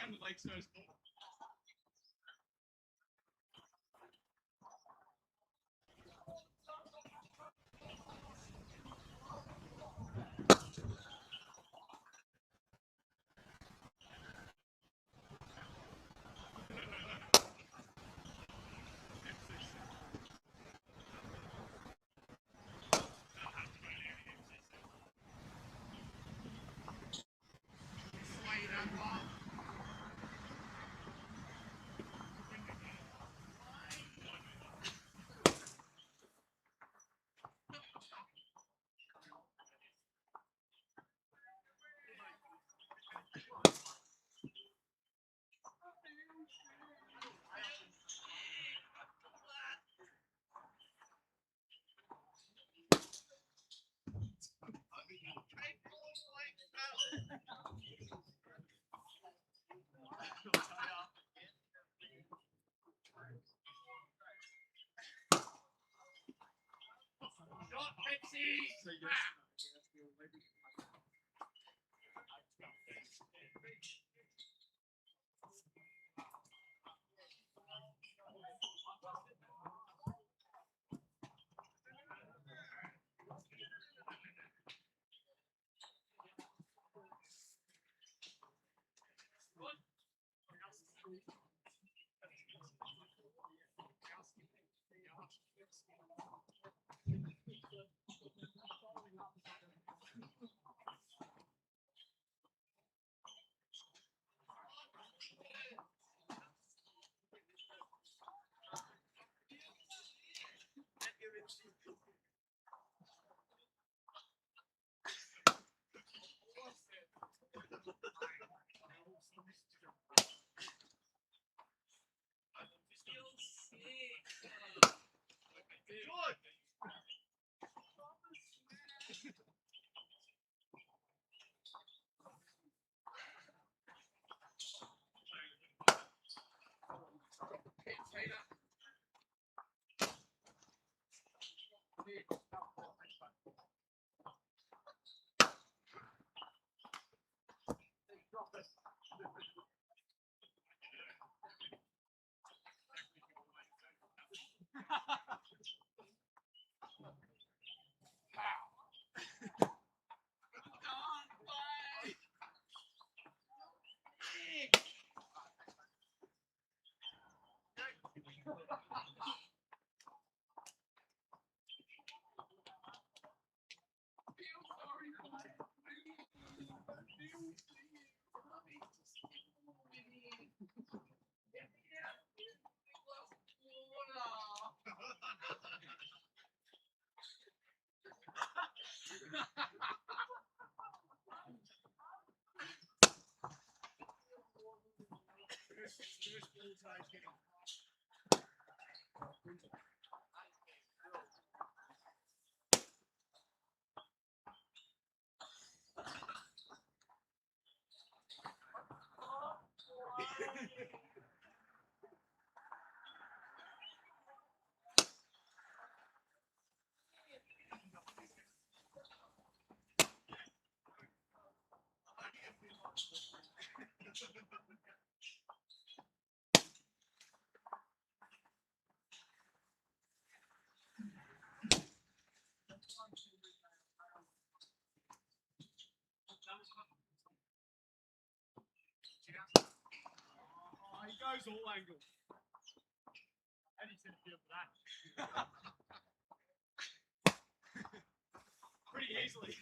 Around the legs first. He goes all angles. And he's in the field for that. Pretty easily.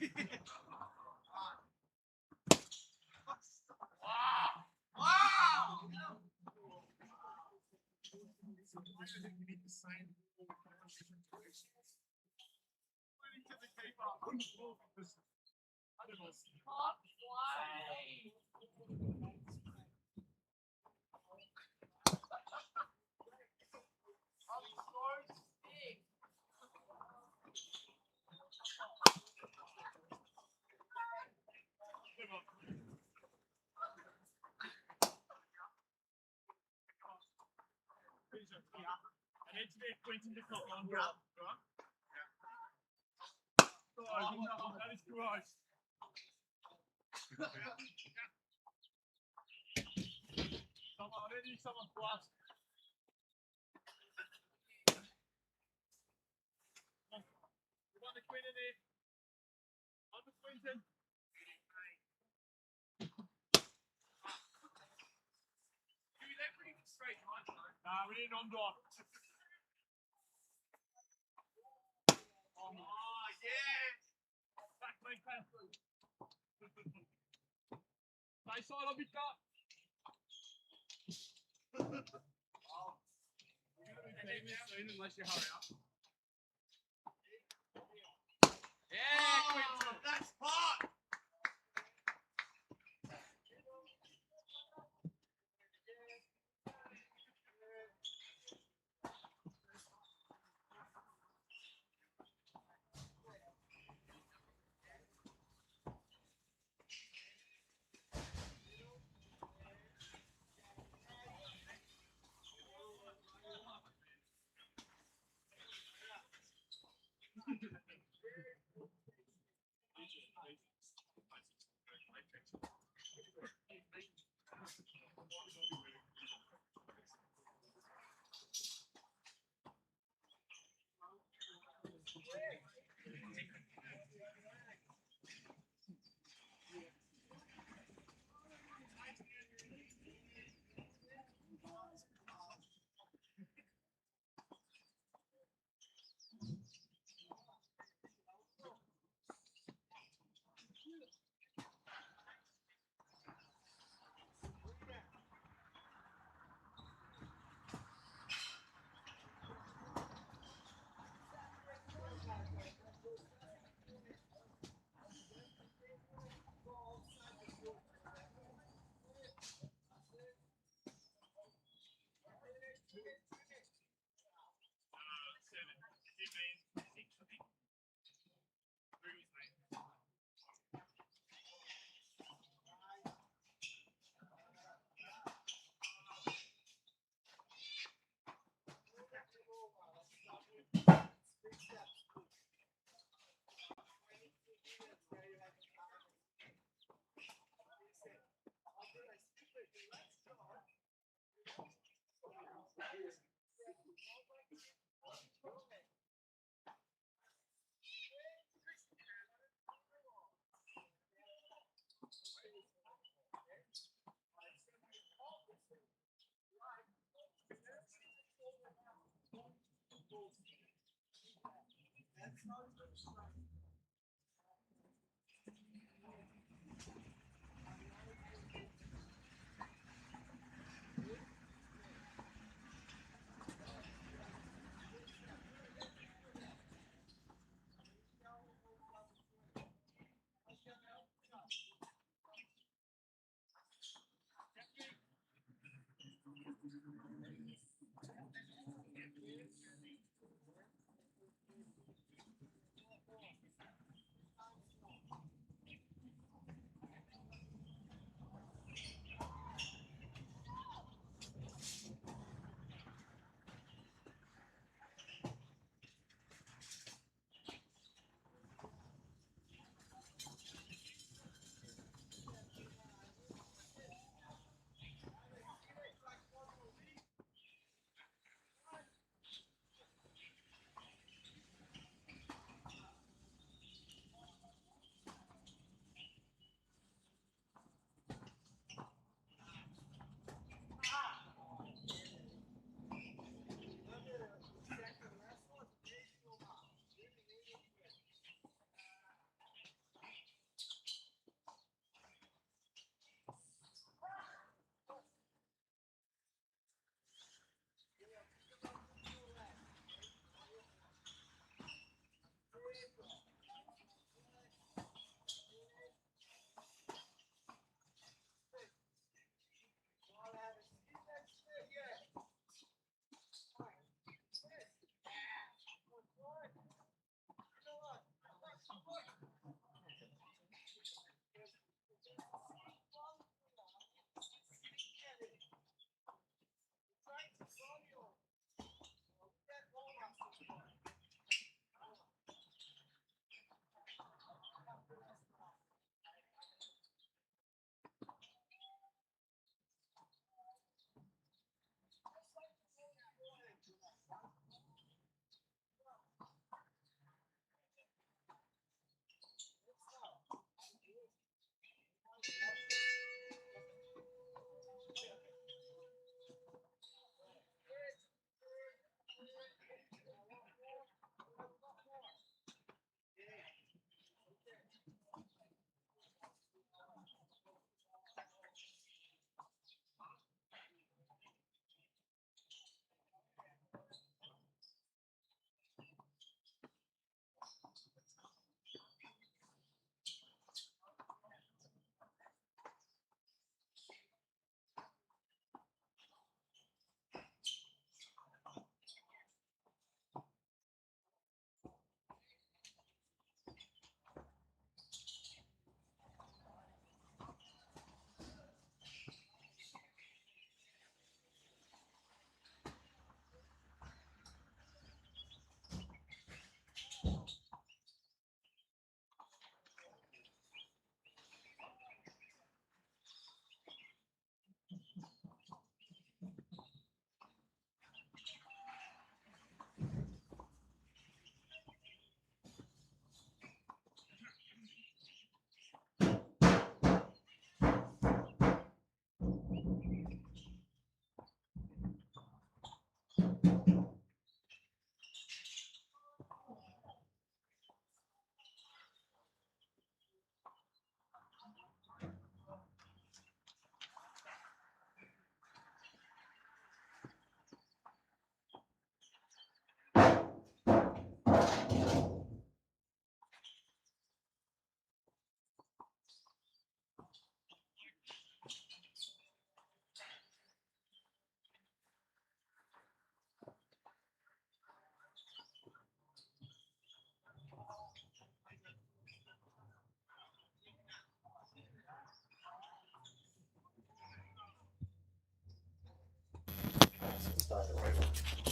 Wow! Wow! You need the same to the keeper. I need to be acquainted with top one, right? Oh, that is gross. gonna need someone's gloves. You want the queen in there? On the Quinton. Nah, we need an on-drive. Oh, yeah! Back leg pass through. Stay side on me, cut. You're going to be seeing this soon unless you hurry up. Yeah, Quinton! That's hot!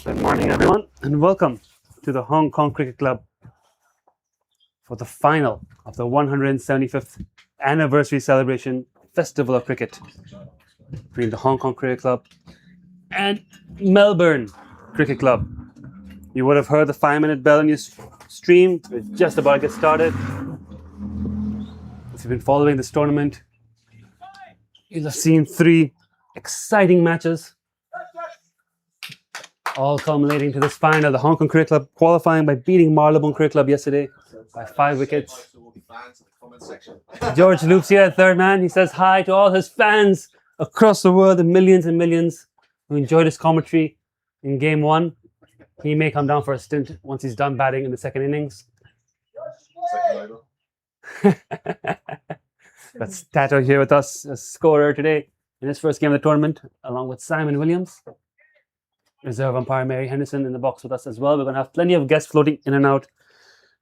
Good morning, everyone, and welcome to the Hong Kong Cricket Club for the final of the 175th anniversary celebration Festival of Cricket between the Hong Kong Cricket Club and Melbourne Cricket Club. You would have heard the 5-minute bell in your stream. We're just about to get started. If you've been following this tournament, you'll have seen 3 exciting matches, all culminating to this final. The Hong Kong Cricket Club qualifying by beating Merlo Cricket Club yesterday by 5 wickets. George Loop's here, third man. He says hi to all his fans across the world, the millions and millions who enjoyed his commentary in game 1. He may come down for a stint once he's done batting in the second innings. That's Tato here with us, a scorer today in his first game of the tournament, along with Simon Williams. Reserve umpire Mary Henderson in the box with us as well. We're going to have plenty of guests floating in and out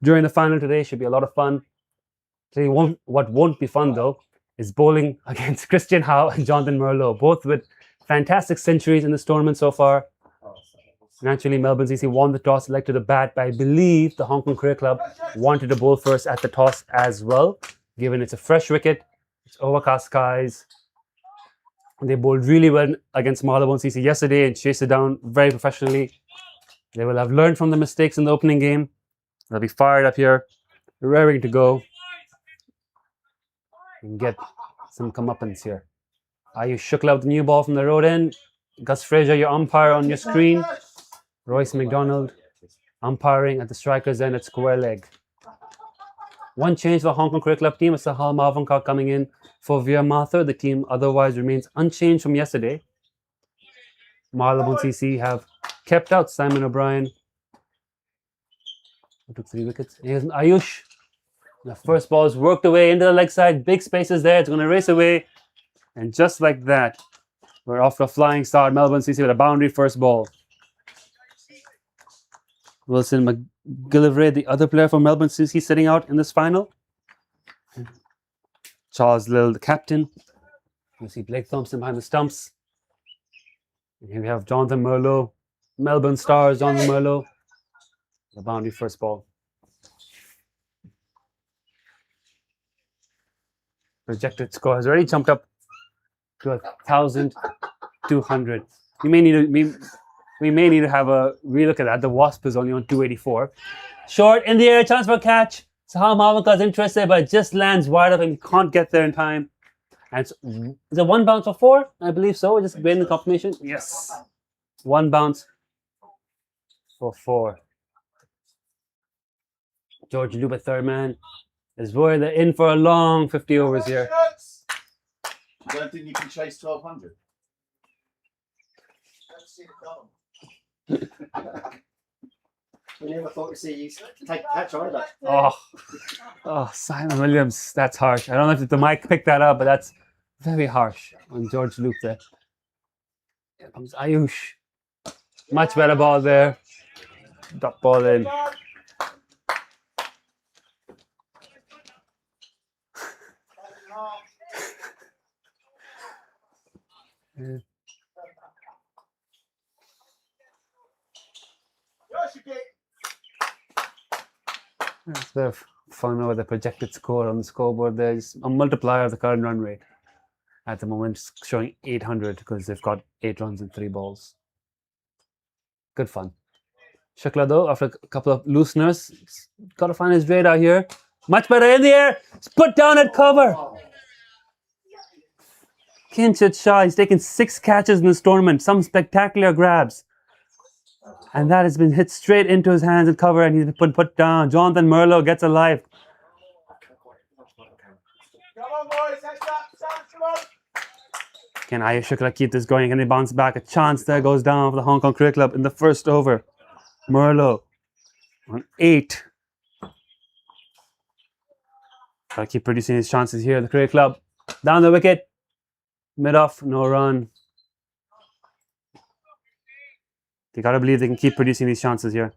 during the final today. Should be a lot of fun. What won't be fun though is bowling against Christian Howe and Jonathan Merlo, both with fantastic centuries in this tournament so far. Naturally, Melbourne CC won the toss, elected to bat, but I believe the Hong Kong Cricket Club wanted to bowl first at the toss as well, given it's a fresh wicket, it's overcast skies. They bowled really well against Melbourne CC yesterday and chased it down very professionally. They will have learned from the mistakes in the opening game. They'll be fired up here, raring to go and get some comeuppance here. Ayush Shukla with the new ball from the road end. Gus Fraser, your umpire on your screen. Royce McDonald umpiring at the striker's end at square leg. One change for the Hong Kong Cricket Club team is Sahal Mavankar coming in for Veer Mathur. The team otherwise remains unchanged from yesterday. Marylebone CC have kept out Simon O'Brien, who took 3 wickets. Here's Ayush. The first ball is worked away into the leg side. Big spaces there. It's going to race away. And just like that, we're off to a flying start. Melbourne CC with a boundary first ball. Wilson McGillivray, the other player for Melbourne CC, sitting out in this final. Charles Lill, the captain. You see Blake Thompson behind the stumps. And here we have Jonathan Merlo, Melbourne Stars, Jonathan Merlo. The boundary first ball. Projected score has already jumped up to 1,200. We may need to have a relook at that. The Wasp is only on 284. Short in the air, chance for a catch. Sahal Mavankar is interested, but it just lands wide up and can't get there in time. And is it 1 bounce for 4? I believe so. We're just waiting the confirmation. Yes. 1 bounce for 4. George Loop, third man, is worried they're in for a long 50 overs here. I don't think you can chase 1,200. We never thought we'd see you take the catch either. Oh, Simon Williams, that's harsh. I don't know if the mic picked that up, but that's very harsh on George Loop there. Here comes Ayush. Much better ball there. Drop ball in. It's a bit of fun over the projected score on the scoreboard. There's a multiplier of the current run rate at the moment, showing 800 because they've got 8 runs in 3 balls. Good fun. Shukla though, after a couple of looseners, got to find his radar here. Much better in the air. It's put down at cover. Kinshit Shah, he's taken 6 catches in this tournament, some spectacular grabs. And that has been hit straight into his hands and cover, and he's been put down. Jonathan Merlo gets alive. Come on, boys. Heads up. Come on. Can Ayush Shukla keep this going? Can they bounce back? A chance there goes down for the Hong Kong Cricket Club in the first over. Merlo on 8. Gotta keep producing his chances here. The Cricket Club down the wicket. Mid-off, no run. They gotta believe they can keep producing these chances here.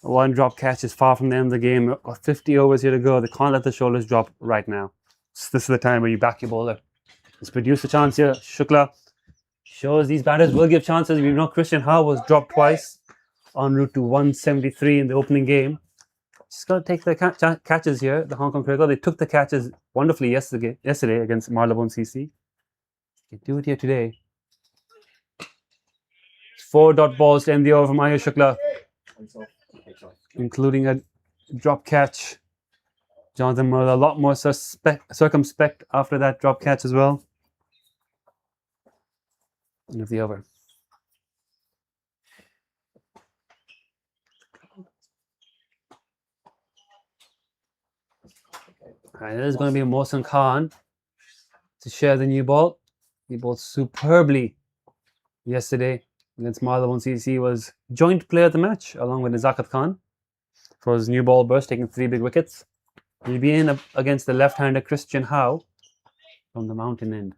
1 drop catch is far from the end of the game. Got 50 overs here to go. They can't let the shoulders drop right now. So this is the time where you back your bowler. Let's produce a chance here. Shukla shows these batters will give chances. We know Christian Howe was dropped twice en route to 173 in the opening game. Just got to take the catches here. The Hong Kong Cricketer, they took the catches wonderfully yesterday against Merlo CC. Can do it here today. 4 dot balls to end the over from Ayush Shukla, including a drop catch. Jonathan Merlo a lot more circumspect after that drop catch as well. End of the over. Alright, this is going to be Mohsin Khan to share the new ball. He bowled superbly yesterday against Merlo CC. Was joint player of the match along with Nazakat Khan for his new ball burst, taking 3 big wickets. He'll be in against the left-hander Christian Howe from the mountain end.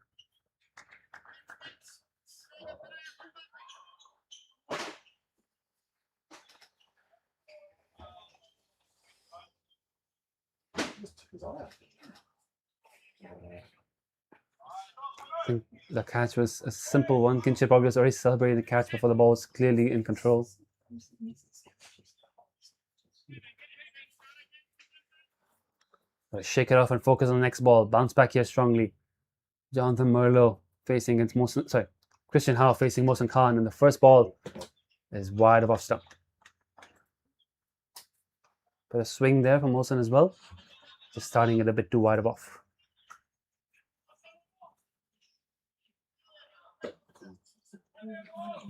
I think the catch was a simple one. Kinship probably was already celebrating the catch before the ball was clearly in control. Shake it off and focus on the next ball. Bounce back here strongly. Jonathan Merlo facing against Christian Howe facing Mohsin Khan, and the first ball is wide of off stump. But a swing there from Mohsin as well. Just starting it a bit too wide of off.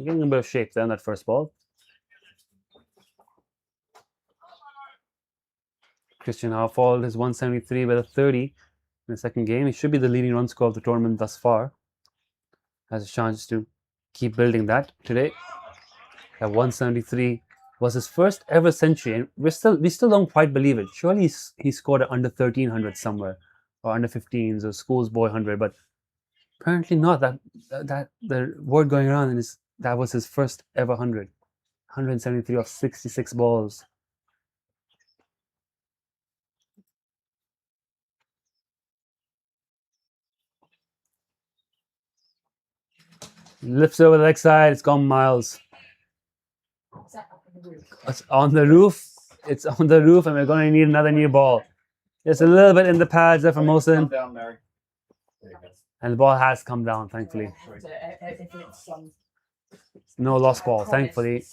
Getting a bit of shape there on that first ball. Christian Howe followed his 173 with a 30 in the second game. He should be the leading run scorer of the tournament thus far. Has a chance to keep building that today. That 173 was his first ever century, and we still don't quite believe it. Surely he scored under 1300 somewhere, or under 15s, or school's boy 100, but apparently not. That the word going around is that was his first ever 100. 173 of 66 balls. Lifts over the leg side. It's gone miles. It's on the roof. It's on the roof, and we're going to need another new ball. Just a little bit in the pads there for Mohsin. Down, Mary. And the ball has come down, thankfully. No lost ball, thankfully.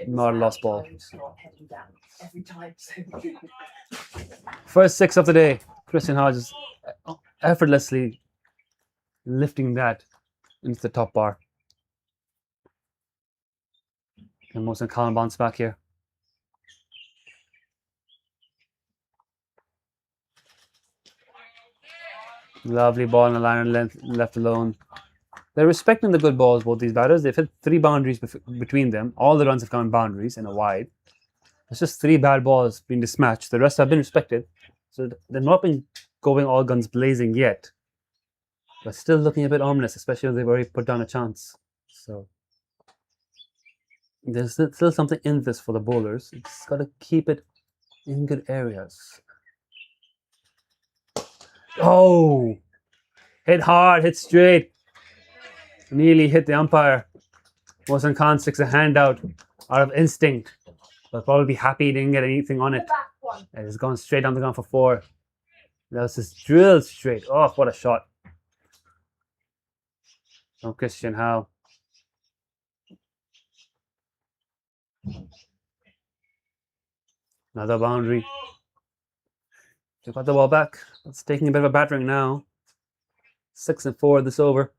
Not a lost ball. First 6 of the day. Christian Howe just effortlessly lifting that into the top bar. And Mohsin Khan bounce back here. Lovely ball in the line length, left alone. They're respecting the good balls, both these batters. They've hit 3 boundaries between them. All the runs have come in boundaries and a wide. It's just 3 bad balls being mismatched. The rest have been respected. So they've not been going all guns blazing yet. But still looking a bit ominous, especially when they've already put down a chance. So there's still something in this for the bowlers. It's got to keep it in good areas. Oh! Hit hard, hit straight. Nearly hit the umpire. Mohsin Khan sticks a hand out of instinct. But probably be happy he didn't get anything on it. And it's gone straight down the ground for 4. That was just drilled straight. Oh, what a shot. From Christian Howe. Another boundary. They got the ball back. It's taking a bit of a battering now. 6 and 4 this over.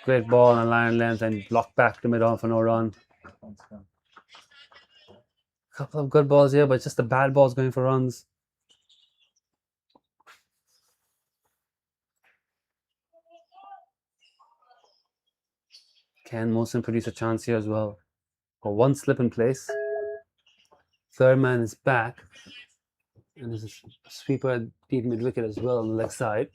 Great ball on a line length and blocked back to mid-on for no run. A couple of good balls here, but just the bad balls going for runs. Can Mohsin produce a chance here as well? For 1 slip in place. Third man is back. And there's a sweeper deep mid wicket as well on the leg side.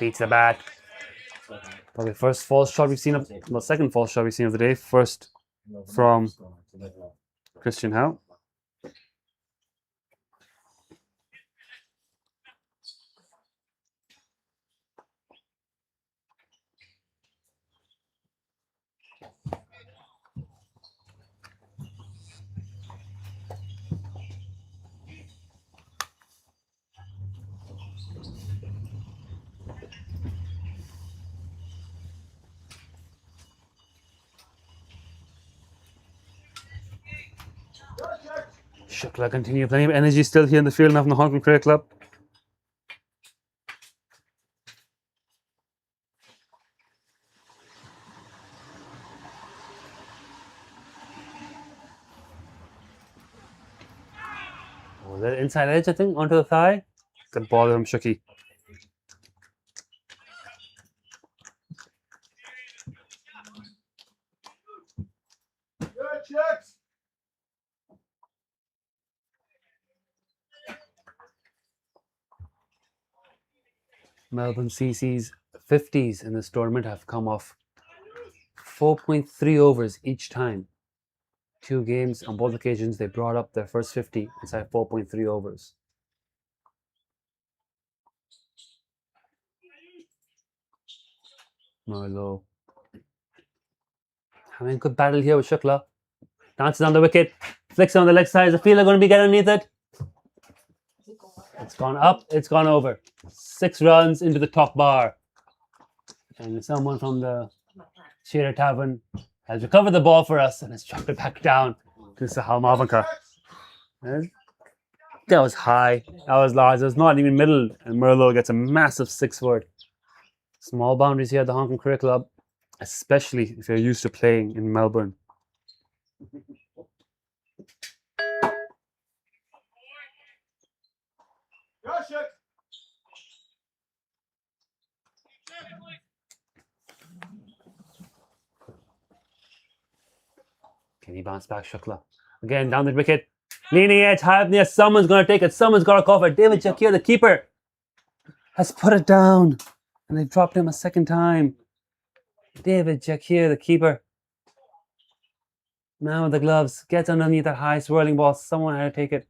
Beats the bat. Probably first false shot we've seen of the second false shot we've seen of the day. First from Christian Howe. Shukla continue plenty of energy still here in the field now from the Hong Kong Cricket Club. Oh, that inside edge, I think, onto the thigh. Good ball from Shuki. Good checks. Melbourne CC's 50s in this tournament have come off 4.3 overs each time. 2 games on both occasions, they brought up their first 50 inside 4.3 overs. Merlo having a good battle here with Shukla. Dances on the wicket, flicks on the leg side. Is the fielder going to be getting underneath it? It's gone up, it's gone over. 6 runs into the top bar. And someone from the Shearer Tavern has recovered the ball for us and has dropped it back down to Sahal Mavanka. That was high, that was large, it was not even middle, and Merlo gets a massive 6 for it. Small boundaries here at the Hong Kong Cricket Club, especially if you're used to playing in Melbourne. Can he bounce back, Shukla? Again, down the wicket. Leaning edge, high up near. Someone's going to take it. Someone's got to cough it. David Shakir, the keeper, has put it down. And they've dropped him a second time. David Shakir, the keeper. Man with the gloves. Gets underneath that high swirling ball. Someone had to take it.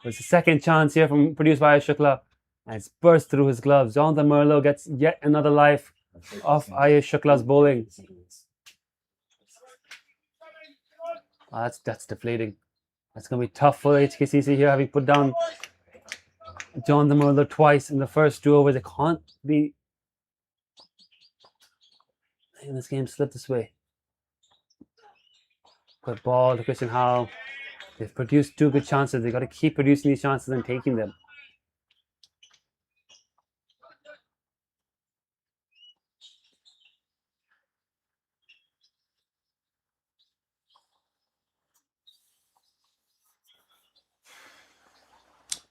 There's a second chance here produced by Shukla. And it's burst through his gloves. Jonathan Merlo gets yet another life off Ayush Shukla's bowling. Oh, that's deflating. That's going to be tough for HKCC here, having put down Jonathan Merlo twice in the first 2 overs. It can't be. And this game slipped this way. Good ball to Christian Howe. They've produced 2 good chances. They've got to keep producing these chances and taking them.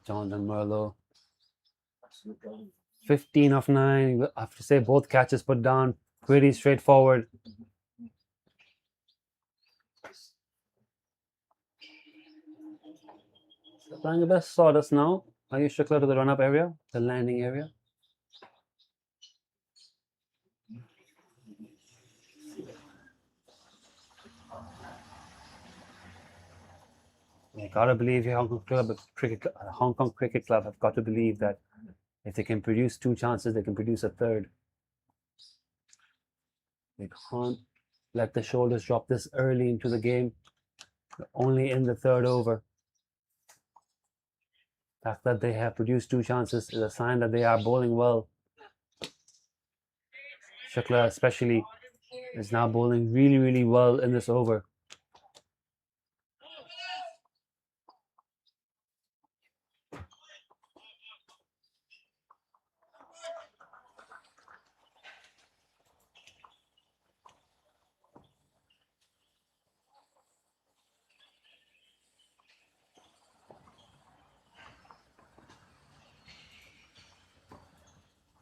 Jonathan Merlo. 15 of 9. I have to say both catches put down. Pretty straightforward. Playing the best sawdust now. Ayush Shukla to the run-up area, the landing area. You gotta believe Hong Kong Cricket Club have got to believe that if they can produce 2 chances, they can produce a third. They can't let the shoulders drop this early into the game. Only in the 3rd over. The fact that they have produced 2 chances is a sign that they are bowling well. Shukla especially is now bowling really, really well in this over.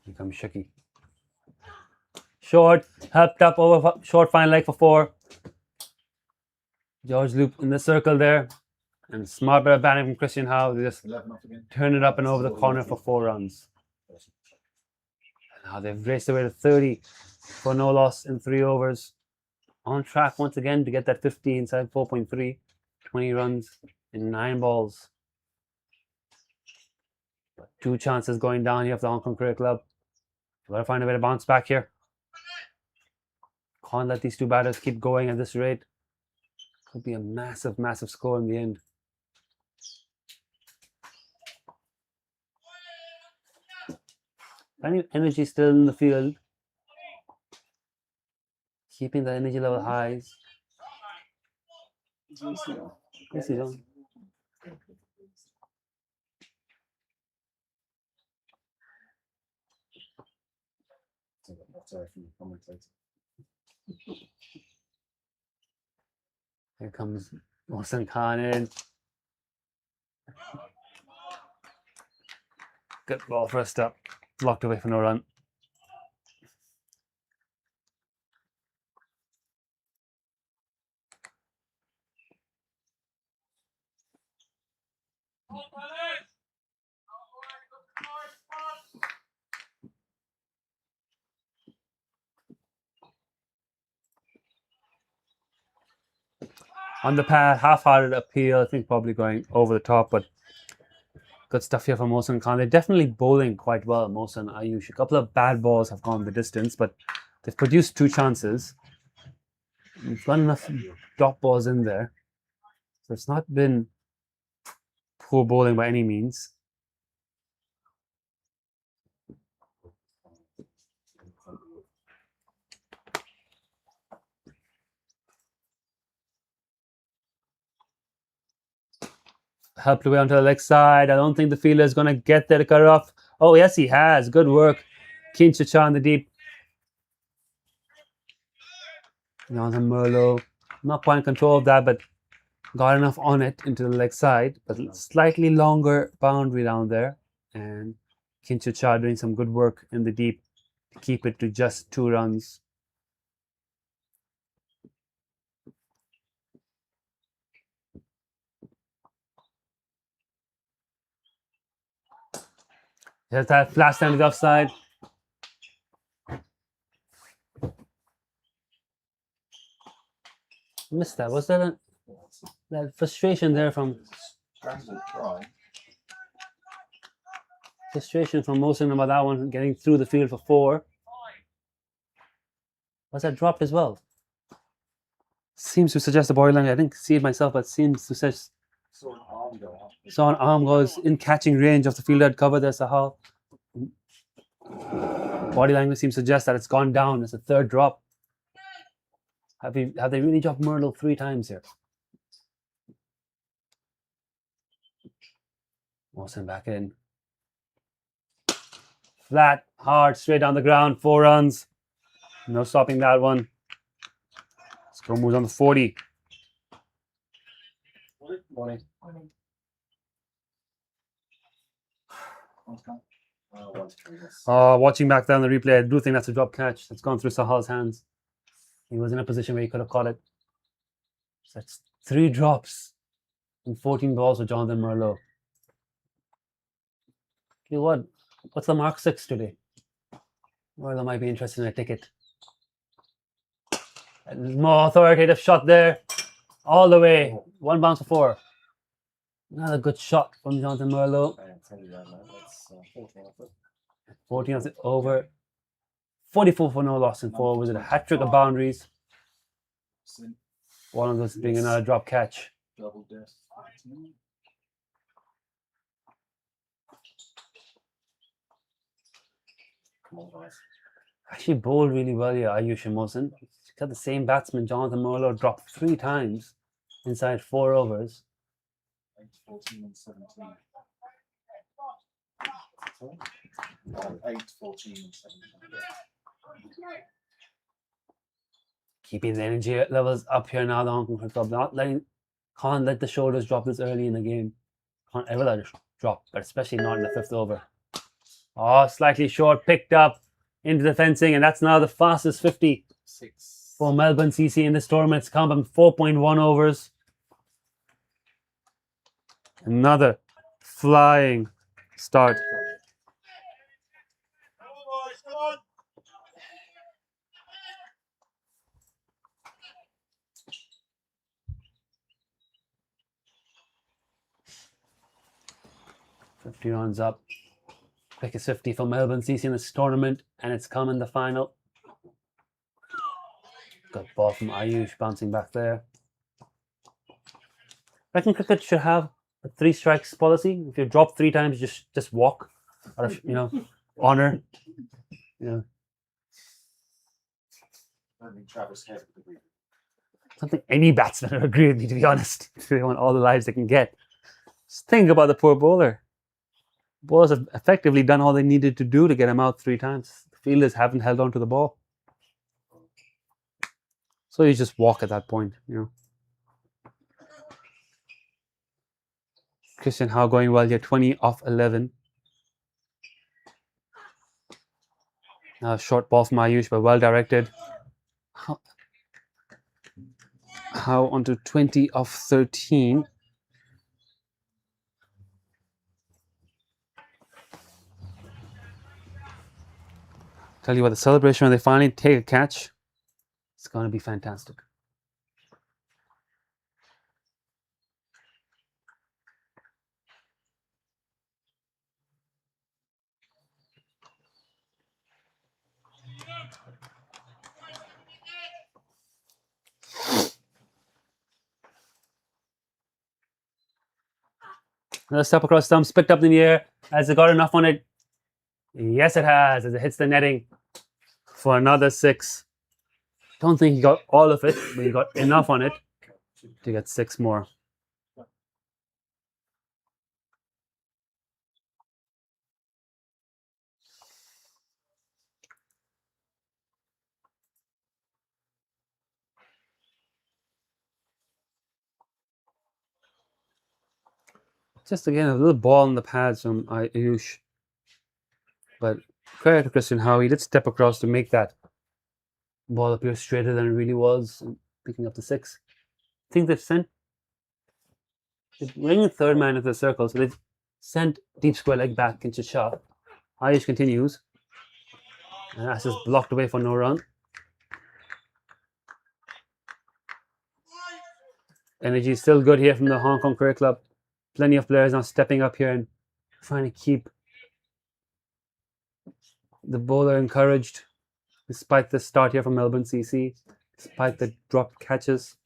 Here comes Shuki. Short, helped up over short fine leg for 4. George Loop in the circle there. And smart bit of batting from Christian Howe. They just turn it up and over the corner for 4 runs. And Now they've raced away to 30 for no loss in 3 overs. On track once again to get that 50 inside 4.3. 20 runs in 9 balls. 2 chances going down here for the Hong Kong Cricket Club. Gotta find a way to bounce back here. Can't let these 2 batters keep going at this rate. Could be a massive, massive score in the end. Any energy still in the field. Keeping the energy level highs. Yes, he's on. Here comes Mohsin Khan in. Good ball for a stop. Locked away for no run. On the path, half-hearted appeal. I think probably going over the top, but good stuff here from Mohsin Khan. They're definitely bowling quite well, Mohsin Ayush. A couple of bad balls have gone the distance, but they've produced 2 chances. We've got enough dot balls in there. So it's not been poor bowling by any means. Helped away onto the leg side. I don't think the fielder is going to get there to cut it off. Oh, yes, he has. Good work. Keen Chacha in the deep. Jonathan Merlo. Not quite in control of that, but got enough on it into the leg side. But slightly longer boundary down there. And Keen Chacha doing some good work in the deep to keep it to just 2 runs. There's that flash down to the offside. Missed that. Was that that frustration there from Mohsin about that one getting through the field for 4? Was that dropped as well? Seems to suggest a body language. I didn't see it myself, but seems to suggest. Saw an arm goes in catching range of the fielder at cover there, Sahal. Body language seems to suggest that it's gone down. It's a 3rd drop. Have they really dropped Merlo 3 times here? Mohsin back in. Flat, hard, straight down the ground. 4 runs. No stopping that one. Score moves on to 40. Watching back down the replay, I do think that's a drop catch that's gone through Sahal's hands. He was in a position where he could have caught it. So that's 3 drops in 14 balls for Jonathan Merlo. You know what? What's the mark 6 today? Merlo might be interested in a ticket. More authoritative shot there. All the way. 1 bounce for 4. Another good shot from Jonathan Merlo. 14 of it over. 44 for no loss in 4. Was it a hat trick of boundaries? One of those being another drop catch. Actually bowled really well here, Ayush and Mohsin. Got the same batsman, Jonathan Merlo, dropped 3 times inside 4 overs. 8, 14 and 17. 8, 14 and 17. Keeping the energy levels up here now, the Hong Kong Cricket Club. Can't let the shoulders drop this early in the game. Can't ever let it drop, but especially not in the 5th over. Oh, slightly short, picked up into the fencing, and that's now the fastest 50 for Melbourne CC in this tournament. It's come from 4.1 overs. Another flying start. Come on, boys, come on. 50 runs up. Quickest 50 for Melbourne CC in this tournament, and it's come in the final. Good ball from Ayush bouncing back there. I reckon cricket should have a 3 strikes policy. If you drop 3 times, just walk. Out of, honor. I don't think Travis Head would agree. I don't think any batsman would agree with me, to be honest. If they want all the lives they can get. Just think about the poor bowler. Bowlers have effectively done all they needed to do to get him out 3 times. The fielders haven't held on to the ball. So you just walk at that point, Christian Howe going well here, 20 off 11. Now short ball from Ayush, but well directed. Howe onto 20 off 13. Tell you what, the celebration when they finally take a catch, it's going to be fantastic. Another step across stumps, picked up in the air. Has it got enough on it? Yes, it has, as it hits the netting for another 6. Don't think he got all of it, but he got enough on it to get 6 more. Just again, a little ball in the pads from Ayush. But credit to Christian Howe, he did step across to make that ball appear straighter than it really was, and picking up the 6. I think they've sent. They're bringing the 3rd man into the circle, so they've sent deep square leg back into Shah. Ayush continues. And that's just blocked away for no run. Energy is still good here from the Hong Kong Cricket Club. Plenty of players now stepping up here and trying to keep the bowler encouraged, despite the start here from Melbourne CC, despite the dropped catches.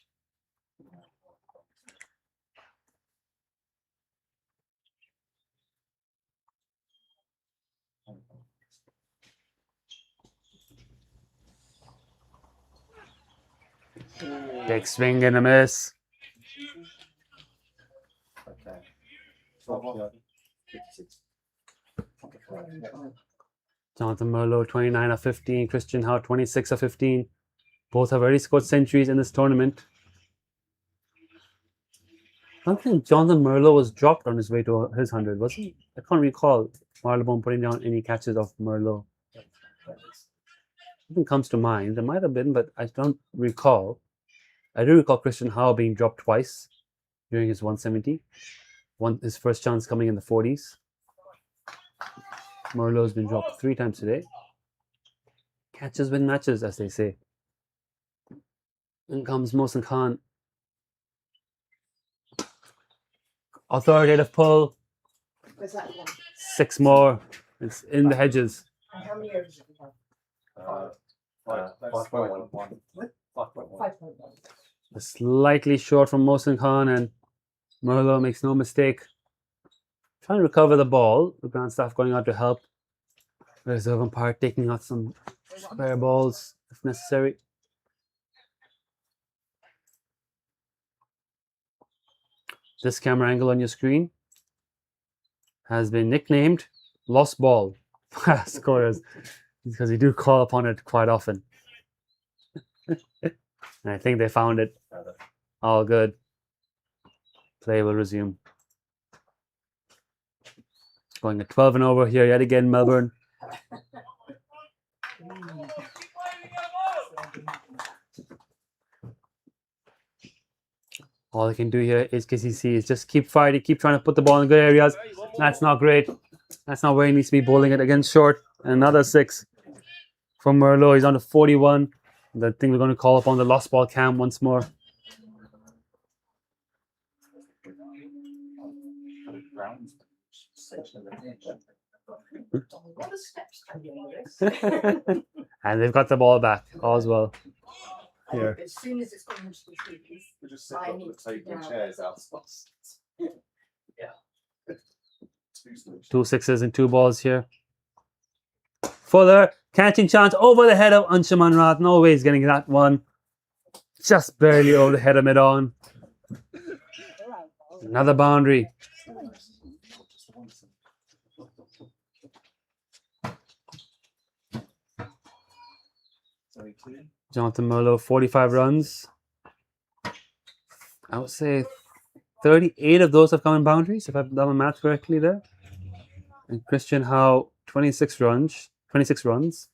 Big swing and a miss. Okay. 56. Jonathan Merlo, 29 of 15. Christian Howe, 26 of 15. Both have already scored centuries in this tournament. I don't think Jonathan Merlo was dropped on his way to his 100, was he? I can't recall Marylebone putting down any catches of Merlo. Nothing comes to mind. There might have been, but I don't recall. I do recall Christian Howe being dropped twice during his 170. His first chance coming in the 40s. Merlo's been dropped 3 times today. Catches win matches, as they say. In comes Mohsin Khan. Authoritative pull. Where's that one? 6 more. It's in the hedges. And how many years do you have? 5.1. 5.1. Slightly short from Mohsin Khan, and Merlo makes no mistake. Trying to recover the ball. The ground staff going out to help. Reserve umpire taking out some spare balls if necessary. This camera angle on your screen has been nicknamed Lost Ball by scorers because we do call upon it quite often. And I think they found it. All good. Play will resume. Going at 12 and over here yet again, Melbourne. All they can do here is HKCC is just keep fighting, keep trying to put the ball in good areas. That's not great. That's not where he needs to be bowling it. Again, short. Another 6 from Merlo. He's on to 41. I think we're going to call upon the lost ball cam once more. What are steps taking this? And they've got the ball back. All's well. Here. As soon as it's gone into the trees, We just sit I up need with to be table down. chairs out. Yeah. Two solutions. 2 sixes and 2 balls here. Fuller, catching chance over the head of Anshuman Rath. No way he's getting that one. Just barely over the head of mid-on. Another boundary. Jonathan Merlo, 45 runs. I would say 38 of those have come in boundaries, if I've done my math correctly there. And Christian Howe, 26 runs. 26 runs.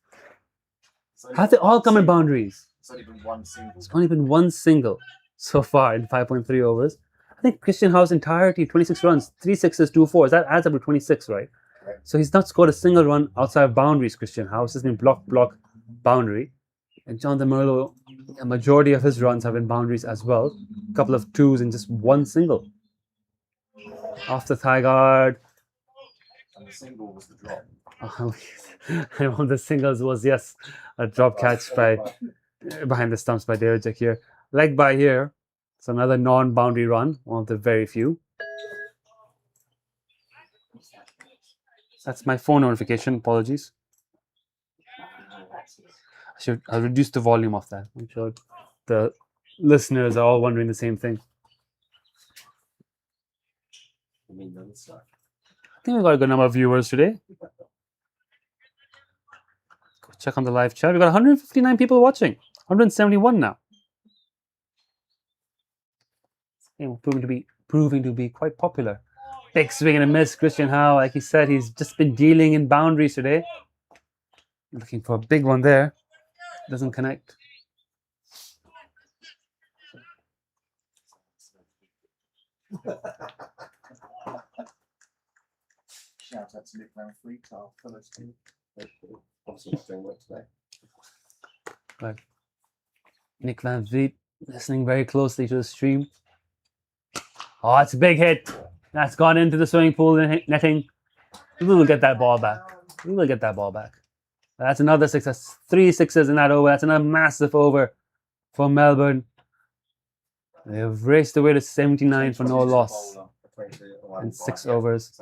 Have they all come in boundaries? It's only been one single. It's only been one single so far in 5.3 overs. I think Christian Howe's entirety, 26 runs, 3 sixes, 2 fours. That adds up to 26, right? So he's not scored a single run outside of boundaries, Christian Howe. It's just been block, boundary. And Jonathan Merlo, a majority of his runs have been boundaries as well. A couple of twos and just one single. Off the thigh guard. And the single was the drop. And one of the singles was, yes, a drop catch by behind the stumps by Derejek here. Leg by here. It's another non-boundary run, one of the very few. That's my phone notification. Apologies. I'll reduce the volume of that. I'm sure the listeners are all wondering the same thing. I mean, that's stuff. I think we've got a good number of viewers today. Go check on the live chat. We've got 159 people watching. 171 now. And proving to be quite popular. Big swing and a miss. Christian Howe, like he said, he's just been dealing in boundaries today. Looking for a big one there. Doesn't connect. Shout out to Nick Van Fleet, our fellow team. Obviously not doing work today. Right. Nick Van Vliet listening very closely to the stream. Oh, it's a big hit. That's gone into the swimming pool and netting. We will get that ball back. We will get that ball back. That's another success. 3 sixes in that over. That's another massive over for Melbourne. They've raced away to 79 for no loss in 6 overs.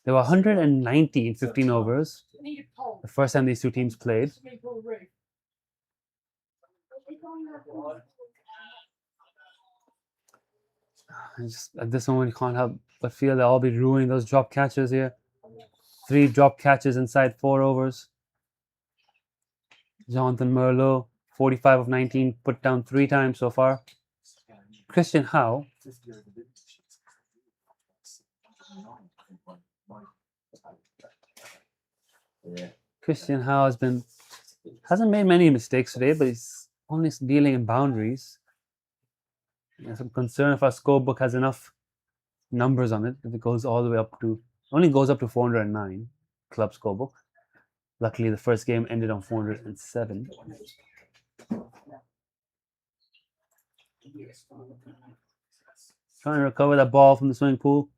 They were 190 in 15 overs. The first time these two teams played. At this moment, you can't help but feel they'll all be ruining those drop catches here. 3 drop catches inside 4 overs. Jonathan Merlo, 45 of 19, put down 3 times so far. Christian Howe. Yeah. Christian Howe hasn't made many mistakes today, but he's only dealing in boundaries. There's some concern if our scorebook has enough numbers on it. If it goes all the way up to, only goes up to 409 club scorebook. Luckily, the first game ended on 407. Trying to recover that ball from the swimming pool.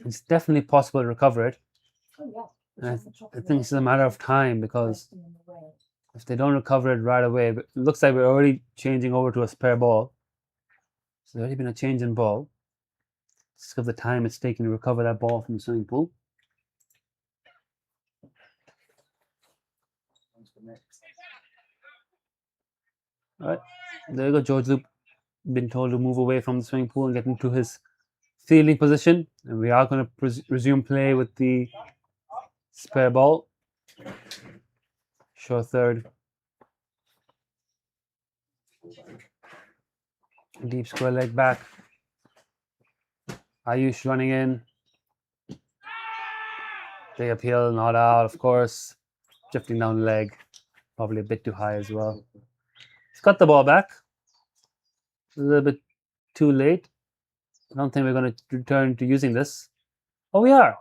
It's definitely possible to recover it. And I think it's a matter of time, because if they don't recover it right away, but it looks like we're already changing over to a spare ball. So there's already been a change in ball. Just of the time it's taken to recover that ball from the swimming pool. All right, there you go. George Loop been told to move away from the swimming pool and get into his fielding position, and we are going to resume play with the spare ball. Short third. Deep square leg back. Ayush running in. Big appeal, not out, of course. Drifting down leg. Probably a bit too high as well. He's got the ball back. A little bit too late. I don't think we're going to return to using this. Oh, we are.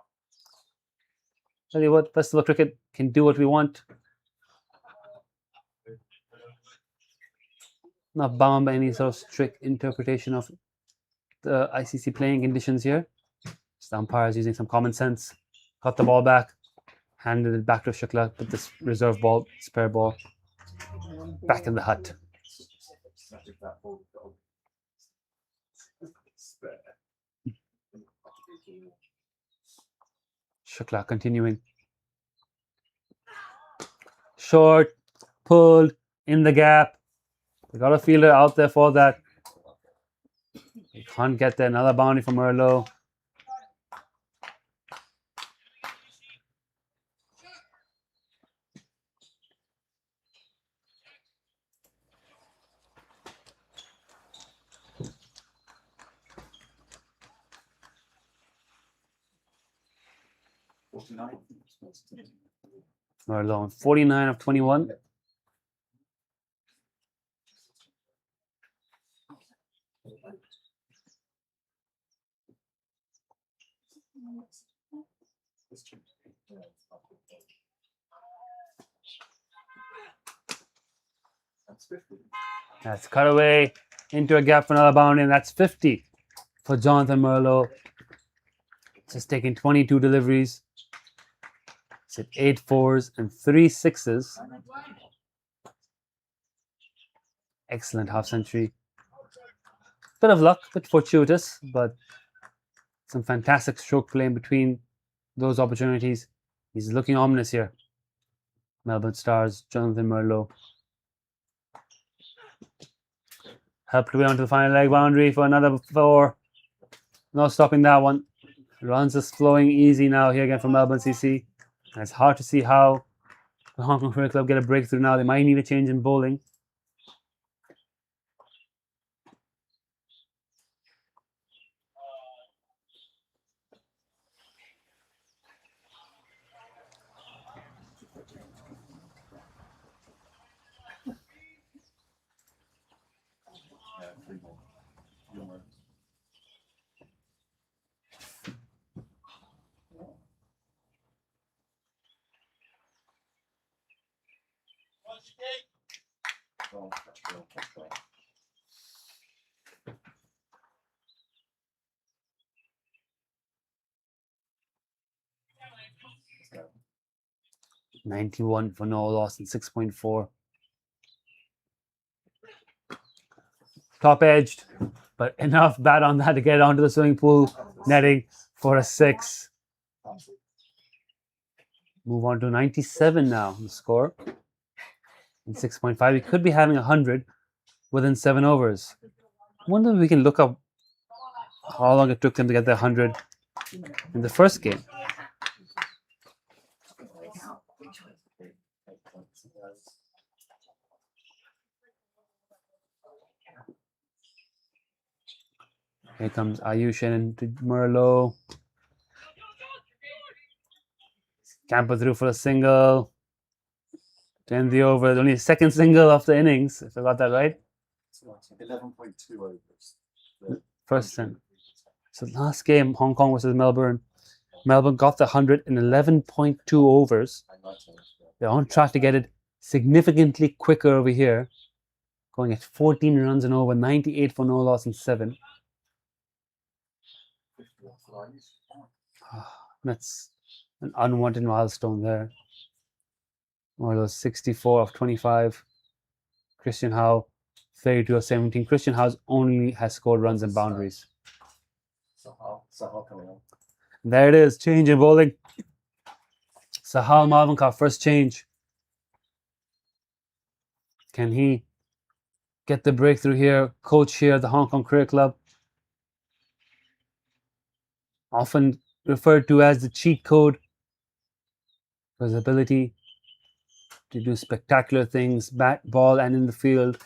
Tell you what, Festival Cricket can do what we want. Not bound by any sort of strict interpretation of the ICC playing conditions here. The umpires using some common sense. Got the ball back. Handed it back to Shukla. Put this reserve ball, spare ball, back in the hut. Shukla continuing. Short, pulled, in the gap. We got a fielder out there for that. We can't get there. Another boundary from Merlo. Merlo on 49 of 21. That's cut away into a gap for another boundary, and that's 50 for Jonathan Merlo. Just taking 22 deliveries. It's at 8 fours and 3 sixes. Excellent half century. Bit of luck, bit fortuitous, but some fantastic stroke play in between those opportunities. He's looking ominous here. Melbourne Stars, Jonathan Merlo. Helped way onto the final leg boundary for another 4. No stopping that one. Runs is flowing easy now here again from Melbourne CC. And it's hard to see how the Hong Kong Cricket Club get a breakthrough now. They might need a change in bowling. Oh, 91 for no loss and 6.4. Top edged, but enough bat on that to get onto the swimming pool netting for a 6. Move on to 97 now, the score. And 6.5. We could be having 100 within 7 overs. I wonder if we can look up how long it took them to get the 100 in the first game. Here comes Ayush into Merlo. Camper through for a single. To end the over. Only a second single of the innings, if I got that right. 11.2 overs. First sin. So last game, Hong Kong versus Melbourne. Melbourne got the 100 in 11.2 overs. They're on track to get it significantly quicker over here. Going at 14 runs and over, 98 for no loss and 7. That's an unwanted milestone there. One of those 64 of 25. Christian Howe, 32 of 17. Christian Howe only has scored runs and boundaries. Sahal coming on. There it is, change in bowling. Sahal Malvankar, first change. Can he get the breakthrough here? Coach here at the Hong Kong Cricket Club. Often referred to as the cheat code for his ability to do spectacular things, bat, ball, and in the field.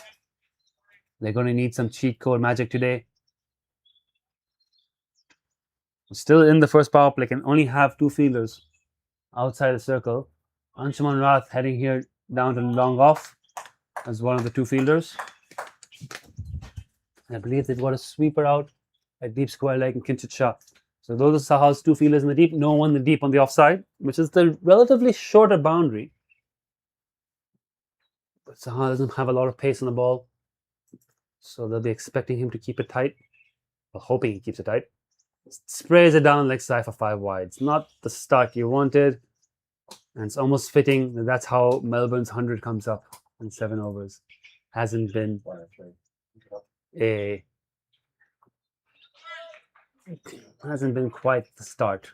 They're going to need some cheat code magic today. Still in the first power play, can only have 2 fielders outside the circle. Anshuman Rath heading here down to long off as one of the 2 fielders. I believe they've got a sweeper out at deep square leg and Kinchit Shah. So those are Sahal's 2 fielders in the deep. No one in the deep on the offside, which is the relatively shorter boundary. But Sahal doesn't have a lot of pace on the ball. So they'll be expecting him to keep it tight. Well, hoping he keeps it tight. sprays it down like side for 5 wide. It's not the start you wanted, and it's almost fitting that that's how Melbourne's 100 comes up in 7 overs. Hasn't been quite the start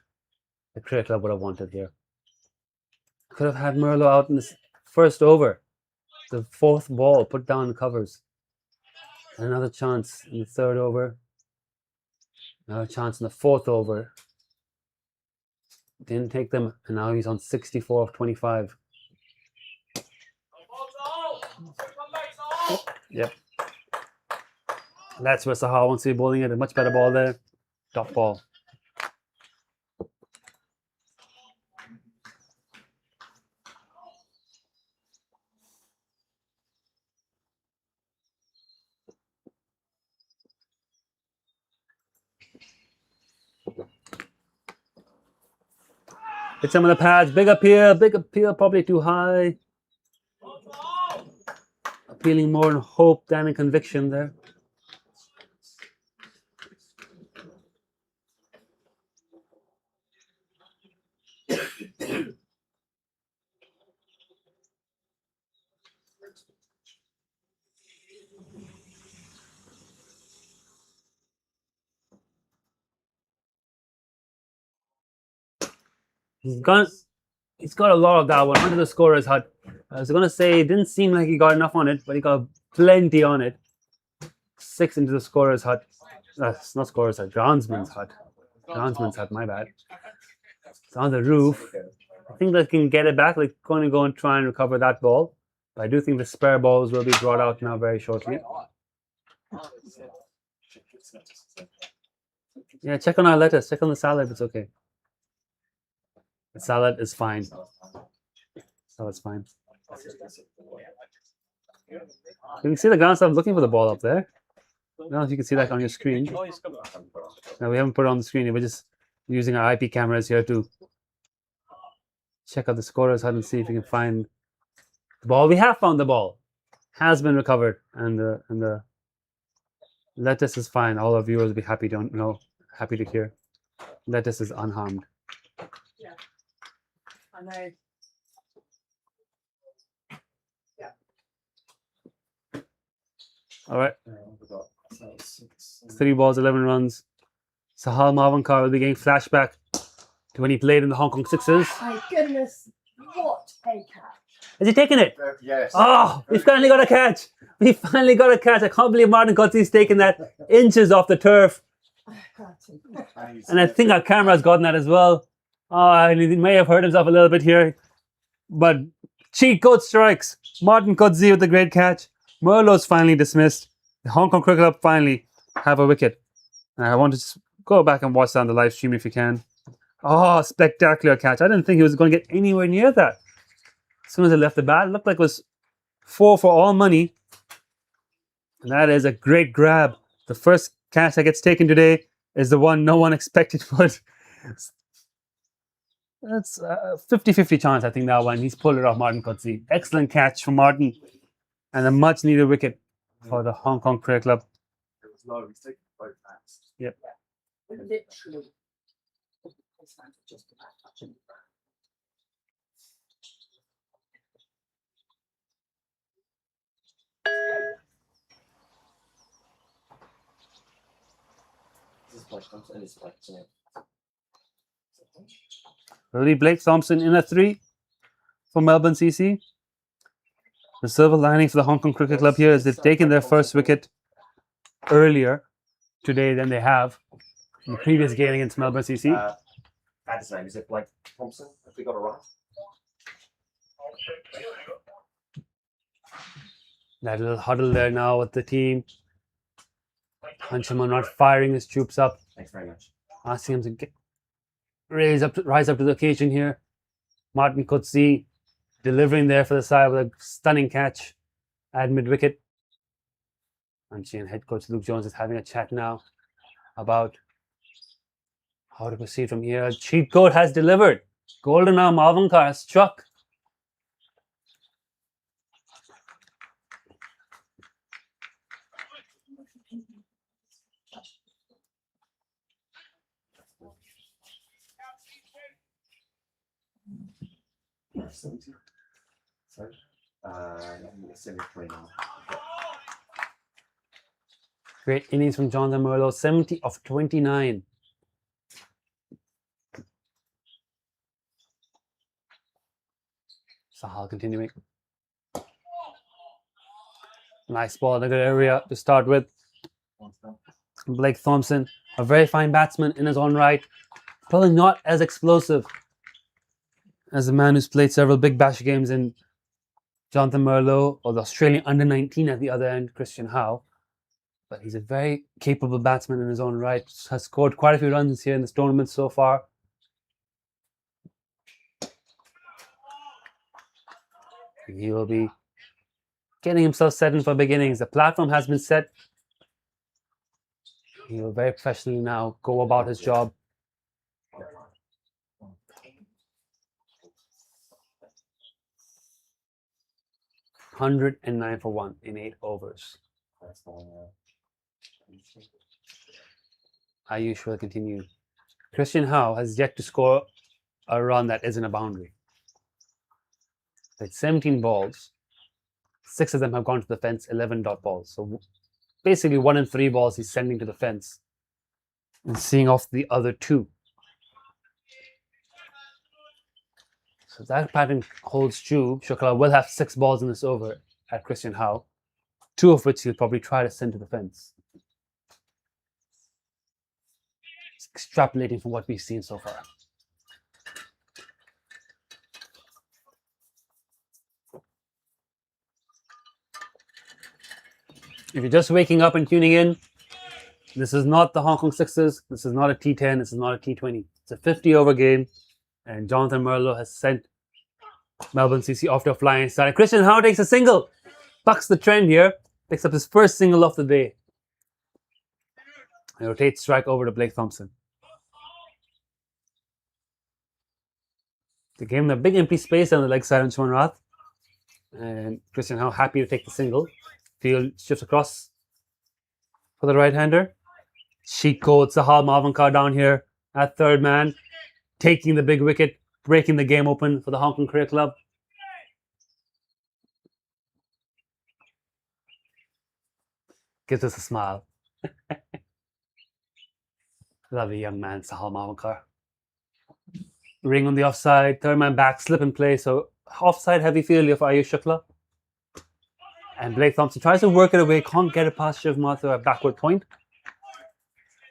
the Cricket Club would have wanted here. Could have had Merlo out in this first over, the 4th ball, put down covers. Another chance in the 3rd over. Another chance in the 4th over. Didn't take them, and now he's on 64 of 25. Yep. That's where Sahar wants to be bowling it. A much better ball there. Top ball. Hit some of the pads. Big appeal, probably too high. Appealing more in hope than in conviction there. He's got a lot of that one under the scorer's hut. I was going to say it didn't seem like he got enough on it, but he got plenty on it. 6 into the scorer's hut. That's not scorer's hut, groundsman's hut. Groundsman's hut, my bad. It's on the roof. I think they can get it back. They're going to go and try and recover that ball. But I do think the spare balls will be brought out now very shortly. Yeah, check on our lettuce. Check on the salad. It's okay. The salad is fine. Salad's fine. You can see the groundstaff looking for the ball up there. I don't know if you can see that on your screen. No, we haven't put it on the screen. We're just using our IP cameras here to check out the scorer's hut and see if we can find the ball. We have found the ball. Has been recovered, and the lettuce is fine. All our viewers will be happy to happy to hear. Lettuce is unharmed. Yeah, I know. All right. 3 balls, 11 runs. Sahal Mavankar will be getting flashback to when he played in the Hong Kong Sixers. My goodness, what a catch! Has he taken it? Yes. Oh, we finally got a catch. We finally got a catch. I can't believe Martin Coetzee taken that inches off the turf. And I think our camera's gotten that as well. Oh, and he may have hurt himself a little bit here. But cheat code strikes. Martin Coetzee with a great catch. Merlo's finally dismissed. The Hong Kong Cricket Club finally have a wicket. And I want to just go back and watch that on the live stream if you can. Oh, spectacular catch. I didn't think he was going to get anywhere near that. As soon as I left the bat, it looked like it was 4 for all money. And that is a great grab. The first catch that gets taken today is the one no one expected, but that's a 50-50 chance, I think, that one. He's pulled it off, Martin Coetzee. Excellent catch from Martin. And a much needed wicket for the Hong Kong Cricket Club. It was low. He's taken both hands. Yep. Literally. His hands are just about touching. Really, Blake Thompson in a 3 for Melbourne CC. The silver lining for the Hong Kong Cricket Club here is they've taken their first wicket earlier today than they have in the previous game against Melbourne CC. That's his name. Is it Blake Thompson? Have we got it right? That little huddle there now with the team. Hanchama not firing his troops up. Thanks very much. Asking him to rise up to the occasion here. Martin Coetzee delivering there for the side with a stunning catch at mid-wicket. And head coach Luke Jones is having a chat now about how to proceed from here. Cheat code has delivered. Golden arm Mavankar has struck. 70. So, 73 now. Great innings from Jonathan Merlo, 70 of 29. Sahal continuing. Nice ball in a good area to start with. Blake Thompson, a very fine batsman in his own right. Probably not as explosive as a man who's played several big bash games in Jonathan Merlo or the Australian under-19 at the other end, Christian Howe. But he's a very capable batsman in his own right. Has scored quite a few runs here in this tournament so far. And he will be getting himself set in for big innings. The platform has been set. He will very professionally now go about his job. $109 for 1 in 8 overs. Ayush will continue. Christian Howe has yet to score a run that isn't a boundary. With 17 balls, 6 of them have gone to the fence, 11 dot balls. So basically 1 in 3 balls he's sending to the fence and seeing off the other 2. So that pattern holds true. Shukla will have 6 balls in this over at Christian Howe, 2 of which he'll probably try to send to the fence. It's extrapolating from what we've seen so far. If you're just waking up and tuning in, this is not the Hong Kong Sixers. This is not a T10. This is not a T20. It's a 50-over game. And Jonathan Merlo has sent Melbourne CC off to a flying start. Christian Howe takes a single. Bucks the trend here. Picks up his first single of the day. And rotates strike over to Blake Thompson. They gave him a big empty space on the leg side on Chuan Rath. And Christian Howe happy to take the single. Field shifts across for the right-hander. Sheet code, Sahal Mavankar down here at third man, taking the big wicket, breaking the game open for the Hong Kong Cricket Club. Gives us a smile. Lovely young man, Sahal Mavankar. Ring on the offside, third man back, slip and play. So offside heavy field of Ayush Shukla. And Blake Thompson tries to work it away, can't get it past Shiv Mathur at backward point.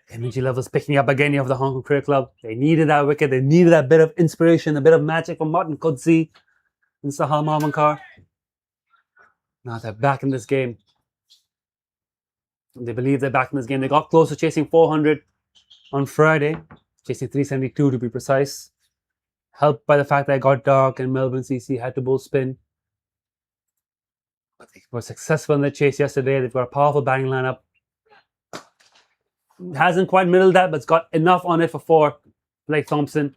Energy levels picking up again of the Hong Kong Cricket Club. They needed that wicket. They needed that bit of inspiration, a bit of magic from Martin Kudsi and Sahal Mavankar. Now they're back in this game. They believe they're back in this game. They got close to chasing 400 on Friday, chasing 372 to be precise. Helped by the fact that it got dark and Melbourne CC had to bowl spin. But they were successful in their chase yesterday. They've got a powerful batting lineup. Hasn't quite middled that, but it's got enough on it for 4. Blake Thompson.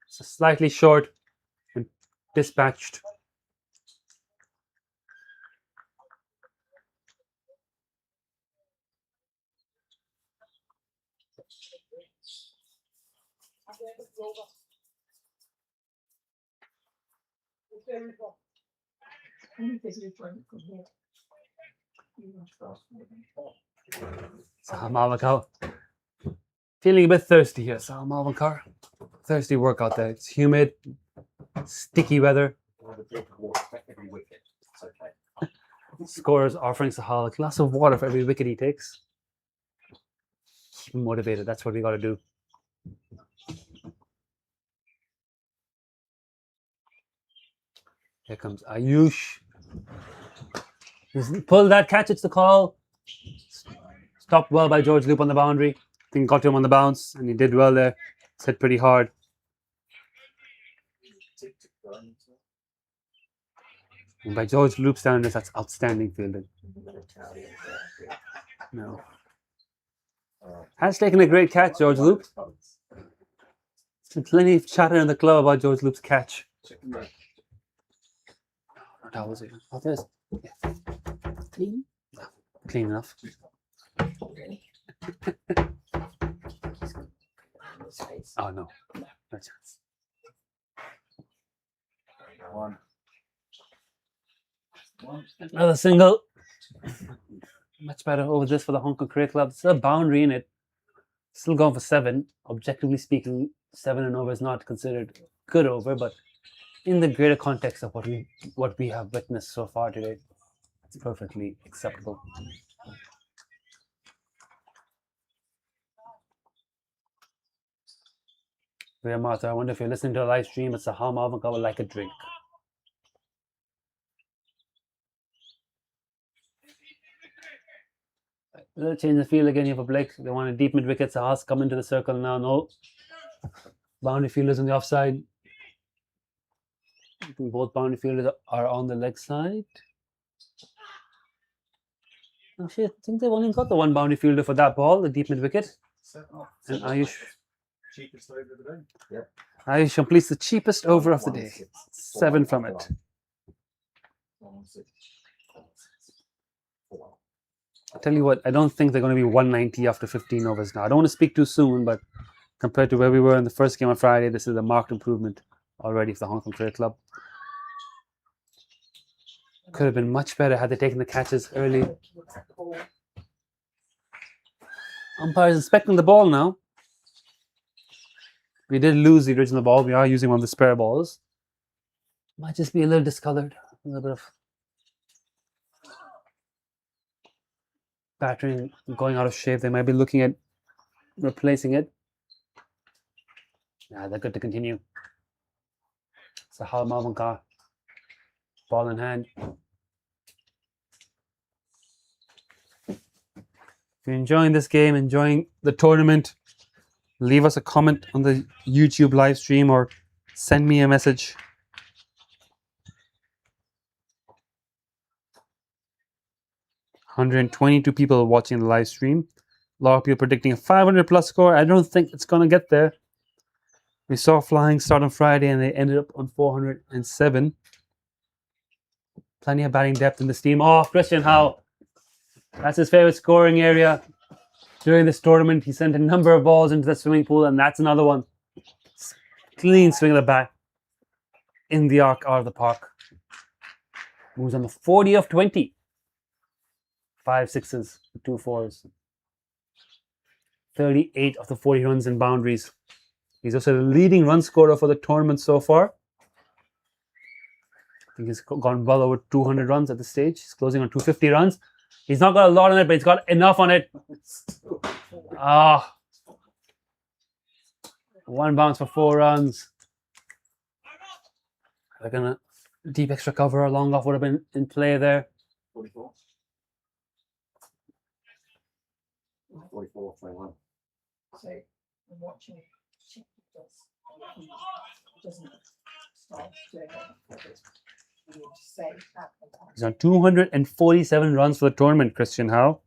It's slightly short and dispatched. Sahal Mavankar. Feeling a bit thirsty here, Sahal Mavankar. Thirsty work out there. It's humid, sticky weather. Scorers offering Sahal a glass of water for every wicket he takes. Keep him motivated. That's what we got to do. Here comes Ayush. He's pulled that catch, it's the call. Stopped well by George Loop on the boundary. I think got to him on the bounce, and he did well there. It's hit pretty hard. And by George Loop's standards, that's outstanding fielding. No. Has taken a great catch, George Loop. There's been plenty of chatter in the club about George Loop's catch. How was it? Oh, there's clean. No, clean enough. Oh no, no chance. One. Another single. Much better over this for the Hong Kong Cricket Club. There's a boundary in it. Still going for 7. Objectively speaking, 7 and over is not considered good over, but in the greater context of what we have witnessed so far today, it's perfectly acceptable. Ria Martha, I wonder if you're listening to a live stream. It's a How Marvin cover like a drink. A little change the field again here for Blake. They want a deep mid wicket. Sahas come into the circle now. No. Boundary fielders on the offside. I think both boundary fielders are on the leg side. Actually, I think they've only got the one boundary fielder for that ball, the deep mid wicket. And Ayush. Cheapest over the day. Yeah. Ayush completes the cheapest over of the day. 7 from it. I'll tell you what, I don't think they're going to be 190 after 15 overs now. I don't want to speak too soon, but compared to where we were in the first game on Friday, this is a marked improvement already for the Hong Kong Cricket Club. Could have been much better had they taken the catches early. Umpire's inspecting the ball now. We did lose the original ball. We are using one of the spare balls. Might just be a little discolored. A little bit of pattern going out of shape. They might be looking at replacing it. Yeah, they're good to continue. It's a Hal Marvin car. Ball in hand. If you're enjoying this game, enjoying the tournament, leave us a comment on the YouTube live stream or send me a message. "122 people watching the live stream. A lot of people predicting a 500 plus score. I don't think it's going to get there. We saw flying start on Friday and they ended up on 407. Plenty of batting depth in this team. Oh, Christian Howe. That's his favorite scoring area. During this tournament, he sent a number of balls into the swimming pool, and that's another one. Clean swing of the bat in the arc out of the park. Moves on the 40 of 20. 5 sixes, 2 fours. 38 of the 40 runs and boundaries. He's also the leading run scorer for the tournament so far. I think he's gone well over 200 runs at this stage. He's closing on 250 runs. He's not got a lot on it, but he's got enough on it. Ah. 1 bounce for 4 runs. They're going to deep extra cover. Long off would have been in play there. 44. 44, 21. So I'm watching it. She doesn't start doing it. You just say that. He's on 247 runs for the tournament, Christian Howe.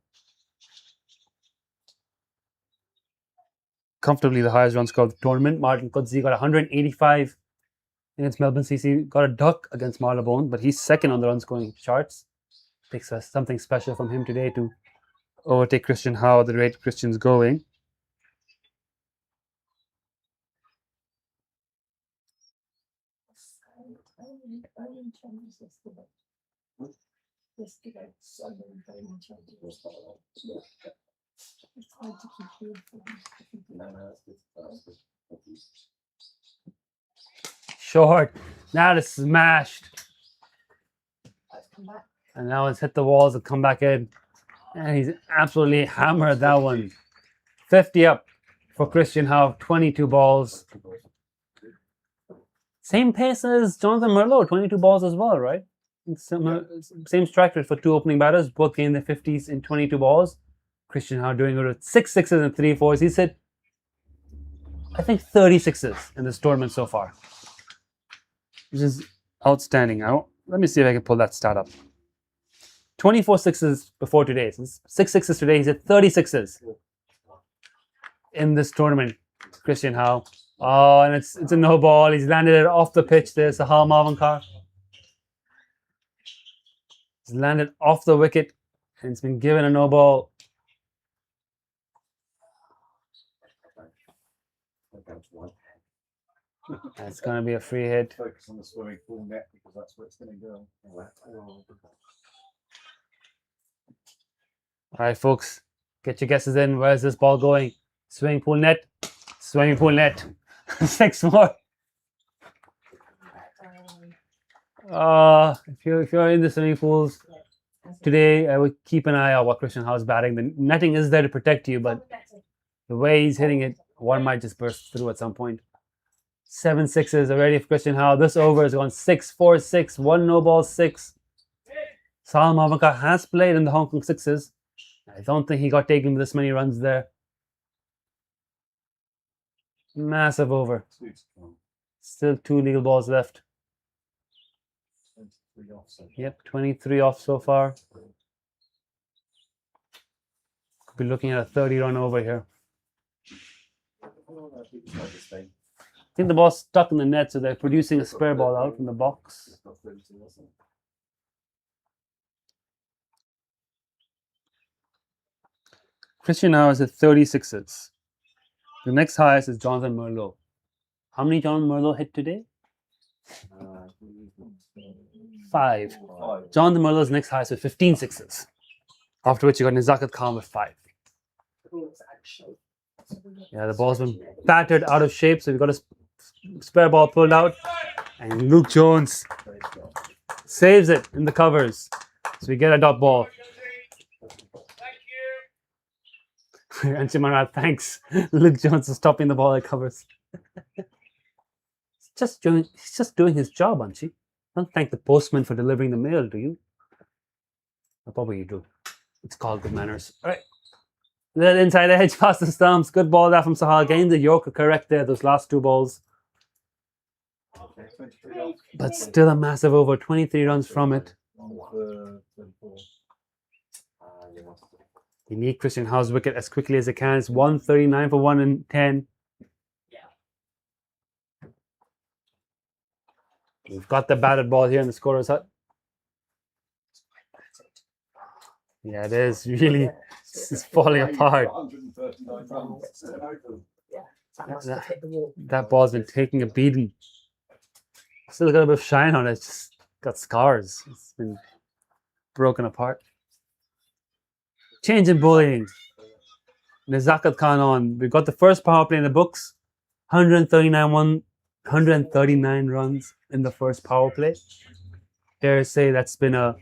Comfortably the highest run score of the tournament. Martin Kudzi got 185 against Melbourne CC. Got a duck against Marylebone, but he's second on the run scoring charts. Takes something special from him today to overtake Christian Howe at the rate Christian's going. Yesterday, so many bowling changes. It's hard to keep doing. Short. Now it's smashed. Come back. And now it's hit the walls and come back in. And he's absolutely hammered that one. 50 up for Christian Howe. 22 balls. Same pace as Jonathan Merlo. 22 balls as well, right? Same strike rate for 2 opening batters. Both gained their 50s in 22 balls. Christian Howe doing it with 6 sixes and 3 fours. He's hit, I think, 30 sixes in this tournament so far, which is outstanding. Now, let me see if I can pull that stat up. 24 sixes before today. So 6 sixes today. He's hit 30 sixes in this tournament. Christian Howe. Oh, and it's a no ball. He's landed it off the pitch. There's a Hal Marvin car. He's landed off the wicket and it's been given a no ball. That's going to be a free hit. Focus on the swimming pool net because that's where it's going to go. All right, folks, get your guesses in. Where's this ball going? Swimming pool net. Swimming pool net. 6 more. If you're in the swimming pools today, I would keep an eye on what Christian Howe's batting. The netting is there to protect you, but the way he's hitting it, one might just burst through at some point. 7 sixes already for Christian Howe. This over has gone 6-4-6, 1 no ball 6. Salam Avaka has played in the Hong Kong sixes. I don't think he got taken with this many runs there. Massive over. Still 2 legal balls left. Yep, 23 off so far. Could be looking at a 30-run over here. I think the ball's stuck in the net, so they're producing a spare ball out from the box. Christian now is at 36s. The next highest is Jonathan Merlo. How many Jonathan Merlo hit today? 5. Jonathan Merlo's next highest with 15 sixes. After which you got Nizakat Khan with 5. Yeah, the ball's been battered out of shape, so we've got a spare ball pulled out. And Luke Jones saves it in the covers. So we get a dot ball. And Chimarat thanks Luke Jones for stopping the ball at covers. He's just doing his job, Anchi. Don't thank the postman for delivering the mail, do you? Or probably you do. It's called good manners. All right. Then inside edge past the stumps. Good ball there from Sahal. Getting the Yorker correct there, those last 2 balls. But still a massive over. 23 runs from it. You need Christian Howe's wicket as quickly as they can. It's 139 for 1 in 10. We've got the batted ball here in the scorer's hut. Yeah, it is really it's falling apart. That ball's been taking a beating. Still got a bit of shine on it. It's just got scars. It's been broken apart. Change in bowling. Nizakat Khan on. We've got the first power play in the books. 139 runs in the first power play. Dare I say that's been a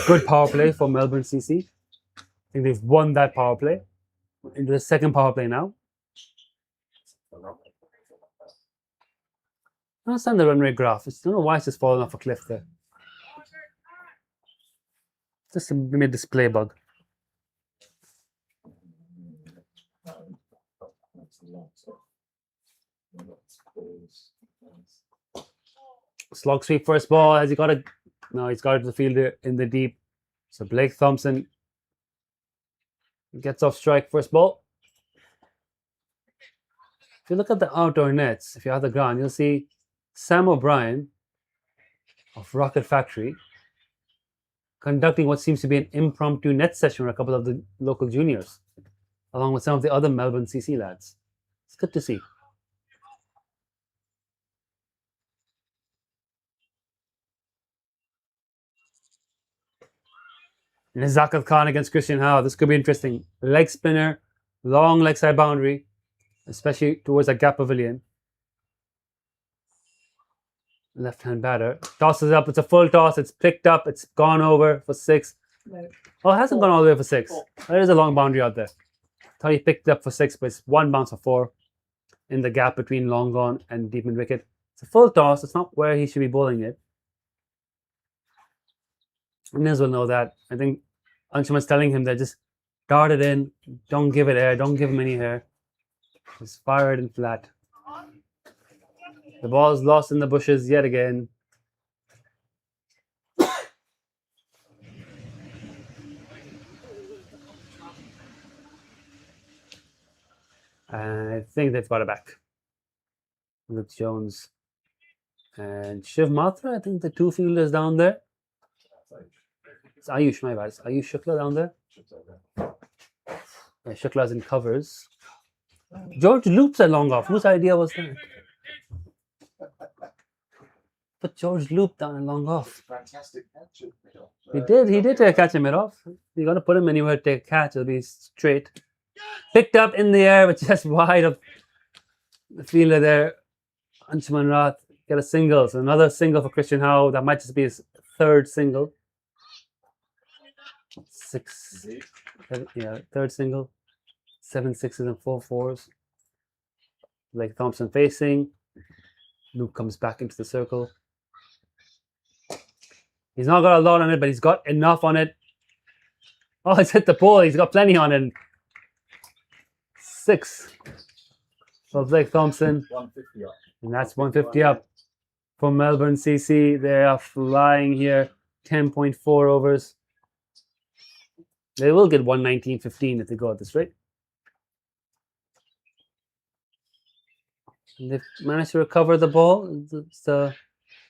good power play for Melbourne CC. I think they've won that power play. Into the second power play now. I understand the run rate graph. I don't know why it's just falling off a cliff there. Just a mere display bug. Slog sweep first ball. Has he got it? No, he's got it to the fielder in the deep. So Blake Thompson gets off strike first ball. If you look at the outdoor nets, if you have the ground, you'll see Sam O'Brien of Rocket Factory conducting what seems to be an impromptu net session with a couple of the local juniors, along with some of the other Melbourne CC lads. It's good to see. Nizakat Khan against Christian Howe. This could be interesting. Leg spinner, long leg side boundary, especially towards a gap pavilion. Left-hand batter. Tosses up. It's a full toss. It's picked up. It's gone over for 6. No. Oh, it hasn't gone all the way for 6. There is a long boundary out there. Thought he picked it up for 6, but it's 1 bounce for 4 in the gap between long gone and deep mid wicket. It's a full toss. It's not where he should be bowling it. Innings will know that. I think Anshuman's telling him that just dart it in. Don't give it air. Don't give him any air. Just fire it in flat. The ball's lost in the bushes yet again. And I think they've got it back. Luke Jones and Shiv Matra. I think the 2 fielders down there. It's Ayush, my bad. It's Ayush Shukla down there. Yeah, Shukla's in covers. George loops at long off. Whose idea was that? put George Loop down and long off. Fantastic catch. He did take a catch and mid off. You got to put him anywhere to take a catch, it'll be straight. Picked up in the air, but just wide of the fielder there. Anshuman Rath get a single. So another single for Christian Howe. That might just be his third single. 6. Yeah, third single. 7 sixes and 4 fours. Blake Thompson facing. Luke comes back into the circle. He's not got a lot on it, but he's got enough on it. Oh, he's hit the pole. He's got plenty on it. 6 for Blake Thompson. 150 up. And that's 150 up for Melbourne CC. They are flying here. 10.4 overs. They will get 119.15 if they go at this rate. And they've managed to recover the ball. It's a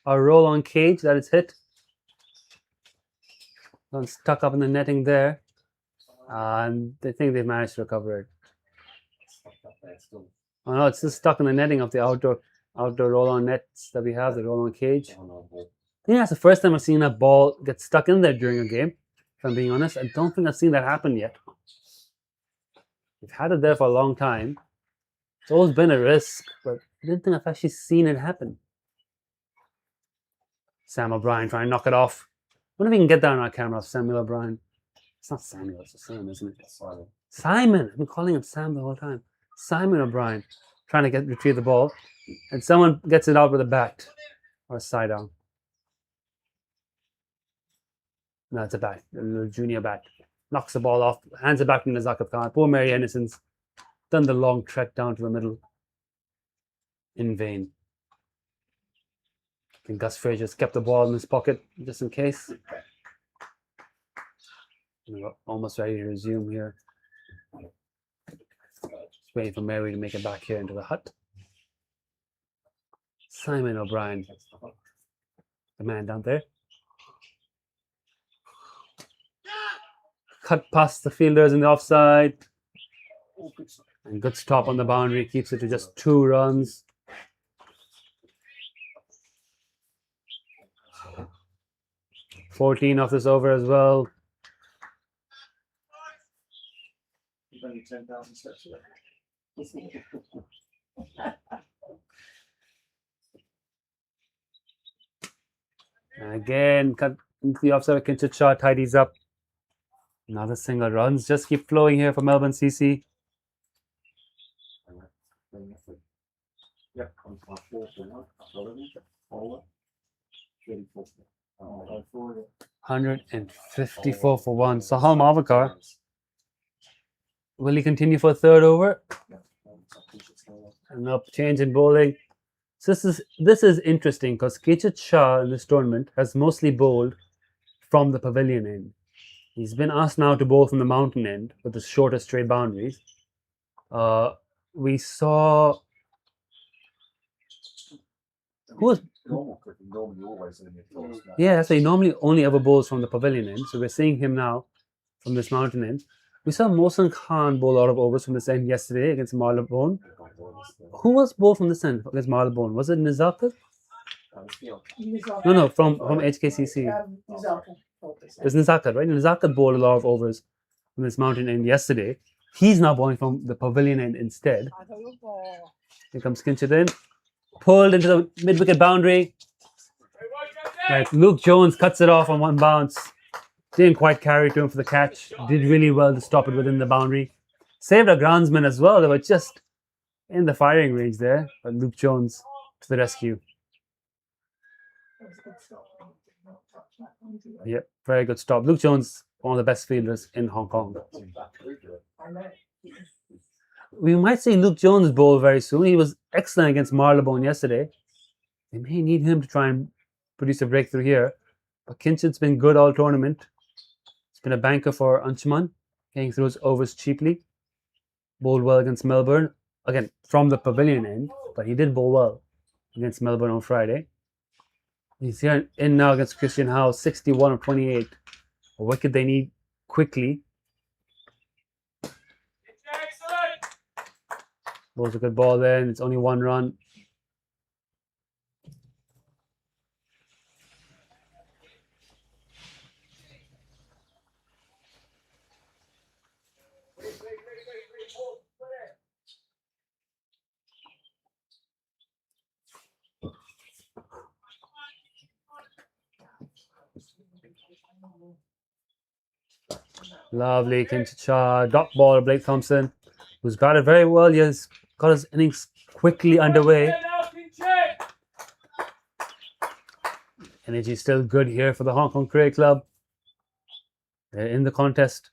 roll on cage that is hit. Got stuck up in the netting there. And they think they've managed to recover it. Oh no, it's just stuck in the netting of the outdoor roll-on nets that we have, the roll-on cage. I think that's the first time I've seen a ball get stuck in there during a game, if I'm being honest. I don't think I've seen that happen yet. We've had it there for a long time. It's always been a risk, but I didn't think I've actually seen it happen. Sam O'Brien trying to knock it off. I wonder if we can get that on our camera of Samuel O'Brien. It's not Samuel, it's Sam, isn't it? Simon. Simon! I've been calling him Sam the whole time. Simon O'Brien trying to retrieve the ball. And someone gets it out with a bat or a side arm. No, it's a bat, a little junior bat. Knocks the ball off, hands it back to Nazakab Khan. Poor Mary Henderson's done the long trek down to the middle in vain. And Gus Fraser's kept the ball in his pocket just in case. We're almost ready to resume here. Just waiting for Mary to make it back here into the hut. Simon O'Brien, the man down there. Cut past the fielders in the offside. And good stop on the boundary, keeps it to just 2 runs. $14 off this over as well. You've only 10,000 steps away. And again, cut into the offside. Kinchit shot tidies up. Another single. Runs just keep flowing here for Melbourne CC. Yeah, 154 for 1. Sahal Mavakar. Will he continue for a third over? And up change in bowling. So this is interesting because Kinchit Shah in this tournament has mostly bowled from the pavilion end. He's been asked now to bowl from the mountain end with the shorter straight boundaries. We saw who was normally always in your thoughts. yeah, so he normally only ever bowls from the pavilion end. So we're seeing him now from this mountain end. We saw Mohsen Khan bowl a lot of overs from this end yesterday against Marylebone. Who was bowled from this end against Marylebone? Was it Nizakar? No, from HKCC. It was Nizakar, right? Nizakar bowled a lot of overs from this mountain end yesterday. He's now bowling from the pavilion end instead. Here comes Kinchit in. Pulled into the mid-wicket boundary. Right, Luke Jones cuts it off on one bounce. Didn't quite carry to him for the catch. Did really well to stop it within the boundary. Saved a groundsman as well. They were just in the firing range there. But Luke Jones to the rescue. Yep, very good stop. Luke Jones, one of the best fielders in Hong Kong. We might see Luke Jones bowl very soon. He was excellent against Marylebone yesterday. They may need him to try and produce a breakthrough here. But Kinchit's been good all tournament. It's been a banker for Anshuman, getting through his overs cheaply. Bowled well against Melbourne. Again, from the pavilion end, but he did bowl well against Melbourne on Friday. He's here in now against Christian Howe, 61 of 28. A wicket they need quickly. Bowls a good ball there, and it's only 1 run. Lovely clinch shot. Dot ball, Blake Thompson, who's got it very well. He has got his innings quickly underway. Energy still good here for the Hong Kong Cricket Club. They're in the contest.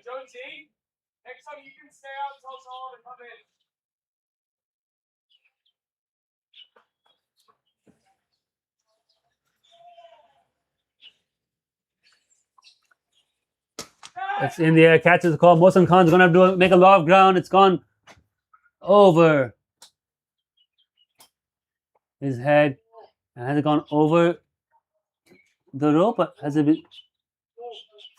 Jonesy, next time you can stay out until someone come in. It's in the air, catches the call. Mohsin Khan's going to have to make a lot of ground. It's gone over his head. And has it gone over the rope? Or has it been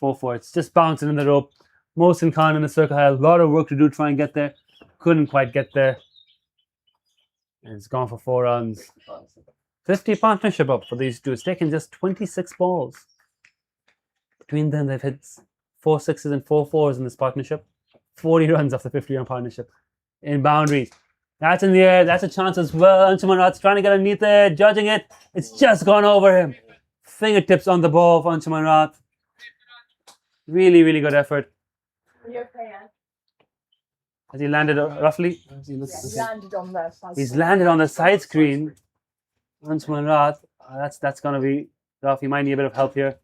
4-4? It's just bouncing in the rope. Mohsin Khan in the circle had a lot of work to do to try and get there. Couldn't quite get there. And it's gone for 4 runs. 50 partnership up for these two. It's taken just 26 balls. Between them, they've hit 4 6s and 4 4s in this partnership. 40 runs off the 50-run partnership in boundaries. That's in the air. That's a chance as well. Anshuman Rath's trying to get underneath there, judging it. It's just gone over him. Fingertips on the ball for Anshuman Rath. Really, really good effort. Are you okay, Anne? Has he landed roughly? He landed on the side. He's landed on the side screen. Anshuman Rath. That's going to be rough. He might need a bit of help here.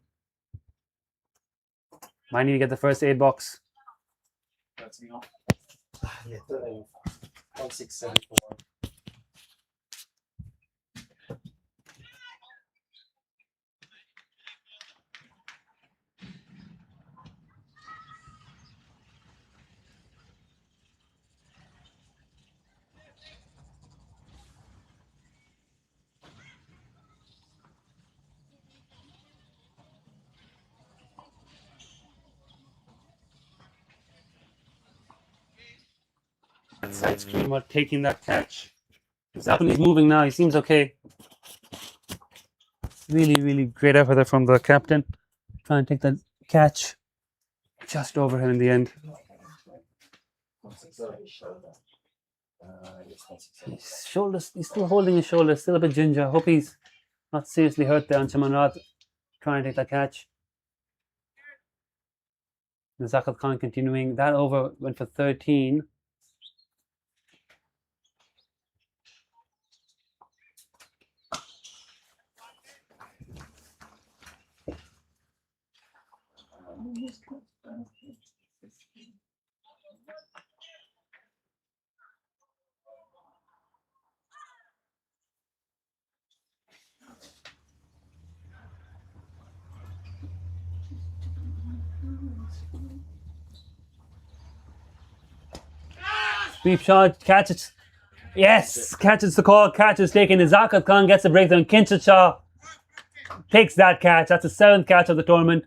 Might need to get the first aid box. That's me off. Yeah, 13. 1674. Side screen about taking that catch. He's up and he's moving now. He seems okay. Really, really great effort there from the captain. Try and take that catch just over him in the end. His shoulders, he's still holding his shoulder, still a bit ginger. I hope he's not seriously hurt there. Anshuman Rath trying to take that catch. Zakat Khan continuing. That over went for 13. Sweep shot, catches. Yes, catches the call, catch is taken. Zakat Khan gets the breakthrough and Kinshad Shah takes that catch. That's the 7th catch of the tournament.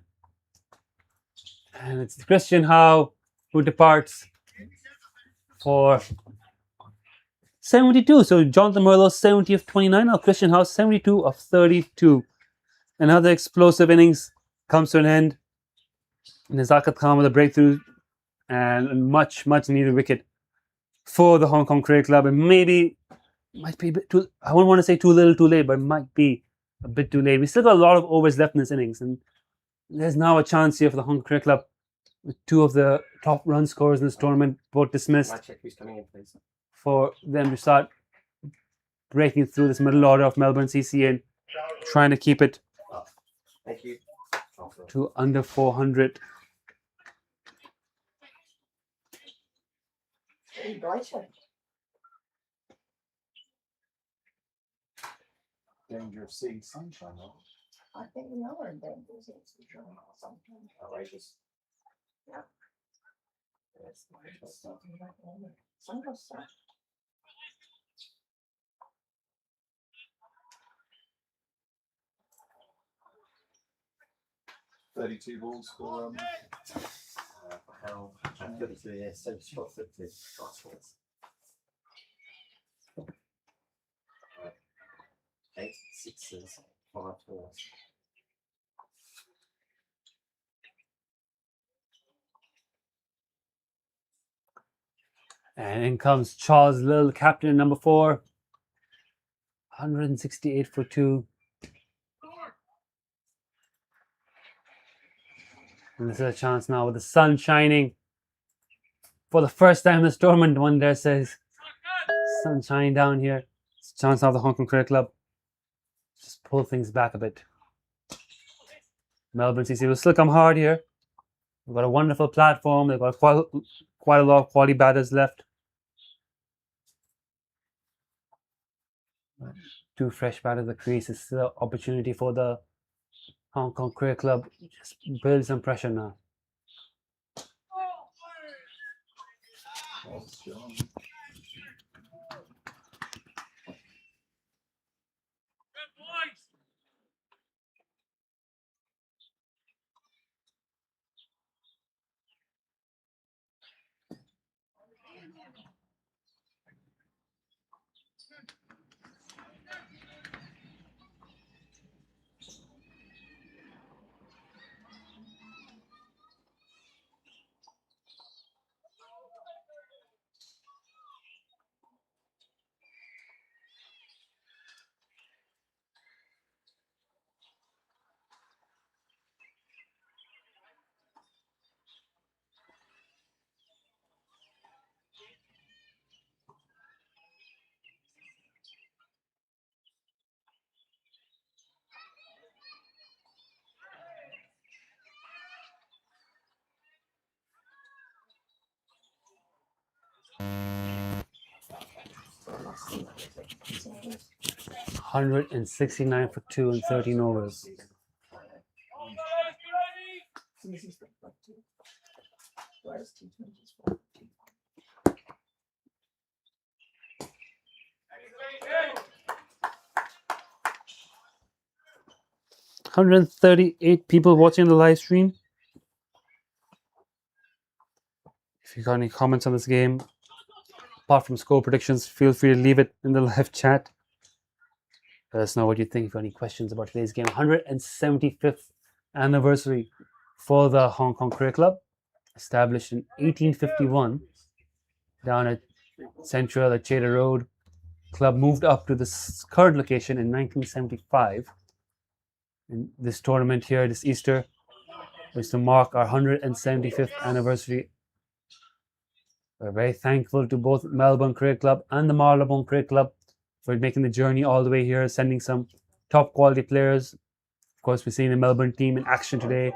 And it's Christian Howe who departs for 72. So Jonathan Merlo 70 of 29. Now Christian Howe 72 of 32. Another explosive innings comes to an end. And Zakat Khan with a breakthrough and a much needed wicket for the Hong Kong Cricket Club. And maybe might be a bit too, I wouldn't want to say too little too late, but it might be a bit too late. We still got a lot of overs left in this innings, and there's now a chance here for the Hong Kong Cricket Club with 2 of the top run scorers in this tournament, both dismissed, Check who's coming in, please. for them to start breaking through this middle order of Melbourne CC and trying to keep it Thank you. to under 400. Pretty brighter. Danger of seeing sunshine. I think we are in danger of seeing some something. Outrageous. Yeah. Yes. Sunglasses. 32 balls for How? 32, yes. So short 50. Eight sixes, 5 fours. And in comes Charles Lill, captain number 4. 168 for 2. And this is a chance now with the sun shining. For the first time in this tournament, one there says, sun shining down here. It's a chance now of the Hong Kong Cricket Club. Just pull things back a bit. Melbourne CC will still come hard here. They've got a wonderful platform. They've got quite a lot of quality batters left. 2 fresh batters at the crease is still an opportunity for the Hong Kong Cricket Club. Just build some pressure now. Good boys. 169 for 2 in 13 overs. Whereas T20's 4. 138 people watching the live stream. If you got any comments on this game, apart from score predictions, feel free to leave it in the live chat. Let us know what you think. If you have any questions about today's game. 175th anniversary for the Hong Kong Cricket Club, established in 1851 down at Central at Chater Road. Club moved up to this current location in 1975. And this tournament here, this Easter, is to mark our 175th anniversary. We're very thankful to both Melbourne Cricket Club and the Marylebone Cricket Club for making the journey all the way here, sending some top quality players. Of course, we're seeing the Melbourne team in action today.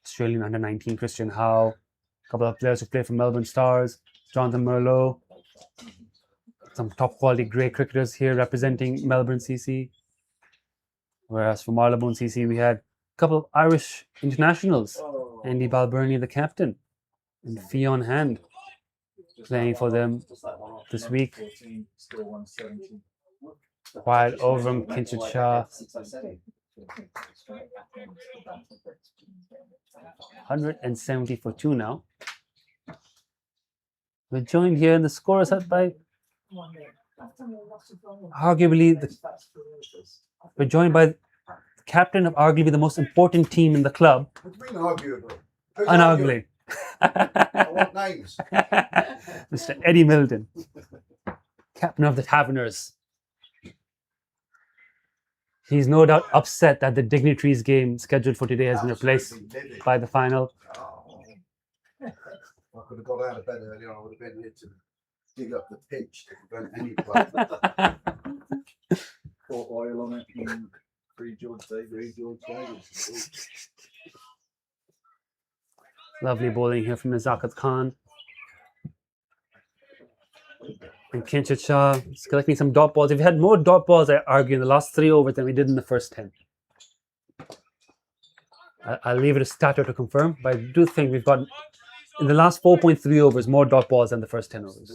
Australian under-19 Christian Howe, a couple of players who play for Melbourne Stars, Jonathan Merlo, some top quality grey cricketers here representing Melbourne CC. Whereas for Marylebone CC, we had a couple of Irish internationals, Andy Balbirnie, the captain, and Fionn Hand playing for them this week. Quiet over him, Kinshid Shah. 170 for 2 now. We're joined here in the score set by we're joined by the captain of arguably the most important team in the club. What do you mean arguably? Who's Unarguably. What names? Mr. Eddie Milton, captain of the Taverners. He's no doubt upset that the Dignitaries game scheduled for today has been replaced by the final. Oh. I could have got out of bed earlier. I would have been here to dig up the pitch to prevent any play. Pour oil on it and free George Davis. Lovely bowling here from Nazakat Khan. And Kinshid Shah is collecting some dot balls. If we had more dot balls, I argue, in the last 3 overs than we did in the first 10. I'll leave it to Stato to confirm, but I do think we've got, in the last 4.3 overs, more dot balls than the first 10 overs.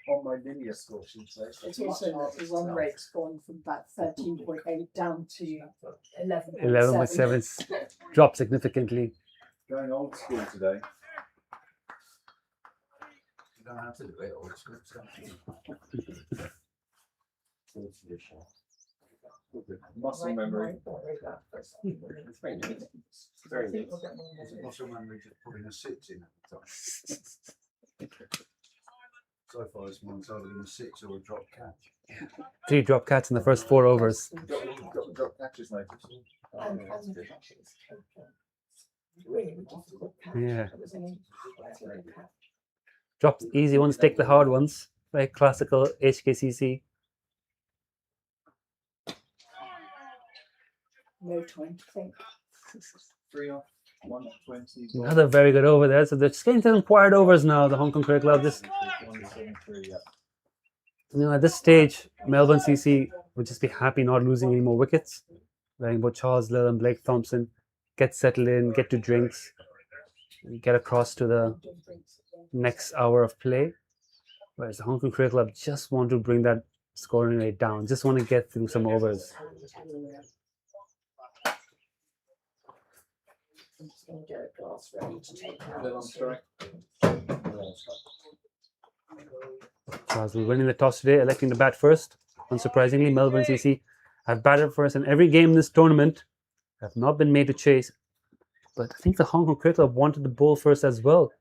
On my linear score, she'd say. It's also that the run rate's gone from about 13.8 down to 11.7. 11.7 dropped significantly. Going old school today. You don't have to do it, or it's muscle memory. It's very good. Very good. Muscle memory just putting a 6 in at the time. So far, this one's either been a 6 or a drop catch. 3 drop catch in the first 4 overs. Got drop catches notice. And the catches taken. Really difficult catch. Yeah. It was an easy catch. Drops easy ones, take the hard ones. Very classical HKCC. No time to think. 3 off, 120. Another very good over there. So they're just getting some quiet overs now, the Hong Kong Cricket Club. Just, 173, yeah. at this stage, Melbourne CC would just be happy not losing any more wickets. Letting both Charles Lill and Blake Thompson get settled in, get to drinks, and get across to the next hour of play. Whereas the Hong Kong Cricket Club just want to bring that scoring rate down, just want to get through some overs. I'm just going to get a glass ready to take out. Then on strike. Charles Lill winning the toss today, electing to bat first. Unsurprisingly, Melbourne CC have batted first in every game in this tournament, have not been made to chase. But I think the Hong Kong Cricket Club wanted to bowl first as well.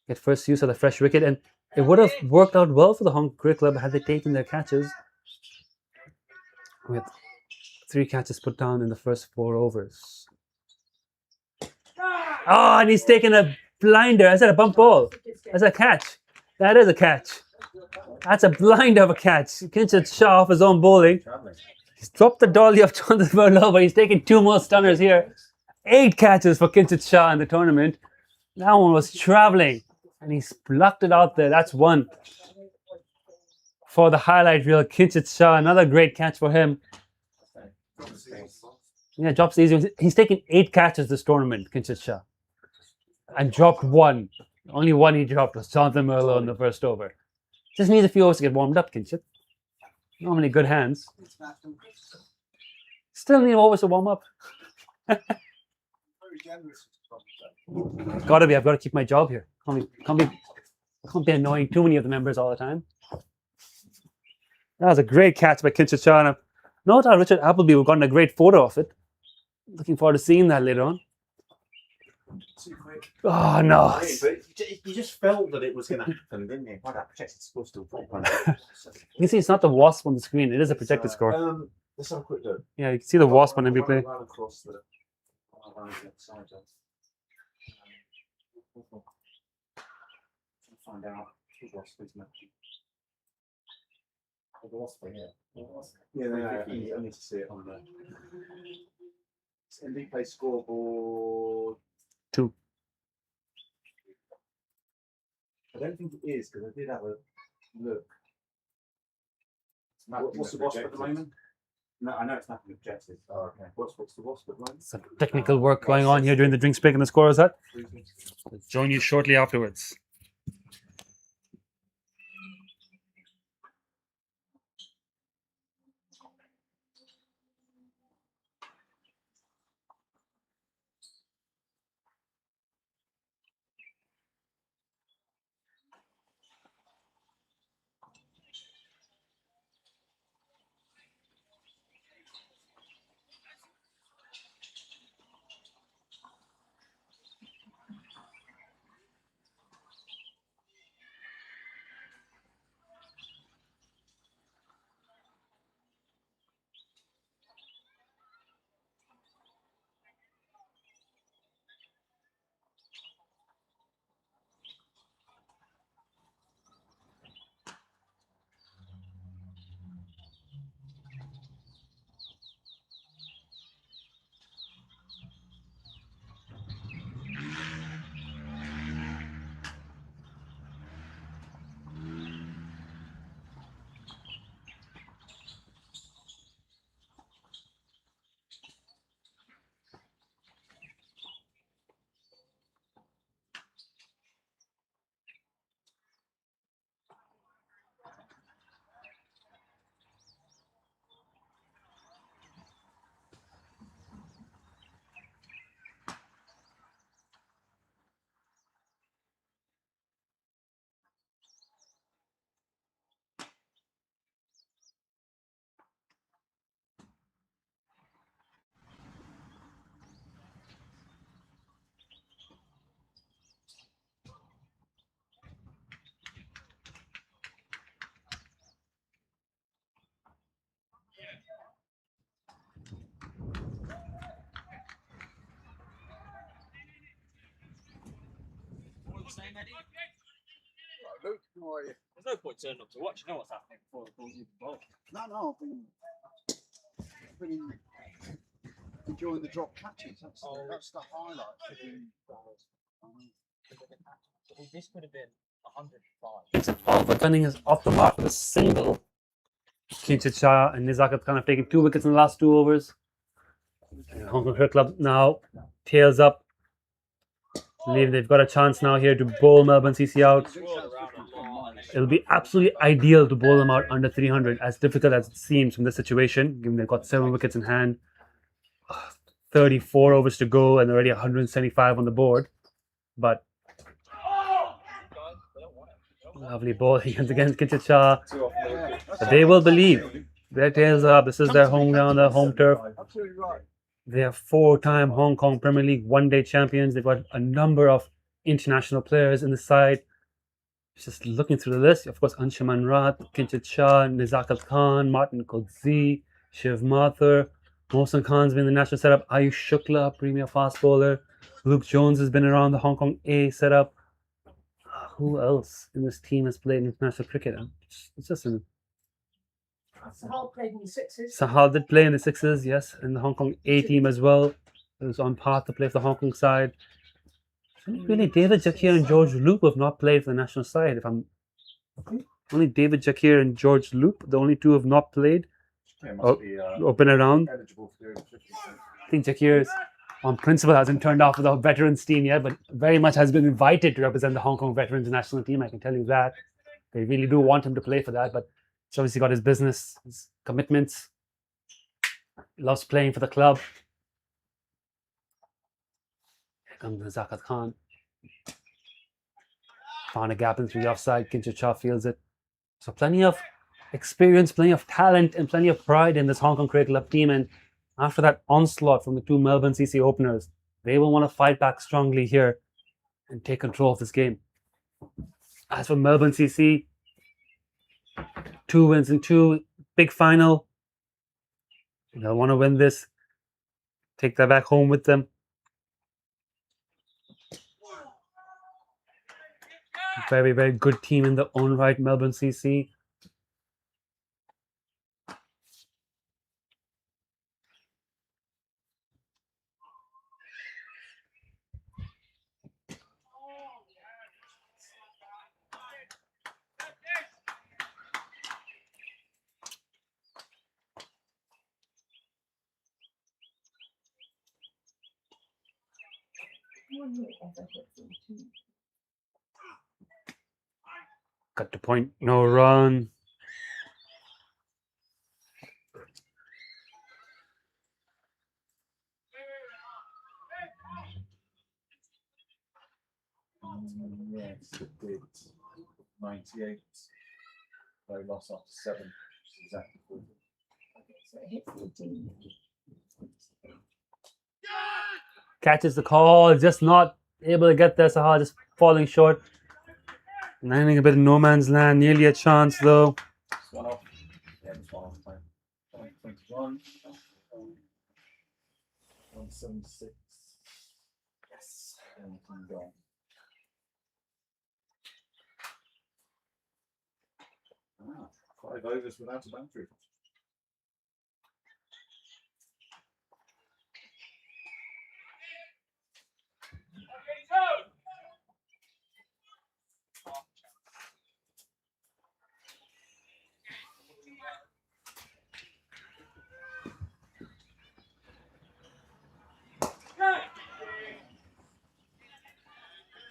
Get first use of the fresh wicket, and it would have worked out well for the Hong Kong Cricket Club had they taken their catches. With 3 catches put down in the first 4 overs. Oh, and he's taken a blinder. I said a bump ball. That's a catch. That is a catch. That's a blinder of a catch. Kinchit Shah off his own bowling. He's dropped the dolly of Jonathan Merlo, but he's taken 2 more stunners here. 8 catches for Kinchit Shah in the tournament. That one was travelling, and he's plucked it out there. That's one for the highlight reel. Kinchit Shah, another great catch for him. Yeah, drops easy. He's taken 8 catches this tournament, Kinchit Shah, and dropped 1. The only one he dropped was Jonathan Merlo in the first over. Just needs a few overs to get warmed up, Kinchit. Not many good hands. Still need overs to warm up. Gotta be. I've got to keep my job here. Can't be annoying too many of the members all the time. That was a great catch by Kinchit Shah. And no doubt Richard Appleby have gotten a great photo of it. Looking forward to seeing that later on. Too quick. Oh no! I mean, but you just felt that it was going to happen, didn't you? Why that protected score still put on it? You can see it's not the wasp on the screen. It is a projected score. Let's have a quick look. Yeah, you can see the wasp on every play. Run across the side. Find out who wasp is matching. The wasp here. Yeah, no, I need to see it on the ND play scoreboard 2. I don't think it is because I did have a look. What's the wasp at the moment? No, I know it's not objective. Oh, okay. What's the wasp at the moment? Some technical work going on here during the drinks break and the score is that. We'll join you shortly afterwards. Luke, how are you? There's no point turning up to watch. You know what's happening before the ball's even bowled. No, I've been enjoying the drop catches. That's the highlight. This could have been 105. It's an offer. Cunning is off the mark with a single. Kinchit Shah and Nizakat Khan have taken 2 wickets in the last 2 overs. And Hong Kong Cricket Club now tails up. Believe they've got a chance now here to bowl Melbourne CC out. It'll be absolutely ideal to bowl them out under 300, as difficult as it seems from this situation, given they've got 7 wickets in hand, 34 overs to go, and already 175 on the board. But lovely ball against Kinchit Shah. But they will believe. Their tails are up. This is their home ground, their home turf. Absolutely right. They are 4-time Hong Kong Premier League one-day champions. They've got a number of international players in the side. Just looking through the list, of course, Anshuman Rath, Kinchit Shah, Nizakat Khan, Martin Kodzi, Shiv Mathur, Mohsen Khan's been in the national setup, Ayush Shukla, premier fast bowler, Luke Jones has been around the Hong Kong A setup. Who else in this team has played international cricket? It's just an Sahal played in the sixes. Sahal did play in the sixes, yes, and the Hong Kong A team as well. He was on path to play for the Hong Kong side. Really, David Jakir and George Loop have not played for the national side. Only David Jakir and George Loop, the only 2 have not played. Or been around. Eligible for the 50%. I think Jakir, on principle, hasn't turned off with the veterans team yet, but very much has been invited to represent the Hong Kong veterans national team. I can tell you that. They really do want him to play for that, but he's obviously got his business, his commitments. He loves playing for the club. Here comes Nizakat Khan. Found a gap in through the offside. Kinchit Shah feels it. So plenty of experience, plenty of talent, and plenty of pride in this Hong Kong Cricket Club team. And after that onslaught from the 2 Melbourne CC openers, they will want to fight back strongly here and take control of this game. As for Melbourne CC, 2 wins in 2, big final. They'll want to win this, take that back home with them. Very, very good team in their own right, Melbourne CC. Cut to point, no run. Yes, it did. 98. They lost after 7. Which is exactly 40. So it hit 14. Catches the call, just not able to get there. Sahal just falling short. Landing a bit of no man's land, nearly a chance though. 12. Yeah, it's 12 time. 21. 176. Yes. And gone. Ah, 5 overs without a boundary.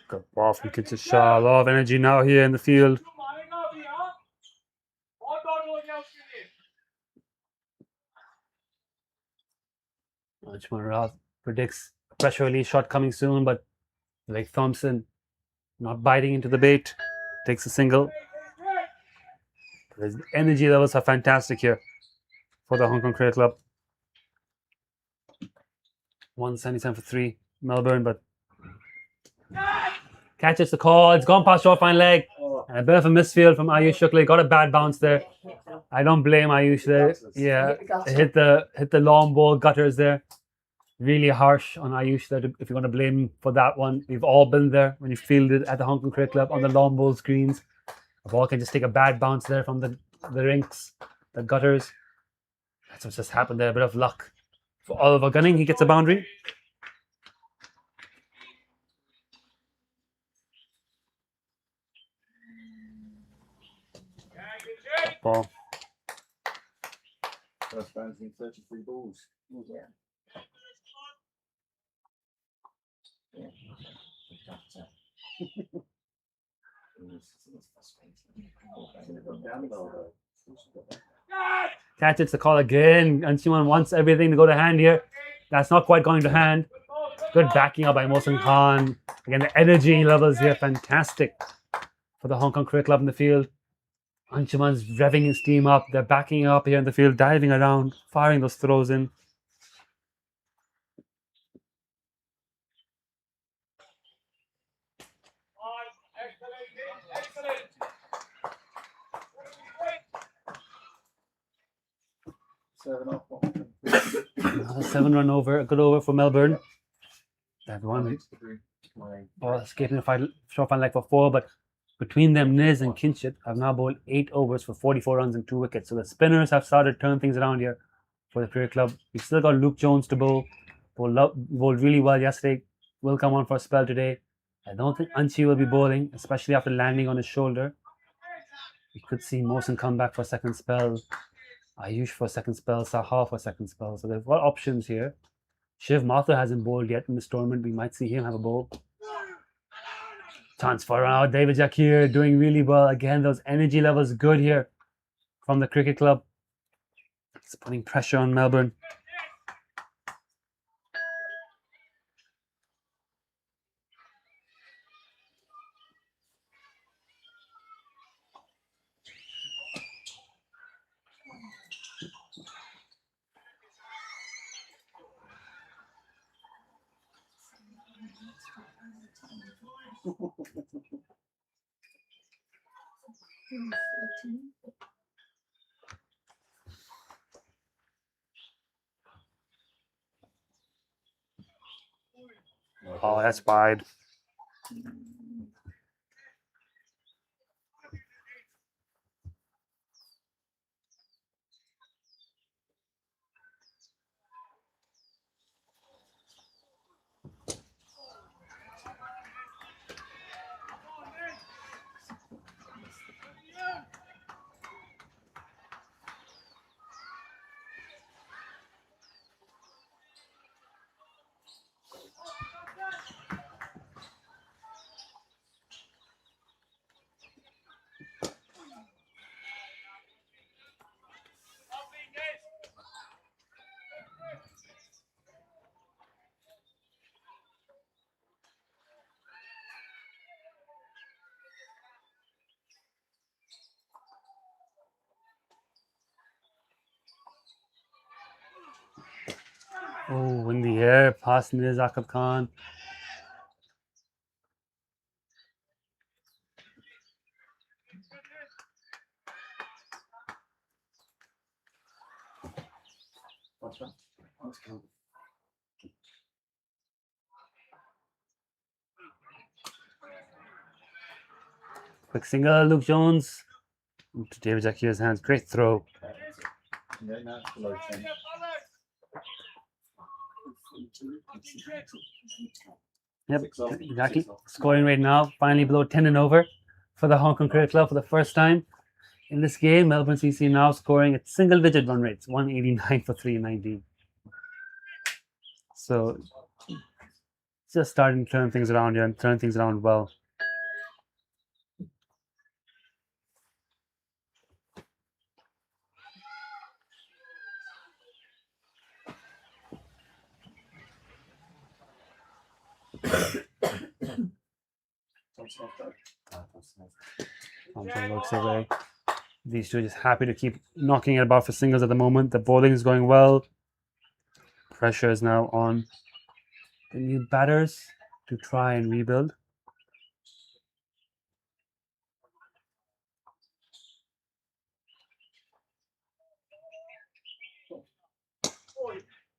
Good ball from Kinchit Shah. A lot of energy now here in the field. Anshuman Rath predicts a pressure release shot coming soon, but like Thompson not biting into the bait, takes a single. The energy levels are fantastic here for the Hong Kong Cricket Club. 177 for 3, Melbourne, but catches the call. It's gone past short fine leg. And a bit of a misfield from Ayush Shukla. Got a bad bounce there. I don't blame Ayush there. Yeah, hit the long ball gutters there. really harsh on Ayush that if you're going to blame him for that one, we've all been there when you fielded at the Hong Kong Cricket Club on the long ball screens. A ball can just take a bad bounce there from the rinks, the gutters. That's what just happened there. A bit of luck for Oliver Gunning. He gets a boundary. Ball. First bounce in 33 balls. Yeah. Catch it's the call again. Anshuman wants everything to go to hand here. That's not quite going to hand. Good backing up by Mohsin Khan. Again, the energy levels here fantastic for the Hong Kong Cricket Club in the field. Anshuman's revving his team up. They're backing up here in the field, diving around, firing those throws in. Another 7-run over, a good over for Melbourne. That one escaping the short fine leg for 4, but between them, Niz and Kinship have now bowled 8 overs for 44 runs and 2 wickets. So the spinners have started to turn things around here for the Cricket Club. We've still got Luke Jones to bowl. Bowled really well yesterday. Will come on for a spell today. I don't think Anchi will be bowling, especially after landing on his shoulder. We could see Mohsin come back for a second spell. Ayush for a second spell, Sahar for a second spell. So they've got options here. Shiv Mathur hasn't bowled yet in this tournament. We might see him have a bowl. Chance for out. David Jakir doing really well. Again, those energy levels good here from the Cricket Club. It's putting pressure on Melbourne. Oh, that's wide. Oh, in the air, past Niz Akab Khan. Quick single, Luke Jones. Into David Jakir's hands. Great throw. Yep, exactly. Scoring right now, finally below 10 and over for the Hong Kong Cricket Club for the first time in this game. Melbourne CC now scoring at single-digit run rates, 189 for 319. So just starting to turn things around here and turn things around well. Works away. These two are just happy to keep knocking it about for singles at the moment. The bowling is going well. Pressure is now on the new batters to try and rebuild.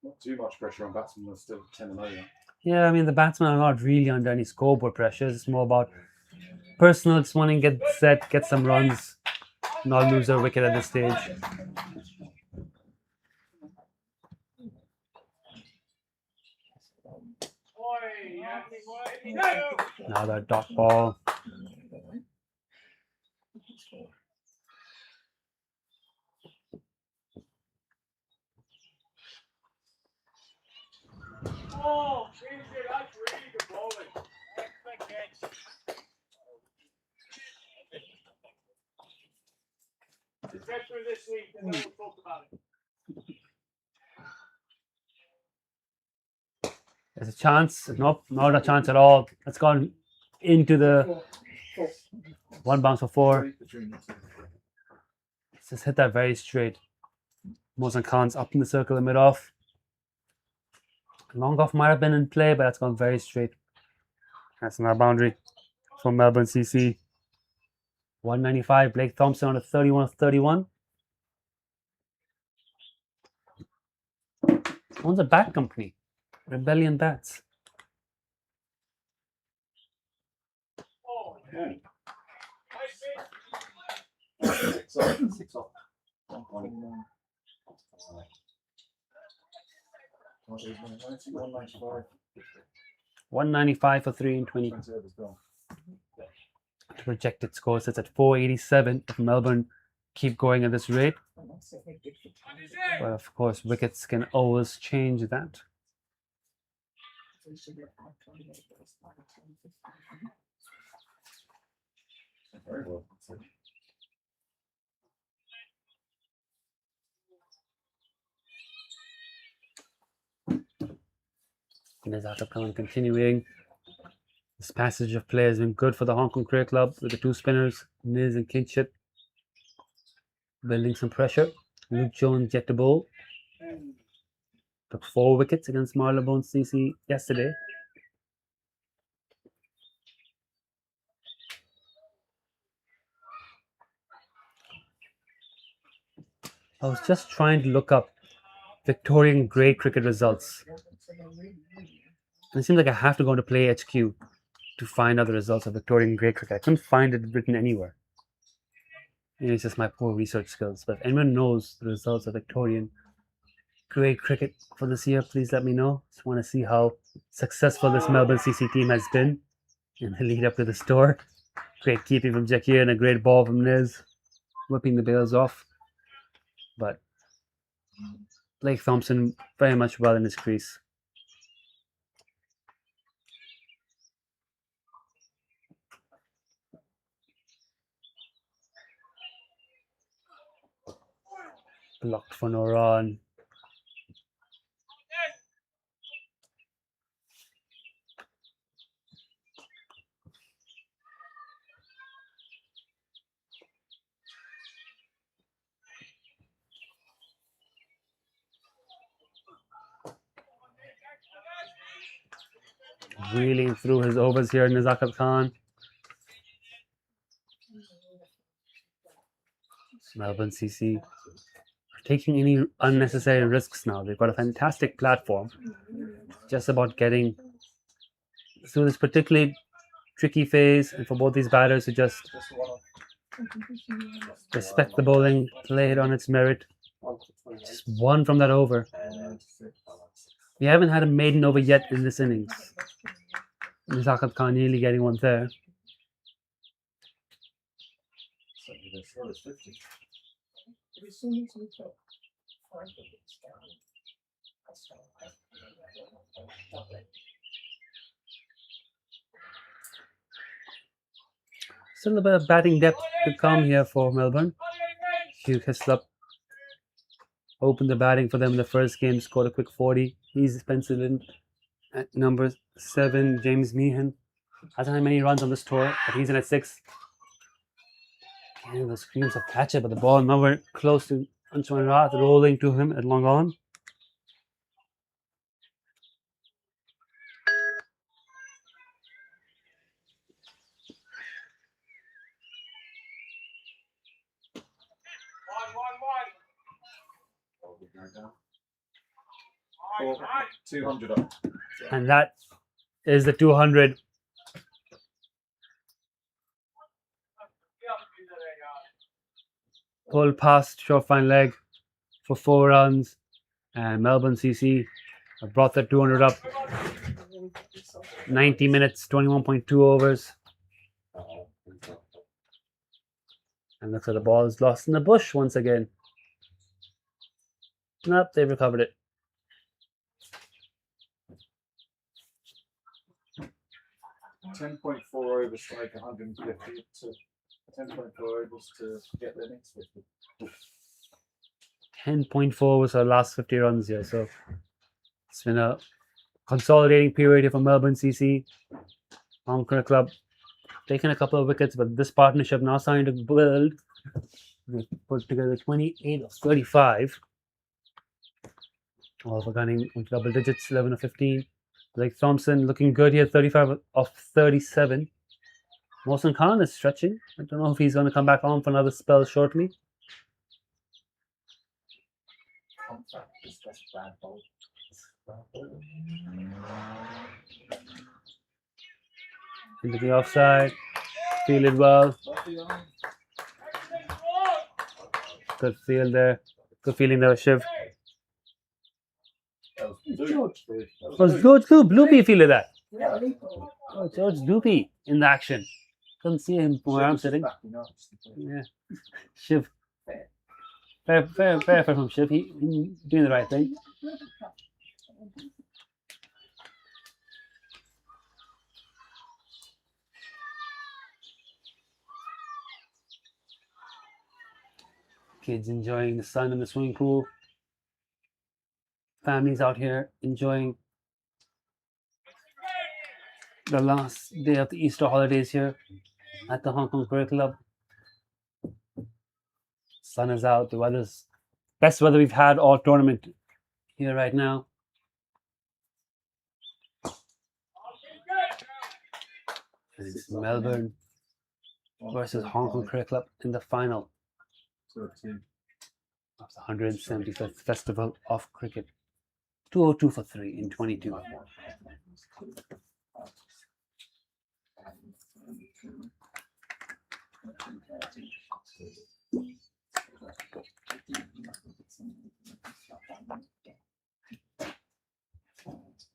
Not too much pressure on batsmen. They're still 10 and over. Yeah, I mean, the batsmen are not really under any scoreboard pressures. It's more about personal, just wanting to get set, get some runs, not lose their wicket at this stage. Now that dot ball. Oh, easy, that's really good bowling. Excellent catch. Let's get through this week and then we'll talk about it. There's a chance. Nope, not a chance at all. It's gone into the one bounce for 4. Between the two. Let's just hit that very straight. Mohsen Khan's up in the circle and mid off. Long off might have been in play, but that's gone very straight. That's another boundary from Melbourne CC. 195. Blake Thompson on a 31 of 31. Owns a bat company. Rebellion Bats. Oh, Yeah. nice pitch. 6 off. 6 off. 199. 195. 195 for 3 and 20. 20 overs gone. The projected score sits at 487 if Melbourne keep going at this rate. But of course, wickets can always change that. Very well. Nizat Khan continuing. This passage of play has been good for the Hong Kong Cricket Club with the 2 spinners, Niz and Kinship, building some pressure. Luke Jones yet to bowl. Took 4 wickets against Marylebone CC yesterday. I was just trying to look up Victorian grade cricket results. It seems like I have to go into Play HQ to find out the results of Victorian grade cricket. I couldn't find it written anywhere. Maybe it's just my poor research skills. But if anyone knows the results of Victorian grade cricket for this year, please let me know. Just want to see how successful this Melbourne CC team has been in the lead up to the tour. Great keeping from Jakir and a great ball from Niz, whipping the bails off. But Blake Thompson very much well in his crease. Blocked for no run. Reeling through his overs here, Nizat Khan. Melbourne CC are taking any unnecessary risks now. They've got a fantastic platform. Just about getting through this particularly tricky phase, and for both these batters to just respect the bowling, play it on its merit. Just 1 from that over. We haven't had a maiden over yet in this innings. Nizat Khan nearly getting 1 there. The score is 50. Still a bit of batting depth to come here for Melbourne. Hugh Hislop opened the batting for them in the first game, scored a quick 40. He's penciled in at number 7. James Meehan hasn't had many runs on this tour, but he's in at 6. And the screams of catch it, but the ball nowhere close to Anshuman Rath, rolling to him at long on. 200 up. And that is the 200. Pull past short fine leg for 4 runs, and Melbourne CC have brought that 200 up. 90 minutes, 21.2 overs. And looks like the ball is lost in the bush once again. Nope, they've recovered it. $10.4 overs to make 150 to 10.4 overs to get the next 50. 10.4 was our last 50 runs here, so it's been a consolidating period here for Melbourne CC. Hong Kong Club taking a couple of wickets, but this partnership now starting to build. They put together 28 of 35. All for gunning into double digits, 11 of 15. Blake Thompson looking good here, 35 of 37. Mohsin Khan is stretching. I don't know if he's going to come back on for another spell shortly. Into the offside. Fielded well. Good field there. Good feeling there, Shiv. George. Was George Bloopy fielded that? Yeah, Oh, George Doopy in the action. Couldn't see him from where I'm sitting. Yeah. Shiv. Fair from Shiv. He doing the right thing. Kids enjoying the sun in the swimming pool. Families out here enjoying the last day of the Easter holidays here at the Hong Kong Cricket Club. Sun is out. The weather's best weather we've had all tournament here right now. And it's Melbourne versus Hong Kong Cricket Club in the final of the 175th Festival of Cricket. 202 for 3 in 22.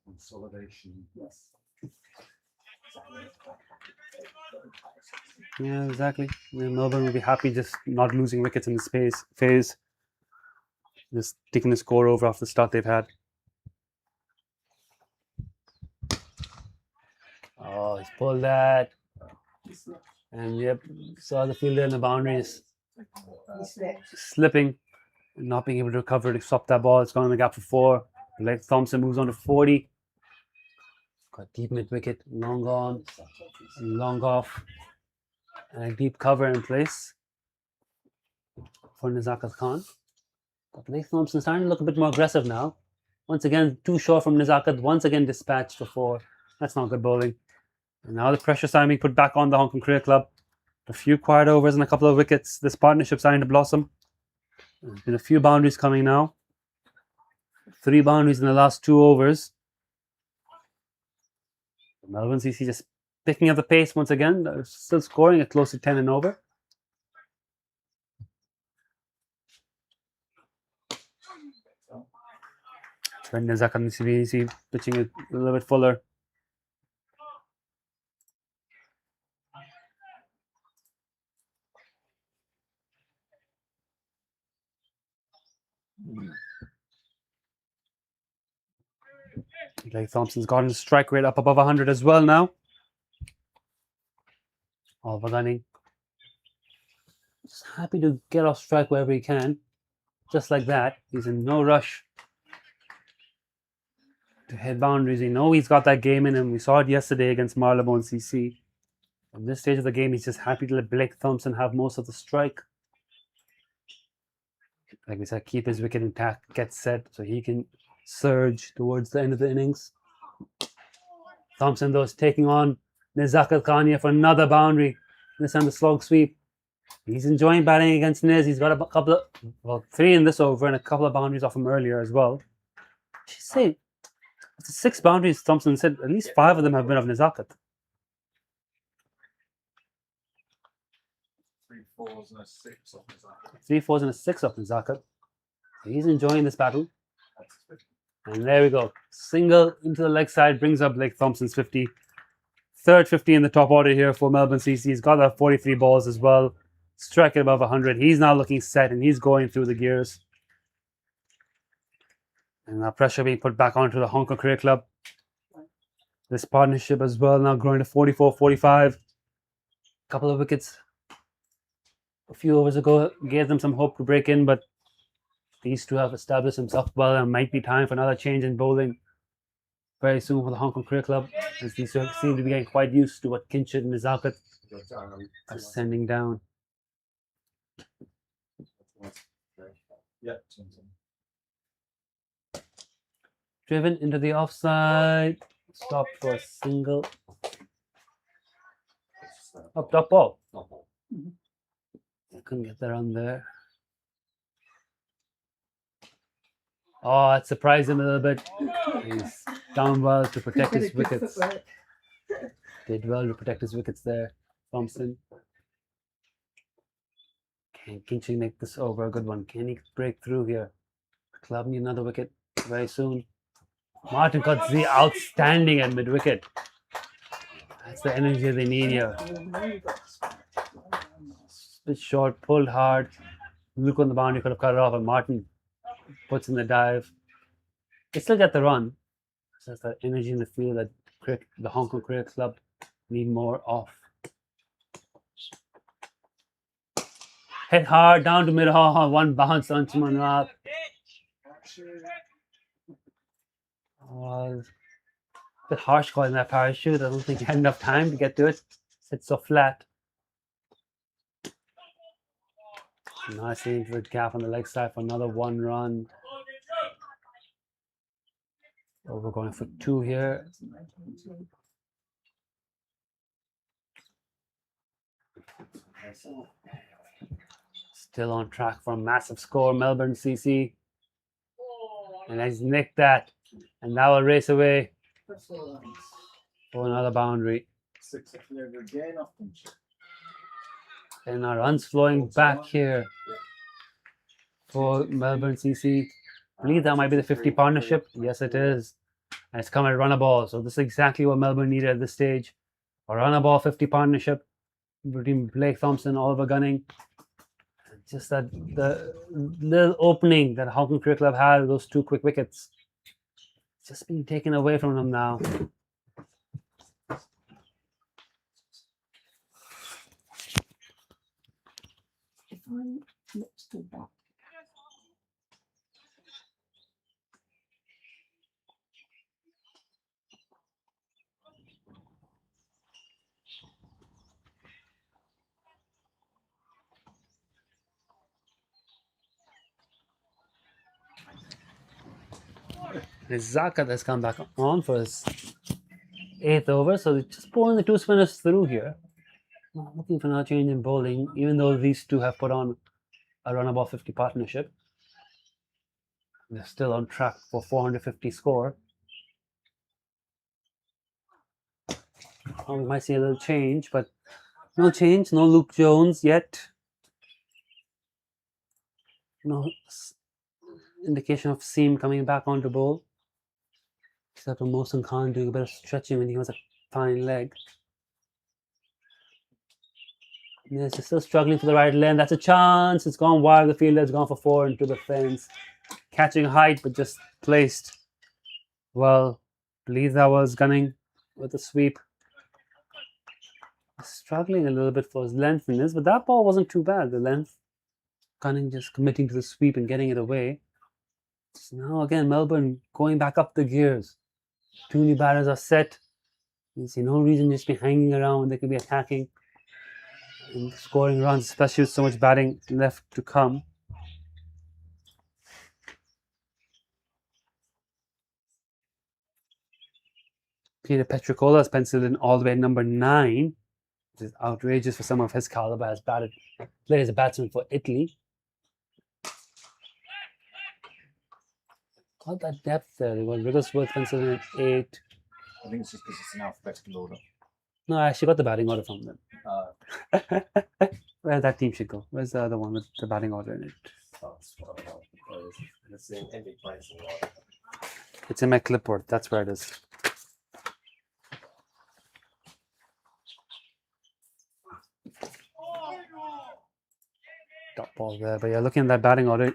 Consolidation. Yes. Yeah, exactly. Yeah, Melbourne will be happy just not losing wickets in the phase. Just taking the score over after the start they've had. Oh, he's pulled that. And yep, saw the fielder in the boundaries slipping, not being able to recover to stop that ball. It's gone in the gap for 4. Blake Thompson moves on to 40. Got deep mid wicket, long on, long off, and a deep cover in place for Nizakat Khan. But Blake Thompson starting to look a bit more aggressive now. Once again, too short from Nizakat. Once again, dispatched for 4. That's not good bowling. And now the pressure starting being put back on the Hong Kong Cricket Club. A few quiet overs and a couple of wickets. This partnership starting to blossom. There's been a few boundaries coming now. 3 boundaries in the last 2 overs. Melbourne CC just picking up the pace once again. They're still scoring at close to 10 and over. Trent Nizakat needs to be pitching it a little bit fuller. Blake Thompson's gotten his strike rate up above 100 as well now. Oliver Gunning. Just happy to get off strike wherever he can. Just like that. He's in no rush to hit boundaries. You know he's got that game in him. We saw it yesterday against Merlo and CC. At this stage of the game, he's just happy to let Blake Thompson have most of the strike. Like we said, keep his wicket intact, get set so he can surge towards the end of the innings. Thompson, though, is taking on Nizakat Khan here for another boundary. This time the slog sweep. He's enjoying batting against Niz. He's got a couple of, 3 in this over and a couple of boundaries off him earlier as well. She's saying 6 boundaries. Thompson said at least 5 of them have been of Nizakat. 3 4s and a 6 off his eye. 3 4s and a 6 of Nizakat. He's enjoying this battle. And there we go. Single into the leg side brings up Blake Thompson's 50. Third 50 in the top order here for Melbourne CC. He's got that 43 balls as well. Striking above 100. He's now looking set and he's going through the gears. And now pressure being put back onto the Hong Kong Cricket Club. This partnership as well now growing to 44-45. Couple of wickets a few overs ago gave them some hope to break in, but these two have established themselves well and might be time for another change in bowling very soon for the Hong Kong Cricket Club, as these two seem to be getting quite used to what Kinchit and Nizakat are sending down. Yeah. Driven into the offside. Stopped for a single. Up top ball. Couldn't get the run there. Oh, that surprised him a little bit. He's down well to protect his wickets. Did well to protect his wickets there, Thompson. Can Kinchy make this over a good one? Can he break through here? Club need another wicket very soon. Martin Kotze outstanding at mid-wicket. That's the energy they need here. Bit short, pulled hard. Look on the boundary, could have cut it off, and Martin puts in the dive. They still get the run. It's just that energy in the field that the Hong Kong Cricket Club need more of. Hit hard down to mid, one bounce on Manrat. A bit harsh calling that parachute. I don't think he had enough time to get to it. It's so flat. Nicely into the gap on the leg side for another 1 run. Oh, we're going for 2 here. Still on track for a massive score, Melbourne CC. And he's nicked that. And now will race away for another boundary. 6 again off them. And our runs flowing back here for Melbourne CC. I believe that might be the 50 partnership. Yes, it is. And it's come at run a ball. So this is exactly what Melbourne needed at this stage. A run a ball 50 partnership between Blake Thompson, Oliver Gunning. Just that the little opening that Hong Kong Cricket Club had, those 2 quick wickets, just being taken away from them now. If I looked to that. Zakat has come back on for his 8th over, so they're just pulling the 2 spinners through here. Looking for another change in bowling, even though these 2 have put on a run above 50 partnership. They're still on track for 450 score. We might see a little change, but no change, no Luke Jones yet. No indication of Seam coming back onto bowl. Except for Mohsin Khan doing a bit of stretching when he was a fine leg. Yes, he's still struggling for the right lane. That's a chance. It's gone wide. The fielder has gone for 4 into the fence. Catching height, but just placed well. Believe that was Gunning with the sweep. Struggling a little bit for his length in this, but that ball wasn't too bad. The length. Gunning just committing to the sweep and getting it away. So now again, Melbourne going back up the gears. 2 new batters are set. You see no reason just be hanging around when they could be attacking and scoring runs, especially with so much batting left to come. Peter Petricola has penciled in all the way at number 9, which is outrageous for someone of his caliber. Has played as a batsman for Italy. All that depth there. They got Wigglesworth penciled in at 8. I think it's just because it's an alphabetical order. No, I actually got the batting order from them. Uh, Where that team should go? Where's the other one with the batting order in it? It's in every place in life. It's in my clipboard. That's where it is. Top ball there. But yeah, looking at that batting order,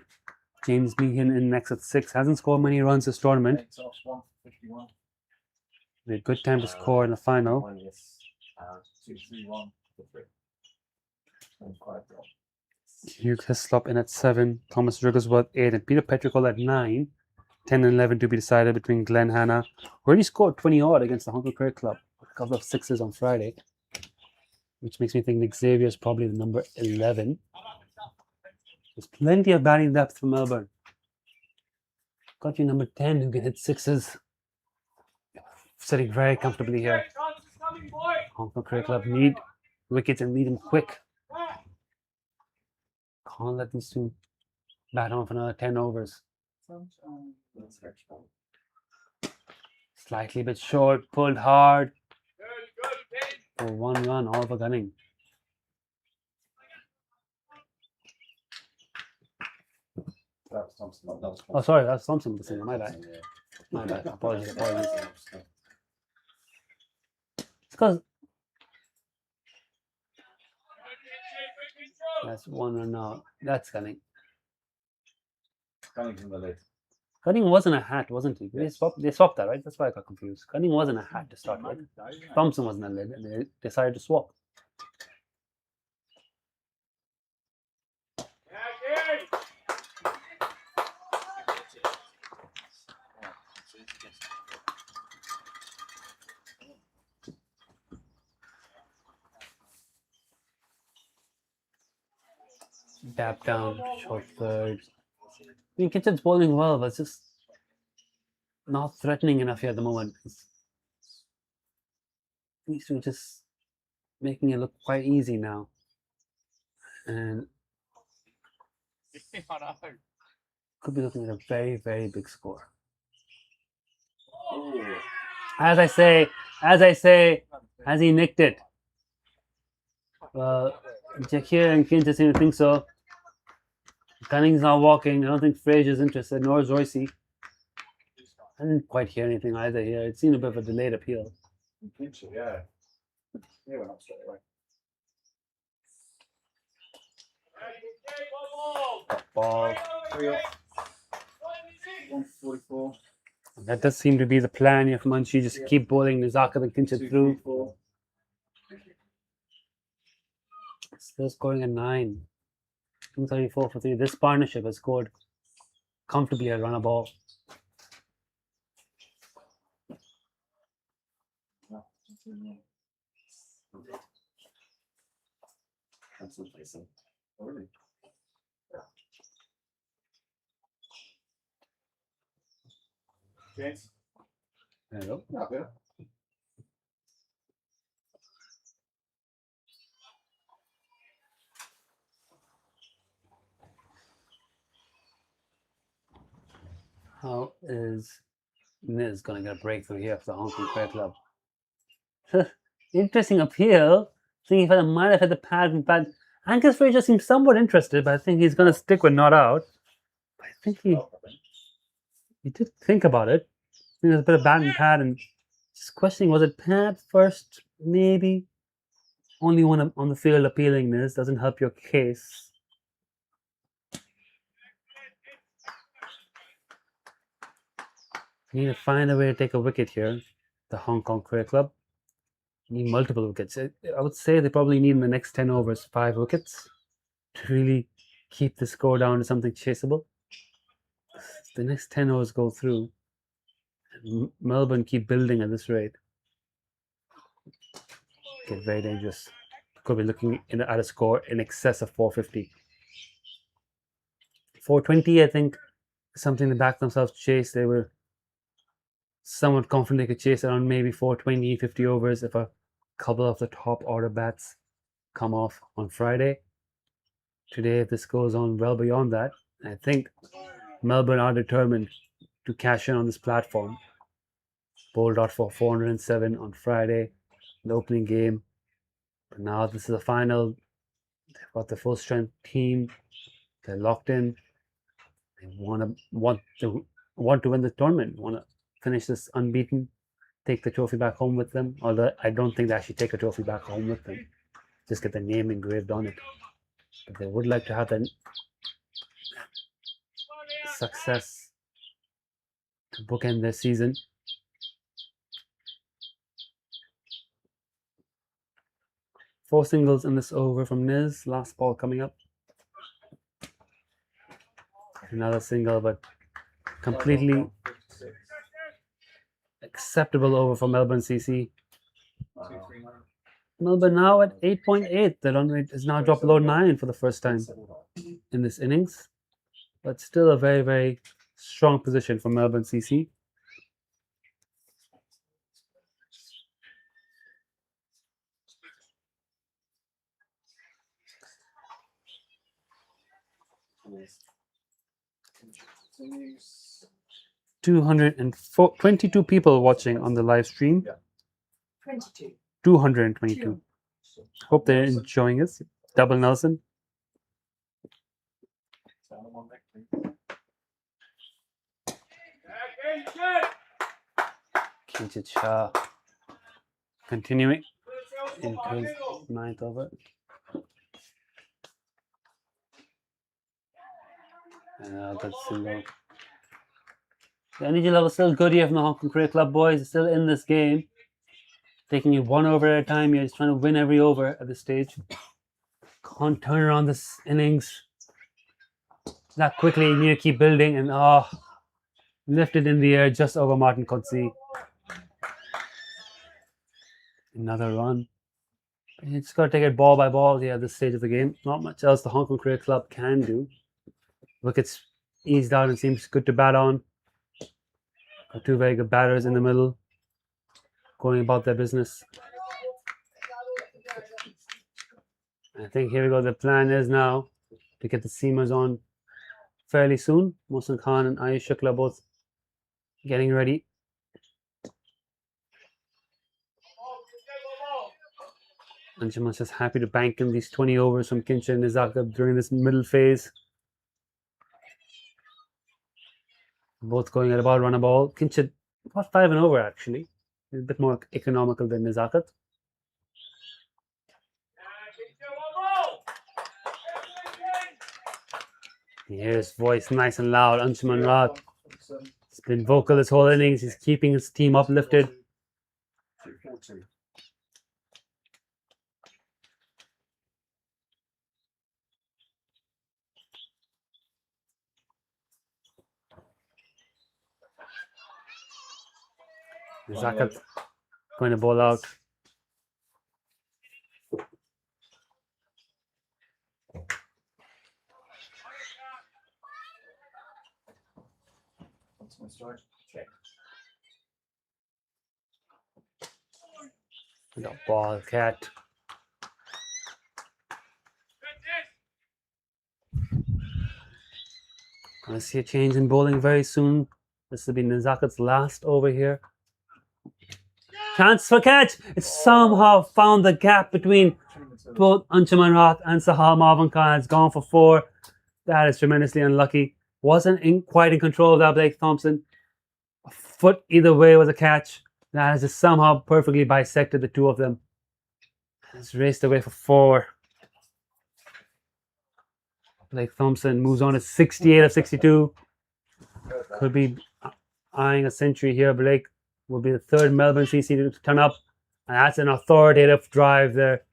James Meehan in next at 6. Hasn't scored many runs this tournament. Takes off 151. A good time to score in the final. 1, yes. 2, 3, 1, 3. And 5 drop. Hugh Hislop in at 7. Thomas Wigglesworth 8. And Peter Petrichol at 9. 10 and 11 to be decided between Glenn Hanna, who already scored 20 odd against the Hong Kong Cricket Club. A couple of sixes on Friday. Which makes me think Nick Xavier is probably the number 11. There's plenty of batting depth for Melbourne. Got you number 10 who can hit sixes. Sitting very comfortably here. Hong Kong Cricket Club need wickets and need them quick. Can't let these two bat on for another 10 overs. That's very strong. Slightly bit short, pulled hard. For 1 run, all for Gunning. That was Thompson. That was Oh, sorry, that's Thompson. My bad. Yeah. My bad. Apologies. It's because that's 1 run now. That's Gunning. Coming from the lid. Gunning wasn't a hat, wasn't he? They swapped that, right? That's why I got confused. Gunning wasn't a hat to start with. Thompson wasn't a lid, and they decided to swap. Dap down, short third. I mean, Kitchen's bowling well, but it's just not threatening enough here at the moment. These two are just making it look quite easy now. And could be looking at a very, very big score. As I say, has he nicked it? Well, Jakir and Kinch seem to think so. Cunning's not walking. I don't think Fraser's interested, nor is Royce. I didn't quite hear anything either here. It seemed a bit of a delayed appeal. Yeah. Yeah, went up straight away. Ball. 144. That does seem to be the plan here for Munshi. Just keep bowling Nizaka and Kinch through. 4. Still scoring a 9. 234 for 3. This partnership has scored comfortably a run a ball. That's interesting. Oh, really? James? There you go. Yeah, yeah. How is Niz going to get a breakthrough here for the Hong Kong Cricket Club? Interesting appeal. Thinking if I might have had the pad, but Angus Fraser seems somewhat interested, but I think he's going to stick with not out. I think he did think about it. I think there's a bit of bat and pad, and just questioning, was it pad first? Maybe. Only one on the field appealing this doesn't help your case. You need to find a way to take a wicket here, the Hong Kong Cricket Club. You need multiple wickets. I would say they probably need in the next 10 overs 5 wickets to really keep the score down to something chaseable. If the next 10 overs go through, and Melbourne keep building at this rate, get very dangerous. Could be looking at a score in excess of 450. 420, I think, is something to back themselves chase. They were somewhat confident they could chase around maybe 420, 50 overs if a couple of the top order bats come off on Friday. Today, if this goes on well beyond that, I think Melbourne are determined to cash in on this platform. Bowled out for 407 on Friday, the opening game. But now this is the final. They've got the full strength team. They're locked in. They want to win the tournament. Want to finish this unbeaten. Take the trophy back home with them. Although I don't think they actually take a trophy back home with them. Just get the name engraved on it. But they would like to have that success to bookend their season. Four singles in this over from Niz. Last ball coming up. Another single, but completely acceptable over for Melbourne CC. Melbourne now at 8.8. The run rate has now dropped below 9 for the first time in this innings. But still a very, very strong position for Melbourne CC. Continues. 22 people watching on the live stream. 22. 222. Hope they're enjoying this. Double Nelson. Kinchit Shah continuing into his ninth over. And that's single. The energy level is still good here from the Hong Kong Cricket Club boys. Still in this game. Taking it one over at a time. You're just trying to win every over at this stage. Can't turn around this innings that quickly. You need to keep building and lifted in the air just over Martin Kotze. Another run. You just got to take it ball by ball here at this stage of the game. Not much else the Hong Kong Cricket Club can do. Wickets eased out and seems good to bat on. Got two very good batters in the middle going about their business. I think here we go. The plan is now to get the seamers on fairly soon. Mohsin Khan and Ayush Shukla both getting ready. Anjuman's just happy to bank in these 20 overs from Kinchit and Nizaka during this middle phase. Both going at about run a ball. Kinchit about 5 and over actually. A bit more economical than Nizakat. Here's voice nice and loud. Anshuman Raat. He's been vocal this whole innings. He's keeping his team uplifted. 240. Zakat going to bowl out. That's my strike. Check. The ball cat. Gonna see a change in bowling very soon. This will be Nizakat's last over here. Chance for catch. It somehow found the gap between both Anshuman Raat and Sahal Marvin Khan. It's gone for 4. That is tremendously unlucky. Wasn't quite in control of that Blake Thompson. A foot either way was a catch. That has just somehow perfectly bisected the two of them. It's raced away for 4. Blake Thompson moves on to 68 of 62. Could be eyeing a century here. Blake will be the third Melbourne CC to turn up. And that's an authoritative drive there.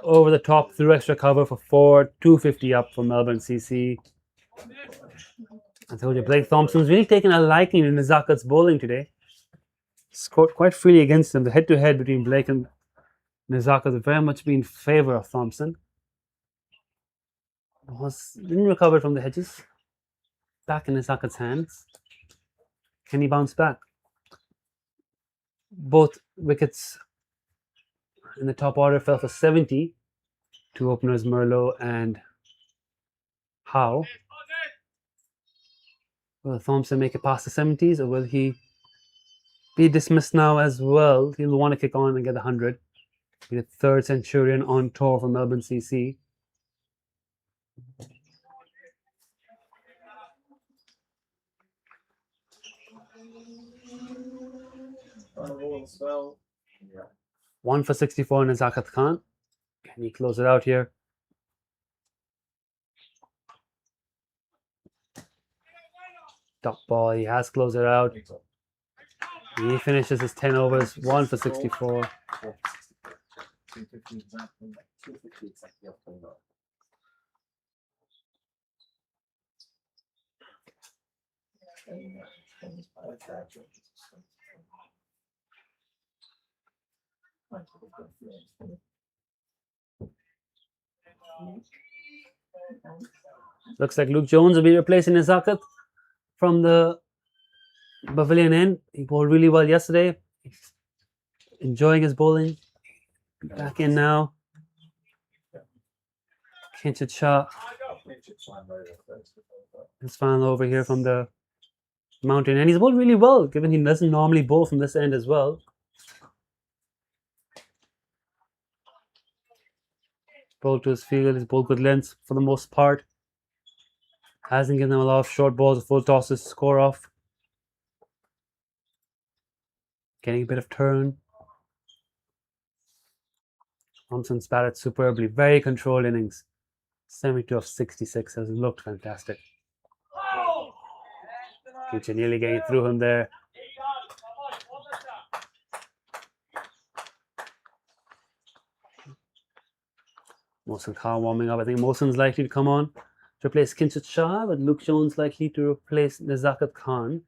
Over the top through extra cover for 4. 250 up for Melbourne CC. I told you, Blake Thompson's really taken a liking in Nizakat's bowling today. Scored quite freely against him. The head-to-head between Blake and Nizakat has very much been in favour of Thompson. Didn't recover from the hedges. Back in Nizakat's hands. Can he bounce back? Both wickets in the top order fell for 70. Two openers, Merlo and Howe. Will Thompson make it past the 70s, or will he be dismissed now as well? He'll want to kick on and get 100. Be the third centurion on tour for Melbourne CC. Yeah. 1 for 64 in Zakat Khan. Can he close it out here? Top ball, he has closed it out. He finishes his 10 overs, 1 for 64. 250 exactly. 250 exactly off the mark. Looks like Luke Jones will be replacing Zakat from the pavilion end. He bowled really well yesterday. He's enjoying his bowling. Back in now. Kinchit Shah is final over here from the mountain. And he's bowled really well, given he doesn't normally bowl from this end as well. Bowled to his field. He's bowled with lengths for the most part. Hasn't given them a lot of short balls or full tosses to score off. Getting a bit of turn. Thompson's batted superbly. Very controlled innings. 72 of 66 has looked fantastic. Kitchen nearly getting through him there. Mohsin Khan warming up. I think Mohsin's likely to come on to replace Kinchit Shah, but Luke Jones likely to replace Zakat Khan.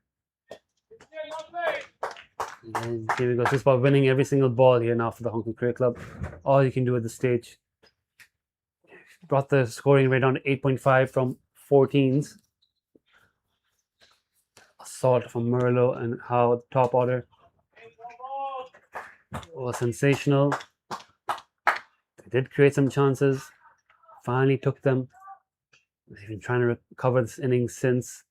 And here we go. Just about winning every single ball here now for the Hong Kong Cricket Club. All you can do at this stage. Brought the scoring rate down to 8.5 from 14s. Assault from Merlo and how the top order was sensational. They did create some chances. Finally took them. They've been trying to recover this innings since.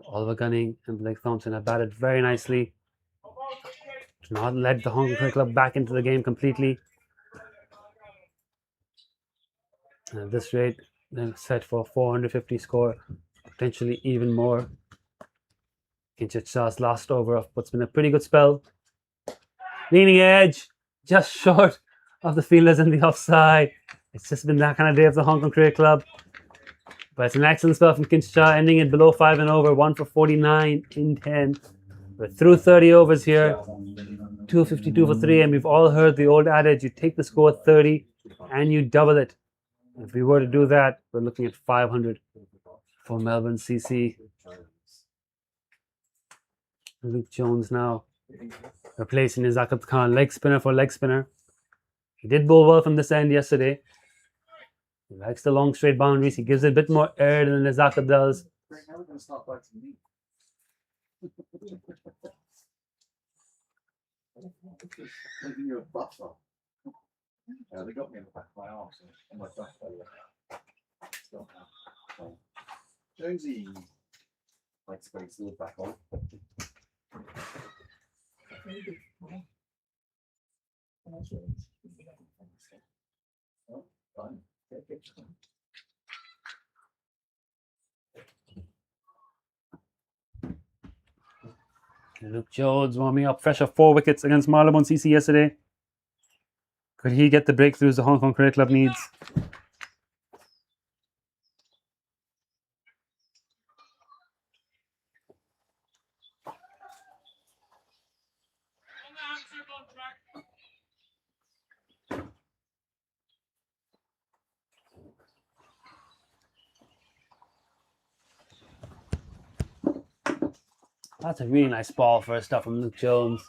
Oliver Gunning and Blake Thompson have batted very nicely. To not let the Hong Kong Cricket Club back into the game completely. And at this rate, they're set for 450 score, potentially even more. Kinchit Shah's last over of what's been a pretty good spell. Leaning edge, just short of the fielders in the offside. It's just been that kind of day of the Hong Kong Cricket Club. But it's an excellent spell from Kinchit Shah, ending it below 5 and over, 1 for 49 in 10. We're through 30 overs here, 252 for 3, and we've all heard the old adage, you take the score at 30 and you double it. If we were to do that, we're looking at 500 for Melbourne CC. Luke Jones now replacing Zakat Khan, leg spinner for leg spinner. He did bowl well from this end yesterday. He likes the long straight boundaries. He gives it a bit more air than Zakat does. Now we're going to start biting meat. Making you a buffer. Yeah, they got me in the back of my arms and my back. Jonesy. Like to bring the back on. Oh, fine. Luke Jones warming up, fresh off 4 wickets against Merlo on CC yesterday. Could he get the breakthroughs the Hong Kong Cricket Club needs? That's a really nice ball for a stop from Luke Jones.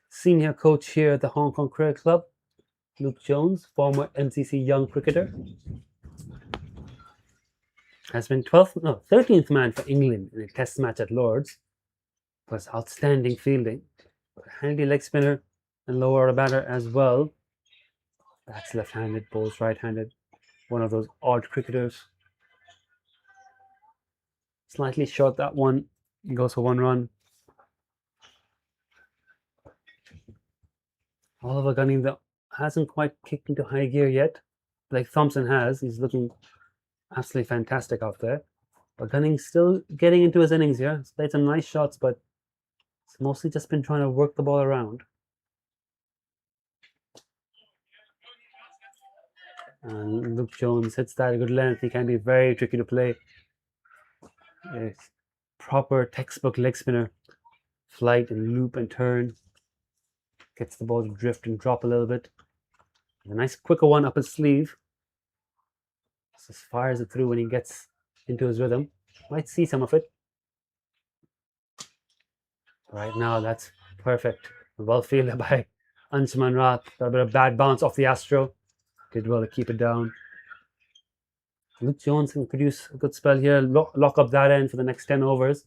Senior coach here at the Hong Kong Cricket Club, Luke Jones, former MCC young cricketer, has been 13th man for England in a test match at Lord's. Was outstanding fielding, handy leg spinner and lower order batter as well. Bats left-handed, bowls right-handed. one of those odd cricketers. Slightly short that one. He goes for 1 run. Oliver Gunning though hasn't quite kicked into high gear yet, like Thompson has. He's looking absolutely fantastic out there. But Gunning's still getting into his innings here. He's played some nice shots, but it's mostly just been trying to work the ball around. And Luke Jones hits that a good length. He can be very tricky to play. It's proper textbook leg spinner. Flight and loop and turn. Gets the ball to drift and drop a little bit. A nice quicker one up his sleeve. Just fires it through when he gets into his rhythm. Might see some of it. Right now, that's perfect. Well fielded by Anshuman Rath. Got a bit of bad bounce off the Astro. Did well to keep it down. Luke Jones can produce a good spell here. Lock up that end for the next 10 overs.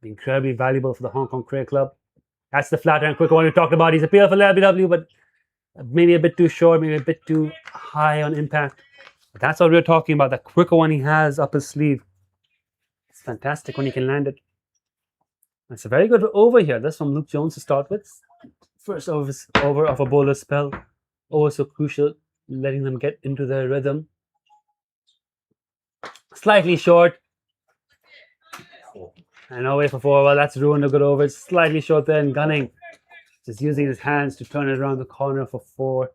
Be incredibly valuable for the Hong Kong Cricket Club. That's the flat and quicker one we talked about. He's appealed for LBW, but maybe a bit too short, maybe a bit too high on impact. But that's what we're talking about. The quicker one he has up his sleeve. It's fantastic when he can land it. It's a very good over here. That's from Luke Jones to start with. First over of a bowler spell. Always so crucial, letting them get into their rhythm. Slightly short. And away for 4. Well, that's ruined a good over. It's slightly short there. And Gunning just using his hands to turn it around the corner for 4.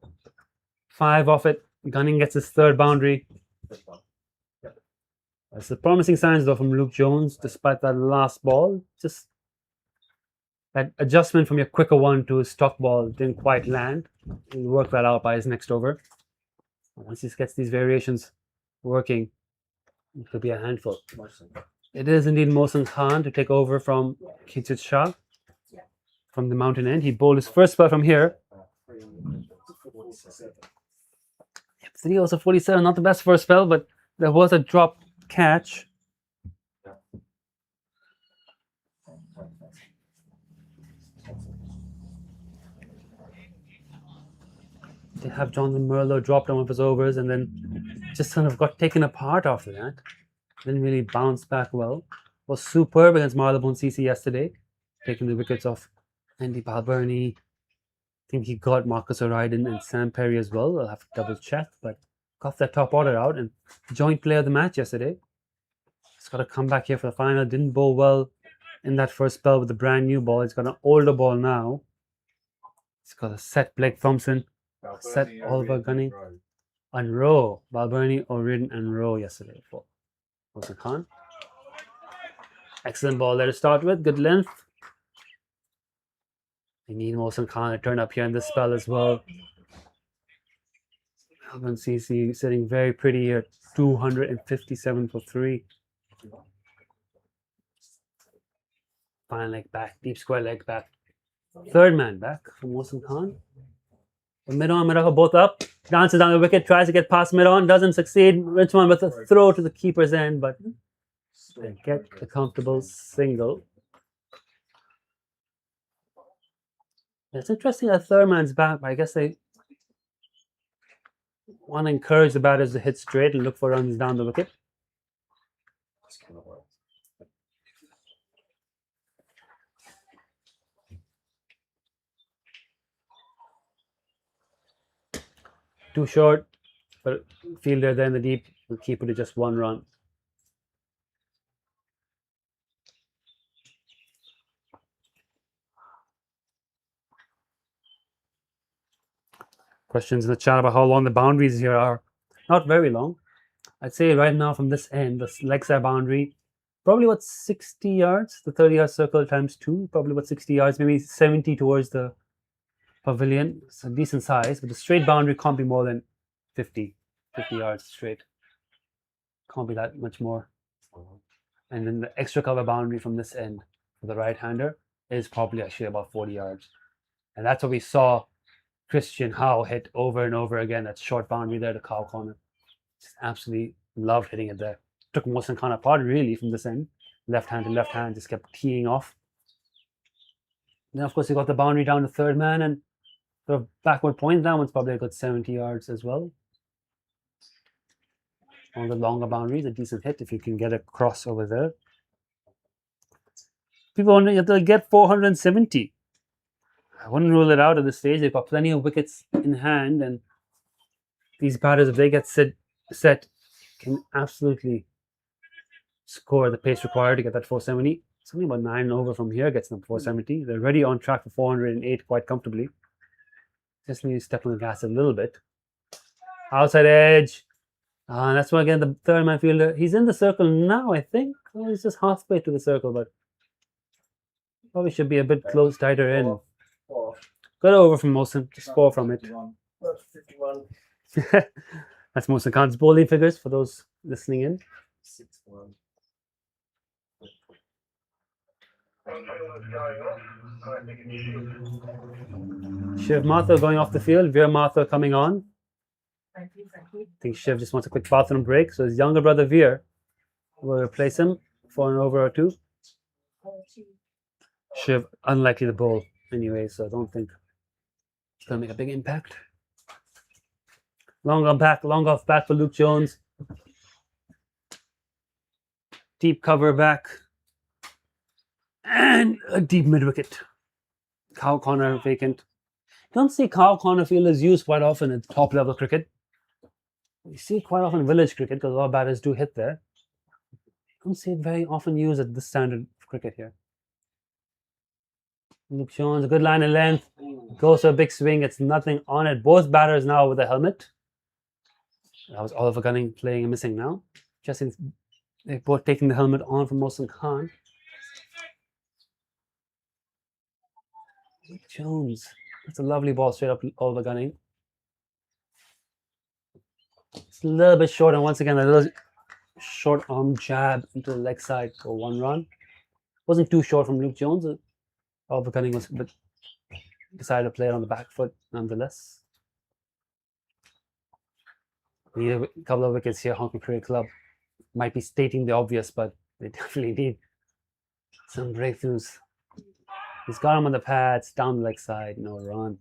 5 off it. Gunning gets his 3rd boundary. That's the promising signs though from Luke Jones, despite that last ball. Just that adjustment from your quicker one to his stock ball didn't quite land. He'll work that out by his next over. Once he gets these variations working, it could be a handful. It is indeed Mohsin Khan to take over from Kijit Shah from the mountain end. He bowled his first spell from here. 3 overs of 47, not the best first spell, but there was a drop catch. They have Jonathan Merlo dropped on one of his overs and then just kind of got taken apart after that. Didn't really bounce back well. Was superb against Melbourne CC yesterday, taking the wickets of Andy Balbirnie. I think he got Marcus O'Riordan and Sam Perry as well. I'll have to double check, but got that top order out and joint player of the match yesterday. He's got to come back here for the final. Didn't bowl well in that first spell with the brand new ball. He's got an older ball now. He's got a set Blake Thompson, set Oliver Gunning, and Rowe. Balbirnie, O'Riordan, and Rowe yesterday for Mohsin Khan. Excellent ball there to start with. Good length. They need Mohsin Khan to turn up here in this spell as well. Melbourne CC sitting very pretty here. 257 for 3. Fine leg back. Deep square leg back. 3rd man back for Mohsin Khan. Mid-on, mid-off are both up. Dances down the wicket. Tries to get past mid-on. Doesn't succeed. Richmond with a throw to the keeper's end, but they get the comfortable single. It's interesting that 3rd man's back, but I guess they want to encourage the batters to hit straight and look for runs down the wicket. Too short, but fielder there in the deep will keep it to just 1 run. Questions in the chat about how long the boundaries here are. Not very long. I'd say right now from this end, the leg side boundary, probably what 60 yards, the 30-yard circle times 2, probably what 60 yards, maybe 70 towards the pavilion. It's a decent size, but the straight boundary can't be more than 50 yards straight. Can't be that much more. And then the extra cover boundary from this end for the right-hander is probably actually about 40 yards. And that's what we saw Christian Howe hit over and over again. That short boundary there, the cow corner. Just absolutely loved hitting it there. Took Mohsin Khan apart really from this end. Left hand to left hand, just kept teeing off. Then of course you got the boundary down to 3rd man and the backward point. That one's probably a good 70 yards as well. on the longer boundaries, a decent hit if you can get a cross over there. People wondering if they'll get 470. I wouldn't rule it out at this stage. They've got plenty of wickets in hand, and these batters, if they get set, can absolutely score the pace required to get that 470. Something about 9 over from here gets them 470. They're already on track for 408 quite comfortably. Just need to step on the gas a little bit. Outside edge. That's why again the third man fielder. He's in the circle now, I think. Oh, he's just halfway to the circle, but probably should be a bit close, tighter in. Good over from Mohsin, just 4 from it. 51. That's Mohsin Khan's bowling figures for those listening in. 6-1. Shiv Mathur going off the field, Veer Mathur coming on. Thank you, thank you. I think Shiv just wants a quick bathroom break, so his younger brother Veer will replace him for an over or two. Shiv unlikely to bowl anyway, so I don't think it's going to make a big impact. Long off back for Luke Jones. Deep cover back. And a deep mid wicket. Cow corner vacant. Don't see cow corner fielders used quite often in top level cricket. You see it quite often in village cricket because a lot of batters do hit there. Don't see it very often used at this standard of cricket here. Luke Jones, a good line of length. Goes to a big swing. It's nothing on it. Both batters now with a helmet. That was Oliver Gunning playing and missing now. Just in, they're both taking the helmet on from Mohsin Khan. Luke Jones. That's a lovely ball straight up Oliver Gunning. It's a little bit short, and once again, a little short arm jab into the leg side for 1 run. Wasn't too short from Luke Jones. Oliver Gunning was, but decided to play it on the back foot nonetheless. Need a couple of wickets here. Hong Kong Cricket Club might be stating the obvious, but they definitely need some breakthroughs. He's got him on the pads, down the leg side, no run.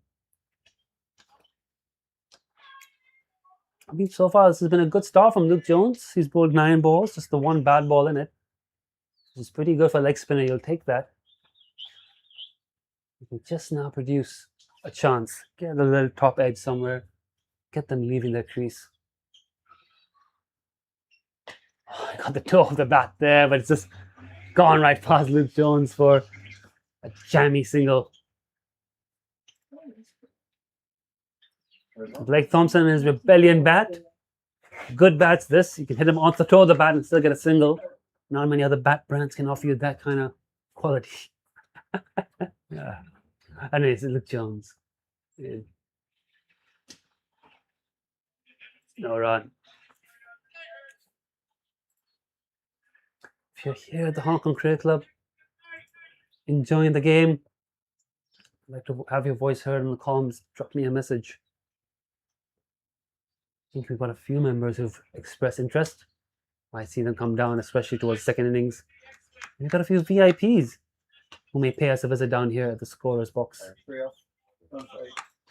I mean, so far this has been a good start from Luke Jones. He's bowled 9 balls, just the 1 bad ball in it. It's pretty good for a leg spinner. You'll take that. You can just now produce a chance. Get a little top edge somewhere. Get them leaving their crease. Oh, I got the toe of the bat there, but it's just gone right past Luke Jones for a jammy single. Blake Thompson and his rebellion bat. Good bats this. You can hit him off the toe of the bat and still get a single. Not many other bat brands can offer you that kind of quality. Yeah. Anyways, Luke Jones. Yeah. No run. If you're here at the Hong Kong Cricket Club, enjoying the game, I'd like to have your voice heard in the columns. Drop me a message. I think we've got a few members who've expressed interest. I see them come down, especially towards second innings. We've got a few VIPs who may pay us a visit down here at the scorer's box.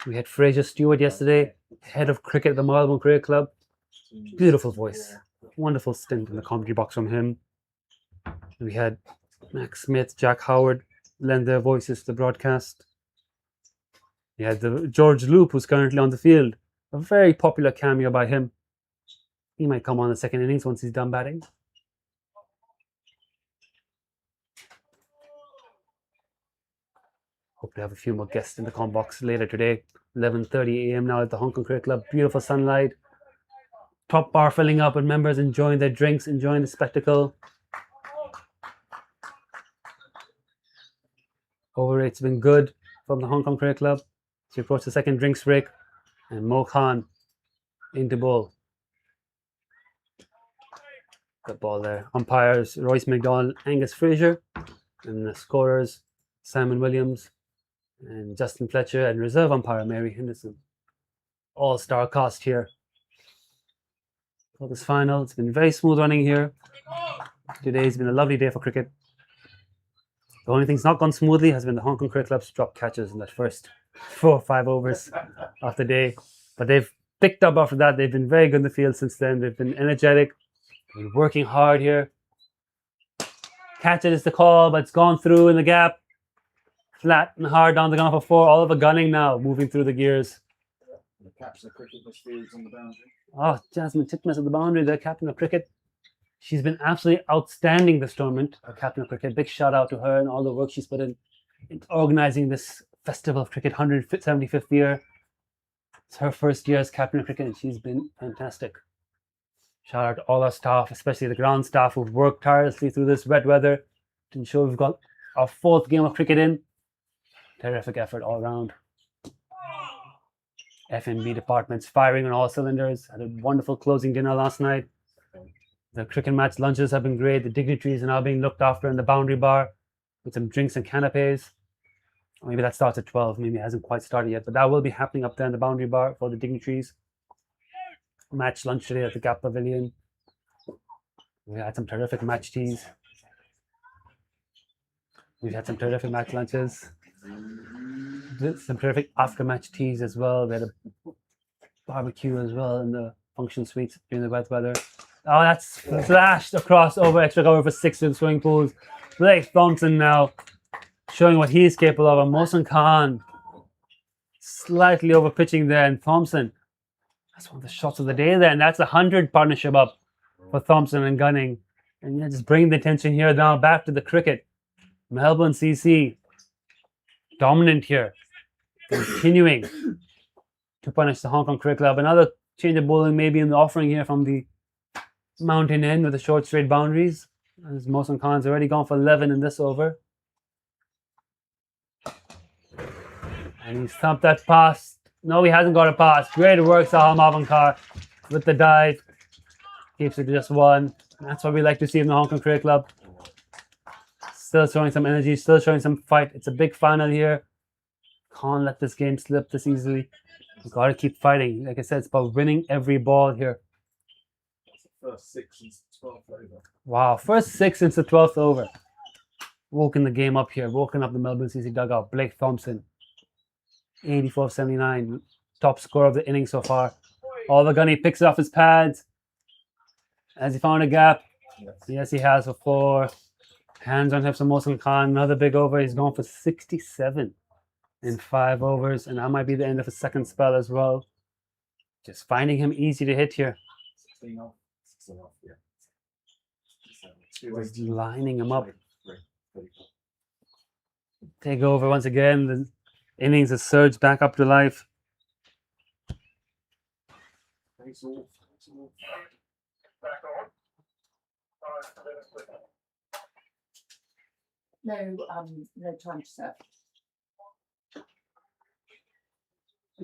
We had Fraser Stewart yesterday, head of cricket at the Melbourne Cricket Club. Beautiful voice. Wonderful stint in the commentary box from him. We had Max Smith, Jack Howard lend their voices to the broadcast. We had the George Loop, who's currently on the field. A very popular cameo by him. He might come on the second innings once he's done batting. Hope to have a few more guests in the comm box later today. 11:30 a.m. now at the Hong Kong Cricket Club. Beautiful sunlight. Top bar filling up with members enjoying their drinks, enjoying the spectacle. Over rate's been good from the Hong Kong Cricket Club. So we approach the second drinks break. And Mo Khan into bowl. Good ball there. Umpires Royce McDonald, Angus Fraser. And the scorers Simon Williams and Justin Fletcher, and reserve umpire Mary Henderson. All-star cast here for this final. It's been very smooth running here. Today's been a lovely day for cricket. The only thing's not gone smoothly has been the Hong Kong Cricket Club's drop catches in that first 4 or 5 overs of the day. But they've picked up after that. They've been very good in the field since then. They've been energetic. Been working hard here. Catch it is the call, but it's gone through in the gap. Flat and hard down the gun for 4. All of a gunning now, moving through the gears. The captain of cricket midfields on the boundary. Oh, Jasmine Titmus at the boundary, the captain of cricket. She's been absolutely outstanding this tournament, our captain of cricket. Big shout out to her and all the work she's put in organizing this festival of cricket, 175th year. It's her first year as captain of cricket, and she's been fantastic. Shout out to all our staff, especially the ground staff who've worked tirelessly through this wet weather to ensure we've got our 4th game of cricket in. Terrific effort all around. F&B departments firing on all cylinders. Had a wonderful closing dinner last night. The cricket match lunches have been great. The dignitaries are now being looked after in the boundary bar with some drinks and canapes. Maybe that starts at 12. Maybe it hasn't quite started yet, but that will be happening up there in the boundary bar for the dignitaries. Match lunch today at the Gap Pavilion. We had some terrific match teas. We've had some terrific match lunches. Some terrific after-match teas as well. We had a barbecue as well in the function suites during the wet weather. Oh, that's flashed across over extra cover for 6 in swimming pools. Blake Thompson now showing what he's capable of. And Mohsin Khan slightly over pitching there. And Thompson, that's one of the shots of the day there. And that's a 100 partnership up for Thompson and Gunning. And yeah, just bringing the attention here now back to the cricket. Melbourne CC dominant here, continuing to punish the Hong Kong Cricket Club. Another change of bowling maybe in the offering here from the mountain end with the short straight boundaries. As Mohsin Khan's already gone for 11 in this over. And he's thumped that pass. No, he hasn't got a pass. Great work, Sahal Mavankar with the dive. Keeps it to just 1. That's what we like to see in the Hong Kong Cricket Club. Still showing some energy, still showing some fight. It's a big final here. Can't let this game slip this easily. We've got to keep fighting. Like I said, it's about winning every ball here. First 6 since the 12th over. Wow, first 6 since the 12th over. Woken the game up here. Woken up the Melbourne CC dugout. Blake Thompson, 84-79. Top score of the innings so far. All the gun, he picks it off his pads. Has he found a gap? Yes, he has for 4. Hands on hips of Mohsin Khan. Another big over. He's gone for 67 in 5 overs. And that might be the end of his second spell as well. Just finding him easy to hit here. 16 off. 16 off, yeah. Just lining him up. Take over once again. The innings has surged back up to life. No time to serve. I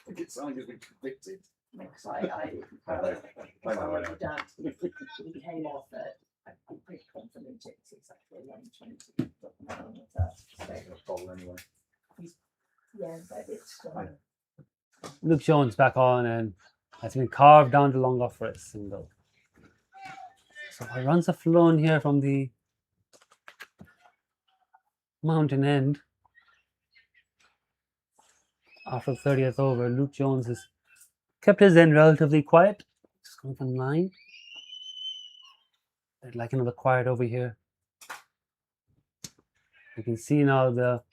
think it's something that's been convicted. Because I wrote it down. He came off it. I'm pretty confident it's exactly 11:20. Anyway. Yeah, but it's Luke Jones back on and has been carved down to long off for a single. So runs have flown here from the mountain end. After the 30th over, Luke Jones has kept his end relatively quiet. Just going from 9. I'd like another quiet over here. You can see now the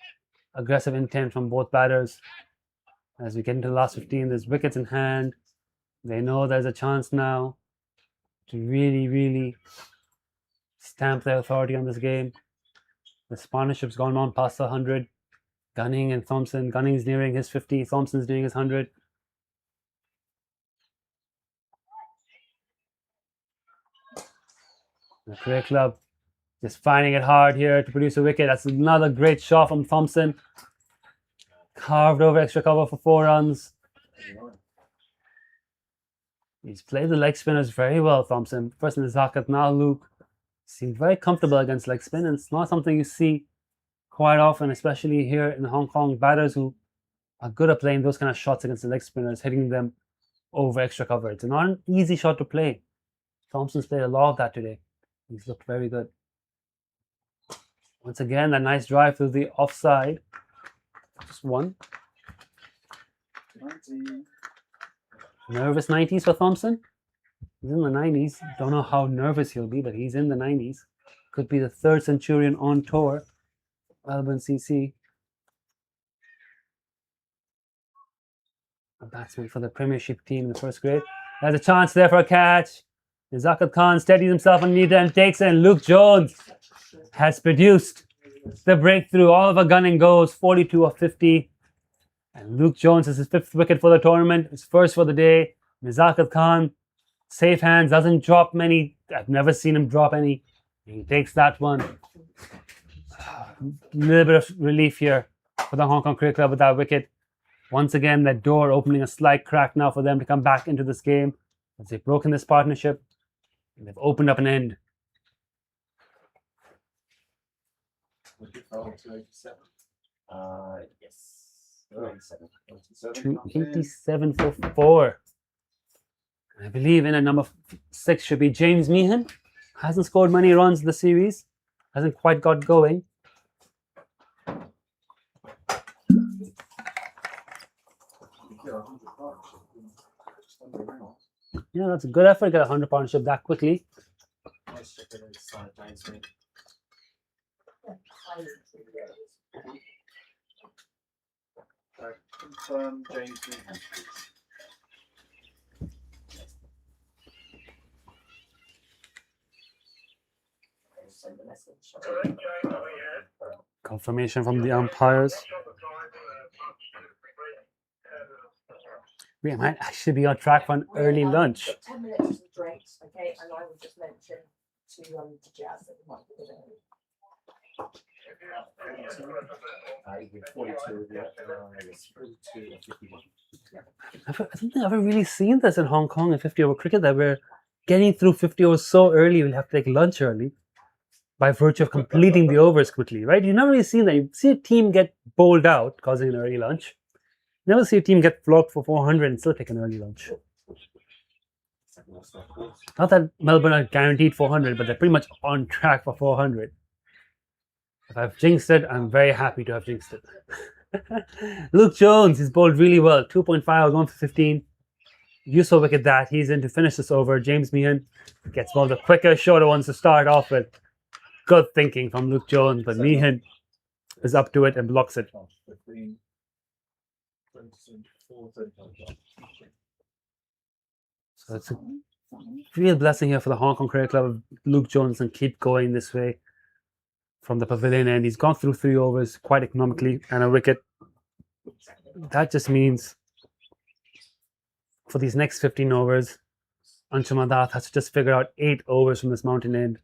aggressive intent from both batters. As we get into the last 15, there's wickets in hand. They know there's a chance now to really stamp their authority on this game. The partnership's gone on past the 100. Gunning and Thompson. Gunning's nearing his 50. Thompson's nearing his 100. The Cricket Club just finding it hard here to produce a wicket. That's another great shot from Thompson. Carved over extra cover for 4 runs. He's played the leg spinners very well, Thompson. First in the Zakat, now Luke. Seemed very comfortable against leg spin, and it's not something you see quite often, especially here in Hong Kong. Batters who are good at playing those kind of shots against the leg spinners, hitting them over extra cover. It's not an easy shot to play. Thompson's played a lot of that today. He's looked very good. Once again, a nice drive through the offside. Just 1. 19. Nervous 90s for Thompson. He's in the 90s. Don't know how nervous he'll be, but he's in the 90s. Could be the third centurion on tour. Melbourne CC. A batsman for the Premiership team in the first grade. There's a chance there for a catch. Zakat Khan steadies himself underneath and takes it. And Luke Jones has produced the breakthrough. Oliver Gunning goes 42 of 50. And Luke Jones is his 5th wicket for the tournament. His first for the day. Zakat Khan, safe hands, doesn't drop many. I've never seen him drop any. He takes that one. A little bit of relief here for the Hong Kong Cricket Club with that wicket. Once again, that door opening a slight crack now for them to come back into this game. As they've broken this partnership, and they've opened up an end. Yes. 87. 287 for 4. I believe in at number 6 should be James Meehan. Hasn't scored many runs in the series. Hasn't quite got going. Yeah, that's a good effort to get a 100 partnership that quickly. Nice check it inside James Smith. Confirm James Smith, please. Send the message. Confirmation from the umpires. We might actually be on track for an early lunch. 10 minutes to drinks, okay? And I will just mention to Jazz that we might be doing it. 42, yeah. It's 42 of 51. I don't think I've ever really seen this in Hong Kong in 50 over cricket, that we're getting through 50 overs so early we'll have to take lunch early by virtue of completing the overs quickly, right? You've never really seen that. You see a team get bowled out, causing an early lunch. You never see a team get flogged for 400 and still take an early lunch. Not that Melbourne are guaranteed 400, but they're pretty much on track for 400. If I've jinxed it, I'm very happy to have jinxed it. Luke Jones, he's bowled really well. 2.5 was 1 for 15. Useful wicket that. He's in to finish this over. James Meehan gets one of the quicker, shorter ones to start off with. Good thinking from Luke Jones, but Meehan is up to it and blocks it. 15, 24, 35. So it's a real blessing here for the Hong Kong Cricket Club. Luke Jones and keep going this way from the pavilion end. He's gone through 3 overs quite economically and a wicket. That just means for these next 15 overs, Anshuman Das has to just figure out 8 overs from this mountain end.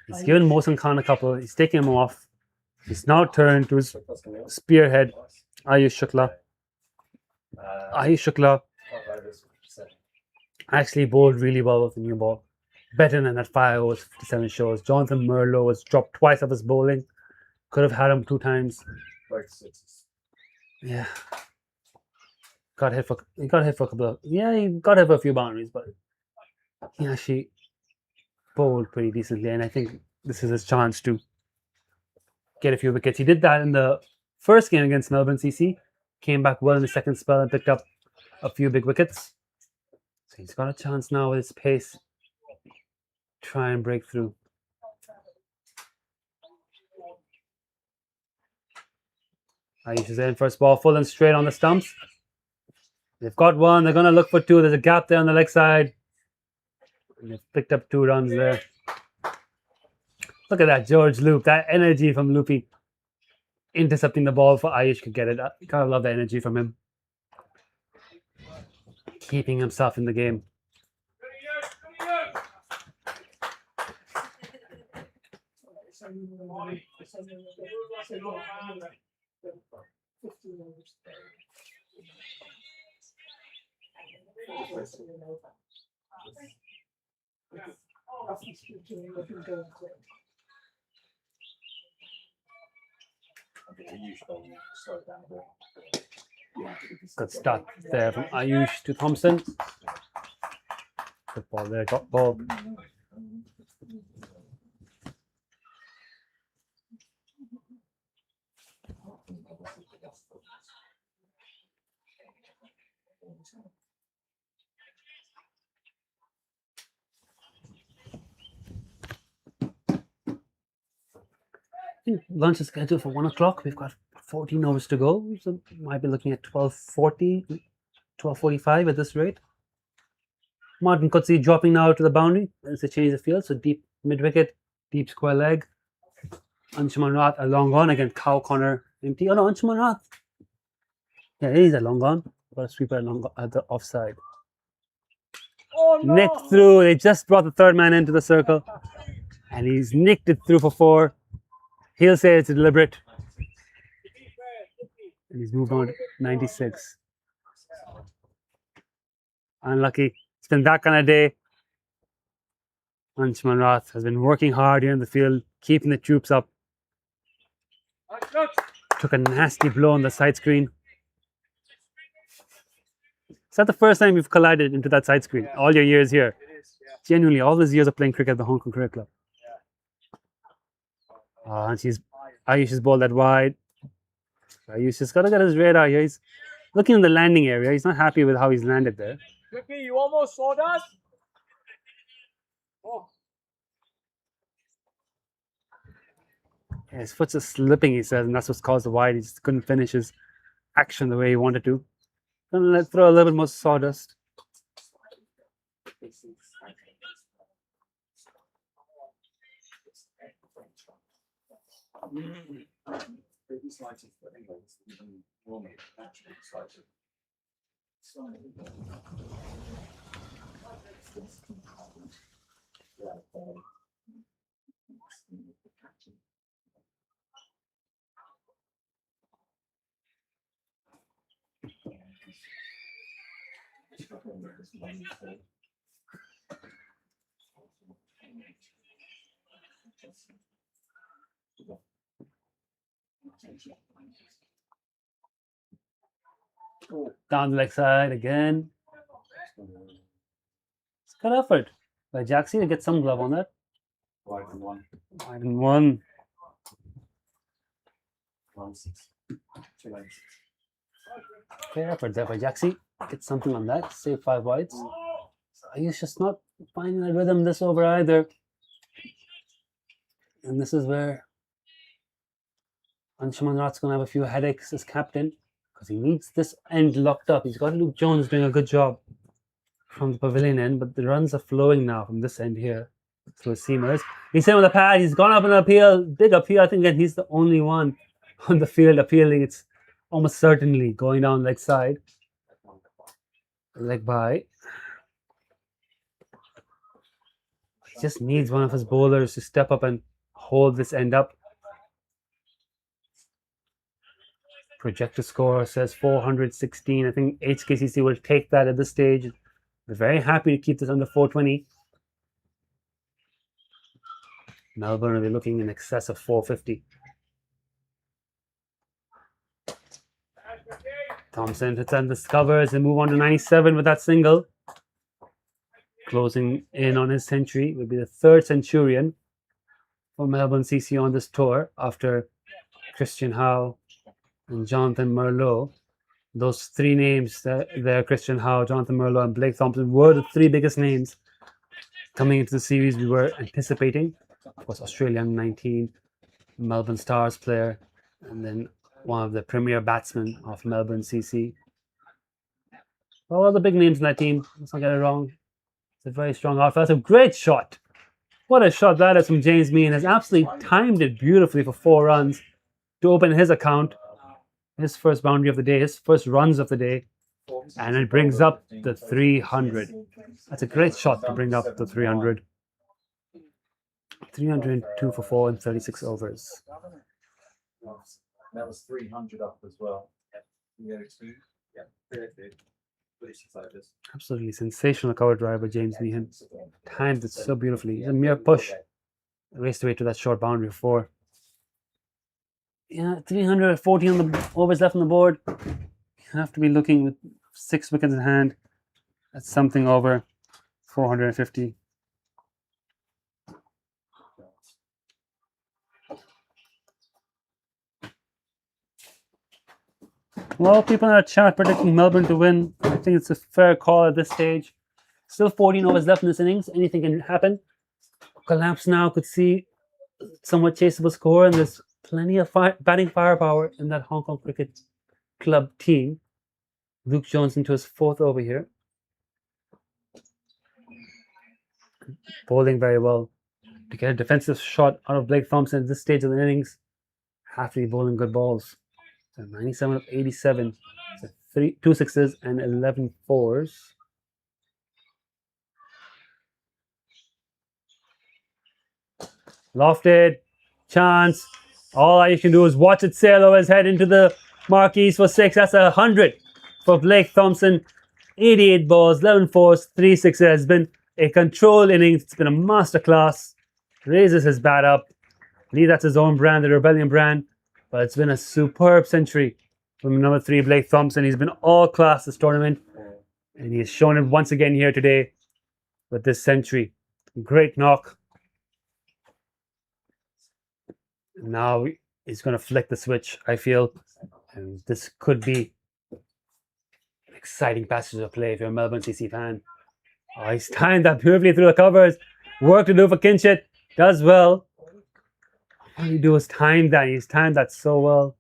He's given Mohsin Khan a couple. He's taken him off. He's now turned to his spearhead, Ayush Shukla. Ayush Shukla actually bowled really well with the new ball. Better than that 5 overs, 57 shows. Jonathan Merlo was dropped twice of his bowling. Could have had him 2 times. Yeah. He got hit for a couple of, he got hit for a few boundaries, but he actually bowled pretty decently, and I think this is his chance to get a few wickets. He did that in the first game against Melbourne CC, came back well in the second spell and picked up a few big wickets. So he's got a chance now with his pace, try and break through. Ayush is in first ball, full and straight on the stumps. They've got one, they're going to look for 2. There's a gap there on the leg side. And they've picked up 2 runs there. Look at that George Loop, that energy from Loopy. Intercepting the ball for Ayush could get it. I gotta love the energy from him. Keeping himself in the game. Good start there from Ayush to Thompson. Good ball there, got ball. think lunch is scheduled for 1 o'clock. We've got 14 hours to go, so might be looking at 12:40, 12:45 at this rate. Martin Kutsi dropping now to the boundary. It's a change of field, so deep mid wicket, deep square leg. Anshuman Rath a long on again. Cow corner empty. Oh no, Anshuman Rath. Yeah, it is a long on. Got a sweeper long at the offside. Oh no! Nicked through. They just brought the third man into the circle, and he's nicked it through for 4. He'll say it's deliberate, and he's moved on to 96. Unlucky. It's been that kind of day. Anshuman Rath has been working hard here in the field, keeping the troops up. Took a nasty blow on the side screen. Is that the first time you've collided into that side screen? All your years here? It is, yeah. Genuinely, all these years of playing cricket at the Hong Kong Cricket Club. And Ayush has bowled that wide. Ayush has got to get his radar here. He's looking in the landing area. He's not happy with how he's landed there. Vicky, you almost saw that? Oh. Yeah, his foot's just slipping, he says, and that's what's caused the wide. He just couldn't finish his action the way he wanted to. Let's throw a little bit more sawdust. Down the leg side again. It's good effort by Jaxie to get some glove on that. Wide and one. Wide and 1. 1-6. 2-9-6. Fair effort there by Jaxie. Get something on that. Save 5 wides. So he's just not finding the rhythm this over either. And this is where Anshuman Rath's going to have a few headaches as captain, because he needs this end locked up. He's got Luke Jones doing a good job from the pavilion end, but the runs are flowing now from this end here through seamers. He's in with a pad. He's gone up in an appeal. Big appeal. I think, and he's the only one on the field appealing. It's almost certainly going down leg side. Leg by. He just needs one of his bowlers to step up and hold this end up. Projected score says 416. I think HKCC will take that at this stage. They're very happy to keep this under 420. Melbourne will be looking in excess of 450. Thompson hits and discovers and move on to 97 with that single. Closing in on his century will be the 3rd centurion for Melbourne CC on this tour after Christian Howe and Jonathan Merlo. Those 3 names there, Christian Howe, Jonathan Merlo, and Blake Thompson, were the 3 biggest names coming into the series we were anticipating. Of course, Australian 19, Melbourne Stars player, and then one of the premier batsmen of Melbourne CC. All the big names in that team, let's not get it wrong. It's a very strong outfit. That's a great shot. What a shot that is from James Meehan. Has absolutely timed it beautifully for 4 runs to open his account. His first boundary of the day, his first runs of the day. And it brings up the 300. That's a great shot to bring up the 300. 302 for 4 in 36 overs. That was 300 up as well. Yeah, 302. 36 overs. Absolutely sensational cover drive by James Meehan. Timed it so beautifully. A mere push. Raced away to that short boundary of 4. Yeah, 340 on the overs left on the board. You have to be looking with 6 wickets in hand at something over 450. Well, people in our chat predicting Melbourne to win. I think it's a fair call at this stage. Still 14 overs left in this innings. Anything can happen. Collapse now could see somewhat chaseable score, and there's plenty of batting firepower in that Hong Kong Cricket Club team. Luke Jones into his 4th over here. Bowling very well. To get a defensive shot out of Blake Thompson at this stage of the innings, have to be bowling good balls. So 97 of 87. So 2 sixes and 11 fours. Lofted. Chance. All you can do is watch it sail over his head into the marquees for 6. That's 100 for Blake Thompson. 88 balls, 11 fours, 3 sixes. It's been a controlled innings. It's been a masterclass. Raises his bat up. I believe that's his own brand, the Rebellion brand. But it's been a superb century from number 3, Blake Thompson. He's been all class this tournament. And he has shown it once again here today with this century. Great knock. Now he's going to flick the switch, I feel. And this could be an exciting passage of play if you're a Melbourne CC fan. Oh, he's timed that beautifully through the covers. Work to do for Kinshit. Does well. All you do is time that. He's timed that so well.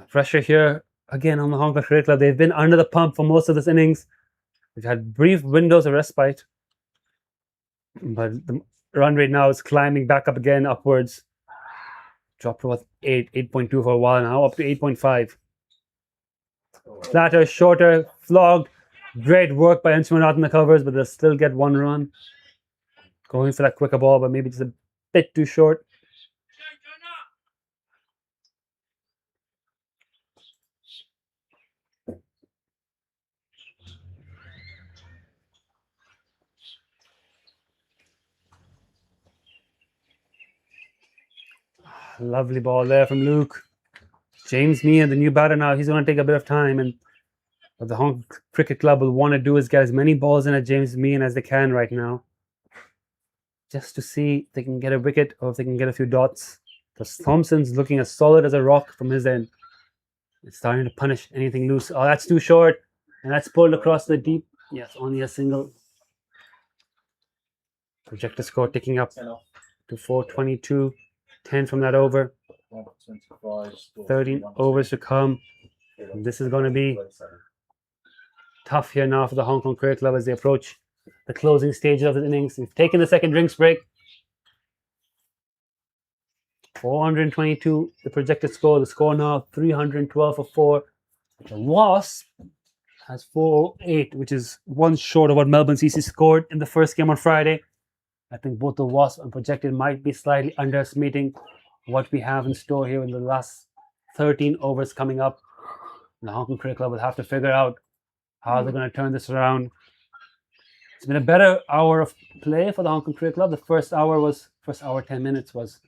Pressure here again on the Hong Kong Cricket Club. They've been under the pump for most of this innings. We've had brief windows of respite. But the run rate now is climbing back up again, upwards. Dropped to 8.2 for a while now, up to 8.5. Flatter, shorter, flogged. Great work by Instrument in the covers, but they'll still get 1 run. Going for that quicker ball, but maybe just a bit too short. Lovely ball there from Luke. James Meehan, the new batter now, he's going to take a bit of time. And what the Hong Kong Cricket Club will want to do is get as many balls in at James Meehan as they can right now. Just to see if they can get a wicket or if they can get a few dots. Because Thompson's looking as solid as a rock from his end. It's starting to punish anything loose. Oh, that's too short. And that's pulled across the deep. Yes, only a single. Projector score ticking up to 422. 10 from that over. 13 overs to come. And this is going to be tough here now for the Hong Kong Cricket Club as they approach the closing stage of the innings. We've taken the second drinks break. 422, the projected score. The score now 312 for 4. The Wasp has 408, which is 1 short of what Melbourne CC scored in the first game on Friday. I think both the Wasp and projected might be slightly underestimating what we have in store here in the last 13 overs coming up. The Hong Kong Cricket Club will have to figure out how they're going to turn this around. It's been a better hour of play for the Hong Kong Cricket Club. The first hour, 10 minutes was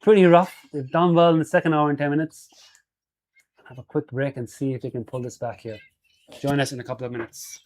pretty rough. They've done well in the second hour and 10 minutes. Have a quick break and see if they can pull this back here. Join us in a couple of minutes.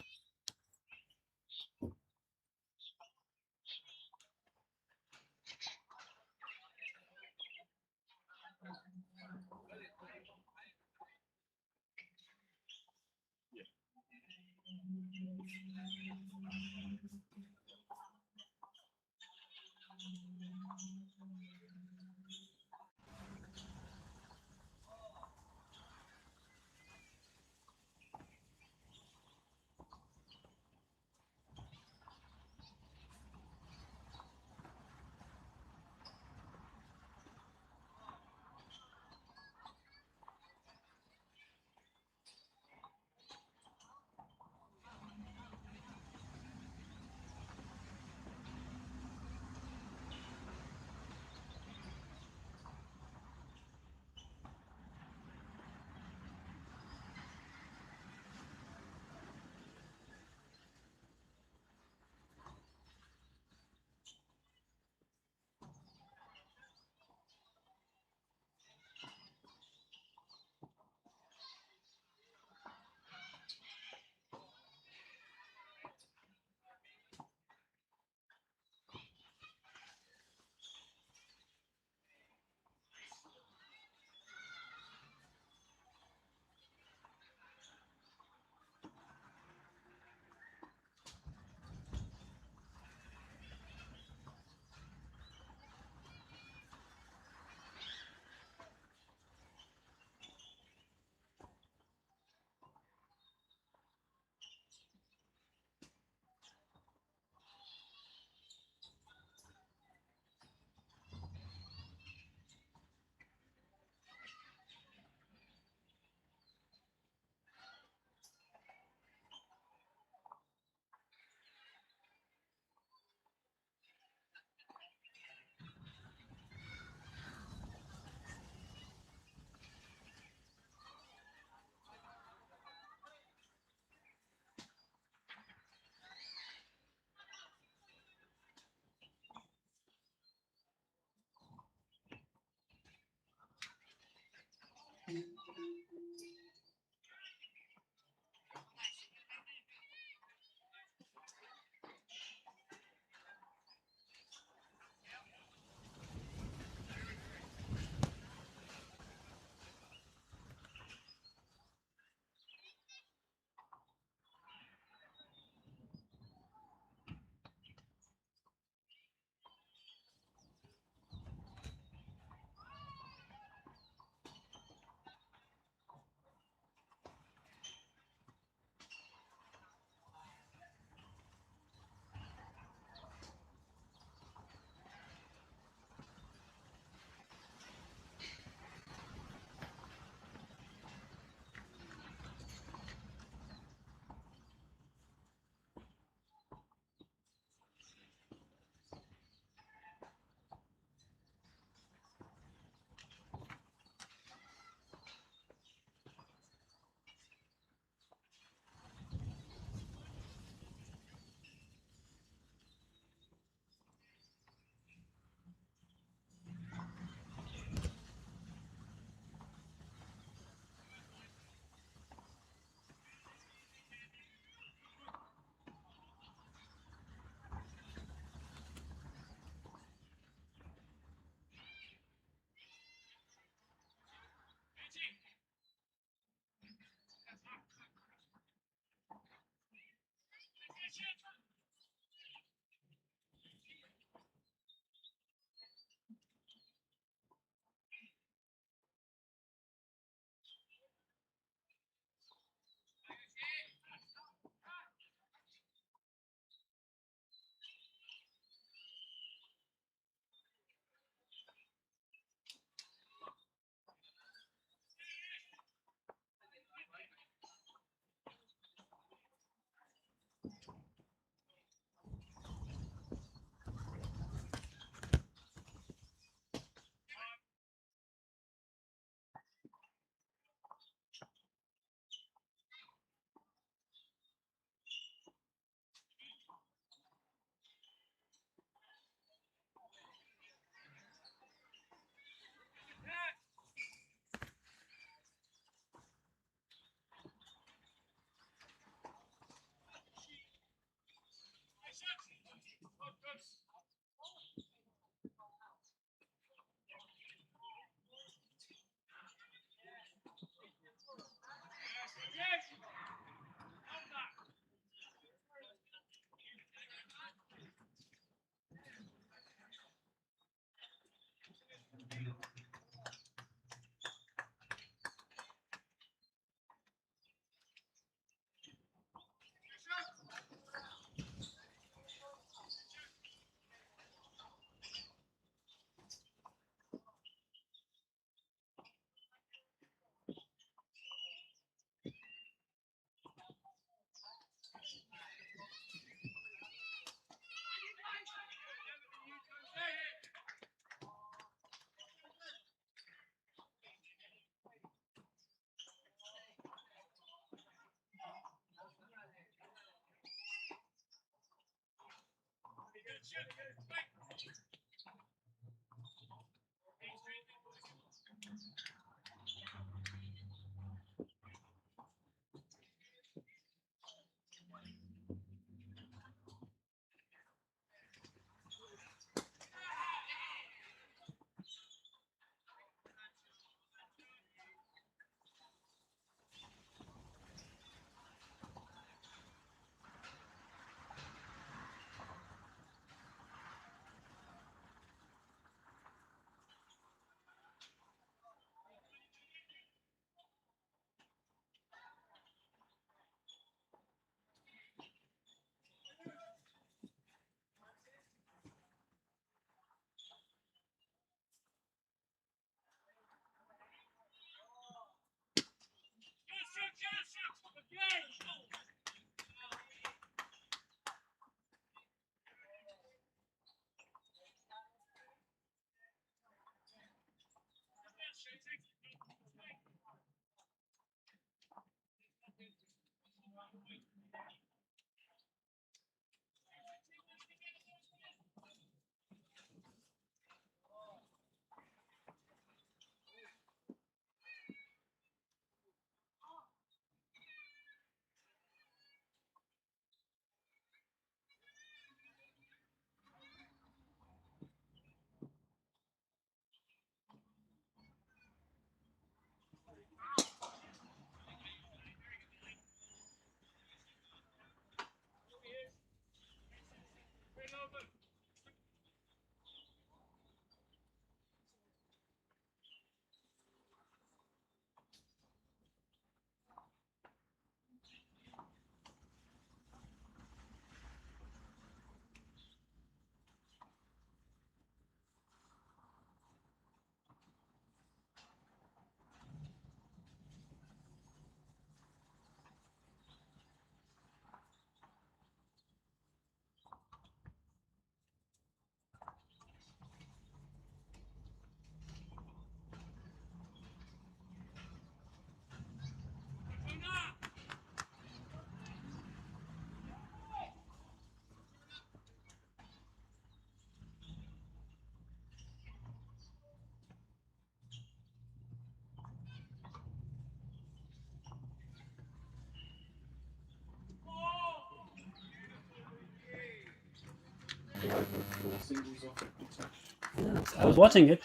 I was watching it.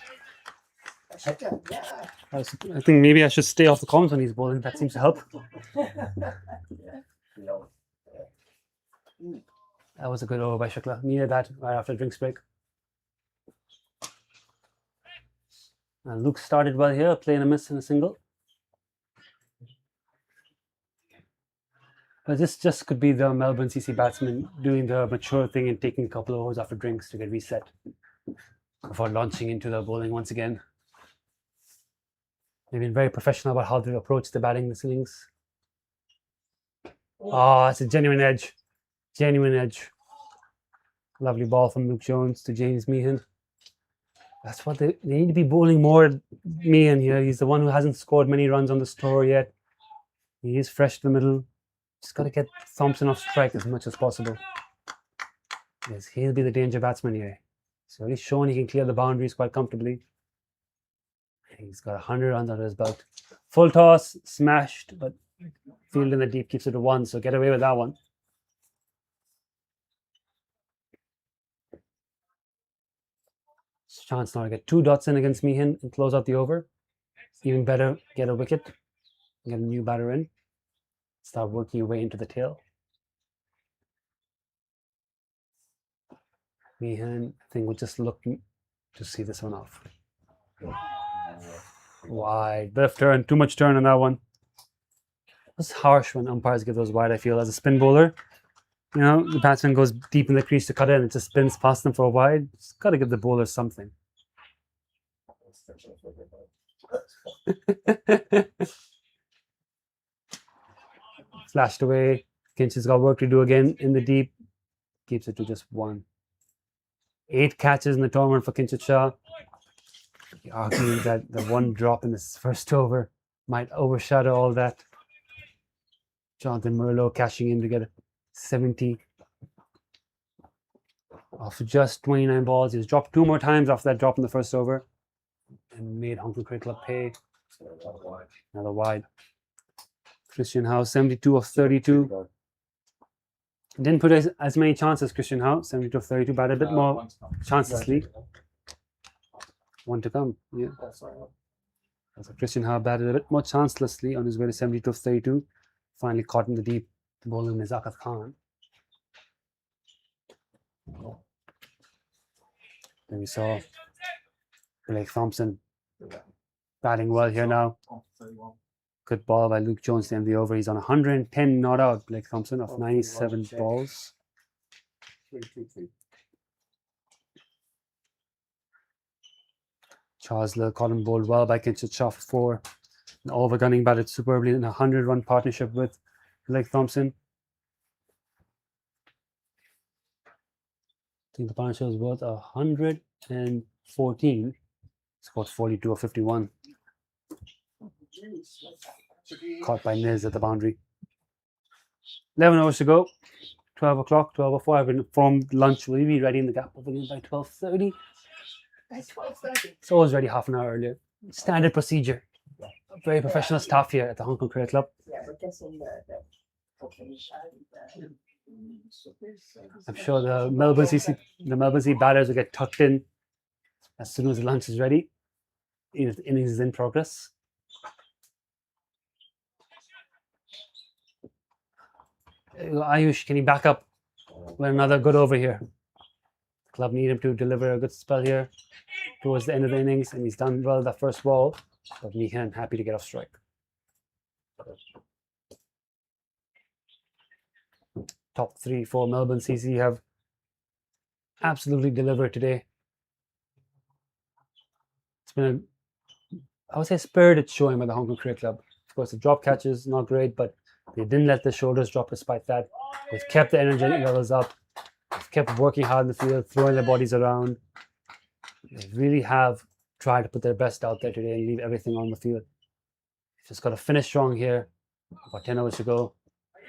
I should go, yeah. I think maybe I should stay off the comms when he's bowling. That seems to help. That was a good over by Shukla. Needed that right after drinks break. And Luke started well here, playing a miss and a single. But this just could be the Melbourne CC batsman doing the mature thing and taking a couple of overs after drinks to get reset before launching into the bowling once again. They've been very professional about how they approach the batting this innings. Oh, it's a genuine edge. Genuine edge. Lovely ball from Luke Jones to James Meehan. That's what they need to be bowling more Meehan here. He's the one who hasn't scored many runs on the score yet. He is fresh to the middle. Just got to get Thompson off strike as much as possible. Yes, he'll be the danger batsman here. So he's shown he can clear the boundaries quite comfortably. He's got 100 runs under his belt. Full toss, smashed, but field in the deep keeps it to 1, so get away with that one. Chance now to get 2 dots in against Meehan and close out the over. Even better, get a wicket, get a new batter in. Start working your way into the tail. Meehan, I think, we're just looking to see this one off. Wide. Bit of turn, too much turn on that one. It's harsh when umpires give those wide, I feel. As a spin bowler, you know, the batsman goes deep in the crease to cut in, it just spins past them for a wide. Just got to give the bowler something. Flashed away. Kinch has got work to do again in the deep. Keeps it to just 1. 8 catches in the tournament for Kinch Shah. Arguing that the 1 drop in this first over might overshadow all that. Jonathan Merlo cashing in to get a 70. Off just 29 balls. He's dropped 2 more times after that drop in the first over. And made Hong Kong Cricket Club pay. Another wide. Christian Howe, 72 of 32. Didn't put as many chances, Christian Howe. 72 of 32, but a bit more chancelessly. One to come. Yeah. So Christian Howe batted a bit more chancelessly on his way to 72 of 32. Finally caught in the deep bowling Nizakat Khan. Then we saw Blake Thompson batting well here now. Good ball by Luke Jones to end the over. He's on 110 not out, Blake Thompson, of 97 balls. Charles Lil Collin bowled well by Kinshut Shah for 4. And Oliver Gunning batted superbly in a 100-run partnership with Blake Thompson. I think the partnership was worth 114. Scored 42 or 51. Caught by Niz at the boundary. 11 hours to go. 12 o'clock, 12:04. I've been informed lunch will be ready in the gap of the game by 12:30. By 12:30. It's always ready half an hour earlier. Standard procedure. Very professional staff here at the Hong Kong Cricket Club. Yeah, we're guessing the cooking I'm sure the Melbourne CC batters will get tucked in as soon as the lunch is ready. The innings is in progress. Ayush, can you back up with another good over here? The club need him to deliver a good spell here towards the end of the innings, and he's done well that first ball. But Meehan happy to get off strike. Top 3 for Melbourne CC have absolutely delivered today. It's been I would say, spirited showing by the Hong Kong Cricket Club. Of course, the drop catches not great, but they didn't let the shoulders drop despite that. They've kept the energy levels up. They've kept working hard in the field, throwing their bodies around. They really have tried to put their best out there today and leave everything on the field. Just got to finish strong here. About 10 hours to go.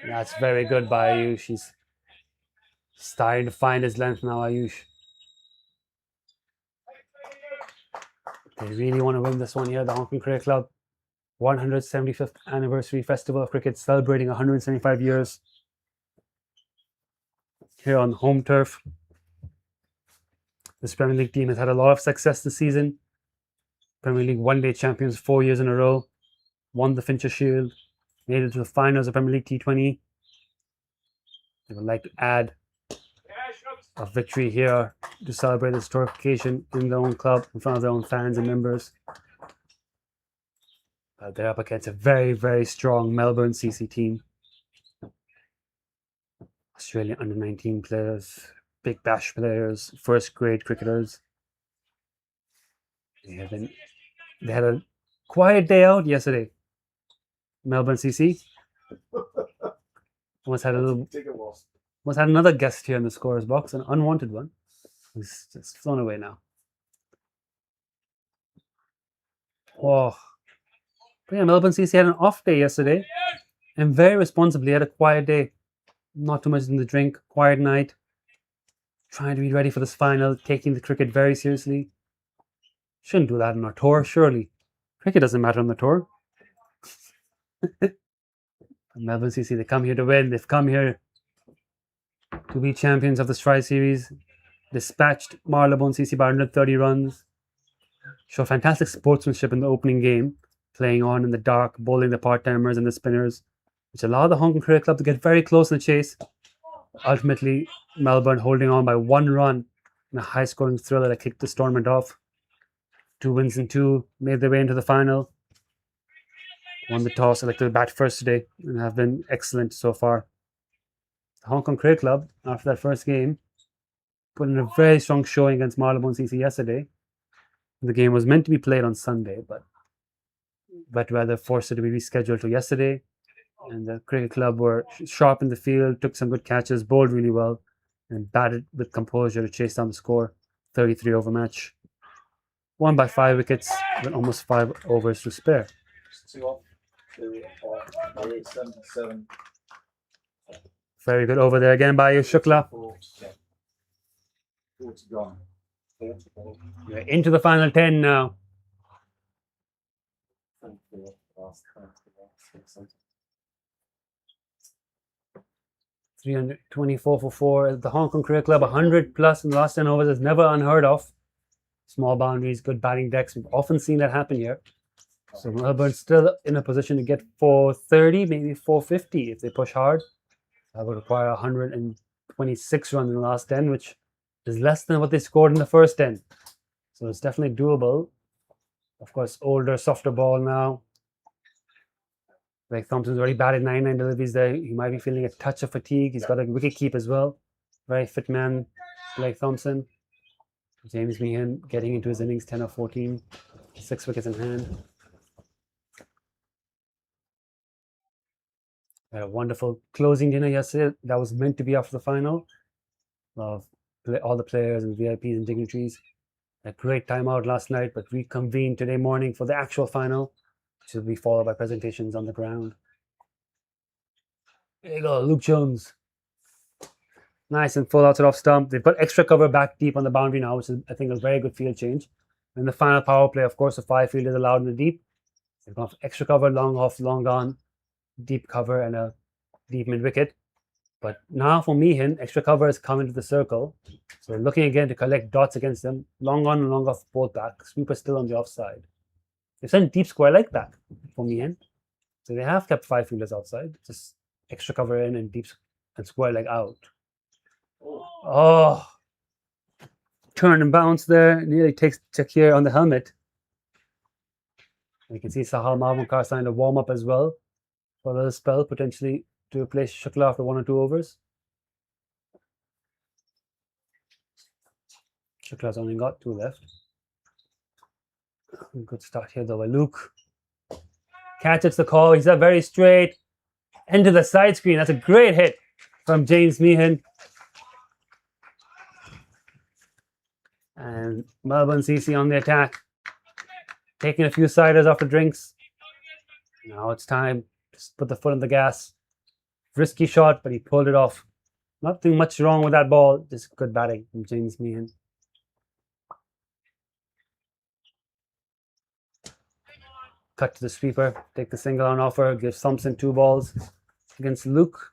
That's very good by Ayush. He's starting to find his length now, Ayush. They really want to win this one here, the Hong Kong Cricket Club. 175th Anniversary Festival of Cricket, celebrating 175 years here on home turf. This Premier League team has had a lot of success this season. Premier League one-day champions 4 years in a row. Won the Fincher Shield. Made it to the finals of Premier League T20. They would like to add a victory here to celebrate this historic occasion in their own club, in front of their own fans and members. They're up against a very, very strong Melbourne CC team. Australian under-19 players, Big Bash players, first-grade cricketers. They had a quiet day out yesterday. Melbourne CC almost had another guest here in the scorer's box, an unwanted one. He's just flown away now. Oh. But yeah, Melbourne CC had an off day yesterday and very responsibly had a quiet day. Not too much in the drink, quiet night. Trying to be ready for this final, taking the cricket very seriously. Shouldn't do that on our tour, surely. Cricket doesn't matter on the tour. Melbourne CC, they come here to win. They've come here to be champions of the Stride Series. Dispatched Marylebone CC by 130 runs. Show fantastic sportsmanship in the opening game, playing on in the dark, bowling the part-timers and the spinners, which allowed the Hong Kong Cricket Club to get very close in the chase. Ultimately, Melbourne holding on by 1 run in a high-scoring thriller that kicked this tournament off. 2 wins in 2, made their way into the final. Won the toss, elected to bat first today, and have been excellent so far. The Hong Kong Cricket Club, after that first game, put in a very strong showing against Marylebone CC yesterday. The game was meant to be played on Sunday, but wet weather forced it to be rescheduled to yesterday. And the Cricket Club were sharp in the field, took some good catches, bowled really well, and batted with composure to chase down the score. 33 over match. Won by 5 wickets with almost 5 overs to spare. 2 off. 7. Very good over there again by Shukla. 40 gone. We're into the final 10 now. 324 for 4 at the Hong Kong Cricket Club. 100 plus in the last 10 overs is never unheard of. Small boundaries, good batting decks. We've often seen that happen here. So Melbourne's still in a position to get 430, maybe 450 if they push hard. That would require 126 runs in the last 10, which is less than what they scored in the first 10. So it's definitely doable. Of course, older, softer ball now. Blake Thompson's already batted 99 deliveries there. He might be feeling a touch of fatigue. He's got a wicket keep as well. Very fit man, Blake Thompson. James Meehan getting into his innings, 10 of 14, 6 wickets in hand. Had a wonderful closing dinner yesterday. That was meant to be after the final. All the players and VIPs and dignitaries. A great time out last night, but reconvened today morning for the actual final, which will be followed by presentations on the ground. There you go, Luke Jones. Nice and full outside off stump. They've got extra cover back deep on the boundary now, which is, I think, a very good field change. And the final power play, of course, the 5 fielders allowed in the deep. They've got extra cover, long off, long on, deep cover, and a deep mid wicket. But now for Meehan, extra cover has come into the circle. So we're looking again to collect dots against them. Long on and long off both back. Sweeper still on the offside. They've sent deep square leg back for Meehan. So they have kept 5 fielders outside. Just extra cover in and deep and square leg out. Oh, turn and bounce there. Nearly takes Shakir on the helmet. You can see Sahal Mavankar signed a warm up as well for the spell, potentially to replace Shukla after 1 or 2 overs. Shukla's only got 2 left. Good start here though by Luke. Catches the call. He's up very straight into the side screen. That's a great hit from James Meehan. And Melbourne CC on the attack. Taking a few siders after drinks. Now it's time to put the foot on the gas. Risky shot, but he pulled it off. Nothing much wrong with that ball. Just good batting from James Meehan. Cut to the sweeper. Take the single on offer. Gives Thompson 2 balls against Luke.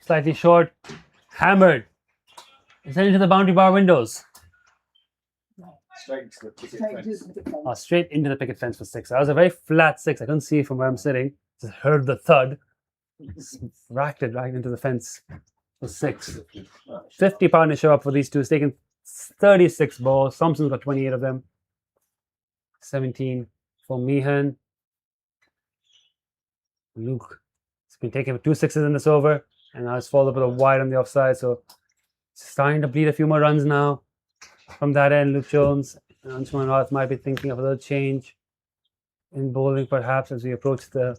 Slightly short, hammered. Is that into the boundary bar windows? Straight into the picket fence. Straight into the picket fence for 6. That was a very flat 6. I couldn't see it from where I'm sitting. Just heard the thud. Racked it right into the fence for 6. 50 pound to show up for these two. It's taken 36 balls. Thompson's got 28 of them. 17 for Meehan. Luke has been taking 2 sixes in this over. And now it's followed with a wide on the offside. So it's starting to bleed a few more runs now. From that end, Luke Jones and Anshuman Roth might be thinking of a little change in bowling perhaps as we approach the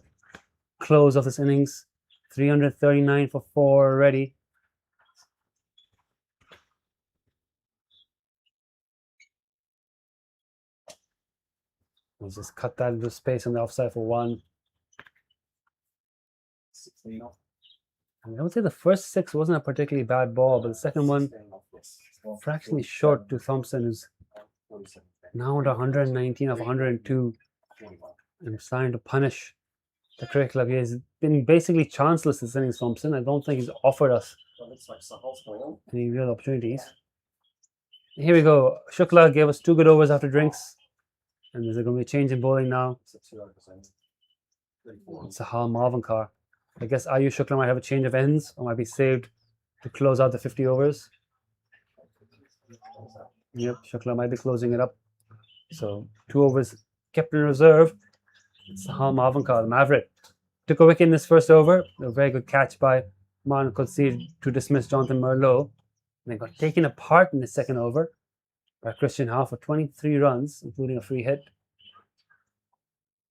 close of this innings. 339 for 4 already. Let's just cut that into space on the offside for 1. 16 off. I would say the first 6 wasn't a particularly bad ball, but the second one fractionally short to Thompson, who's now under 119 of 102 and starting to punish the cricket club. He has been basically chanceless this innings, Thompson. I don't think he's offered us any real opportunities. Here we go. Shukla gave us 2 good overs after drinks, and there's going to be a change in bowling now. Sahal Mavankar. I guess Ayush Shukla might have a change of ends or might be saved to close out the 50 overs. Yep, Shukla might be closing it up. So 2 overs kept in reserve. Sahal Mavankar, the Maverick, took a wicket in this first over. A very good catch by Man Qudsi to dismiss Jonathan Merlo. And they got taken apart in the second over by Christian Howe for 23 runs, including a free hit.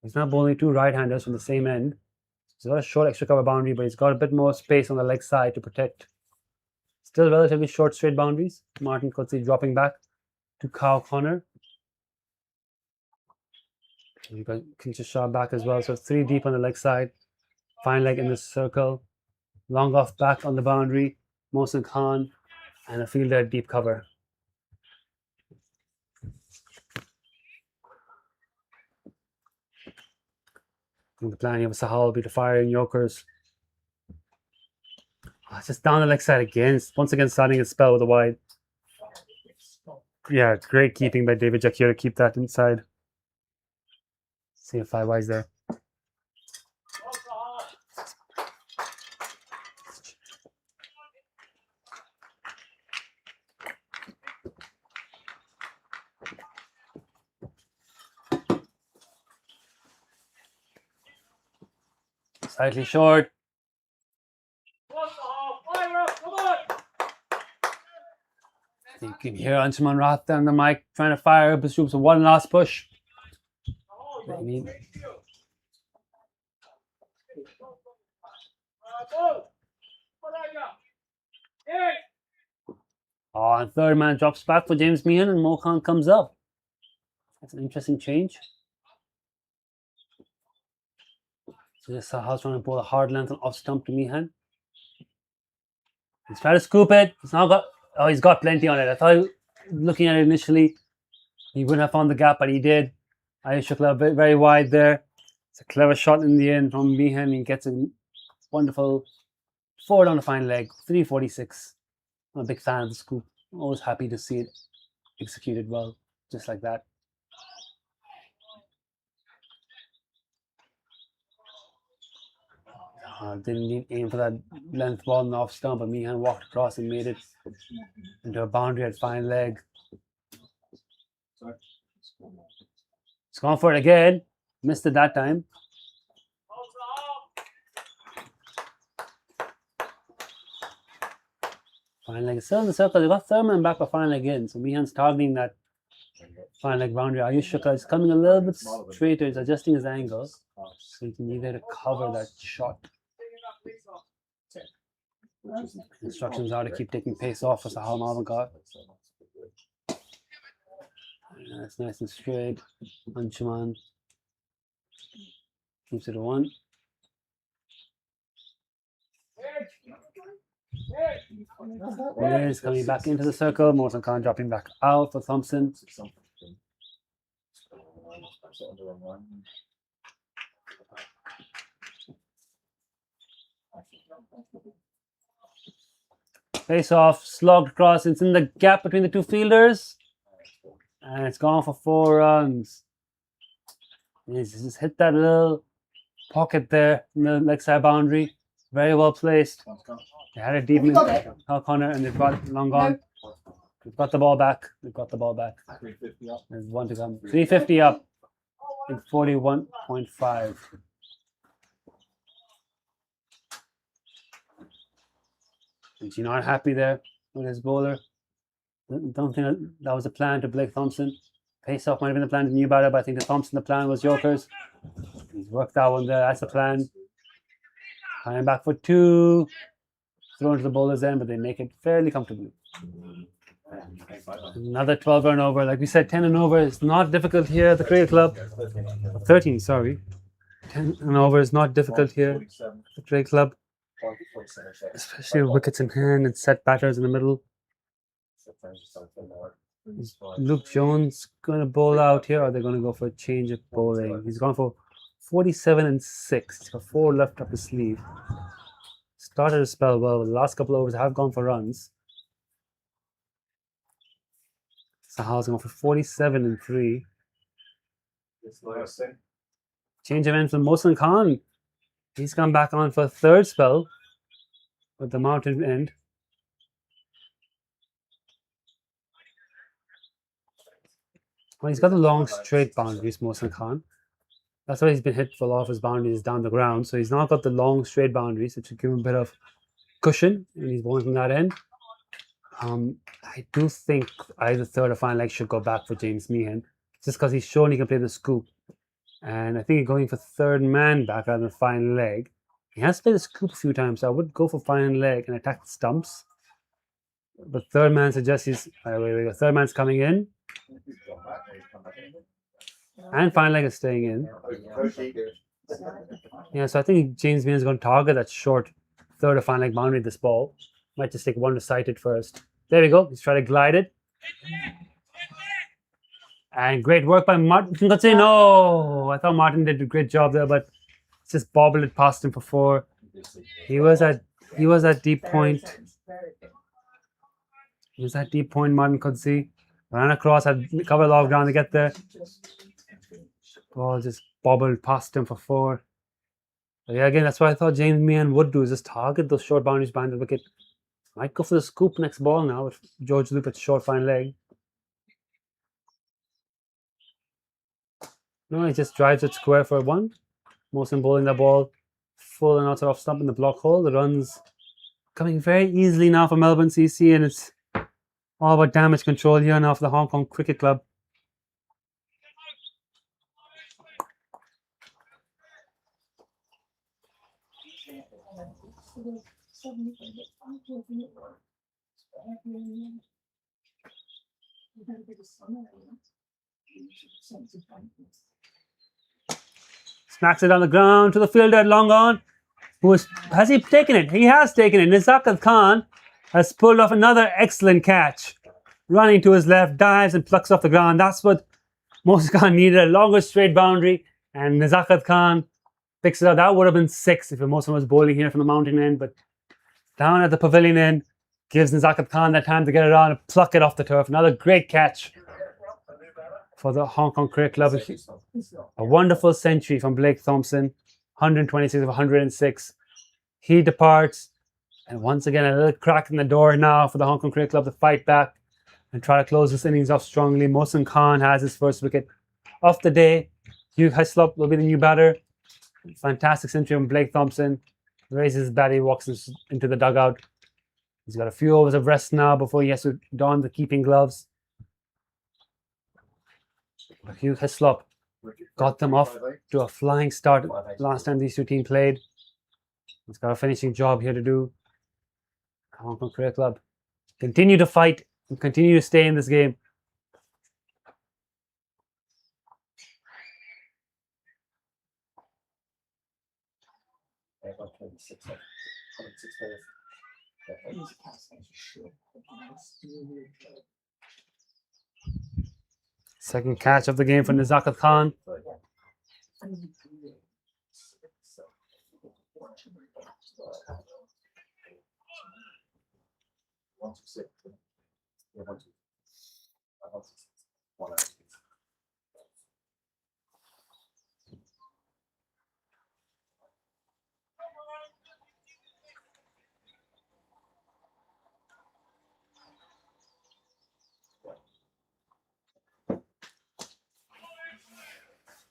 He's not bowling two right-handers from the same end. He's got a short extra cover boundary, but he's got a bit more space on the leg side to protect. Still relatively short straight boundaries. Martin Coetzee dropping back to Kyle Connor. You got Kincher shot back as well. So 3 deep on the leg side. Fine leg in the circle. Long off back on the boundary. Mohsin Khan and a fielder at deep cover. And the plan here for Sahal will be to fire in Yorkers. Oh, it's just down the leg side again. Once again starting his spell with a wide. Yeah, it's great keeping by David Jack here to keep that inside. See if 5 wides there. Slightly short. You can hear Anshuman Rath on the mic trying to fire up his troops. One last push. Oh, and third man drops back for James Meehan and Mo Khan comes up. That's an interesting change. So this Sahal's trying to pull a hard length and off stump to Meehan. He's trying to scoop it. He's now got. Oh, he's got plenty on it. I thought looking at it initially, he wouldn't have found the gap, but he did. Ayush Shukla very wide there. It's a clever shot in the end from Meehan. He gets a wonderful forward on the fine leg. 346. I'm a big fan of the scoop. Always happy to see it executed well, just like that. Didn't need aim for that length ball in the off stump, but Meehan walked across and made it into a boundary at fine leg. He's gone for it again. Missed it that time. Fine leg is still in the circle. They got Thurman back for fine leg in. So Meehan's targeting that fine leg boundary. Ayush Shukla is coming a little bit straighter. He's adjusting his angle. So he can be there to cover that shot. Instructions are to keep taking pace off for Sahal Malvankar. That's nice and straight. Anshuman keeps it a 1. He's coming back into the circle. Mohsin Khan dropping back out for Thompson. Face off, slogged across. It's in the gap between the 2 fielders. And it's gone for 4 runs. He's just hit that little pocket there in the leg side boundary. Very well placed. They had a deep in corner and they've got long gone. We've got the ball back. We've got the ball back. 350 up. There's 1 to come. 350 up. I think 41.5. Is he not happy there with his bowler? Don't think that was a plan to Blake Thompson. Pace off might have been the plan to new batter, but I think to Thompson the plan was Yorkers. He's worked that one there. That's the plan. Coming back for 2. Thrown to the bowler's end, but they make it fairly comfortably. Another 12 run over. Like we said, 10 and over is not difficult here at the Cricket Club. 13, sorry. 10 and over is not difficult here at the Cricket Club. Especially with wickets in hand and set batters in the middle. Is Luke Jones going to bowl out here, or are they going to go for a change of bowling? He's gone for 47 and 6. He's got 4 left up his sleeve. Started to spell well. The last couple of overs have gone for runs. Sahal's going for 47 and 3. Change of end from Mohsin Khan. He's come back on for a 3rd spell with the mountain end. Well, he's got the long straight boundaries, Mohsin Khan. That's why he's been hit for a lot of his boundaries down the ground. So he's now got the long straight boundaries, which should give him a bit of cushion, and he's bowling from that end. I do think either third or final leg should go back for James Meehan, just because he's shown he can play the scoop. And I think he's going for third man back rather than fine leg. He has played the scoop a few times, so I would go for fine leg and attack the stumps. But third man suggests he's wait. Third man's coming in, He's gone back. He's come back in. and fine leg is staying in. Koshi. Yeah, so I think James Meehan is going to target that short third or fine leg boundary this ball. Might just take one to sight it first. There we go. He's trying to glide it. And great work by Martin. No, I thought Martin did a great job there, but just bobbled it past him for 4. He was at deep point. He was at deep point. Martin could see. Ran across, had covered a lot of ground to get there. Ball just bobbled past him for 4. But yeah, again, that's what I thought James Meehan would do, is just target those short boundaries behind the wicket. Might go for the scoop next ball now with George Loop at short fine leg. No, he just drives it square for 1. Mohsin bowling the ball full and outside off stump in the block hole. The runs coming very easily now for Melbourne CC, and it's all about damage control here now for the Hong Kong Cricket Club. Smacks it on the ground to the fielder, long on. Has he taken it? He has taken it. Nizakat Khan has pulled off another excellent catch. Running to his left, dives and plucks off the ground. That's what Mohsin Khan needed, a longer straight boundary. And Nizakat Khan picks it up. That would have been 6 if Mohsin was bowling here from the mountain end. But down at the pavilion end, gives Nizakat Khan that time to get it on and pluck it off the turf. Another great catch for the Hong Kong Cricket Club. A wonderful century from Blake Thompson. 126 of 106. He departs. And once again, a little crack in the door now for the Hong Kong Cricket Club to fight back and try to close this innings off strongly. Mohsin Khan has his first wicket of the day. Hugh Hislop will be the new batter. Fantastic century from Blake Thompson. Raises his bat, he walks into the dugout. He's got a few overs of rest now before he has to don the keeping gloves. But Hugh Hislop got them off to a flying start last time these two teams played. He's got a finishing job here to do. Hong Kong Cricket Club continue to fight and continue to stay in this game. Second catch of the game for Nizakat Khan.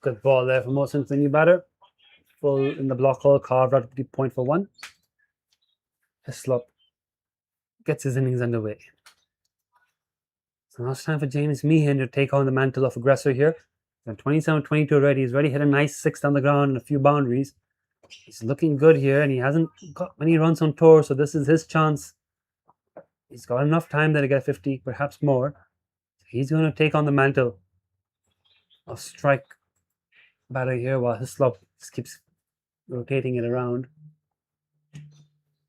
Good ball there for Mohsin, the new batter. Full in the block hole, carved out the point for 1. Hislop gets his innings underway. So now it's time for James Meehan to take on the mantle of aggressor here. He's 27-22 already. He's already hit a nice 6 on the ground and a few boundaries. He's looking good here, and he hasn't got many runs on tour, so this is his chance. He's got enough time there to get 50, perhaps more. He's going to take on the mantle of strike batter here while Hislop just keeps rotating it around.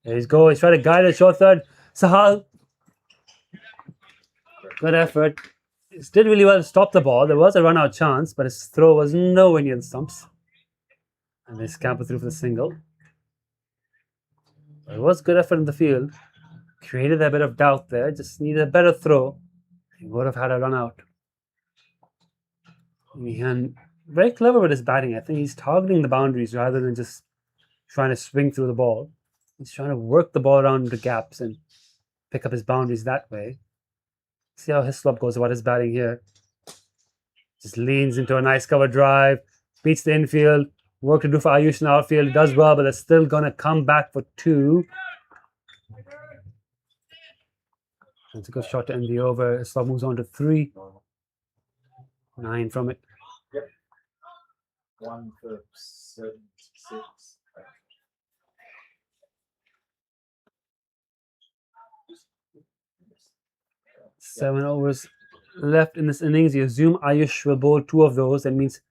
There he goes. He's trying to guide it short third. Sahal. Good effort. He did really well to stop the ball. There was a run out chance, but his throw was nowhere near the stumps. And they scamper through for the single. It was good effort in the field. Created a bit of doubt there. Just needed a better throw. He would have had a run out. Meehan, very clever with his batting. I think he's targeting the boundaries rather than just trying to swing through the ball. He's trying to work the ball around the gaps and pick up his boundaries that way. See how Hislop goes about his batting here. Just leans into a nice cover drive. Beats the infield. Work to do for Ayush in the outfield. He does well, but they're still going to come back for 2. It's a good shot to end the over. Hislop moves on to 3. 9 from it. 1 for 76. 7 overs left in this innings. You assume Ayush will bowl 2 of those. That means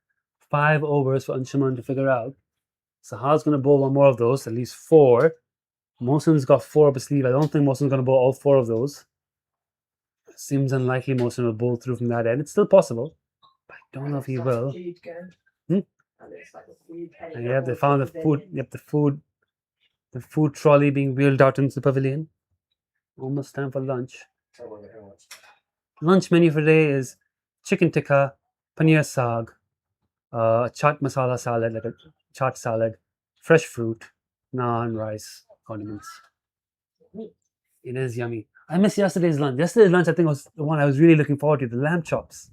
5 overs for Anshuman to figure out. Sahal's going to bowl 1 more of those, at least 4. Mohsin's got 4 up his sleeve. I don't think Mohsin's going to bowl all 4 of those. Seems unlikely Mohsin will bowl through from that end. It's still possible, but I don't know if he will. And yeah, they found the food. Yep, the food trolley being wheeled out into the pavilion. Almost time for lunch. Lunch menu for today is chicken tikka, paneer saag, chaat masala salad, like a chaat salad, fresh fruit, naan, rice, condiments. It is yummy. I missed yesterday's lunch. Yesterday's lunch, I think, was the one I was really looking forward to, the lamb chops.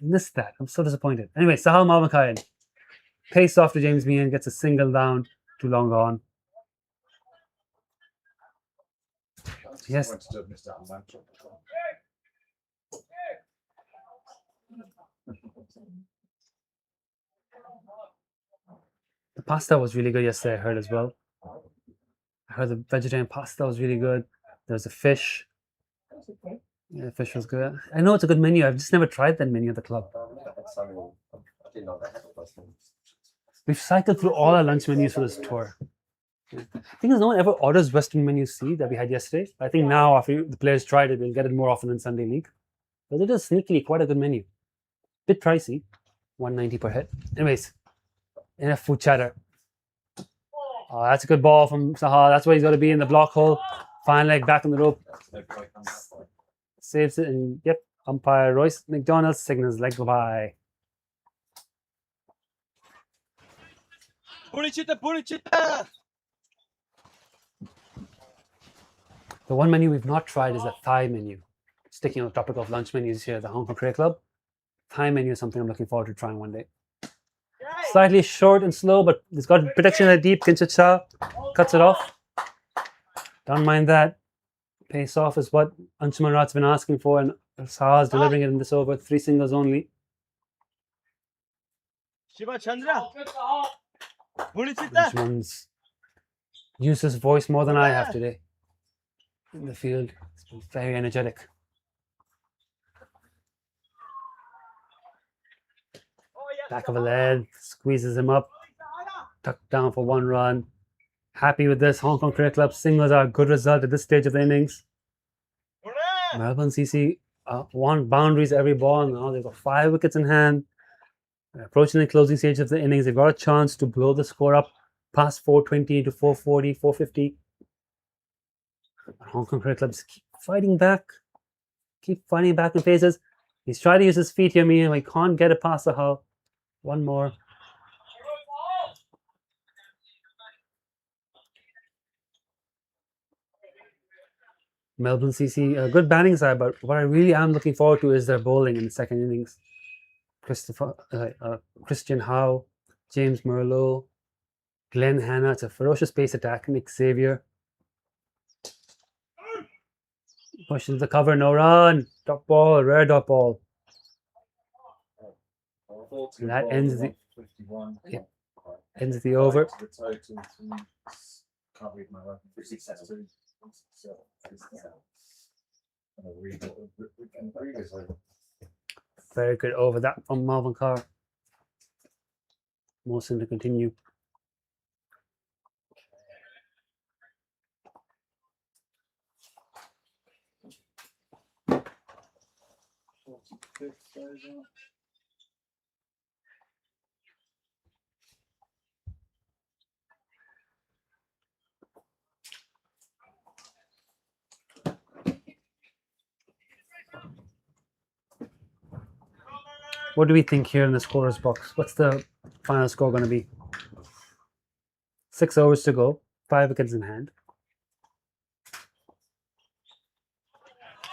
I missed that. I'm so disappointed. Anyway, Sahal Malvakayan. Pace off to James Meehan, gets a single down, too long gone. Yes. The pasta was really good yesterday, I heard as well. I heard the vegetarian pasta was really good. There's a fish. Yeah, the fish was good. I know it's a good menu. I've just never tried that menu at the club. I didn't know they had those things. We've cycled through all our lunch menus for this tour. I think no one ever orders Western menu C that we had yesterday. I think now, after the players tried it, we'll get it more often in Sunday League. But it is sneakily quite a good menu. Bit pricey, $190 per head. Anyways, enough food chatter. Oh, that's a good ball from Sahal. That's where he's got to be in the block hole. Fine leg back on the rope. Saves it, and yep, umpire Royce McDonald signals leg bye. Purichita! The one menu we've not tried is the Thai menu. Sticking on the topic of lunch menus here at the Hong Kong Cricket Club. Thai menu is something I'm looking forward to trying one day. Slightly short and slow, but it's got protection at deep. Kinshit Shah cuts it off. Don't mind that. Pace off is what Anshuman Rat's been asking for, and Saha's delivering it in this over. 3 singles only. Shiva Chandra. Purichita. Anshuman's used his voice more than I have today in the field. It's been very energetic. Back of a leg, squeezes him up, tucked down for 1 run. Happy with this. Hong Kong Cricket Club singles are a good result at this stage of the innings. Melbourne CC want boundaries every ball. Now they've got 5 wickets in hand. They're approaching the closing stage of the innings. They've got a chance to blow the score up past 420 to 440, 450. But Hong Kong Cricket Club just keep fighting back. Keep fighting back in phases. He's trying to use his feet here, meaning he can't get it past the hull. 1 more. Melbourne CC, a good batting side, but what I really am looking forward to is their bowling in the second innings. Christian Howe, James Merlo, Glenn Hanna. It's a ferocious pace attack. Nick Xavier. Push into the cover, no run. Dot ball, rare dot ball. And that ends the 51. Yep. Ends the over. The total can't read my writing. 62. And I'll read what we've done previously. Very good over that from Marvin Carr. Mohsin to continue. What do we think here in the scorer's box? What's the final score going to be? 6 overs to go, 5 wickets in hand.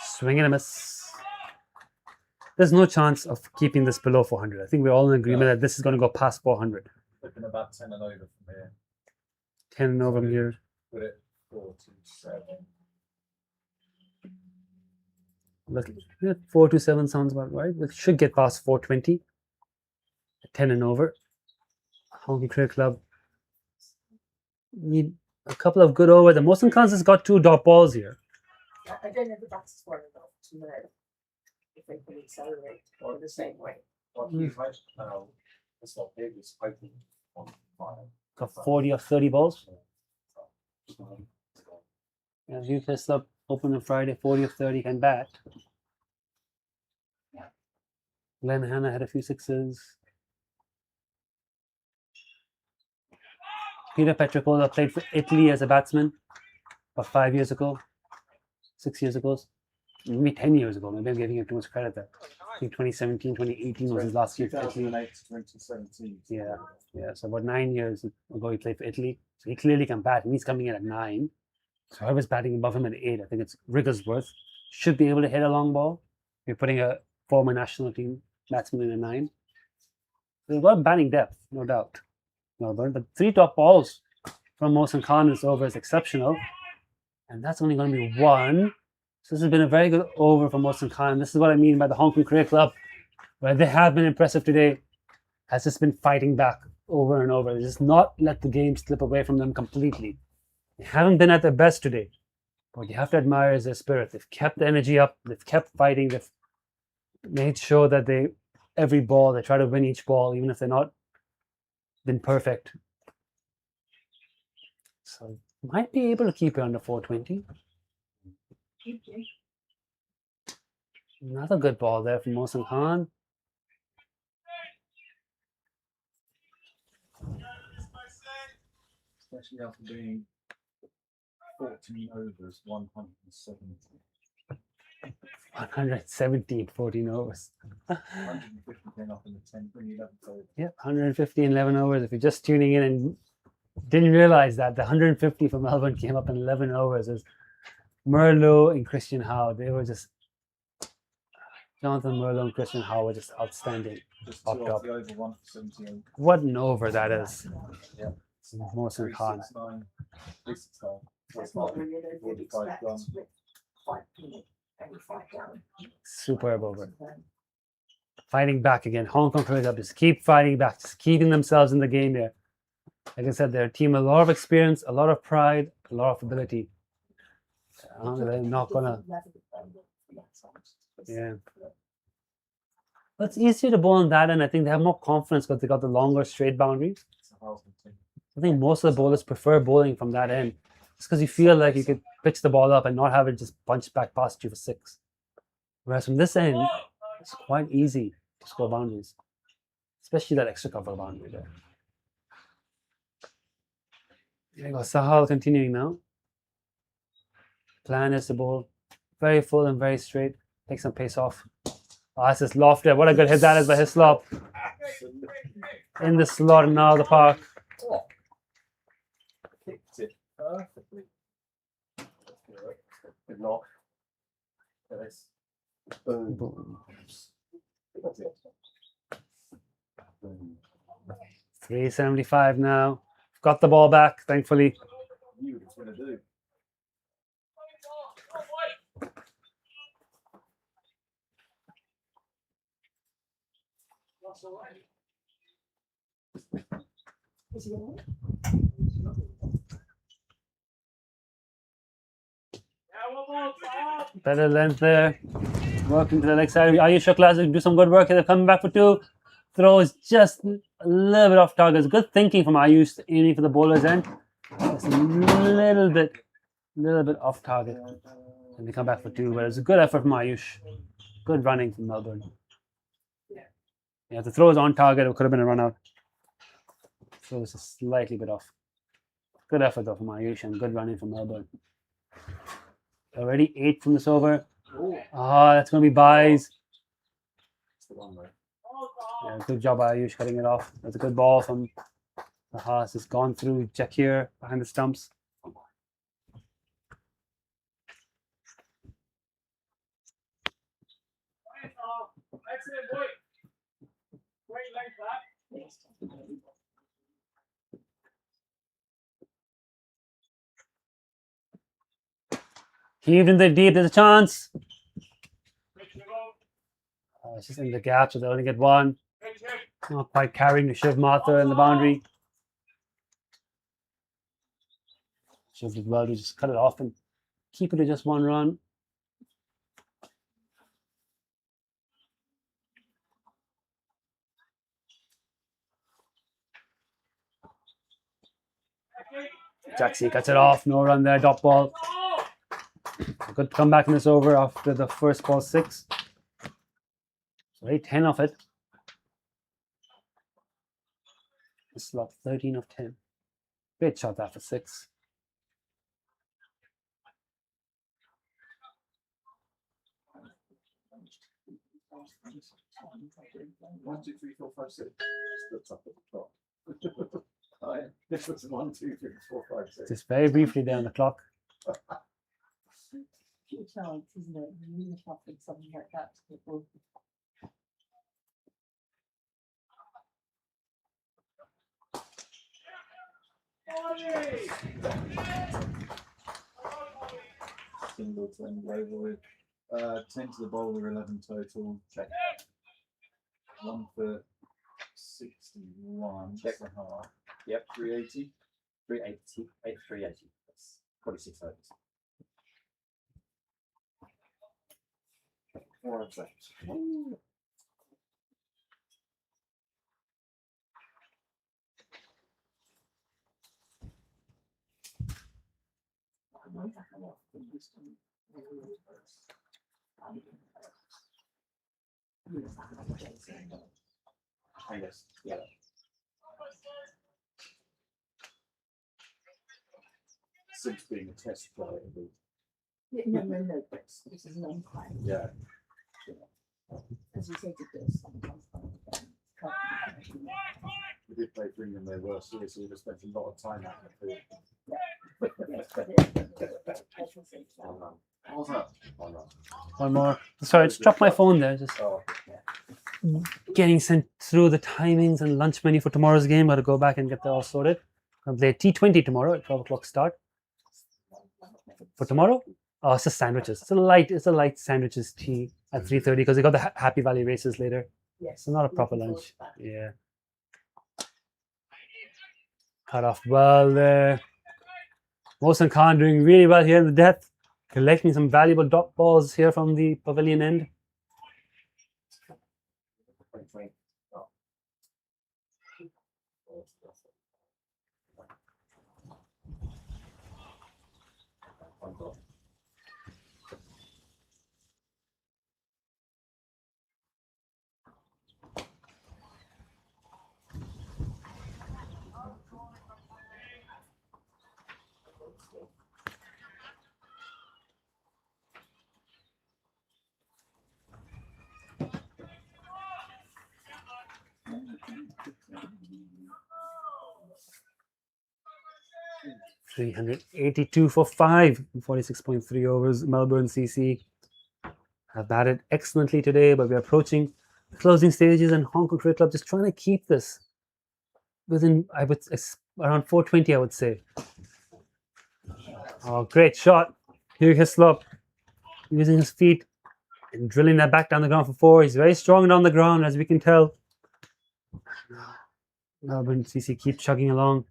Swing and a miss. There's no chance of keeping this below 400. I think we're all in agreement that this is going to go past 400. Looking about 10 and over from here. 10 and over here. Put it 427. Look, 427 sounds about right. We should get past 420. 10 and over. Hong Kong Cricket Club need a couple of good overs. The Mohsen Khan's has got 2 dot balls here. I don't know the batters well enough to know if they can accelerate or in the same way. Well, you had, it's not big, it's open on fire. Got 40 or 30 balls. Yeah, UK Club open on Friday, 40 or 30 can bat. Glenn Hanna had a few sixes. Peter Petricola played for Italy as a batsman about 5 years ago, 6 years ago, maybe 10 years ago. Maybe I'm giving him too much credit there. I think 2017, 2018 was his last year for Italy. 2008 to 2017. Yeah, so about 9 years ago he played for Italy. So he clearly can bat, and he's coming in at 9. So whoever's batting above him at 8, I think it's Wrigglesworth, should be able to hit a long ball. You're putting a former national team batsman in a 9. They've got batting depth, no doubt, Melbourne. But 3 top balls from Mohsen Khan this over is exceptional. And that's only going to be 1. So this has been a very good over for Mohsen Khan. This is what I mean by the Hong Kong Cricket Club, where they have been impressive today, has just been fighting back over and over. They just not let the game slip away from them completely. They haven't been at their best today. What you have to admire is their spirit. They've kept the energy up. They've kept fighting. They've made sure that every ball, they try to win each ball, even if they're not been perfect. So might be able to keep it under 420. Another good ball there from Mohsen Khan. Especially after being 14 overs, 170. 117, 14 overs. 150 came up in the 10, 11th over. Yep, 150 in 11 overs. If you're just tuning in and didn't realize that, the 150 for Melbourne came up in 11 overs. It was Merlo and Christian Howe. They were just, Jonathan Merlo and Christian Howe were just outstanding. Just Up two top. off the over 170. What an over that is. Yeah. Mohsen Khan. 369. 369. That's not really an over 45 expect gone. with 5 minutes, only 5 down. Superb over. Fighting back again. Hong Kong Cricket Club just keep fighting back, just keeping themselves in the game there. Like I said, they're a team with a lot of experience, a lot of pride, a lot of ability. They're not gonna. Yeah. But it's easier to bowl on that end. I think they have more confidence because they got the longer straight boundaries. It's a Halston team. I think most of the bowlers prefer bowling from that end. Just because you feel like you could pitch the ball up and not have it just punch back past you for 6. Whereas from this end, it's quite easy to score boundaries. Especially that extra cover boundary there. There you go. Sahal continuing now. Plan is to bowl very full and very straight. Take some pace off. Oh, that's his loft there. What a good hit that is by Hislop. In the slot now, the park. Oh. Kicked it perfectly. Good knock. There it is. Boom. Boom. That's it. Boom. 375 now. Got the ball back, thankfully. Knew what it's going to do. Is he all right? Better length there. Working to the leg side. Ayush Classic do some good work here. They're coming back for 2. Throw is just a little bit off target. It's good thinking from Ayush, aiming for the bowler's end. Just a little bit off target. And they come back for 2. But it's a good effort from Ayush. Good running from Melbourne. Yeah, the throw is on target. It could have been a run out. Throw is just slightly bit off. Good effort though from Ayush and good running from Melbourne. Already 8 from this over. Ah, that's going to be buys. It's the one, right? Yeah, good job by Ayush cutting it off. That's a good ball from the Haas. It's gone through Jakir behind the stumps. Excellent, boy. Great length, that. Heaved in the deep. There's a chance. It's just in the gap, so they only get 1. Not quite carrying the Shiv Mathur in the boundary. Shiv did well to just cut it off and keep it to just 1 run. Jaxie cuts it off, no run there, dot ball. Good comeback in this over after the first ball 6. So 10 of it. This slot 13 of 10. Great shot that for 6. One, two, three, four, five, six. That's up at the top. Oh, yeah. This was 1, 2, 3, 4, 5, 6. Just very briefly there on the clock. Few chance, isn't it? You need to happen something like that to people. Single 10 global. 10 to the bowler, 11 total. Check. 1 for 61. Check. That's a half. Yep. 380. 380. 380. That's 46 overs. 4 overs left. I guess. Yeah. Since being a test player, Yeah, no, this is an umpire. yeah. As you said, it does sometimes. We did play for England their worst year, so we just spent a lot of time out in the field. What's that? Oh, no. One more. Sorry, I just dropped my phone there. Just Oh, getting sent through the timings and lunch menu for tomorrow's game. Got to go back and get that all sorted. I'll play T20 tomorrow at 12 o'clock start. For tomorrow? Oh, it's just sandwiches. It's a light sandwiches tea at 3:30 because they got the Happy Valley races later. Yes. So not a proper looking lunch. forward to Yeah. Cut off well there. Mohsen Khan doing really well here in the depth. Collecting some valuable dot balls here from the pavilion end. 2020. Oh. One goal. $382 for 5 in 46.3 overs. Melbourne CC have batted excellently today, but we're approaching the closing stages, and Hong Kong Cricket Club just trying to keep this within, I would around 420, I would say. Oh, great shot. Here Hislop using his feet and drilling that back down the ground for 4. He's very strong down the ground, as we can tell. Melbourne CC keep chugging along.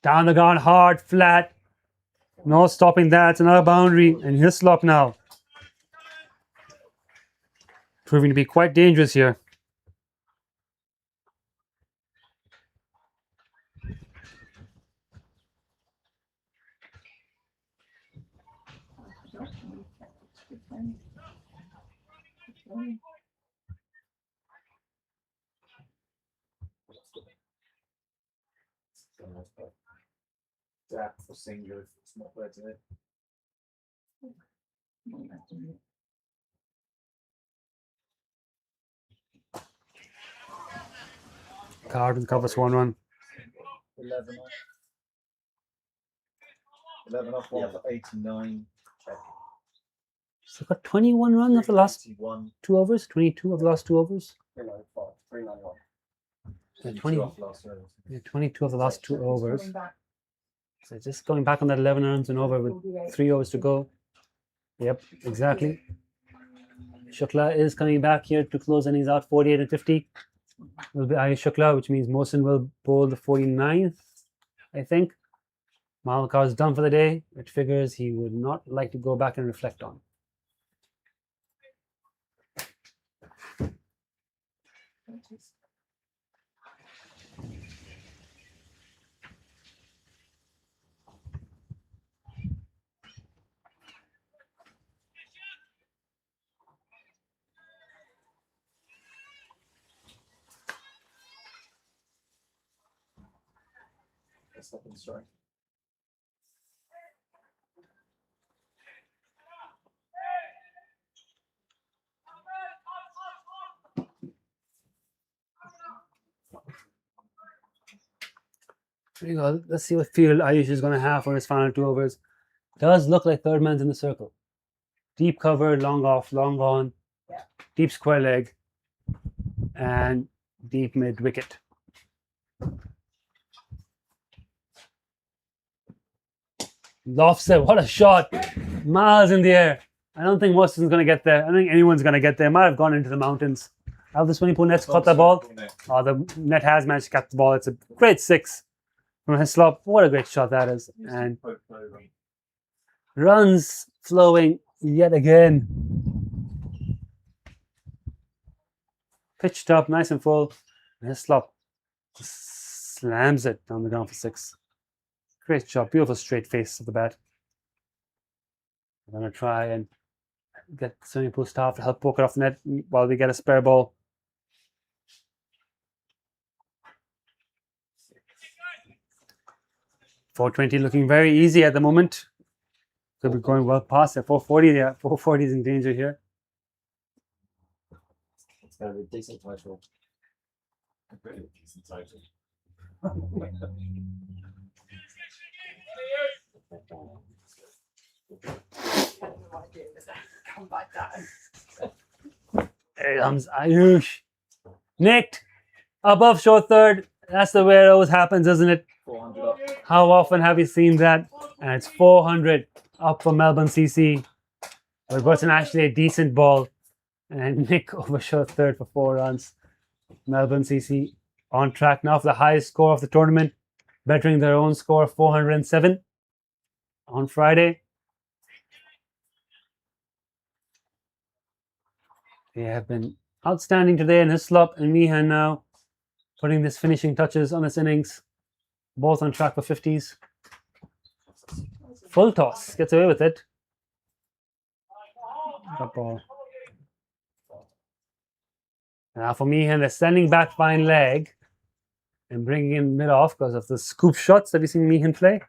Down the ground, hard, flat. No stopping that. It's another boundary. And Hislop now. Proving to be quite dangerous here. Dap for single if it's not there today. Carden covers 1 run. 11 off. 11 off, 1 for 89. Check. So got 21 runs of the last 391. 2 overs. 22 of the last 2 overs. 395. 391. 20 off last over. Yeah, 22 of the last two overs. Coming back So just going back on that 11 runs and over with 48. 3 overs to go. Yep, exactly. Shukla is coming back here to close innings out 48 and 50. Will be Ayush Shukla, which means Mohsin will bowl the 49th, I think. Malkar is done for the day, which figures he would not like to go back and reflect on. Second strike. There you go. Let's see what field Ayush is going to have for his final 2 overs. Does look like third man's in the circle. Deep cover, long off, long on, deep square leg, and deep mid wicket. Lofts it. What a shot! Miles in the air. I don't think Mohsin's going to get there. I don't think anyone's going to get there. Might have gone into the mountains. How the swimming pool net's caught the ball? Oh, the net has managed to catch the ball. It's a great 6 from Hislop. What a great shot that is. And runs flowing yet again. Pitched up, nice and full. And Hislop slams it down the ground for 6. Great shot. Beautiful straight face of the bat. I'm going to try and get the swimming pool staff to help poke it off the net while we get a spare ball. .420 looking very easy at the moment. Could be going well past it. 440, yeah. 440 is in danger here. It's going to be a decent title. Really decent title. Come back down. Here comes Ayush. Nicked. Above short third. That's the way it always happens, isn't it? 400 up. How often have you seen that? And it's 400 up for Melbourne CC. But it wasn't actually a decent ball. And Nick over short third for 4 runs. Melbourne CC on track now for the highest score of the tournament, bettering their own score 407 on Friday. They have been outstanding today, and Hislop and Meehan now putting this finishing touches on this innings. Both on track for 50s. Full toss, gets away with it. That ball. Now for Meehan, they're sending back fine leg and bringing in mid off because of the scoop shots that we've seen Meehan play.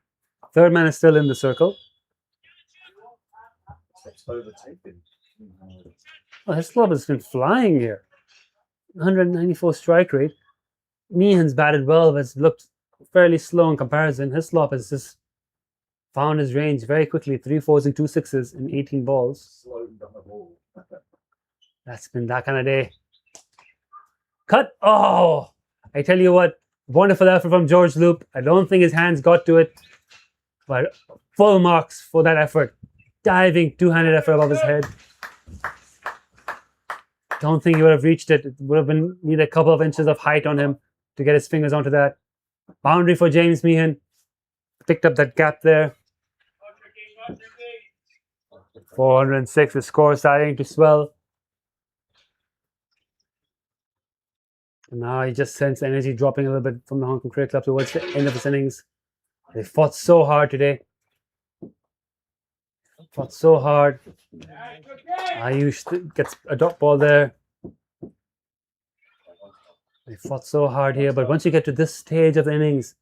Third man is still in the circle. It's overtaken. Well, his club has been flying here. 194 strike rate. Meehan's batted well, but it's looked fairly slow in comparison. Hislop has just found his range very quickly. 3 4s and 2 6s in 18 balls. Slowing down the ball. That's been that kind of day. Cut. Oh, I tell you what, wonderful effort from George Loop. I don't think his hands got to it, but full marks for that effort. Diving, two-handed effort above his head. Don't think he would have reached it. It would have been need a couple of inches of height on him to get his fingers onto that. Boundary for James Meehan. Picked up that gap there. 406, the score starting to swell. And now he just sends energy dropping a little bit from the Hong Kong Cricket Club towards the end of his innings. They fought so hard today. Fought so hard. Ayush gets a dot ball there. They fought so hard here, but once you get to this stage of the innings,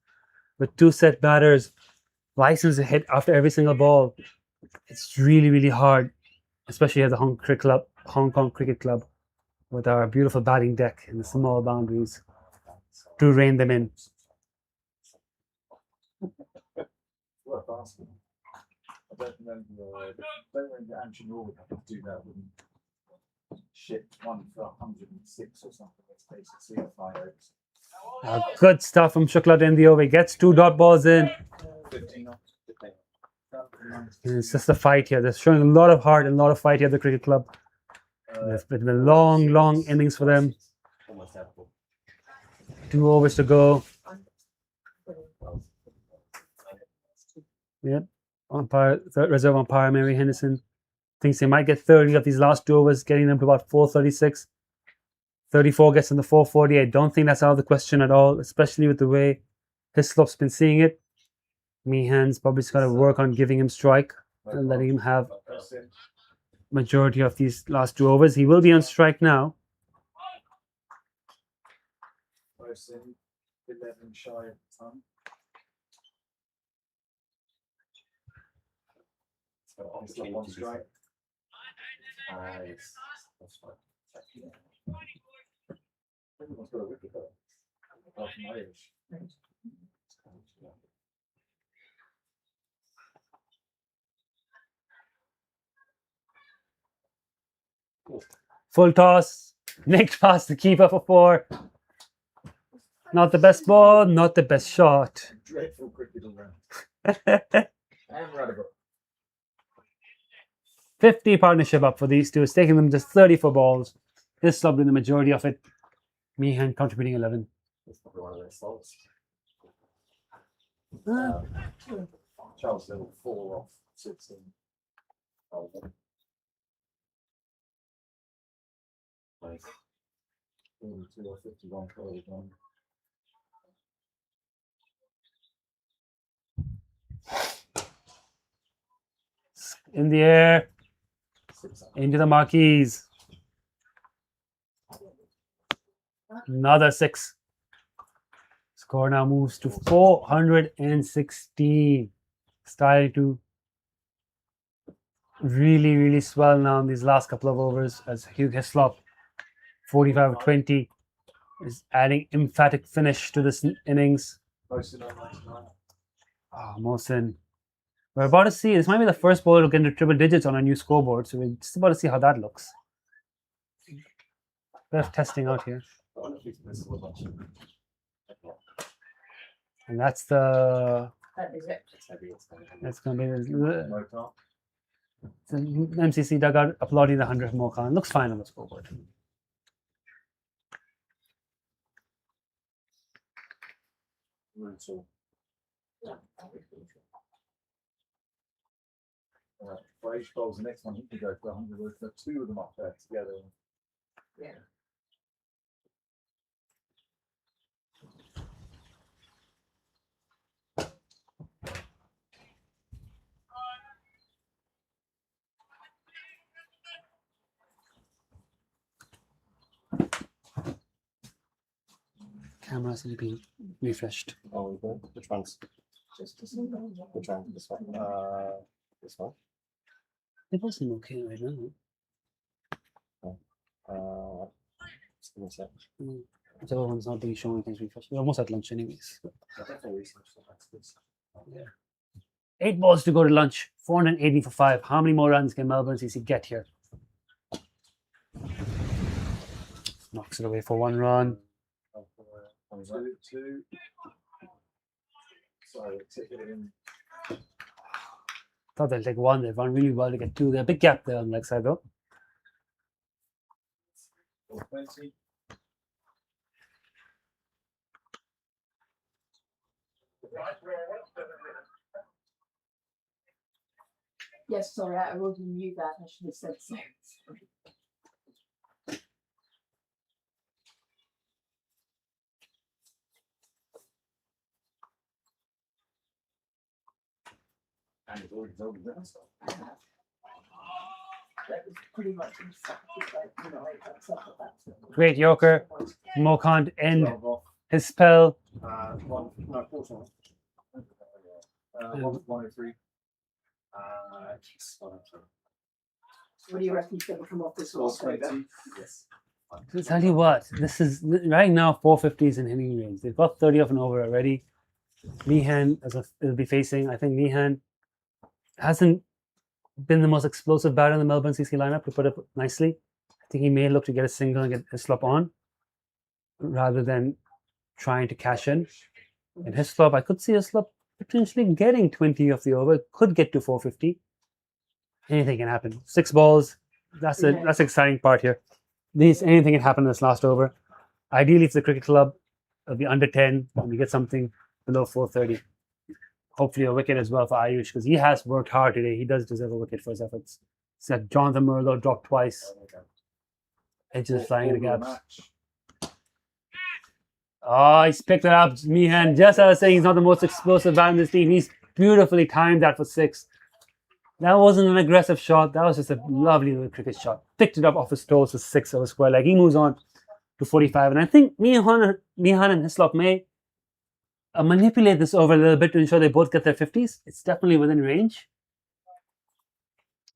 with 2 set batters, license to hit after every single ball, it's really, really hard, especially at the Hong Kong Cricket Club, with our beautiful batting deck and the small boundaries, to rein them in. Worth asking. I don't remember Andrew Norwood having to do that when he shipped one for 106 or something. It's basically a 5 overs. Good stuff from Shukla to end the over. He gets 2 dot balls in. 15 off. And it's just a fight here. They're showing a lot of heart and a lot of fight here at the cricket club. It's been a long, long innings for them. Almost helpful. 2 overs to go. Yep. Umpire, reserve umpire Mary Henderson thinks they might get 30 of these last 2 overs, getting them to about 436. 34 gets in the 440. I don't think that's out of the question at all, especially with the way Hislop's been seeing it. Meehan's probably just got to work on giving him strike and letting him have majority of these last 2 overs. He will be on strike now. 11 shy of time. So It's not one strike. Yes, that's fine. Everyone's got a wicket though. Apart from Irish. Full toss. Nicked past the keeper for 4. Not the best ball, not the best shot. Dreadful cricket all round. And Radical. 50 partnership up for these two. It's taking them just 34 balls. This subbed in the majority of it. Meehan contributing 11. It's probably one of their slots. Charles Little 4 off 16. Oh, Nice. 42 or 51 41. In the air. 6 Into the marquees. Another 6. Score now moves to 416. Starting to really, really swell now in these last couple of overs as Hugh Hislop, 45-20, is adding emphatic finish to this innings. Posted on 99. Oh, Mohsin. We're about to see, this might be the first bowler to get into triple digits on a new scoreboard, so we're just about to see how that looks. Bit of testing out here. I wonder if this was watching. And that's the, That is it. that's going to be the Motar. MCC dugout applauding the 100th Mokan. Looks fine on the scoreboard. Brutal. For each bowls, the next one he can go for 100. We've got 2 of them up there together. Yeah. Cameras need to be refreshed. Oh, we good. Which ones? Just to see. Which one? This one? This one? It will seem okay right now. Just give me a sec. The other one's not really showing things refreshed. We're almost at lunch anyways. I definitely researched that. That's good. Yeah. 8 balls to go to lunch. 480 for 5. How many more runs can Melbourne CC get here? Knocks it away for 1 run. 2. Sorry, ticket in. Thought they'll take 1. They've run really well to get 2. There's a big gap there on the leg side though. 420. Yes, sorry, I already knew that. I should have said so. And it's already done stuff. That was pretty much exactly like, you know, that's up at that. Great Yorker. Mokan to end 12 off. his spell. 14. 103. What do you reckon he's going to come off this last over? 420. Yes. To tell you what, this is right now 450s in hitting range. They've got 30 of an over already. Meehan will be facing. I think Meehan hasn't been the most explosive batter in the Melbourne CC lineup, to put it nicely. I think he may look to get a single and get a slop on rather than trying to cash in. In Hislop, I could see Hislop potentially getting 20 of the over. Could get to 450. Anything can happen. 6 balls. That's the exciting part here. Anything can happen in this last over. Ideally, for the cricket club, it'll be under 10 and we get something below 430. Hopefully a wicket as well for Ayush because he has worked hard today. He does deserve a wicket for his efforts. Said Jonathan Merlo dropped twice. Edges flying in the gaps. Oh, he's picked it up. Meehan, just as I was saying, he's not the most explosive bat in this team. He's beautifully timed that for 6. That wasn't an aggressive shot. That was just a lovely little cricket shot. Picked it up off his toes for 6 over square leg. He moves on to 45. And I think Meehan and Hislop may manipulate this over a little bit to ensure they both get their 50s. It's definitely within range.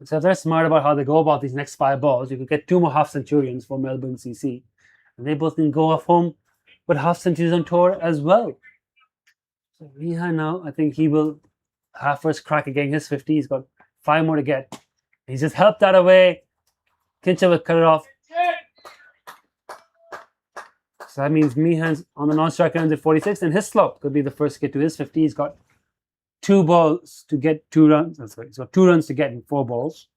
So if they're smart about how they go about these next 5 balls, you could get 2 more half centurions for Melbourne CC. And they both can go off home with half centuries on tour as well. So Meehan now, I think he will have first crack at getting his 50. He's got 5 more to get. He's just helped that away. Kincher will cut it off. So that means Meehan's on the non-strike runs at 46, and Hislop could be the first to get to his 50. He's got 2 balls to get 2 runs. That's right. He's got 2 runs to get in 4 balls.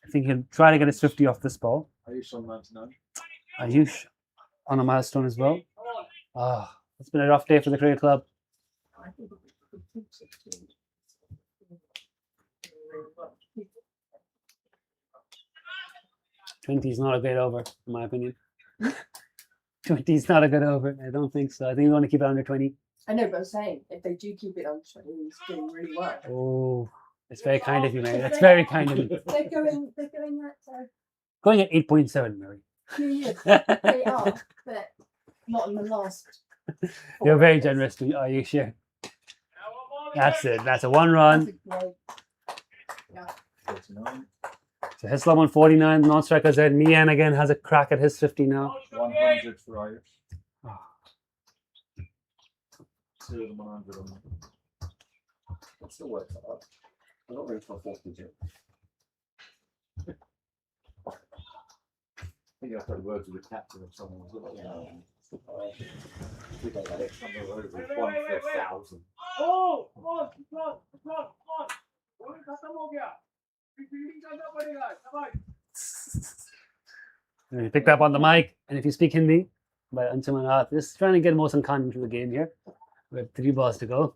I think he'll try to get his 50 off this ball. Ayush on 99. Ayush on a milestone as well. It's been a rough day for the cricket club. 20 is not a great over, in my opinion. 20 is not a good over. I don't think so. I think we want to keep it under 20. I know, but I'm saying if they do keep it on 20, he's doing really well. Oh, it's very kind of you, Mary. That's very kind of you. They're going at Going at 8.7, Mary. 2 years. They are, but not in the last. You're very generous to are you sure? That's it. That's a 1 run. Yeah. 49. So Hislop on 49. Non-striker said Meehan again has a crack at his 50 now. 100 for Ayush. Oh. 2 of them 100 on them. It still works out. I'm not really for 40 yet. I think I've heard words with the captain of someone as well. We don't have it. I'm over 1 for 1,000. Oh, close. खत्म हो गया fielding करना पड़ेगा शाबाश You picked up on the mic, and if you speak Hindi, by Anshuman Rath, just trying to get Mohsin Khan into the game here. We have 3 balls to go.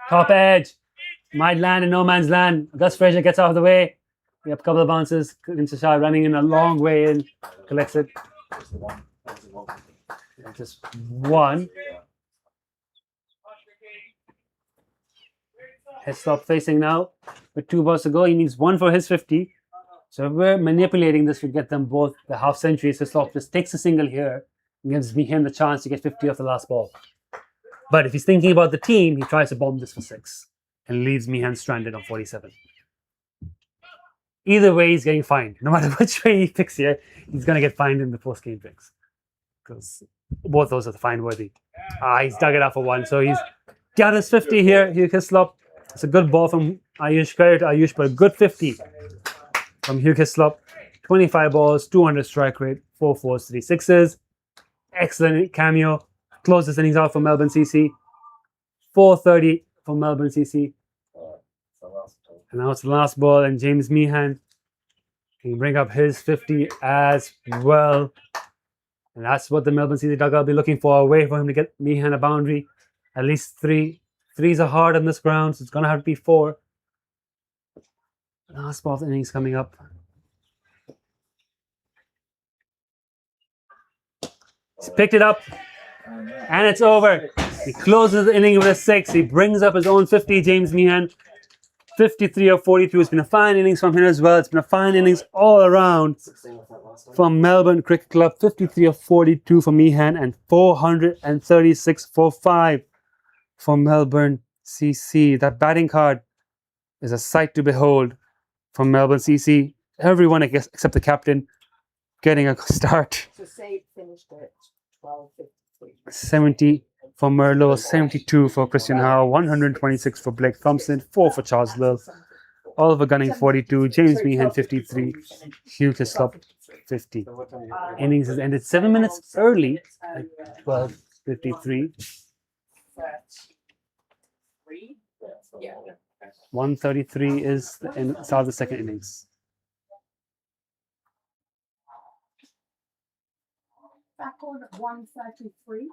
Top edge, might land in no man's land. Gus Fraser gets out of the way. We have a couple of bounces. Shah running in a long way in, collects it. Just 1. Hislop facing now with 2 balls to go. He needs 1 for his 50. So if we're manipulating this, we get them both the half centuries. Hislop just takes a single here and gives him the chance to get 50 off the last ball. But if he's thinking about the team, he tries to bomb this for 6 and leaves Meehan stranded on 47. Either way, he's getting fined. No matter which way he picks here, he's going to get fined in the post-game picks. Because both those are fine worthy. He's dug it out for 1. So he's got his 50 here. Hugh Hislop. It's a good ball from Ayush. Credit to Ayush, but a good 50 from Hugh Hislop. 25 balls, 200 strike rate, 4 4s, 3 6s. Excellent cameo. Closes innings out for Melbourne CC. 430 for Melbourne CC. And now it's the last ball, and James Meehan can bring up his 50 as well. And that's what the Melbourne CC dugout will be looking for, a way for him to get Meehan a boundary. At least 3. 3s are hard on this ground, so it's going to have to be 4. Last ball of the innings coming up. He's picked it up, and it's over. He closes the inning with a 6. He brings up his own 50, James Meehan. 53 of 42. It's been a fine innings from him as well. It's been a fine innings all around from Melbourne Cricket Club. 53 of 42 for Meehan and 436 for 5 for Melbourne CC. That batting card is a sight to behold from Melbourne CC. Everyone, I guess, except the captain, getting a start. So say finished at 12:53. 70 for Merlo, 72 for Christian Howe, 126 for Blake Thompson, 4 for Charles Lill, Oliver Gunning 42, James Meehan 53, Hugh Hislop 50. So what time Innings has ended 7 minutes early at 12:53. 33. Yeah. 133 is the start of the second innings. Back on at 133.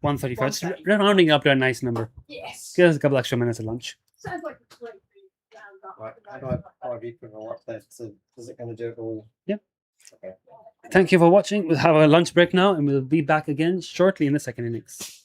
135. Just rounding up to a nice number. Yes. Give us a couple extra minutes at lunch. Sounds like a great big round up. Right, how do I 5 equal up there? So is it going to do it all? Yep. Okay. Thank you for watching. We'll have a lunch break now and we'll be back again shortly in the second innings.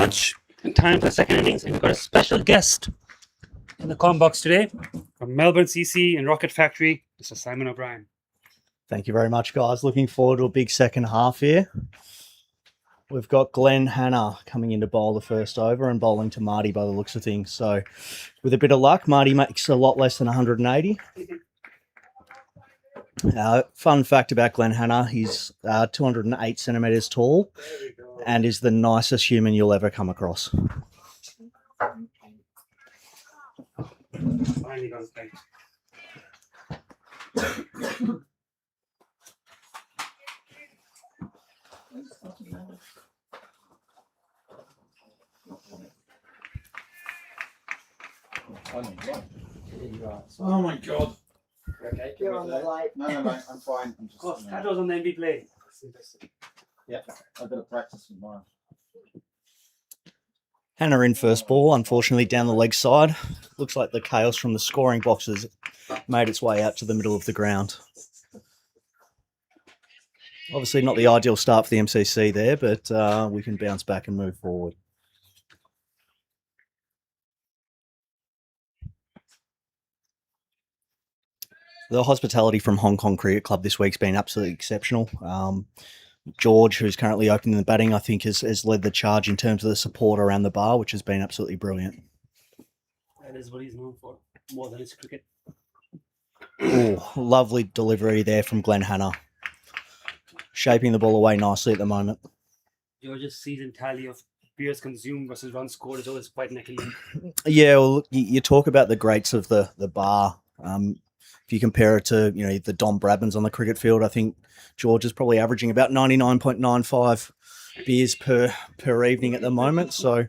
much time for the second innings, and we've got a special guest in the comm box today from Melbourne CC and Rocket Factory, Mr. Simon O'Brien. Thank you very much, guys. Looking forward to a big second half here. We've got Glenn Hanna coming in to bowl the first over and bowling to Marty by the looks of things. So with a bit of luck, Marty makes a lot less than 180. Fun fact about Glenn Hanna, he's 208 centimetres tall and is the nicest human you'll ever come across. Finally got his plate. Oh my god. Okay, You're on the light. No, I'm fine. I'm just. That was on the MB play. Yeah, I've got to practice tomorrow. Hanna in first ball, unfortunately down the leg side. Looks like the chaos from the scoring boxes made its way out to the middle of the ground. Obviously not the ideal start for the MCC there, but we can bounce back and move forward. The hospitality from Hong Kong Cricket Club this week's been absolutely exceptional. George, who's currently opening the batting, I think has led the charge in terms of the support around the bar, which has been absolutely brilliant. That is what he's known for, more than his cricket. Ooh, lovely delivery there from Glenn Hanna. Shaping the ball away nicely at the moment. George's season tally of beers consumed versus runs scored is always quite neck and neck. Yeah, well, you talk about the greats of the bar. If you compare it to, the Don Bradmans on the cricket field, I think George is probably averaging about 99.95 beers per evening at the moment. So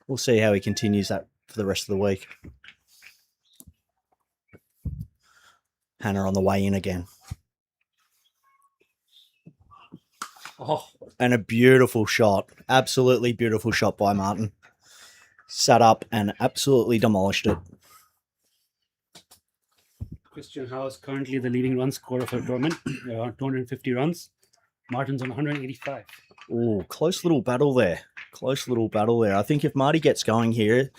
we'll see how he continues that for the rest of the week. Hanna on the way in again. Oh, And a beautiful shot. Absolutely beautiful shot by Martin. Sat up and absolutely demolished it. Christian Howe is currently the leading run scorer for the tournament, around 250 runs. Martin's on 185. Oh, close little battle there. I think if Marty gets going here,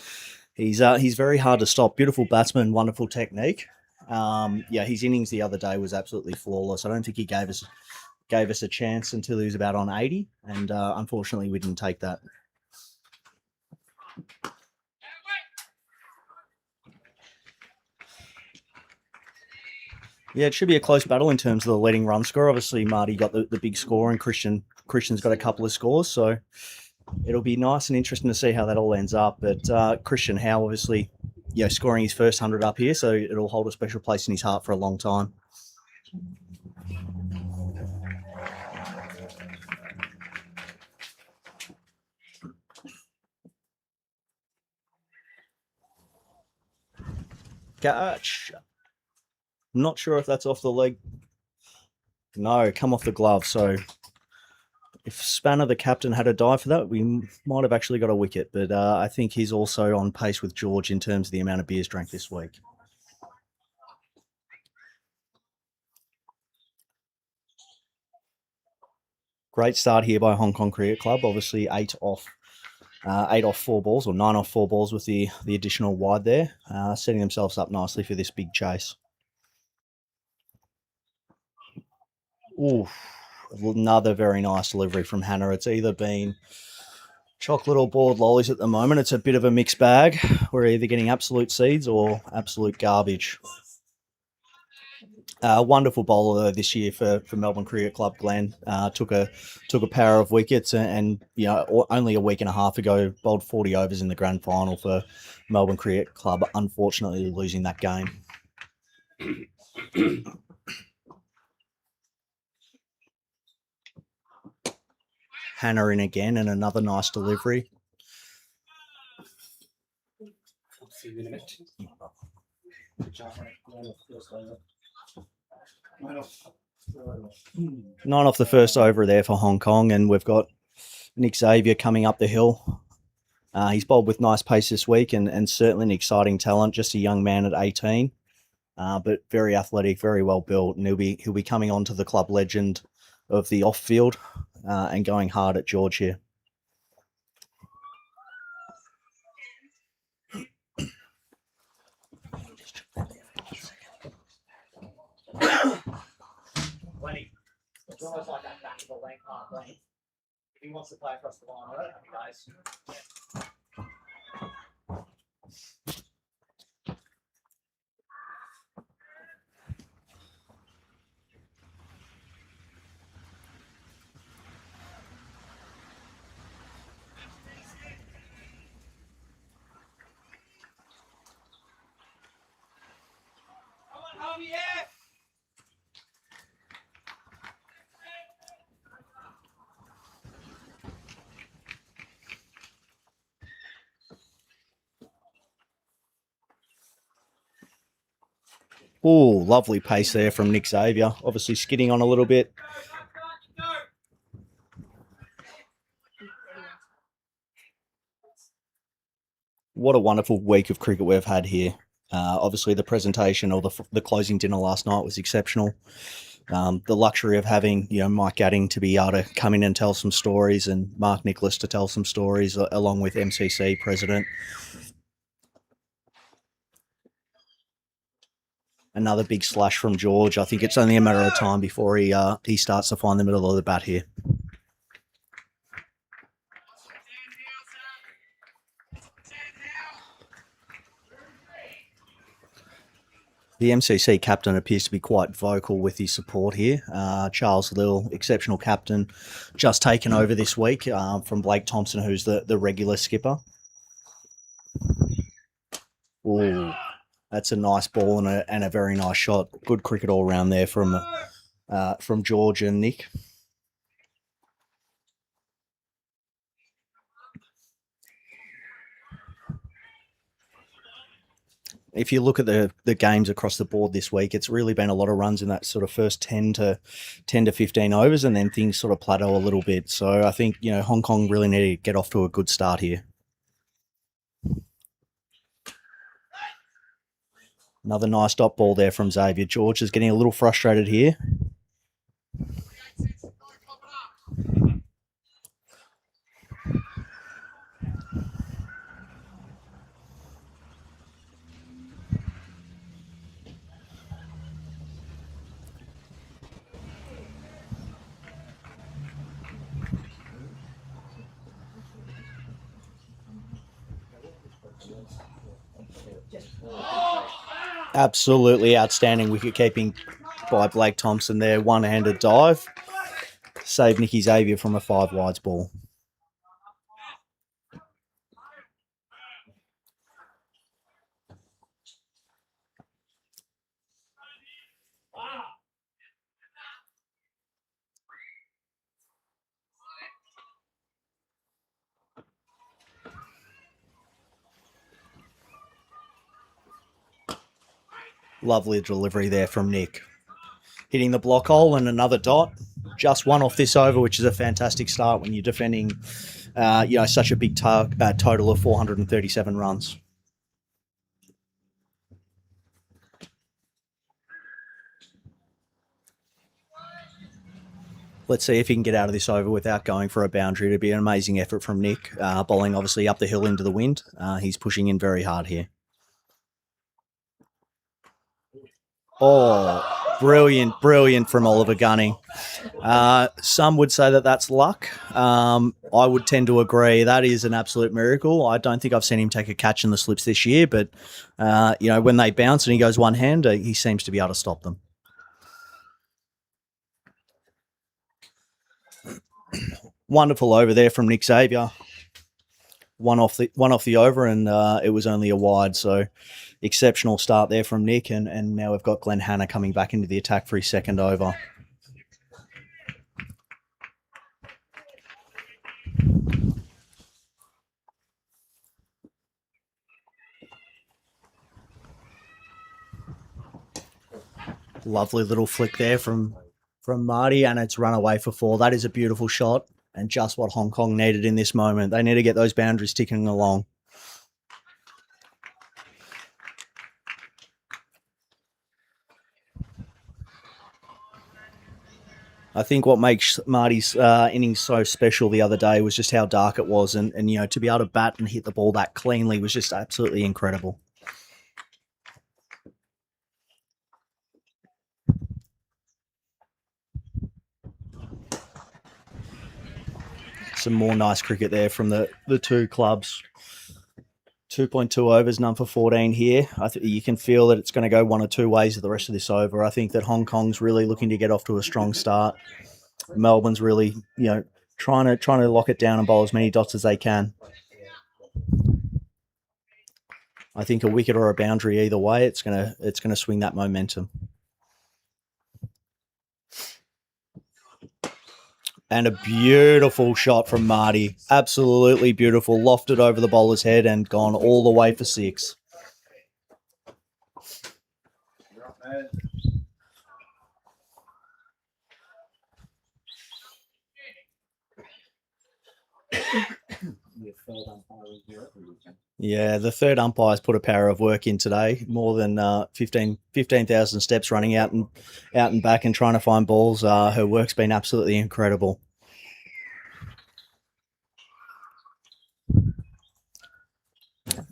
he's very hard to stop. Beautiful batsman, wonderful technique. His innings the other day was absolutely flawless. I don't think he gave us a chance until he was about on 80, and unfortunately we didn't take that. Yeah, it should be a close battle in terms of the leading run score. Obviously, Marty got the big score, and Christian's got a couple of scores, so it'll be nice and interesting to see how that all ends up. But Christian Howe, obviously, scoring his first 100 up here, so it'll hold a special place in his heart for a long time. Catch. Not sure if that's off the leg. No, come off the glove. So if Spanner, the captain, had a dive for that, we might have actually got a wicket. But I think he's also on pace with George in terms of the amount of beers drank this week. Great start here by Hong Kong Cricket Club. Obviously 8 off 4 balls, or 9 off 4 balls with the additional wide there, setting themselves up nicely for this big chase. Ooh, another very nice delivery from Hanna. It's either been chocolate or boiled lollies at the moment. It's a bit of a mixed bag. We're either getting absolute seeds or absolute garbage. Wonderful bowler this year for Melbourne Cricket Club, Glenn. Took a pair of wickets and only a week and a half ago bowled 40 overs in the grand final for Melbourne Cricket Club, unfortunately losing that game. Hanna in again and another nice delivery. See you in a minute. 9 off the first over there for Hong Kong, and we've got Nick Xavier coming up the hill. He's bowled with nice pace this week and certainly an exciting talent, just a young man at 18, but very athletic, very well built, and he'll be coming on to the club legend of the off-field and going hard at George here. the length, half length. If he wants to play across the line, I don't have guys. Oh, lovely pace there from Nick Xavier. Obviously skidding on a little bit. What a wonderful week of cricket we've had here. Obviously, the presentation or the closing dinner last night was exceptional. The luxury of having Mike Gadding to be able to come in and tell some stories, and Mark Nicholas to tell some stories, along with MCC president. Another big slash from George. I think it's only a matter of time before he starts to find the middle of the bat here. The MCC captain appears to be quite vocal with his support here. Charles Lill, exceptional captain, just taken over this week from Blake Thompson, who's the regular skipper. Ooh, that's a nice ball and a very nice shot. Good cricket all around there from George and Nick. If you look at the games across the board this week, it's really been a lot of runs in that sort of first 10 to 15 overs, and then things sort of plateau a little bit. So I think, Hong Kong really need to get off to a good start here. Another nice dot ball there from Xavier. George is getting a little frustrated here. Absolutely outstanding wicket keeping by Blake Thompson there. One-handed dive. Saved Nicky Xavier from a 5 wides ball. Lovely delivery there from Nick. Hitting the block hole and another dot. Just one off this over, which is a fantastic start when you're defending, such a big total of 437 runs. Let's see if he can get out of this over without going for a boundary. It'd be an amazing effort from Nick, bowling obviously up the hill into the wind. He's pushing in very hard here. Oh, brilliant from Oliver Gunning. Some would say that that's luck. I would tend to agree. That is an absolute miracle. I don't think I've seen him take a catch in the slips this year, but, when they bounce and he goes one-hand, he seems to be able to stop them. Wonderful over there from Nick Xavier. One off the over, and it was only a wide, so exceptional start there from Nick, and now we've got Glenn Hanna coming back into the attack for his second over. Lovely little flick there from Marty, and it's run away for 4. That is a beautiful shot, and just what Hong Kong needed in this moment. They need to get those boundaries ticking along. I think what makes Marty's innings so special the other day was just how dark it was, and to be able to bat and hit the ball that cleanly was just absolutely incredible. Some more nice cricket there from the two clubs. 2.2 overs, none for 14 here. I think you can feel that it's going to go one or two ways of the rest of this over. I think that Hong Kong's really looking to get off to a strong start. Melbourne's really, trying to lock it down and bowl as many dots as they can. I think a wicket or a boundary either way, it's gonna swing that momentum. And a beautiful shot from Marty. Absolutely beautiful. Lofted over the bowler's head and gone all the way for 6. Yeah, the third umpire's put a power of work in today. More than 15,000 steps running out and back and trying to find balls. Her work's been absolutely incredible.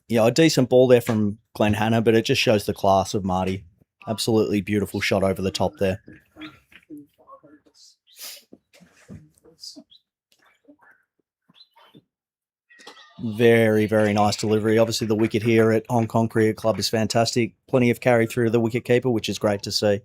Yeah, a decent ball there from Glenn Hanna, but it just shows the class of Marty. Absolutely beautiful shot over the top there. Very, very nice delivery. Obviously, the wicket here at Hong Kong Cricket Club is fantastic. Plenty of carry through to the wicket keeper, which is great to see.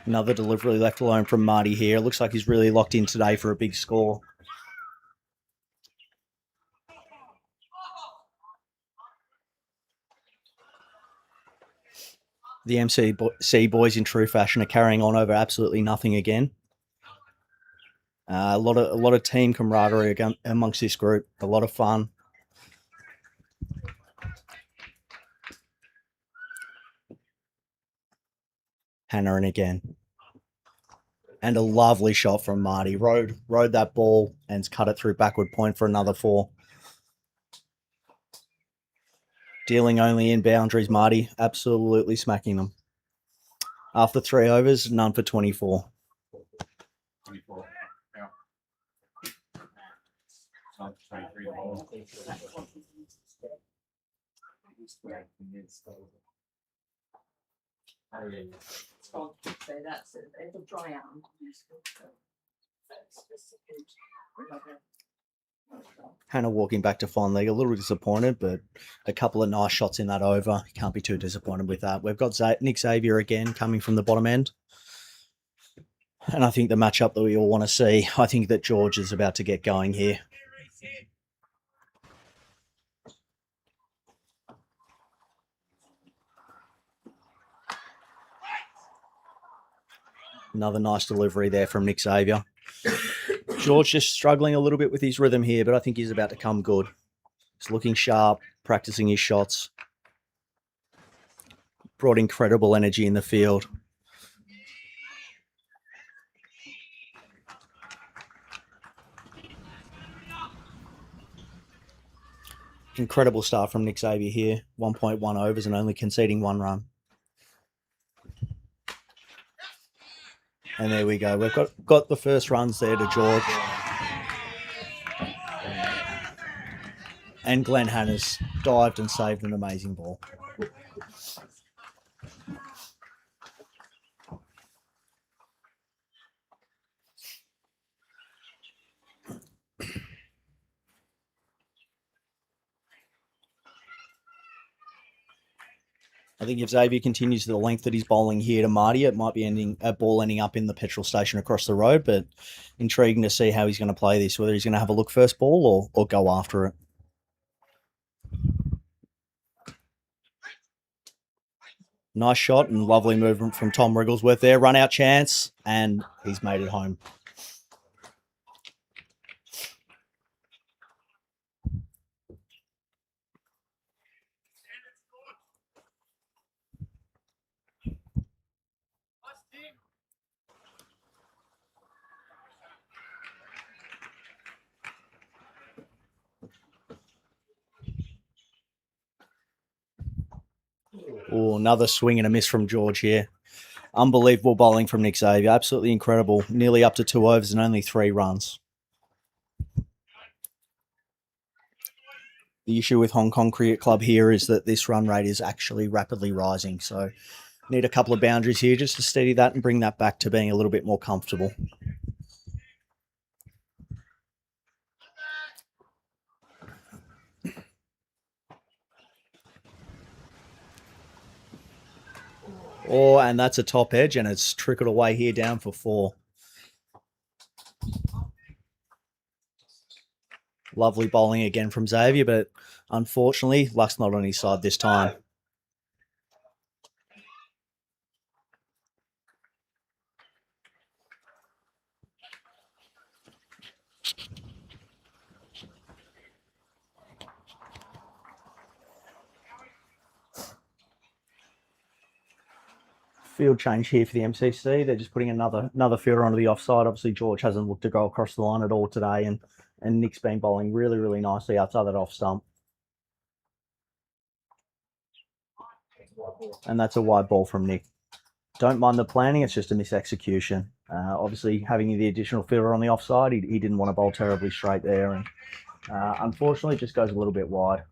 Another delivery left alone from Marty here. Looks like he's really locked in today for a big score. The MCC boys in true fashion are carrying on over absolutely nothing again. A lot of team camaraderie amongst this group. A lot of fun. Hannah in again. And a lovely shot from Marty. Rode that ball and cut it through backward point for another 4. Dealing only in boundaries, Marty. Absolutely smacking them. After 3 overs, none for 24. 24. Yeah. 23. So that's it. It'll dry out. Hannah walking back to fond leg, a little disappointed, but a couple of nice shots in that over. Can't be too disappointed with that. We've got Nick Xavier again coming from the bottom end. And I think the matchup that we all want to see, I think that George is about to get going here. Another nice delivery there from Nick Xavier. George just struggling a little bit with his rhythm here, but I think he's about to come good. He's looking sharp, practicing his shots. Brought incredible energy in the field. Incredible start from Nick Xavier here. 1.1 overs and only conceding 1 run. And there we go. We've got the first runs there to George. And Glenn Hanna's dived and saved an amazing ball. I think if Xavier continues the length that he's bowling here to Marty, it might be a ball ending up in the petrol station across the road, but intriguing to see how he's going to play this, whether he's going to have a look first ball or go after it. Nice shot and lovely movement from Tom Wrigglesworth there. Run out chance, and he's made it home. Oh, another swing and a miss from George here. Unbelievable bowling from Nick Xavier. Absolutely incredible. Nearly up to 2 overs and only 3 runs. The issue with Hong Kong Cricket Club here is that this run rate is actually rapidly rising. So need a couple of boundaries here just to steady that and bring that back to being a little bit more comfortable. Oh, and that's a top edge, and it's trickled away here down for 4. Lovely bowling again from Xavier, but unfortunately, luck's not on his side this time. Field change here for the MCC. They're just putting another fielder onto the offside. Obviously, George hasn't looked to go across the line at all today, and Nick's been bowling really, really nicely outside that off stump. And that's a wide ball from Nick. Don't mind the planning, it's just a misexecution. Obviously, having the additional fielder on the offside, he didn't want to bowl terribly straight there, and unfortunately, it just goes a little bit wide.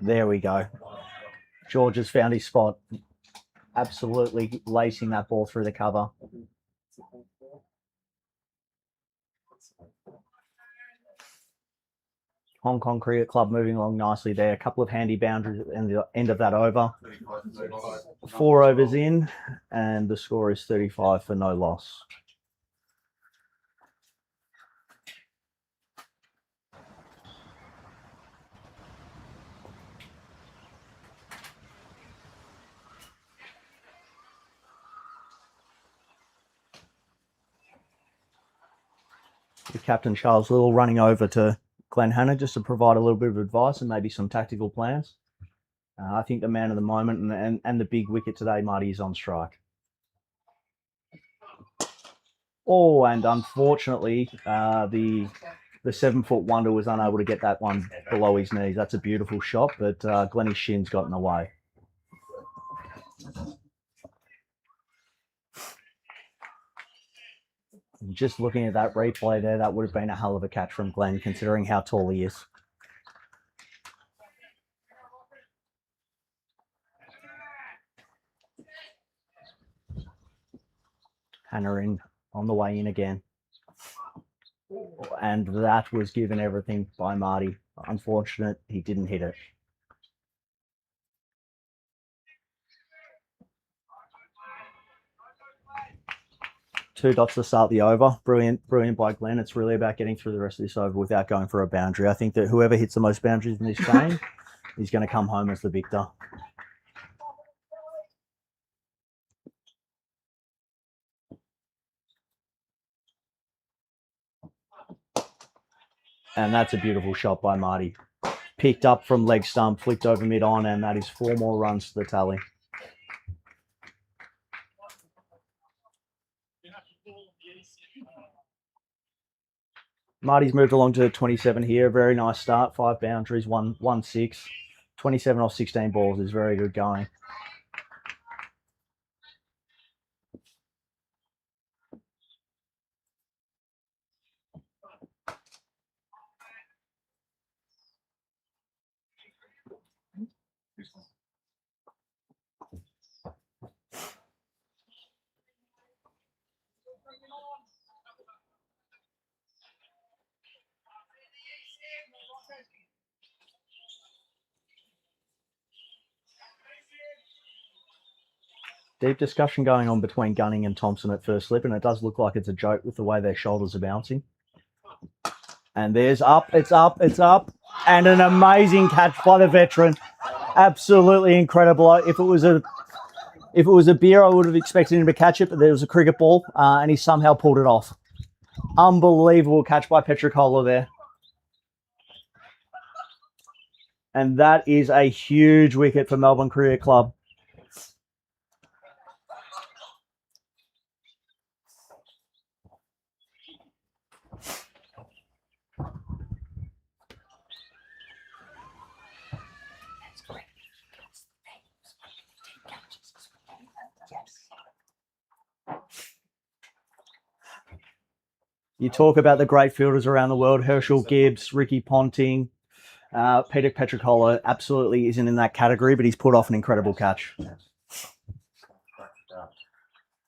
There we go. George has found his spot. Absolutely lacing that ball through the cover. Hong Kong Cricket Club moving along nicely there. A couple of handy boundaries at the end of that over. 4 overs in, and the score is 35 for no loss. With Captain Charles Little running over to Glenn Hanna just to provide a little bit of advice and maybe some tactical plans. I think the man of the moment and the big wicket today, Marty, is on strike. Oh, and unfortunately, the 7-foot wonder was unable to get that one below his knees. That's a beautiful shot, but Glenny's shin's got in the way. Just looking at that replay there, that would have been a hell of a catch from Glenn, considering how tall he is. Hannah in on the way in again. And that was given everything by Marty. Unfortunate, he didn't hit it. Two dots to start the over. Brilliant by Glenn. It's really about getting through the rest of this over without going for a boundary. I think that whoever hits the most boundaries in this game is going to come home as the victor. And that's a beautiful shot by Marty. Picked up from leg stump, flicked over mid-on, and that is 4 more runs to the tally. Marty's moved along to 27 here. Very nice start. 5 boundaries, 1-6. 27 off 16 balls is very good going. Deep discussion going on between Gunning and Thompson at first slip, and it does look like it's a joke with the way their shoulders are bouncing. And there's up, it's up, and an amazing catch by the veteran. Absolutely incredible. If it was a beer, I would have expected him to catch it, but there was a cricket ball, and he somehow pulled it off. Unbelievable catch by Petricola there. And that is a huge wicket for Melbourne Cricket Club. You talk about the great fielders around the world, Herschel Gibbs, Ricky Ponting, Peter Petrocola absolutely isn't in that category, but he's put off an incredible catch.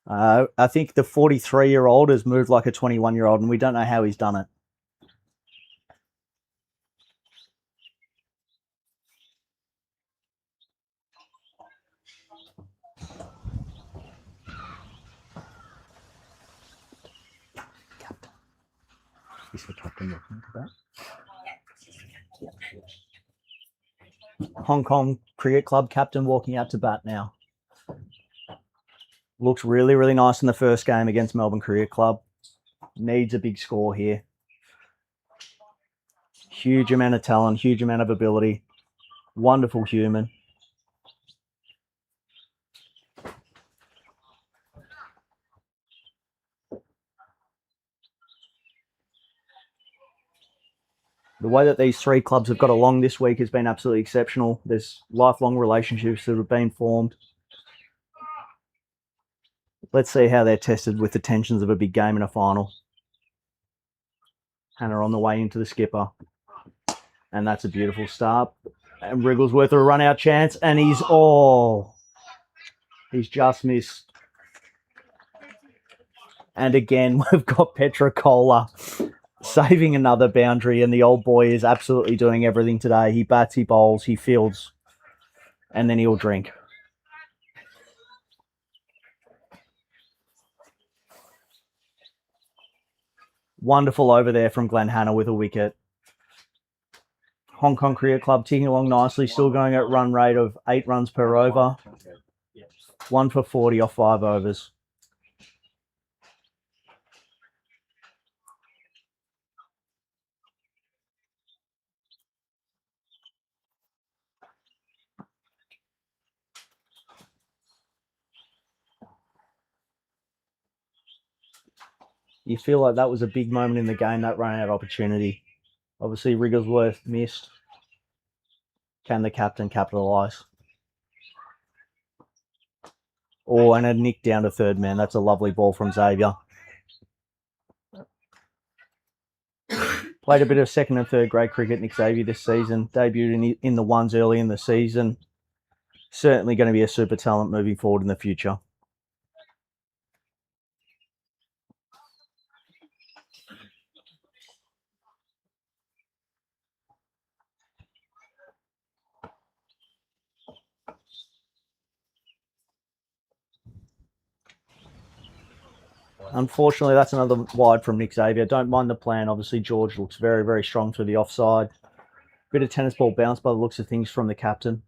I think the 43-year-old has moved like a 21-year-old, and we don't know how he's done it. Is the captain looking at that? Hong Kong Cricket Club captain walking out to bat now. Looks really, really nice in the first game against Melbourne Cricket Club. Needs a big score here. Huge amount of talent, huge amount of ability. Wonderful human. The way that these three clubs have got along this week has been absolutely exceptional. There's lifelong relationships that have been formed. Let's see how they're tested with the tensions of a big game in a final. Hannah on the way into the skipper. And that's a beautiful start. And Wrigglesworth a run out chance. And he's just missed. And again, we've got Petrocola saving another boundary, and the old boy is absolutely doing everything today. He bats, he bowls, he fields, and then he'll drink. Wonderful over there from Glenn Hanna with a wicket. Hong Kong Cricket Club ticking along nicely, still going at run rate of 8 runs per over. 1 for 40 off 5 overs. You feel like that was a big moment in the game, that run out opportunity. Obviously, Wrigglesworth missed. Can the captain capitalise? Oh, and a nick down to third man. That's a lovely ball from Xavier. Played a bit of second and third grade cricket, Nick Xavier, this season. Debuted in the ones early in the season. Certainly going to be a super talent moving forward in the future. Unfortunately, that's another wide from Nick Xavier. Don't mind the plan. Obviously, George looks very, very strong through the offside. Bit of tennis ball bounce by the looks of things from the captain.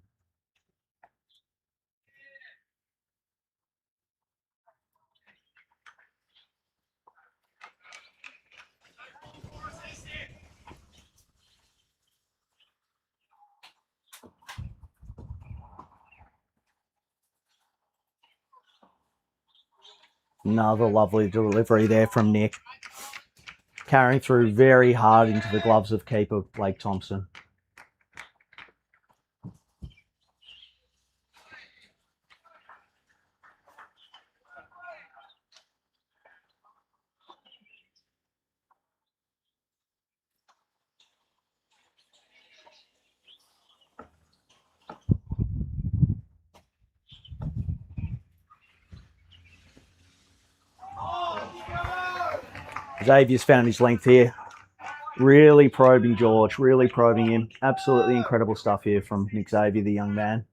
Another lovely delivery there from Nick. Carrying through very hard into the gloves of keeper Blake Thompson. Xavier's found his length here. Really probing George, really probing him. Absolutely incredible stuff here from Nick Xavier, the young man.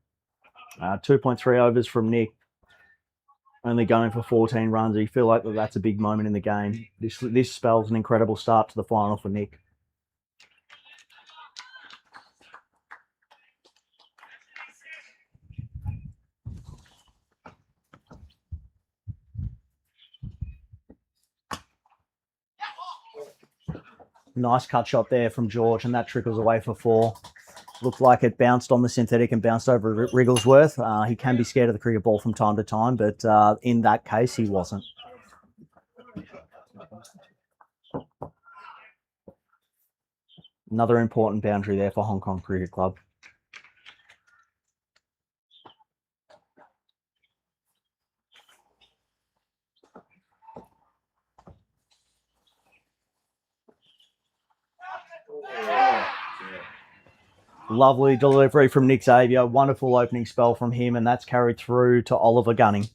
2.3 overs from Nick. Only going for 14 runs. You feel like that's a big moment in the game. This spells an incredible start to the final for Nick. Nice cut shot there from George, and that trickles away for 4. Looked like it bounced on the synthetic and bounced over Wrigglesworth. He can be scared of the cricket ball from time to time, but in that case, he wasn't. Another important boundary there for Hong Kong Cricket Club. Lovely delivery from Nick Xavier. Wonderful opening spell from him, and that's carried through to Oliver Gunning.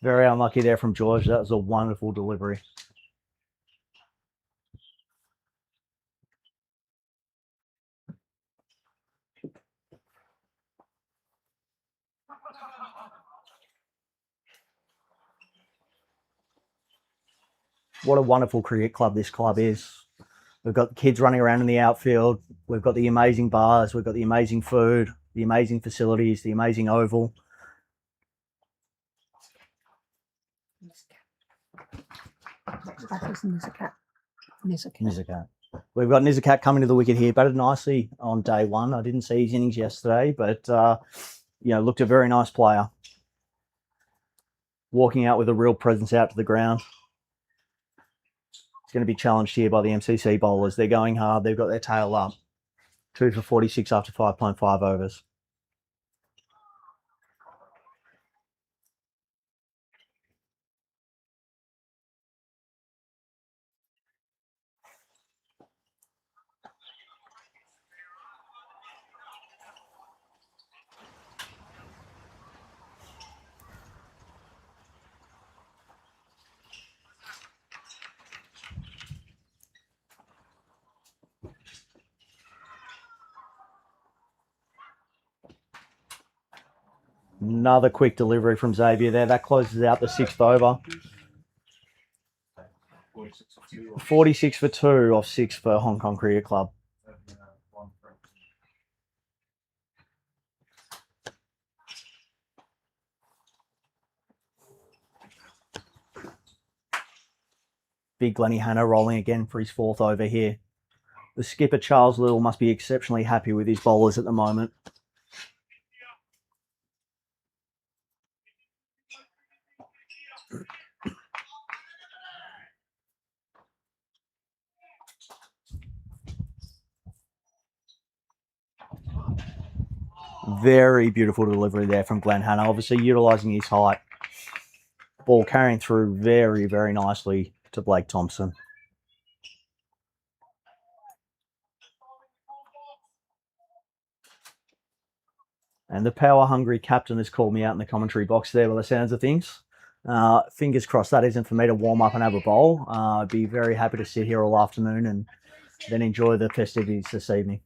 Very unlucky there from George. That was a wonderful delivery. What a wonderful cricket club this club is. We've got kids running around in the outfield. We've got the amazing bars. We've got the amazing food, the amazing facilities, the amazing oval. Nizakat. We've got Nizakat coming to the wicket here. Batted nicely on day one. I didn't see his innings yesterday, but looked a very nice player. Walking out with a real presence out to the ground. It's going to be challenged here by the MCC bowlers. They're going hard. They've got their tail up. 2 for 46 after 5.5 overs. Another quick delivery from Xavier there. That closes out the 6th over. 46 for 2 off 6 for Hong Kong Cricket Club. Big Glennie Hanna rolling again for his 4th over here. The skipper, Charles Little, must be exceptionally happy with his bowlers at the moment. Very beautiful delivery there from Glenn Hanna, obviously utilising his height. Ball carrying through very, very nicely to Blake Thompson. And the power-hungry captain has called me out in the commentary box there by the sounds of things. Fingers crossed that isn't for me to warm up and have a bowl. I'd be very happy to sit here all afternoon and then enjoy the festivities this evening.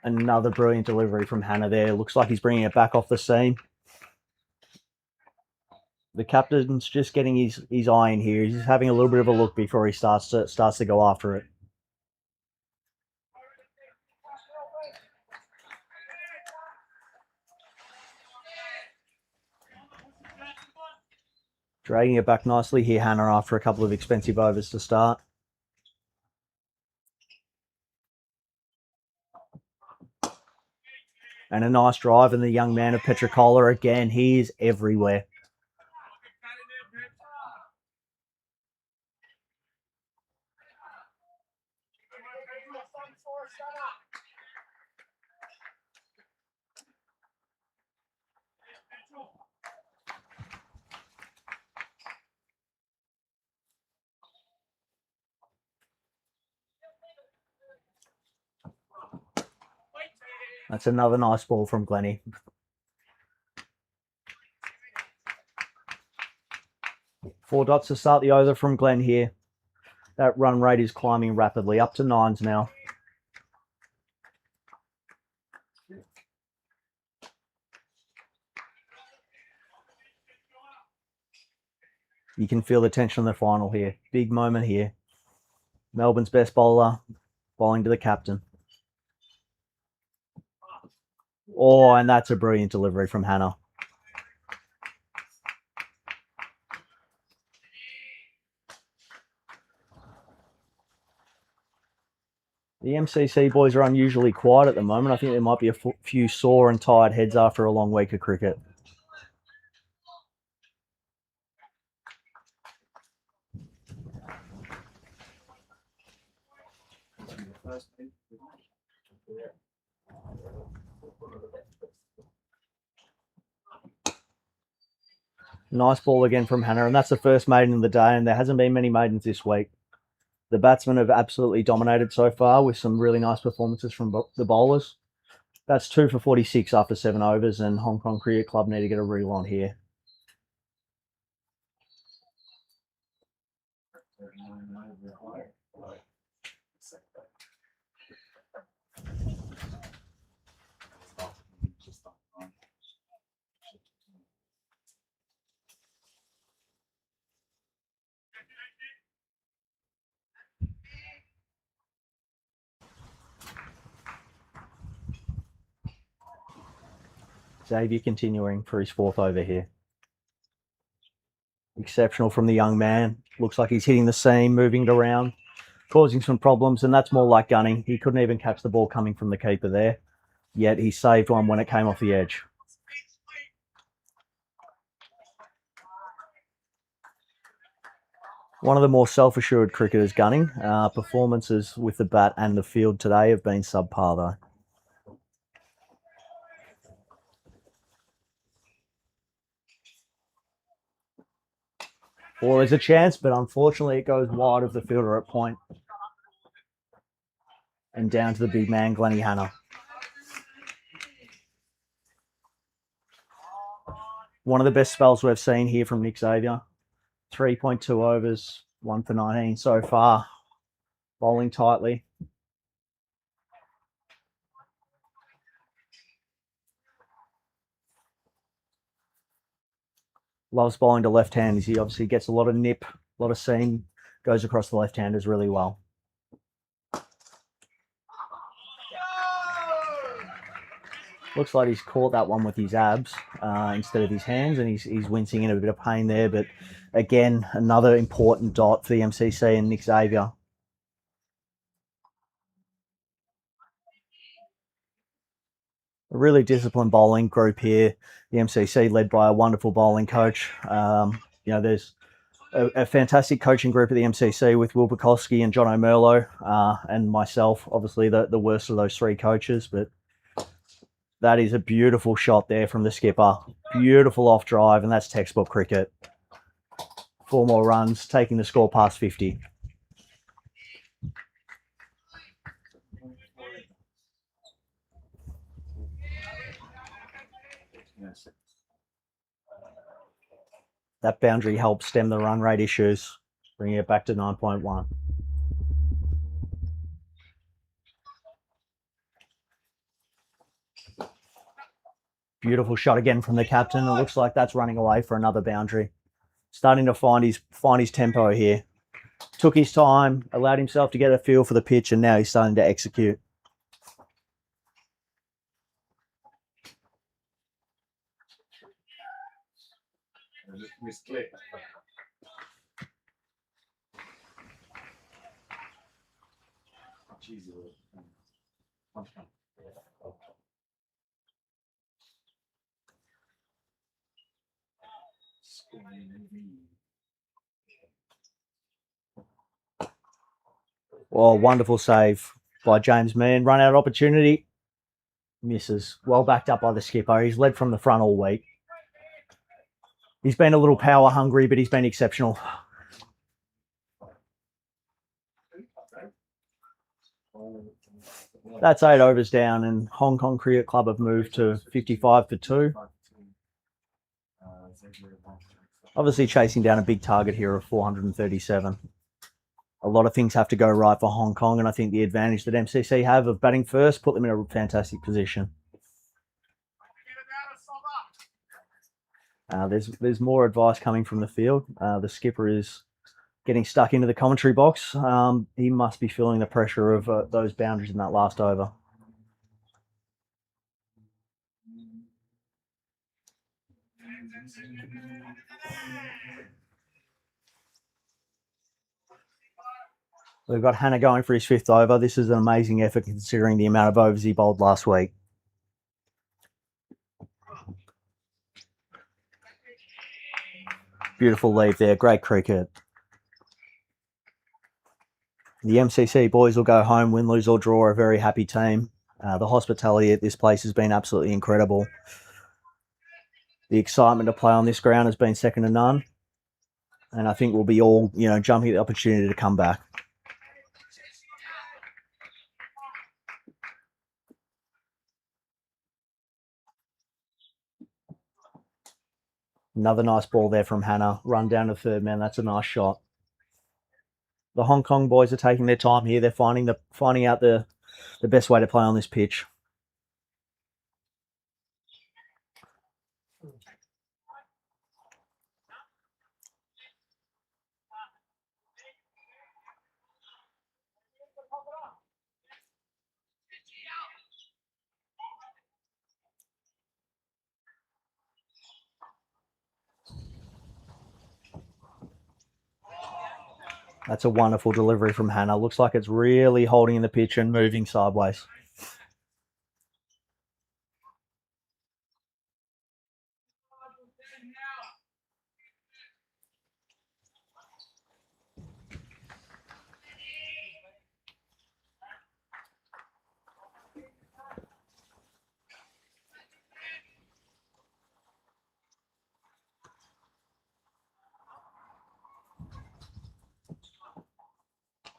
Another brilliant delivery from Hanna there. Looks like he's bringing it back off the seam. The captain's just getting his eye in here. He's having a little bit of a look before he starts to go after it. Dragging it back nicely here, Hanna, after a couple of expensive overs to start. And a nice drive, and the young man of Petricola again. He is everywhere. That's another nice ball from Glennie. Four dots to start the over from Glenn here. That run rate is climbing rapidly, up to 9s now. You can feel the tension in the final here. Big moment here. Melbourne's best bowler bowling to the captain. Oh, and that's a brilliant delivery from Hanna. The MCC boys are unusually quiet at the moment. I think there might be a few sore and tired heads after a long week of cricket. Nice ball again from Hannah, and that's the first maiden of the day, and there hasn't been many maidens this week. The batsmen have absolutely dominated so far with some really nice performances from the bowlers. That's 2 for 46 after 7 overs, and Hong Kong Cricket Club need to get a reel on here. Xavier continuing for his 4th over here. Exceptional from the young man. Looks like he's hitting the seam, moving it around, causing some problems, and that's more like gunning. He couldn't even catch the ball coming from the keeper there, yet he saved one when it came off the edge. One of the more self-assured cricketers gunning. Performances with the bat and the field today have been subpar though. Well, there's a chance, but unfortunately it goes wide of the fielder at point. And down to the big man, Glennie Hannah. One of the best spells we've seen here from Nick Xavier. 3.2 overs, 1 for 19 so far. Bowling tightly. Loves bowling to left-handers. He obviously gets a lot of nip, a lot of seam, goes across the left-handers really well. Looks like he's caught that one with his abs instead of his hands, and he's wincing in a bit of pain there. But again, another important dot for the MCC and Nick Xavier. A really disciplined bowling group here. The MCC led by a wonderful bowling coach. There's a fantastic coaching group at the MCC with Will Bukowski and John Merlo and myself, obviously the worst of those 3 coaches. But that is a beautiful shot there from the skipper. Beautiful off drive, and that's textbook cricket. 4 more runs, taking the score past 50. That boundary helps stem the run rate issues, bringing it back to 9.1. Beautiful shot again from the captain. It looks like that's running away for another boundary. Starting to find his tempo here. Took his time, allowed himself to get a feel for the pitch, and now he's starting to execute. Oh, wonderful save by James Meehan. Run out opportunity. Misses. Well backed up by the skipper. He's led from the front all week. He's been a little power hungry, but he's been exceptional. That's 8 overs down, and Hong Kong Cricket Club have moved to 55 for 2. Obviously chasing down a big target here of 437. A lot of things have to go right for Hong Kong, and I think the advantage that MCC have of batting first put them in a fantastic position. There's more advice coming from the field. The skipper is getting stuck into the commentary box. He must be feeling the pressure of those boundaries in that last over. We've got Hannah going for his 5th over. This is an amazing effort considering the amount of overs he bowled last week. Beautiful leave there. Great cricket. The MCC boys will go home, win, lose or draw, a very happy team. The hospitality at this place has been absolutely incredible. The excitement to play on this ground has been second to none. And I think we'll be all, jumping at the opportunity to come back. Another nice ball there from Hannah. Run down to third man. That's a nice shot. The Hong Kong boys are taking their time here. They're finding out the best way to play on this pitch. That's a wonderful delivery from Hannah. Looks like it's really holding in the pitch and moving sideways.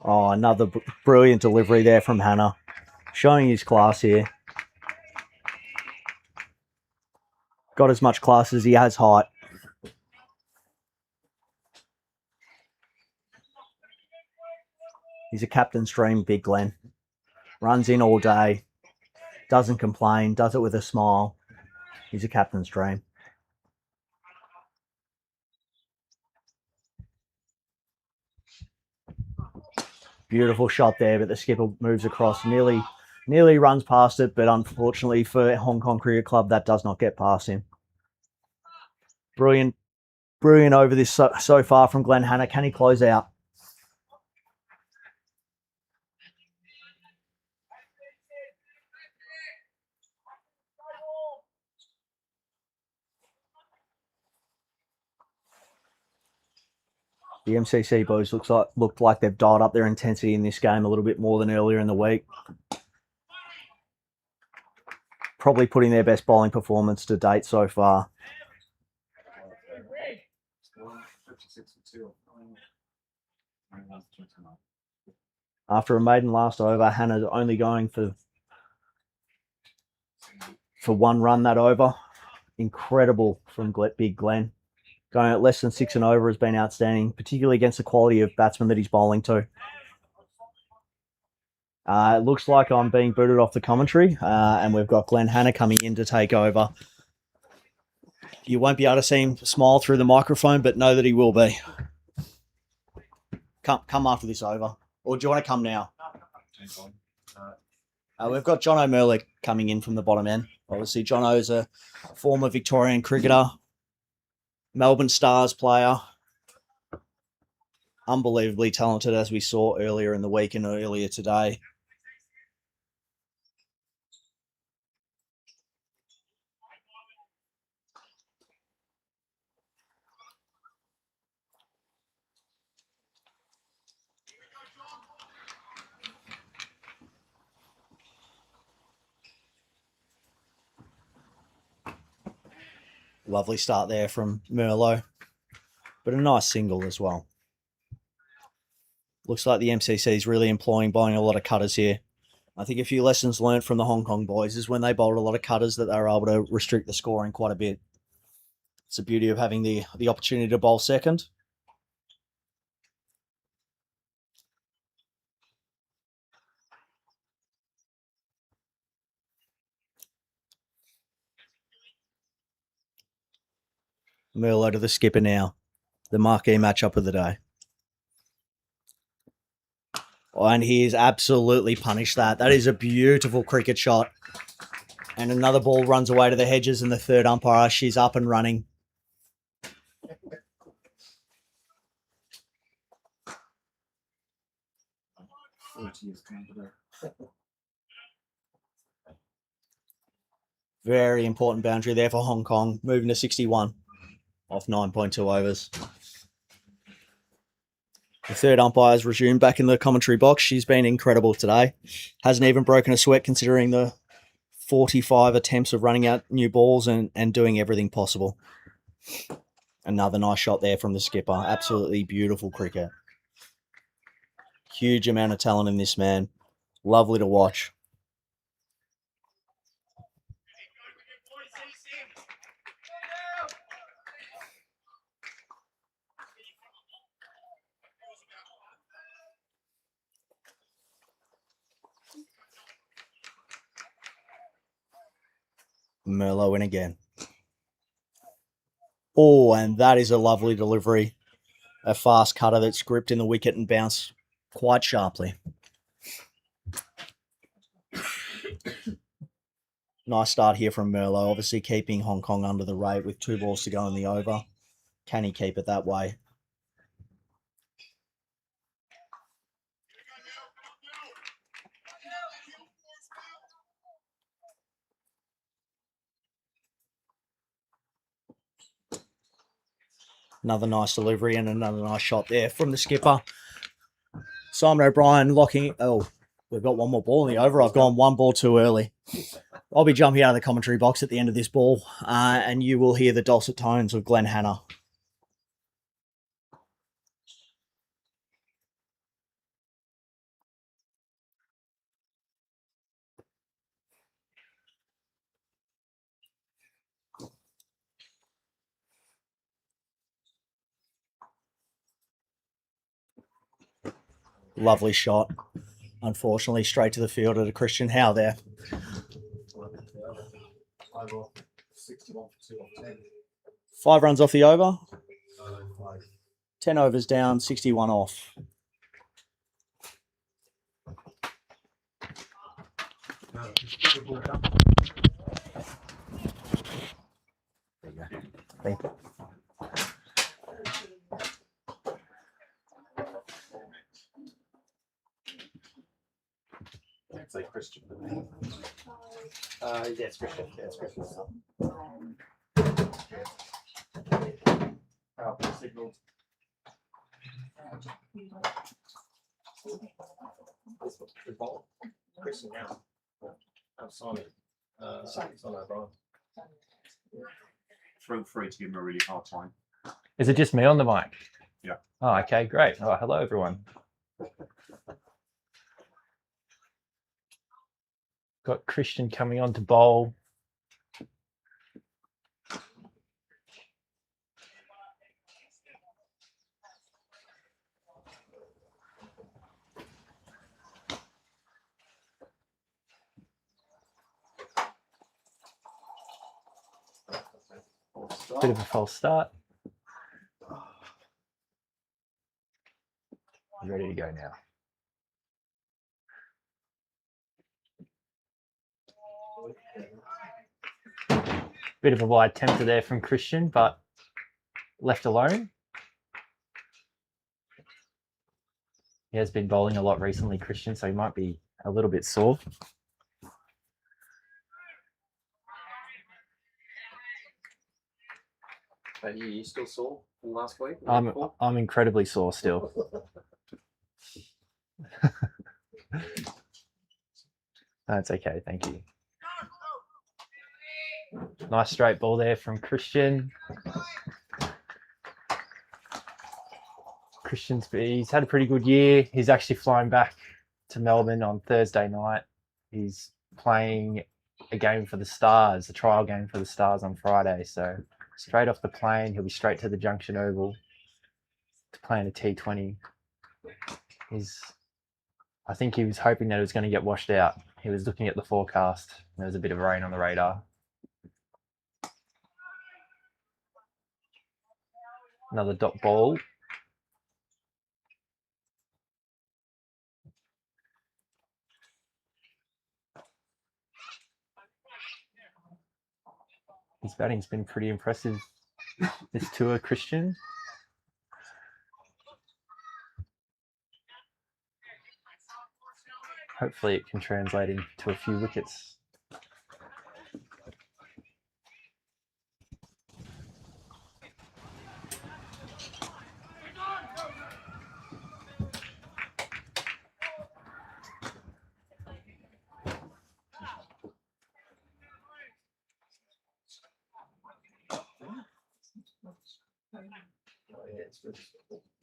Oh, another brilliant delivery there from Hannah. Showing his class here. Got as much class as he has height. He's a captain's dream, Big Glenn. Runs in all day. Doesn't complain. Does it with a smile. He's a captain's dream. Beautiful shot there, but the skipper moves across, nearly runs past it, but unfortunately for Hong Kong Cricket Club, that does not get past him. Brilliant over this so far from Glenn Hannah. Can he close out? The MCC boys looked like they've dialed up their intensity in this game a little bit more than earlier in the week. Probably putting their best bowling performance to date so far. After a maiden last over, Hannah's only going for one run that over. Incredible from Big Glenn. Going at less than 6 and over has been outstanding, particularly against the quality of batsmen that he's bowling to. It looks like I'm being booted off the commentary, and we've got Glenn Hannah coming in to take over. You won't be able to see him smile through the microphone, but know that he will be. Come after this over. Or do you want to come now? We've got Jono Merlo coming in from the bottom end. Obviously, Jono is a former Victorian cricketer, Melbourne Stars player. Unbelievably talented, as we saw earlier in the week and earlier today. Lovely start there from Merlo, but a nice single as well. Looks like the MCC is really employing bowling a lot of cutters here. I think a few lessons learned from the Hong Kong boys is when they bowled a lot of cutters that they were able to restrict the scoring quite a bit. It's the beauty of having the opportunity to bowl second. Merlo to the skipper now. The marquee matchup of the day. Oh, and he has absolutely punished that. That is a beautiful cricket shot. And another ball runs away to the hedges, and the third umpire, she's up and running. Very important boundary there for Hong Kong, moving to 61 off 9.2 overs. The third umpire's resumed back in the commentary box. She's been incredible today. Hasn't even broken a sweat considering the 45 attempts of running out new balls and doing everything possible. Another nice shot there from the skipper. Absolutely beautiful cricket. Huge amount of talent in this man. Lovely to watch. Merlo in again. Oh, and that is a lovely delivery. A fast cutter that's gripped in the wicket and bounced quite sharply. Nice start here from Merlo. Obviously keeping Hong Kong under the rate with 2 balls to go in the over. Can he keep it that way? Another nice delivery and another nice shot there from the skipper. Simon O'Brien locking. Oh, we've got one more ball in the over. I've gone 1 ball too early. I'll be jumping out of the commentary box at the end of this ball, and you will hear the dulcet tones of Glenn Hanna. Lovely shot. Unfortunately, straight to the field at a Christian Howe there. 61 for 2 off 10. 5 runs off the over. 10 overs down, 61 off. There you go. Thank you. It's like Christian. Yes, Christian. Yes, Christian. Signal. Christian now. I'm Simon. Simon O'Brien. Feel free to give him a really hard time. Is it just me on the mic? Yeah. Oh, okay, great. Oh, hello, everyone. Got Christian coming on to bowl. Bit of a false start. Ready to go now. Bit of a wide tempter there from Christian, but left alone. He has been bowling a lot recently, Christian, so he might be a little bit sore. Are you still sore from last week? I'm incredibly sore still. That's okay, thank you. Nice straight ball there from Christian. He's had a pretty good year. He's actually flying back to Melbourne on Thursday night. He's playing a game for the Stars, a trial game for the Stars on Friday. So straight off the plane, he'll be straight to the Junction Oval to play in a T20. I think he was hoping that it was going to get washed out. He was looking at the forecast. There was a bit of rain on the radar. Another dot ball. His batting's been pretty impressive this tour, Christian. Hopefully it can translate into a few wickets.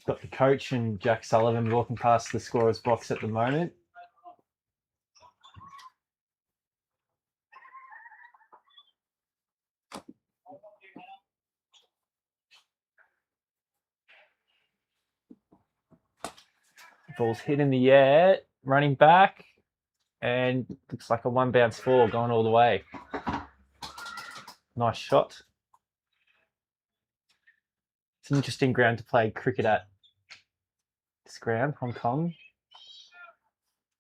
Got the coach and Jack Sullivan walking past the scorer's box at the moment. Ball's hit in the air, running back, and looks like a one bounce four going all the way. Nice shot. It's an interesting ground to play cricket at. This ground, Hong Kong.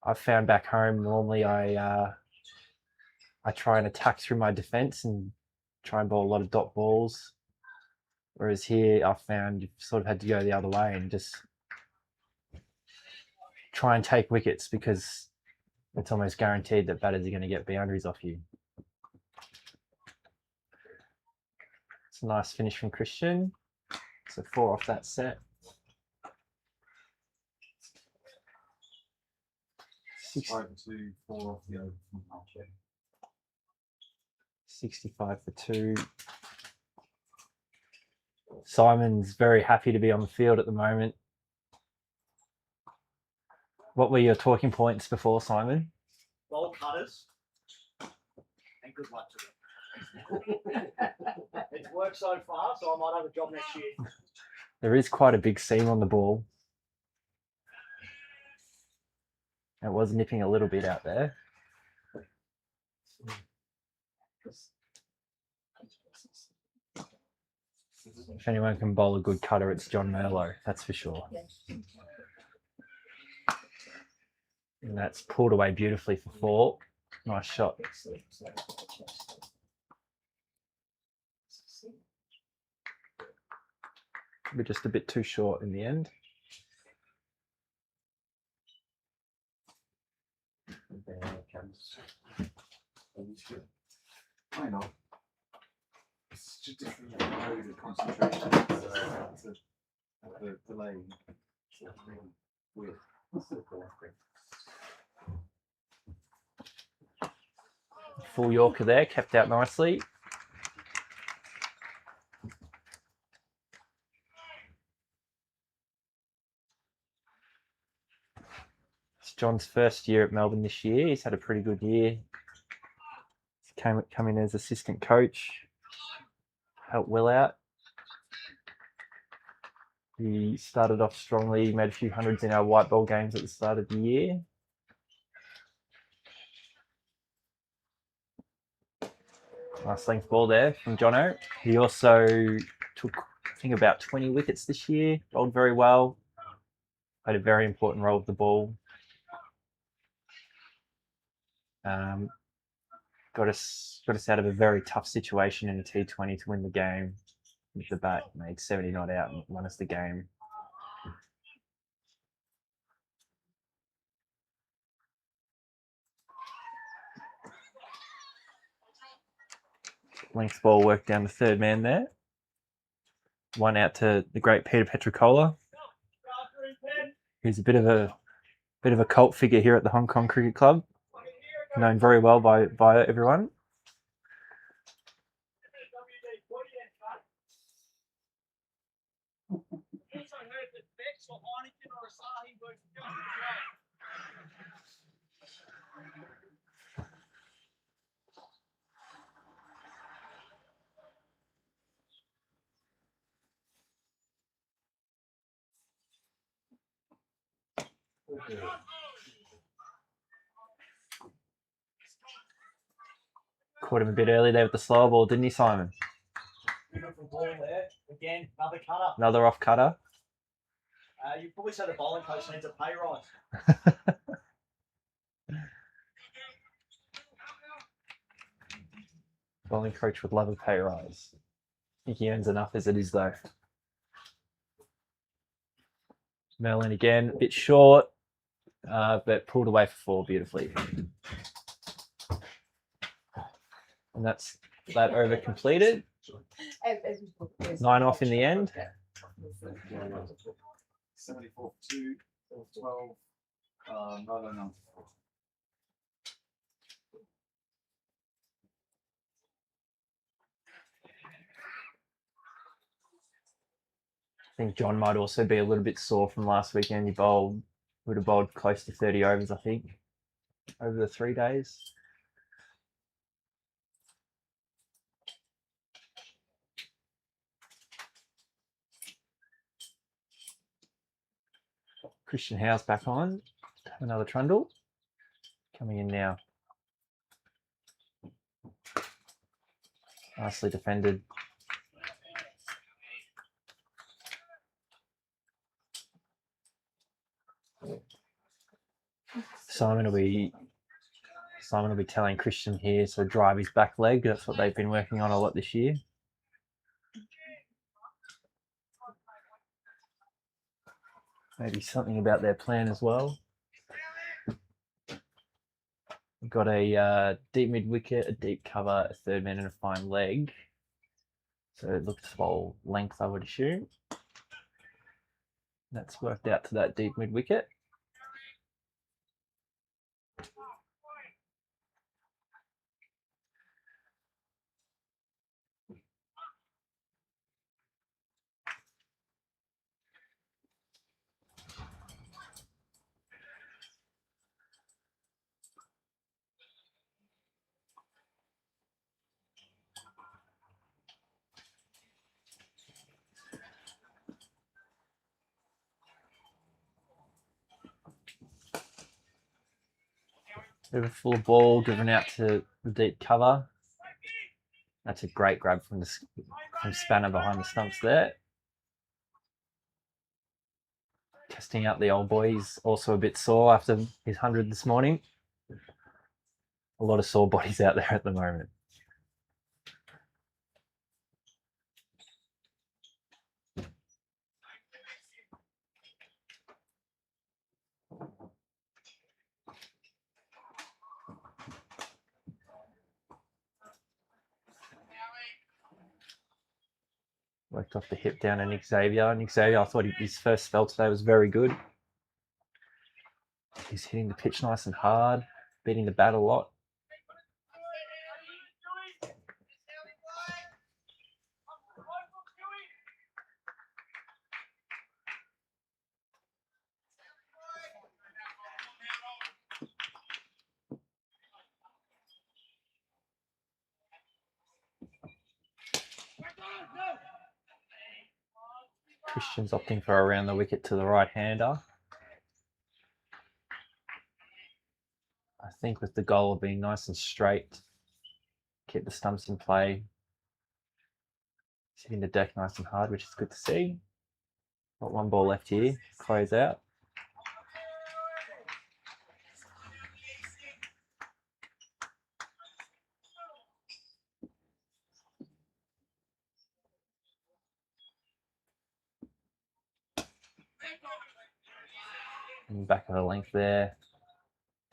I've found back home normally I try and attack through my defence and try and bowl a lot of dot balls. Whereas here I've found you've sort of had to go the other way and just try and take wickets because it's almost guaranteed that batters are going to get boundaries off you. It's a nice finish from Christian. So 4 off that set. 5 to 4 off the open. 65 for 2. Simon's very happy to be on the field at the moment. What were your talking points before, Simon? Bold cutters. And good luck to them. It's worked so far, so I might have a job next year. There is quite a big seam on the ball. It was nipping a little bit out there. If anyone can bowl a good cutter, it's John Merlo, that's for sure. And that's pulled away beautifully for 4. Nice shot. But just a bit too short in the end. I know. It's just different mode of concentration. It's a delay. It's weird. Full Yorker there, kept out nicely. It's John's first year at Melbourne this year. He's had a pretty good year. He's come in as assistant coach, helped Will out. He started off strongly, made a few hundreds in our white ball games at the start of the year. Nice length ball there from Jono. He also took, I think, about 20 wickets this year, bowled very well, played a very important role with the ball. Got us out of a very tough situation in a T20 to win the game with the bat. Made 70 not out and won us the game. Length ball worked down the third man there. One out to the great Peter Petrocola, who's a bit of a cult figure here at the Hong Kong Cricket Club, known very well by everyone. Caught him a bit early there with the slower ball, didn't he, Simon? Beautiful ball there. Again, another cutter. Another off cutter. You probably said a bowling coach needs a pay rise. Bowling coach would love a pay rise. I think he earns enough as it is, though. Merlin again, a bit short, but pulled away for 4 beautifully. And that's that over completed. 9 off in the end. 74 for 2, 12, no. think John might also be a little bit sore from last weekend. He would have bowled close to 30 overs, I think, over the 3 days. Christian Howe's back on. Another trundle. Coming in now. Nicely defended. Simon will be telling Christian here to drive his back leg. That's what they've been working on a lot this year. Maybe something about their plan as well. We've got a deep mid wicket, a deep cover, a third man and a fine leg. So it looks to bowl length, I would assume. That's worked out to that deep mid wicket. Bit of a full ball driven out to the deep cover. That's a great grab from Spanner behind the stumps there. Testing out the old boy. He's also a bit sore after his 100 this morning. A lot of sore bodies out there at the moment. Worked off the hip down to Nick Xavier. Nick Xavier, I thought his first spell today was very good. He's hitting the pitch nice and hard, beating the bat a lot. Christian's opting for around the wicket to the right-hander. I think with the goal of being nice and straight, keep the stumps in play. He's hitting the deck nice and hard, which is good to see. Got one ball left here, close out. And back of the length there.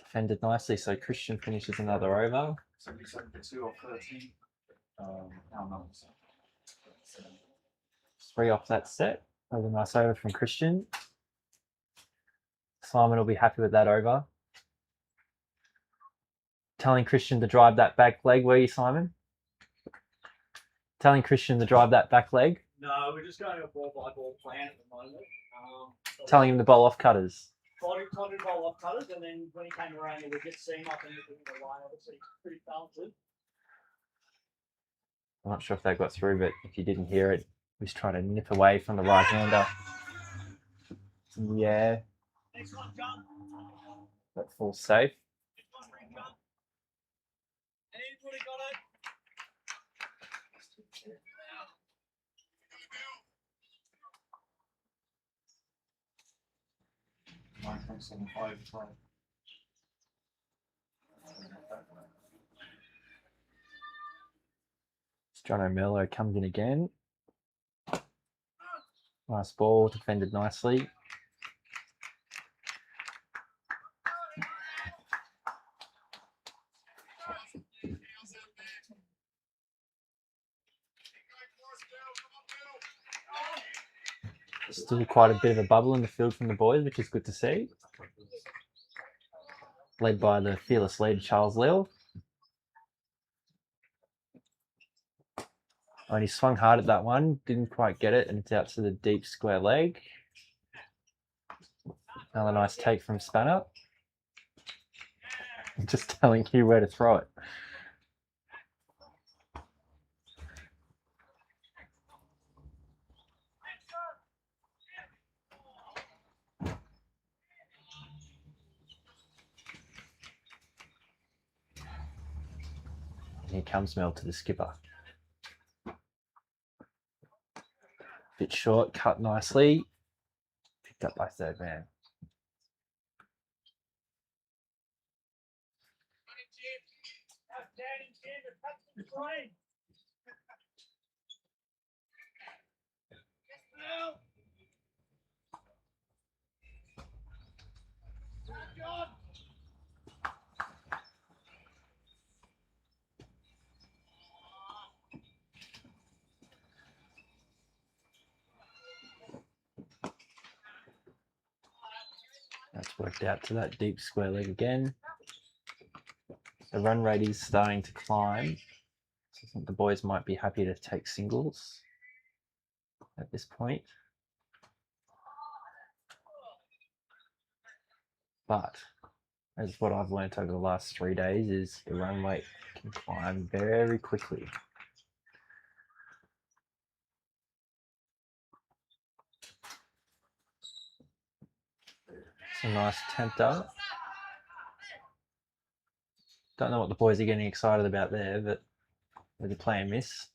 Defended nicely, so Christian finishes another over. 77 for 2 or 13. No. 3 off that set. That was a nice over from Christian. Simon will be happy with that over. Telling Christian to drive that back leg, were you, Simon? Telling Christian to drive that back leg? No, we're just going a ball by ball plan at the moment. Telling him to bowl off cutters. Told him to bowl off cutters, and then when he came around the wicket seam, I think he the line, obviously pretty talented. I'm not sure if that got through, but if you didn't hear it, he was trying to nip away from the right-hander. Yeah. Next one, John. That falls safe. Next one, ring, John. Anybody got it? Jono Merlo comes in again. Nice ball, defended nicely. Still quite a bit of a bubble in the field from the boys, which is good to see. Led by the fearless leader, Charles Lill. And he swung hard at that one, didn't quite get it, and it's out to the deep square leg. Another nice take from Spanner. Just telling you where to throw it. And here comes Mel to the skipper. Bit short, cut nicely. Picked up by third man. Outstanding, Jim. It's touched the train. Yes, Mel. John. That's worked out to that deep square leg again. The run rate is starting to climb. So I think the boys might be happy to take singles at this point. But as what I've learnt over the last 3 days is the run rate can climb very quickly. It's a nice tempter. Don't know what the boys are getting excited about there, but with the play and miss.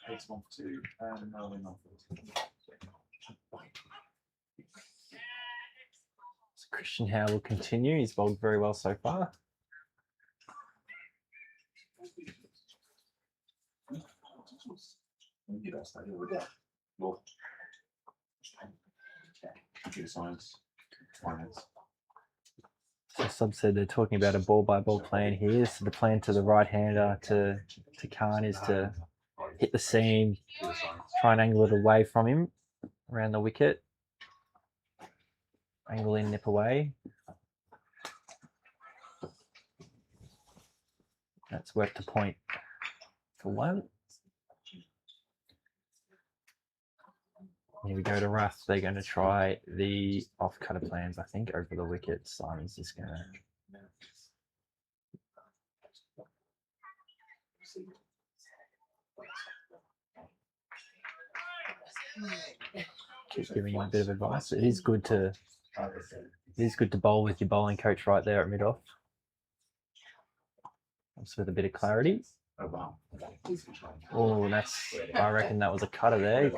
Takes 1 for 2 and no win off. So Christian Howe will continue. He's bowled very well so far. Computer science, finance. So Sub said they're talking about a ball by ball plan here. So the plan to the right hander to Khan is to hit the seam, try and angle it away from him around the wicket. Angle in, nip away. That's worked to point for 1. Here we go to Russ. They're going to try the off-cutter plans, I think, over the wicket. Simon's just going to... keep giving him a bit of advice. It is good to bowl with your bowling coach right there at mid-off. Just with a bit of clarity. Oh wow. Oh, I reckon that was a cutter there.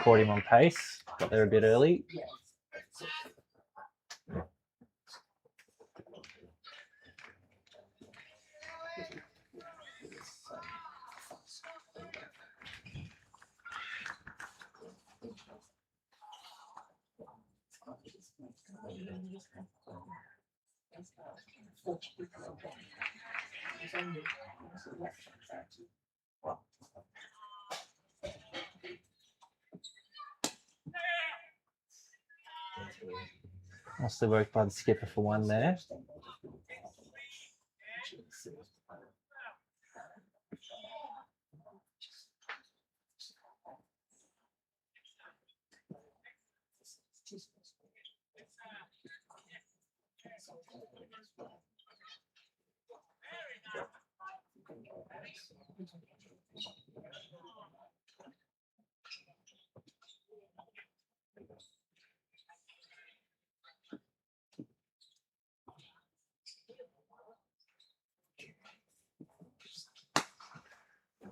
Caught him on pace. Got there a bit early. Nicely worked by the skipper for 1 there.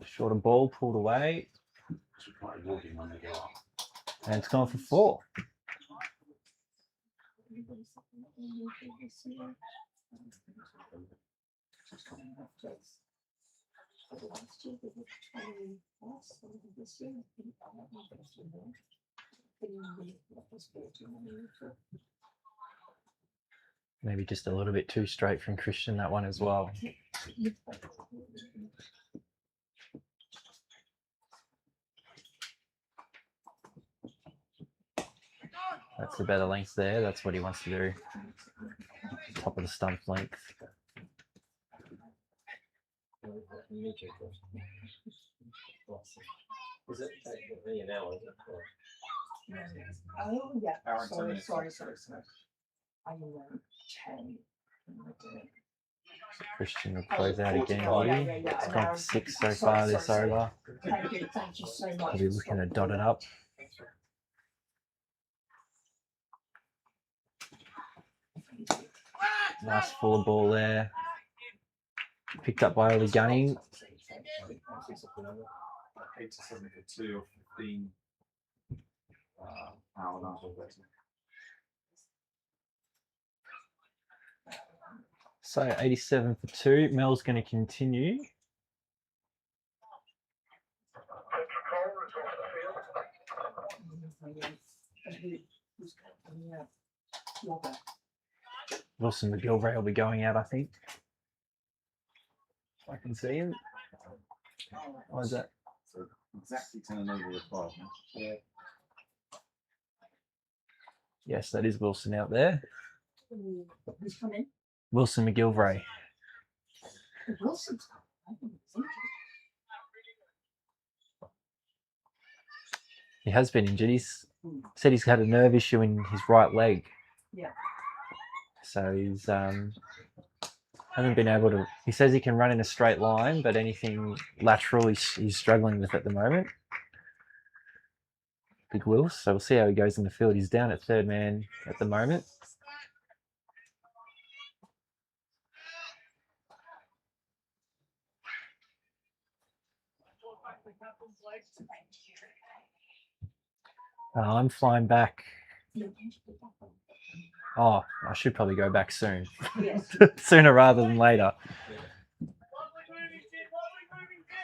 Shorter ball pulled away. And it's gone for 4. Maybe just a little bit too straight from Christian, that one as well. That's the better length there. That's what he wants to do. Top of the stump length. Is it me an hour? Is it? Or- Oh, yeah, Hour and 10 sorry, minutes. sorry. I know, 10. Christian will close out again. Oh, yeah, Here. yeah, It's an gone hour for and 6 10. so far this Sorry. over. Thank you so much. I'll be looking to dot it up. Nice full ball there. Picked up by Ollie Gunning. 8 to 7 for 2 or 15. Hour and a half or better. So 87 for 2. Mel's going to continue. Wilson McGilvray will be going out, I think. I can see him. Why is that? So exactly 10 and over required. Yeah. Yes, that is Wilson out there. Who's coming? Wilson McGilvray. Wilson's coming. He has been injured. He's said he's had a nerve issue in his right leg. Yeah. So he's hasn't been able to. He says he can run in a straight line, but anything lateral he's struggling with at the moment. Big Wills. So we'll see how he goes in the field. He's down at third man at the moment. I'm flying back. Oh, I should probably go back soon. Yes. Sooner rather than later.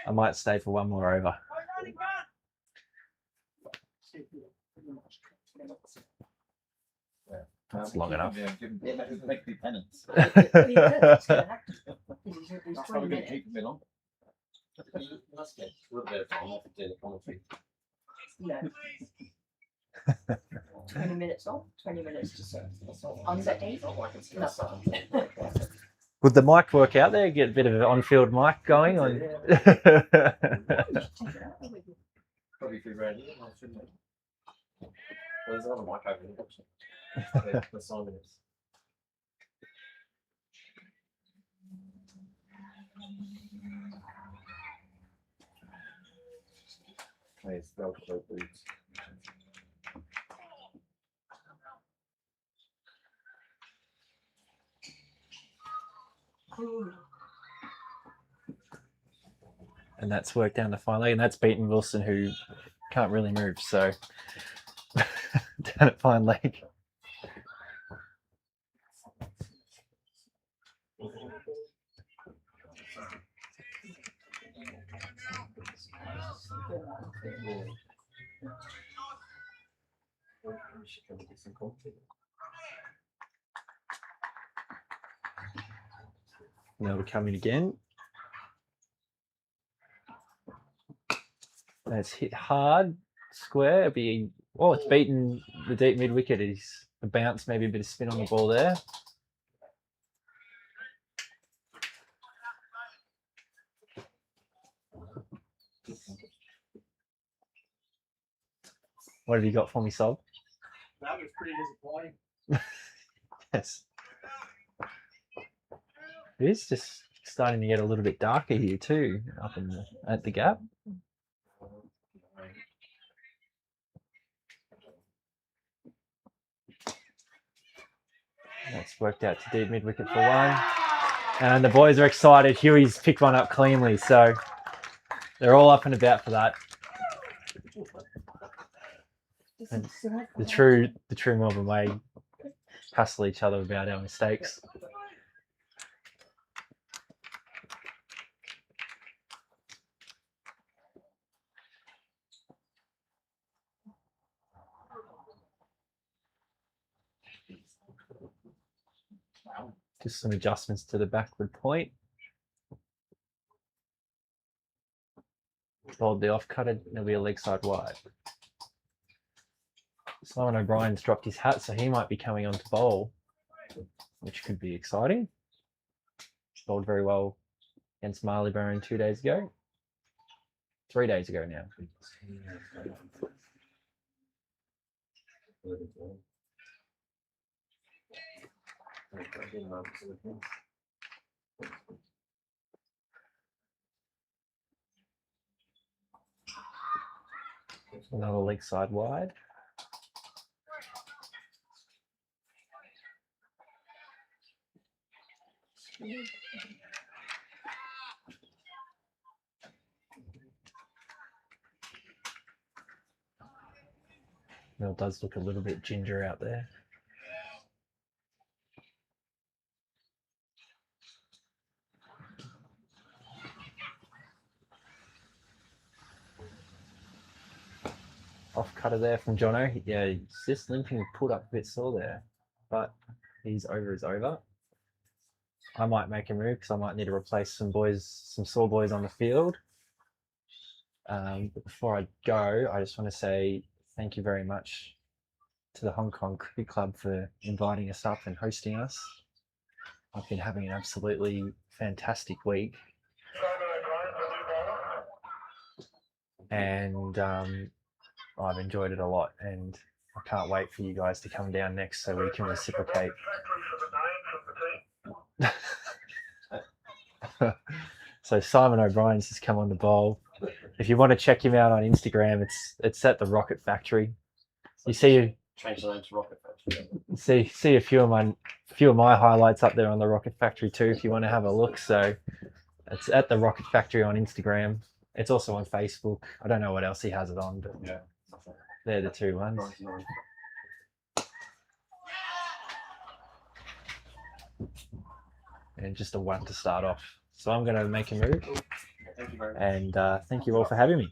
I might stay for one more over. That's long enough. Yeah, make the penance. That's That's probably going to keep them on. That's good. A little bit of time off doing the commentary. No. 20 minutes off, 20 minutes to serve. That's all. Under 8. That's all. Would the mic work out there? Get a bit of an on-field mic going on. Probably be ready, shouldn't it? Well, there's another mic over here. The Simon is. It's Velcro boots. And that's worked down the fine leg, and that's beaten Wilson, who can't really move. So down at fine leg. Now we're coming again. That's hit hard, square. It'll be it's beaten the deep mid wicket. It's a bounce, maybe a bit of spin on the ball there. What have you got for me, Sob? That was pretty disappointing. Yes. It is just starting to get a little bit darker here too, up in at the gap. That's worked out to deep mid wicket for one. And the boys are excited. Huey's picked one up cleanly, so they're all up and about for that. And the true Melbourne way, hassle each other about our mistakes. Just some adjustments to the backward point. Bowled the off cutter, there'll be a leg side wide. Simon O'Brien's dropped his hat, so he might be coming on to bowl, which could be exciting. Bowled very well against Marylebone 2 days ago. 3 days ago now. Another leg side wide. Mel does look a little bit ginger out there. Off cutter there from Jono. Yeah, he's just limping, pulled up a bit sore there, but he's over is over. I might make a move because I might need to replace some sore boys on the field. But before I go, I just want to say thank you very much to the Hong Kong Cricket Club for inviting us up and hosting us. I've been having an absolutely fantastic week. And I've enjoyed it a lot, and I can't wait for you guys to come down next so we can reciprocate. So Simon O'Brien's just come on the bowl. If you want to check him out on Instagram, it's at the Rocket Factory. You see Change the name to Rocket Factory. see a few of my highlights up there on the Rocket Factory too if you want to have a look. So it's at the Rocket Factory on Instagram. It's also on Facebook. I don't know what else he has it on, but Yeah. they're the two ones. And just a one to start off. So I'm going to make a move. Thank you very much. And thank you all for having me.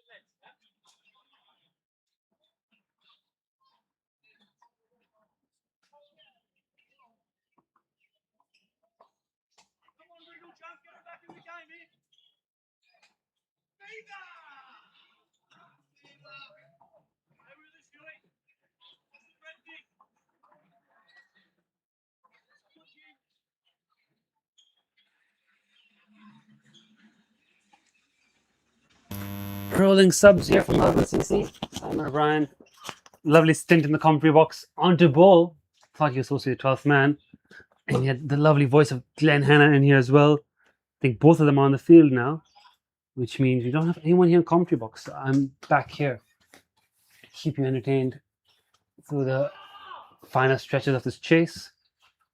Come on, Wriggle, champ, get back in the game here. Fever! Fever! Stay with us, Huey. Ready. Rolling subs here from Melbourne CC. Simon O'Brien. Lovely stint in the commentary box. Onto bowl. Thought he was supposed to be the 12th man. And he had the lovely voice of Glenn Hanna in here as well. I think both of them are on the field now, which means we don't have anyone here in commentary box. So I'm back here to keep you entertained through the final stretches of this chase.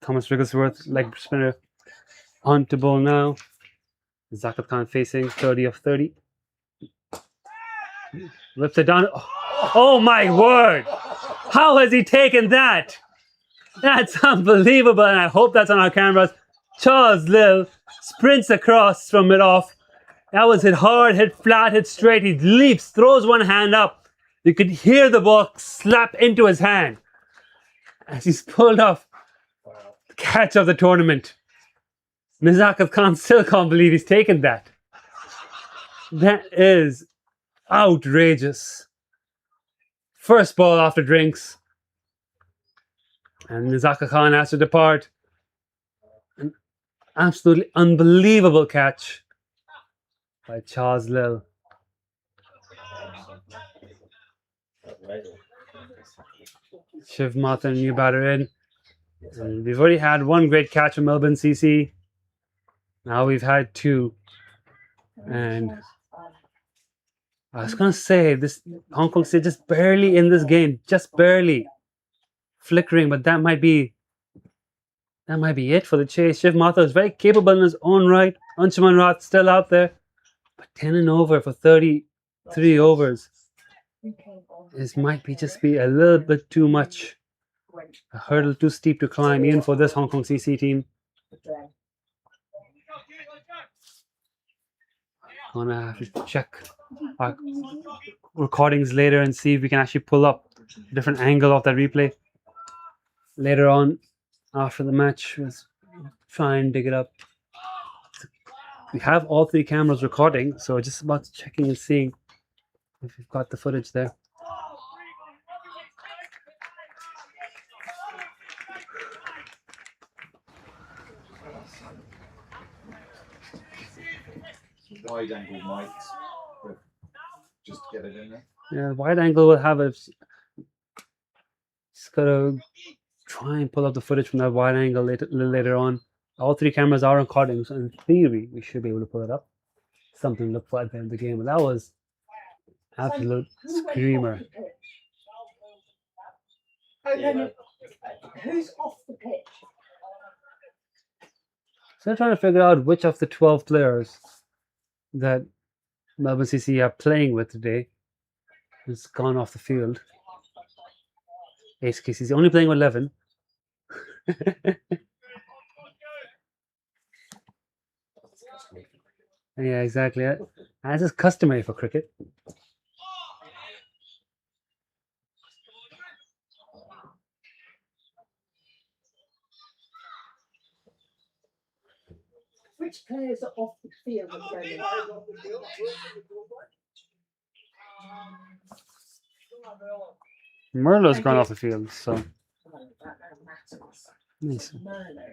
Thomas Wigglesworth, leg spinner, on to bowl now. Zakat Khan facing 30 of 30. Whips it down. Oh my word! How has he taken that? That's unbelievable, and I hope that's on our cameras. Charles Lill sprints across from mid off. That was hit hard, hit flat, hit straight. He leaps, throws one hand up. You could hear the ball slap into his hand as he's pulled off the catch of the tournament. Nizakov Khan still can't believe he's taken that. That is outrageous. First ball after drinks. And Nizakov Khan has to depart. An absolutely unbelievable catch by Charles Lill. Shiv Martin, new batter in. And we've already had one great catch from Melbourne CC. Now we've had two. And I was going to say, this Hong Kong State just barely in this game. Just barely. Flickering, but that might be it for the chase. Shiv Martha is very capable in his own right. Anshuman Rath still out there. But 10 and over for 33 overs. This might be a little bit too much. A hurdle too steep to climb, even for this Hong Kong CC team. Gonna have to check our recordings later and see if we can actually pull up a different angle of that replay. Later on, after the match, let's try and dig it up. We have all three cameras recording, so just about checking and seeing if we've got the footage there. Wide angle mics, just to get it in there. Yeah, wide angle will have a. Just gotta try and pull up the footage from that wide angle later on. All three cameras are recording, so in theory, we should be able to pull it up. Something to look for at the end of the game, but that was absolute screamer. Who's off the pitch? So I'm trying to figure out which of the 12 players that Melbourne CC are playing with today has gone off the field. HKCC only playing with 11. Yeah, exactly. As is customary for cricket. Which players are off the field at the moment? Merlo's gone off the field, so. Well, that matters. Nice. Merlo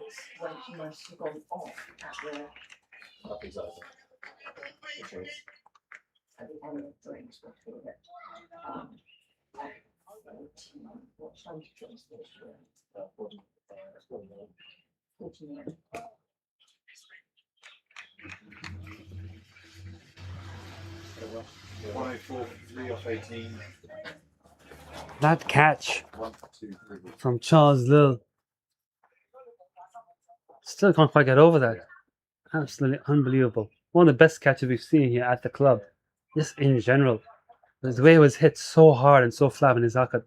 is when he must have gone off at the end of drinks before it. What time did drinks this year? 49. Yeah, 104, 3 off 18. That catch 1, 2, 3. from Charles Lill. Still can't quite get over that. Absolutely unbelievable. One of the best catches we've seen here at the club. Just in general. The way it was hit so hard and so flat in his zakat.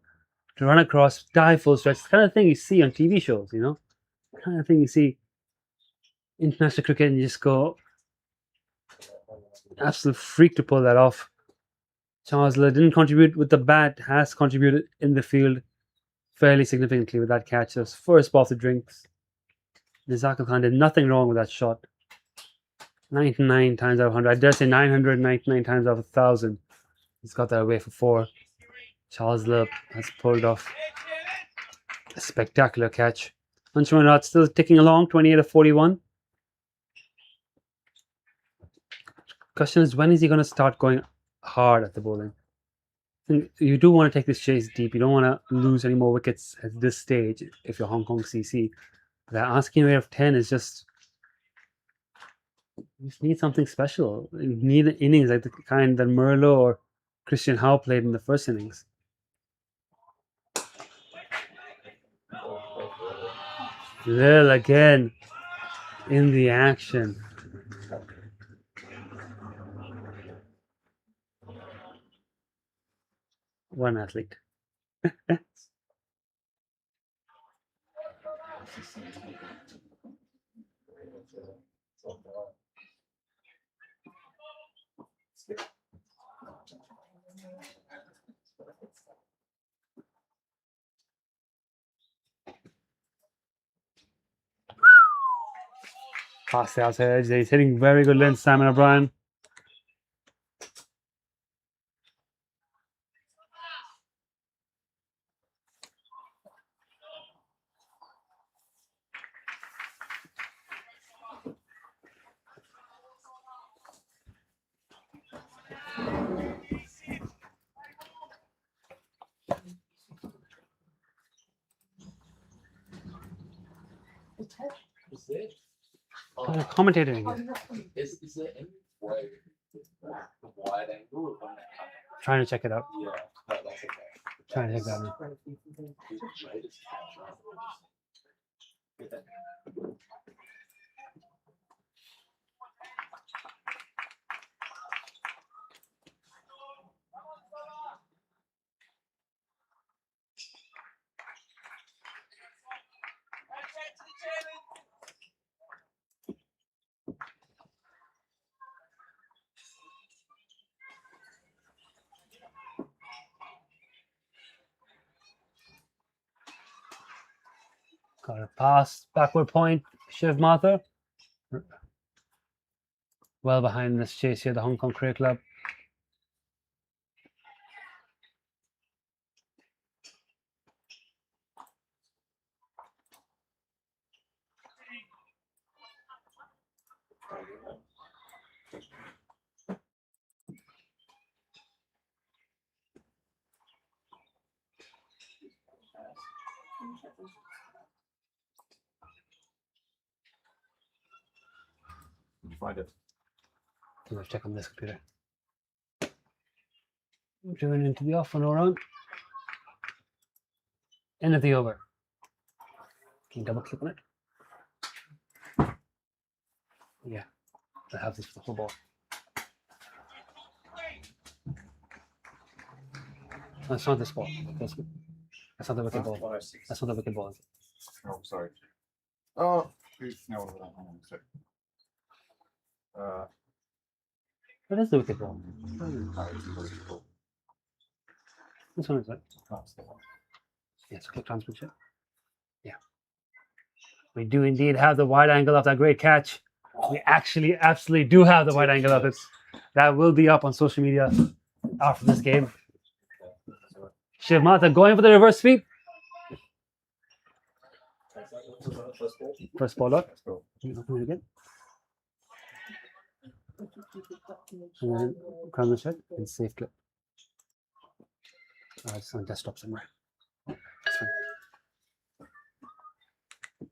To run across, dive full stretch. It's the kind of thing you see on TV shows, you know? The kind of thing you see international cricket and you just go, absolute freak to pull that off. Chancellor didn't contribute with the bat, has contributed in the field fairly significantly with that catch. It was first ball of the drinks. Nizakul Khan did nothing wrong with that shot. 99 times out of 100. I dare say 999 times out of 1,000. He's got that away for 4. Charles Lip has pulled off a spectacular catch. Anshuman Raj still ticking along, 28 of 41. Question is, when is he going to start going hard at the bowling? And you do want to take this chase deep. You don't want to lose any more wickets at this stage if you're Hong Kong CC. That asking rate of 10 is just... You just need something special. You need an innings like the kind that Merlo or Christian Howe played in the first innings. Lil again in the action. One athlete. Past the outside edge. He's hitting very good length, Simon O'Brien. Commentating here. Is there any way the wide angle of when that Trying to check it out. yeah, that's okay. Trying to check that out. Got a pass, backward point, Shiv Mathur. Well behind this chase here, the Hong Kong Cricket Club. Find it. Let's check on this computer. Driven into the off and around. End of the over. Can you double click on it? Yeah, I have this for the whole ball. That's not this ball. That's not the wicket ball. 106. That's not the wicket ball. Is it? Oh, sorry. Oh, no, hold on a sec. That is the wicket ball. This one is it. Yes, click transmission. Yeah. We do indeed have the wide angle of that great catch. We actually absolutely do have the wide angle of it. That will be up on social media after this game. Shiv Mathur going for the reverse sweep. First ball out. Again. And then crown the check and safe clip. It's on desktop somewhere. That's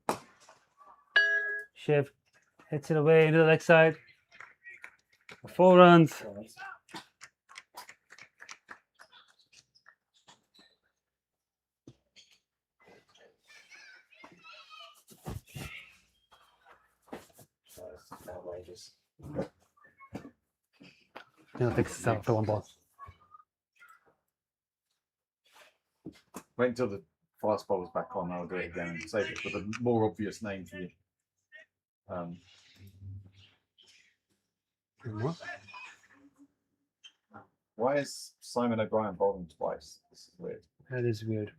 fine. Shiv hits it away into the leg side. 4 runs. He'll fix this out for 1 ball. Wait until the fast ball is back on. I'll do it again and save it with a more obvious name for you. One more. Why is Simon O'Brien bowling twice? This is weird. That is weird.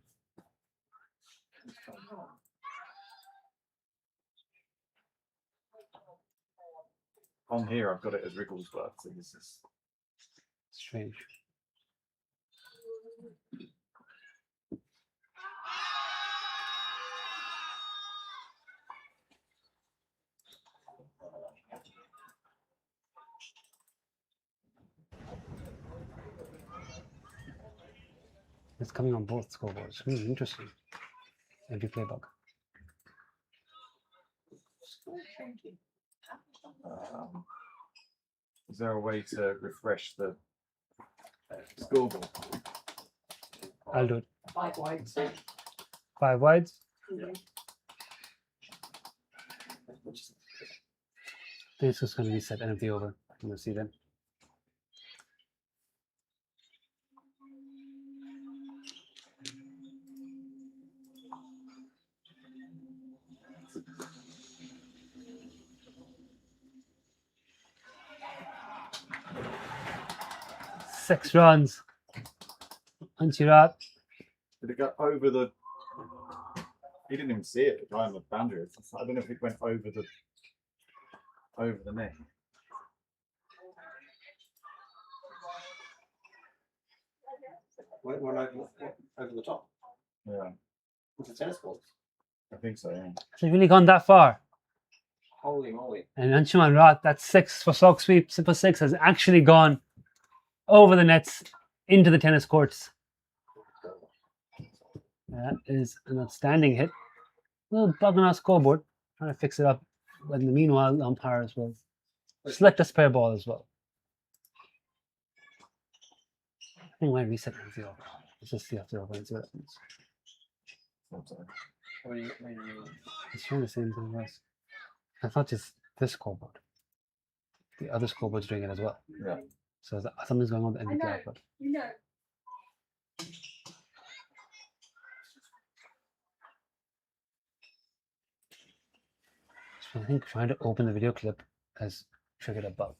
On here, I've got it as Wrigglesworth, so this is Strange. It's coming on both scoreboards. Interesting. Every playbook. Is there a way to refresh the scoreboard? I'll do it. 5 wides. 5 wides. This is going to be set end of the over. We'll see then. Six runs. Anchirat. Did it go over the? He didn't even see it. The guy on the boundary. I don't know if it went over the net. Went over the top. Yeah, With the tennis balls. I think so. Yeah. Has it really gone that far? Holy moly. And Anshuman Rat, that 6 for sock sweep, for 6 has actually gone over the nets into the tennis courts. That is an outstanding hit. A little bug on our scoreboard. Trying to fix it up. But in the meanwhile, the umpires will select a spare ball as well. I think I reset the over. Let's just see after over and see what happens. It's showing the same thing as it's not just this scoreboard. The other scoreboard's doing it as well. Yeah. So something's going on with the I know. MVP output. You know. So I think trying to open the video clip has triggered a bug.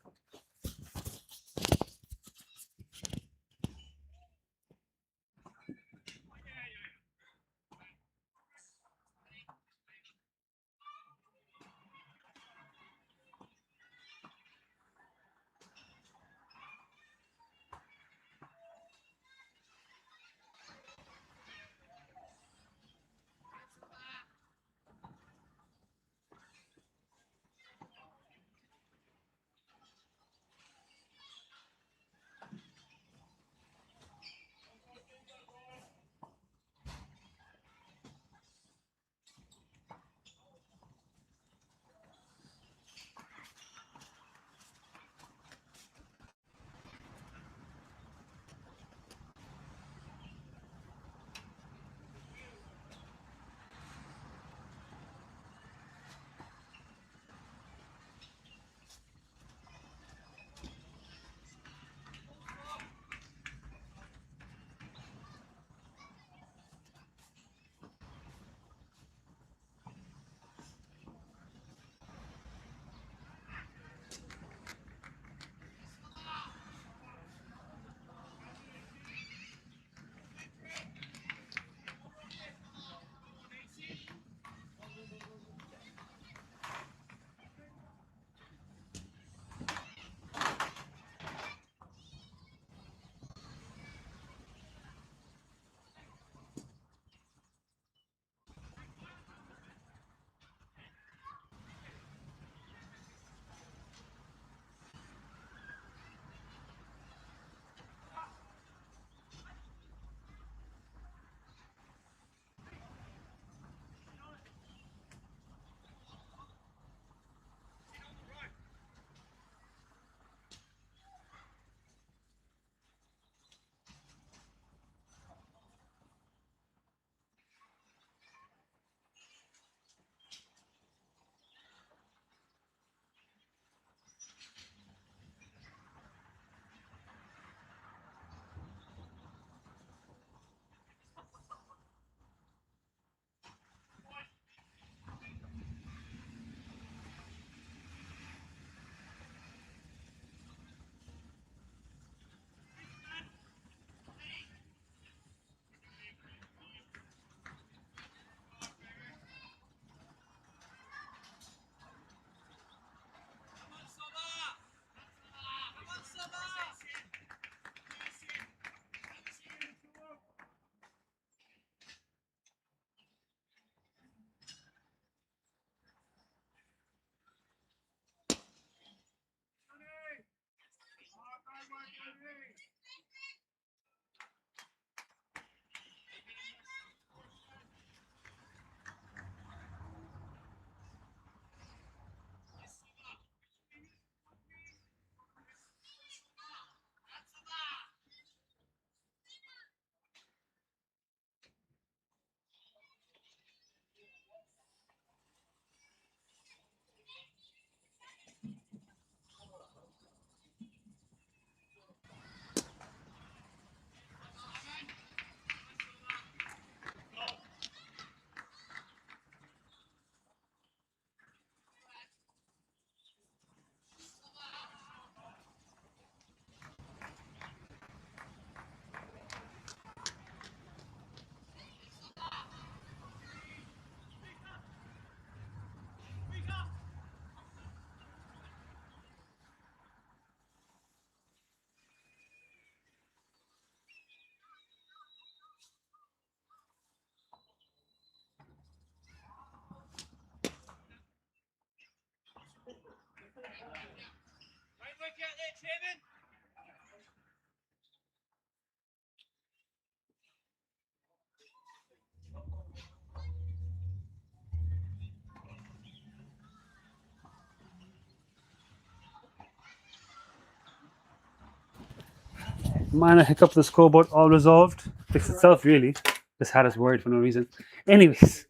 Minor hiccup to the scoreboard, all resolved. Fixed itself, really. This had us worried for no reason. Anyways,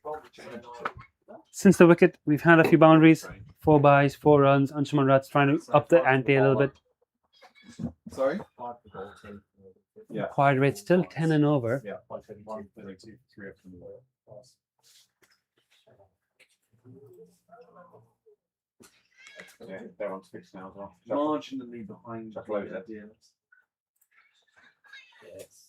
since the wicket, we've had a few boundaries. 4 byes, 4 runs. Anshuman Rat's trying to up the ante a little bit. Sorry? Yeah. Quiet rate still 10 and over. Yeah, 1, 32, 3 up from the pass. Yeah, they're on 6 now as well. Marginally behind. Chuck loads there. Yes.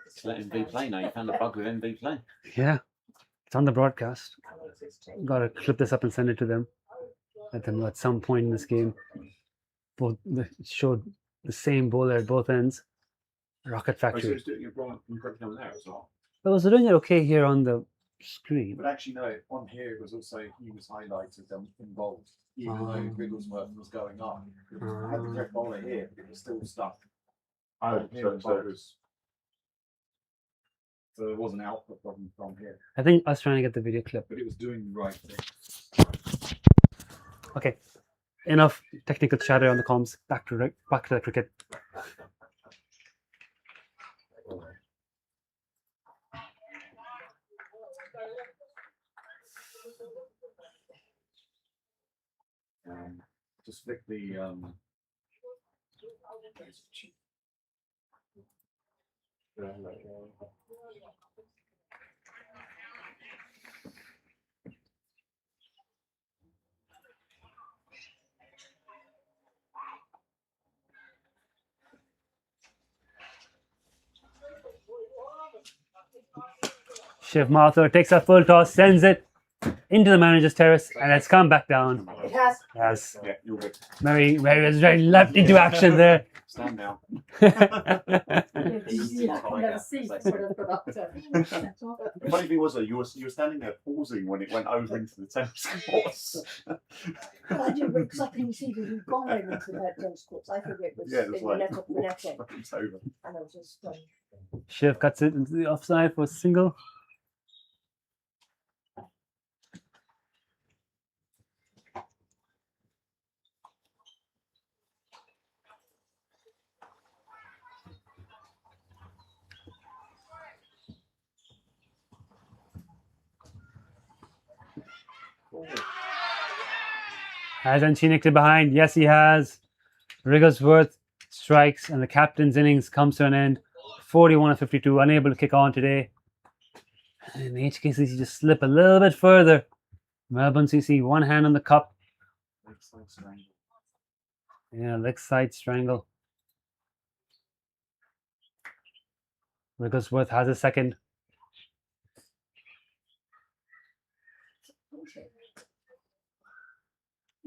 Just let him be play now. You found the bug with him be play. Yeah, it's on the broadcast. Gotta clip this up and send it to them. Let them know at some point in this game. It showed the same bowler at both ends. Rocket So Factory. it's doing it wrong from Griffin there as well. But was doing it okay here on the screen. But actually, no, on here it was also, he was highlighted involved, even though Wigglesworth was going on. I had the correct bowler here, but it was still stuck. Oh, So there was an output problem from here, I think us trying to get the video clip. but it was doing the right thing. Okay, enough technical chatter on the comms. Back to the cricket. Just flick the Shiv Mathur takes a full toss, sends it into the manager's terrace, and it's come back down. It has. Yes, yeah, you're good. Mary was very leapt into action there. Stand down. I can never see sort of productive. The funny thing was though, you were standing there pausing when it went over into the tennis courts. But I do, because I couldn't see that you'd gone over into the tennis courts. I think it was Yeah, it was in like the netting. it's over. And I was just Shiv cuts it into the offside for a single. Has Anchi nicked it behind? Yes, he has. Wigglesworth strikes, and the captain's innings comes to an end. 41 of 52, unable to kick on today. And the HKCC just slip a little bit further. Melbourne CC, one hand on the cup. Yeah, leg side strangle. Wigglesworth has a second.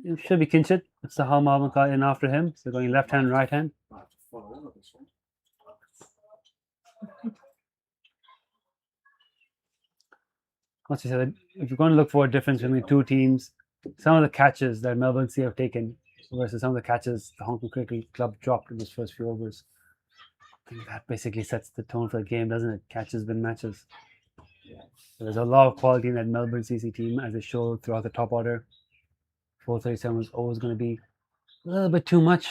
It should be Kinchit. It's the Hal Marvin card in after him. So going left hand, right hand. I have to follow all of this one. Once you said, if you're going to look for a difference between two teams, some of the catches that Melbourne C have taken versus some of the catches the Hong Kong Cricket Club dropped in those first few overs, I think that basically sets the tone for the game, doesn't it? Catches win matches. So there's a lot of quality in that Melbourne CC team, as it showed throughout the top order. 437 was always going to be a little bit too much.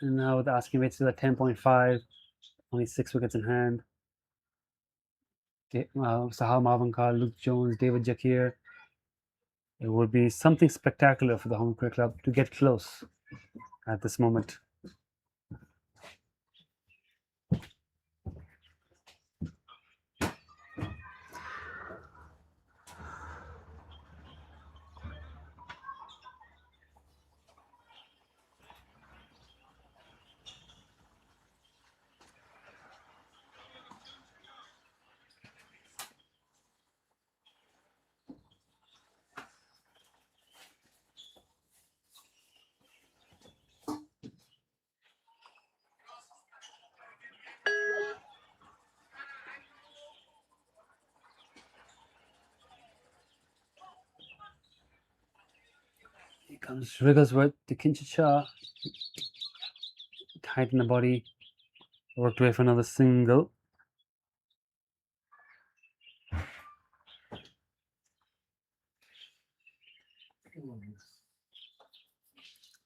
And now with the asking rates still at 10.5, only 6 wickets in hand. Sahal Marvin Khan, Luke Jones, David Jakir. It would be something spectacular for the Home Cricket Club to get close at this moment. Comes Wrigglesworth to Kinchicha. Tighten the body. Worked away for another single.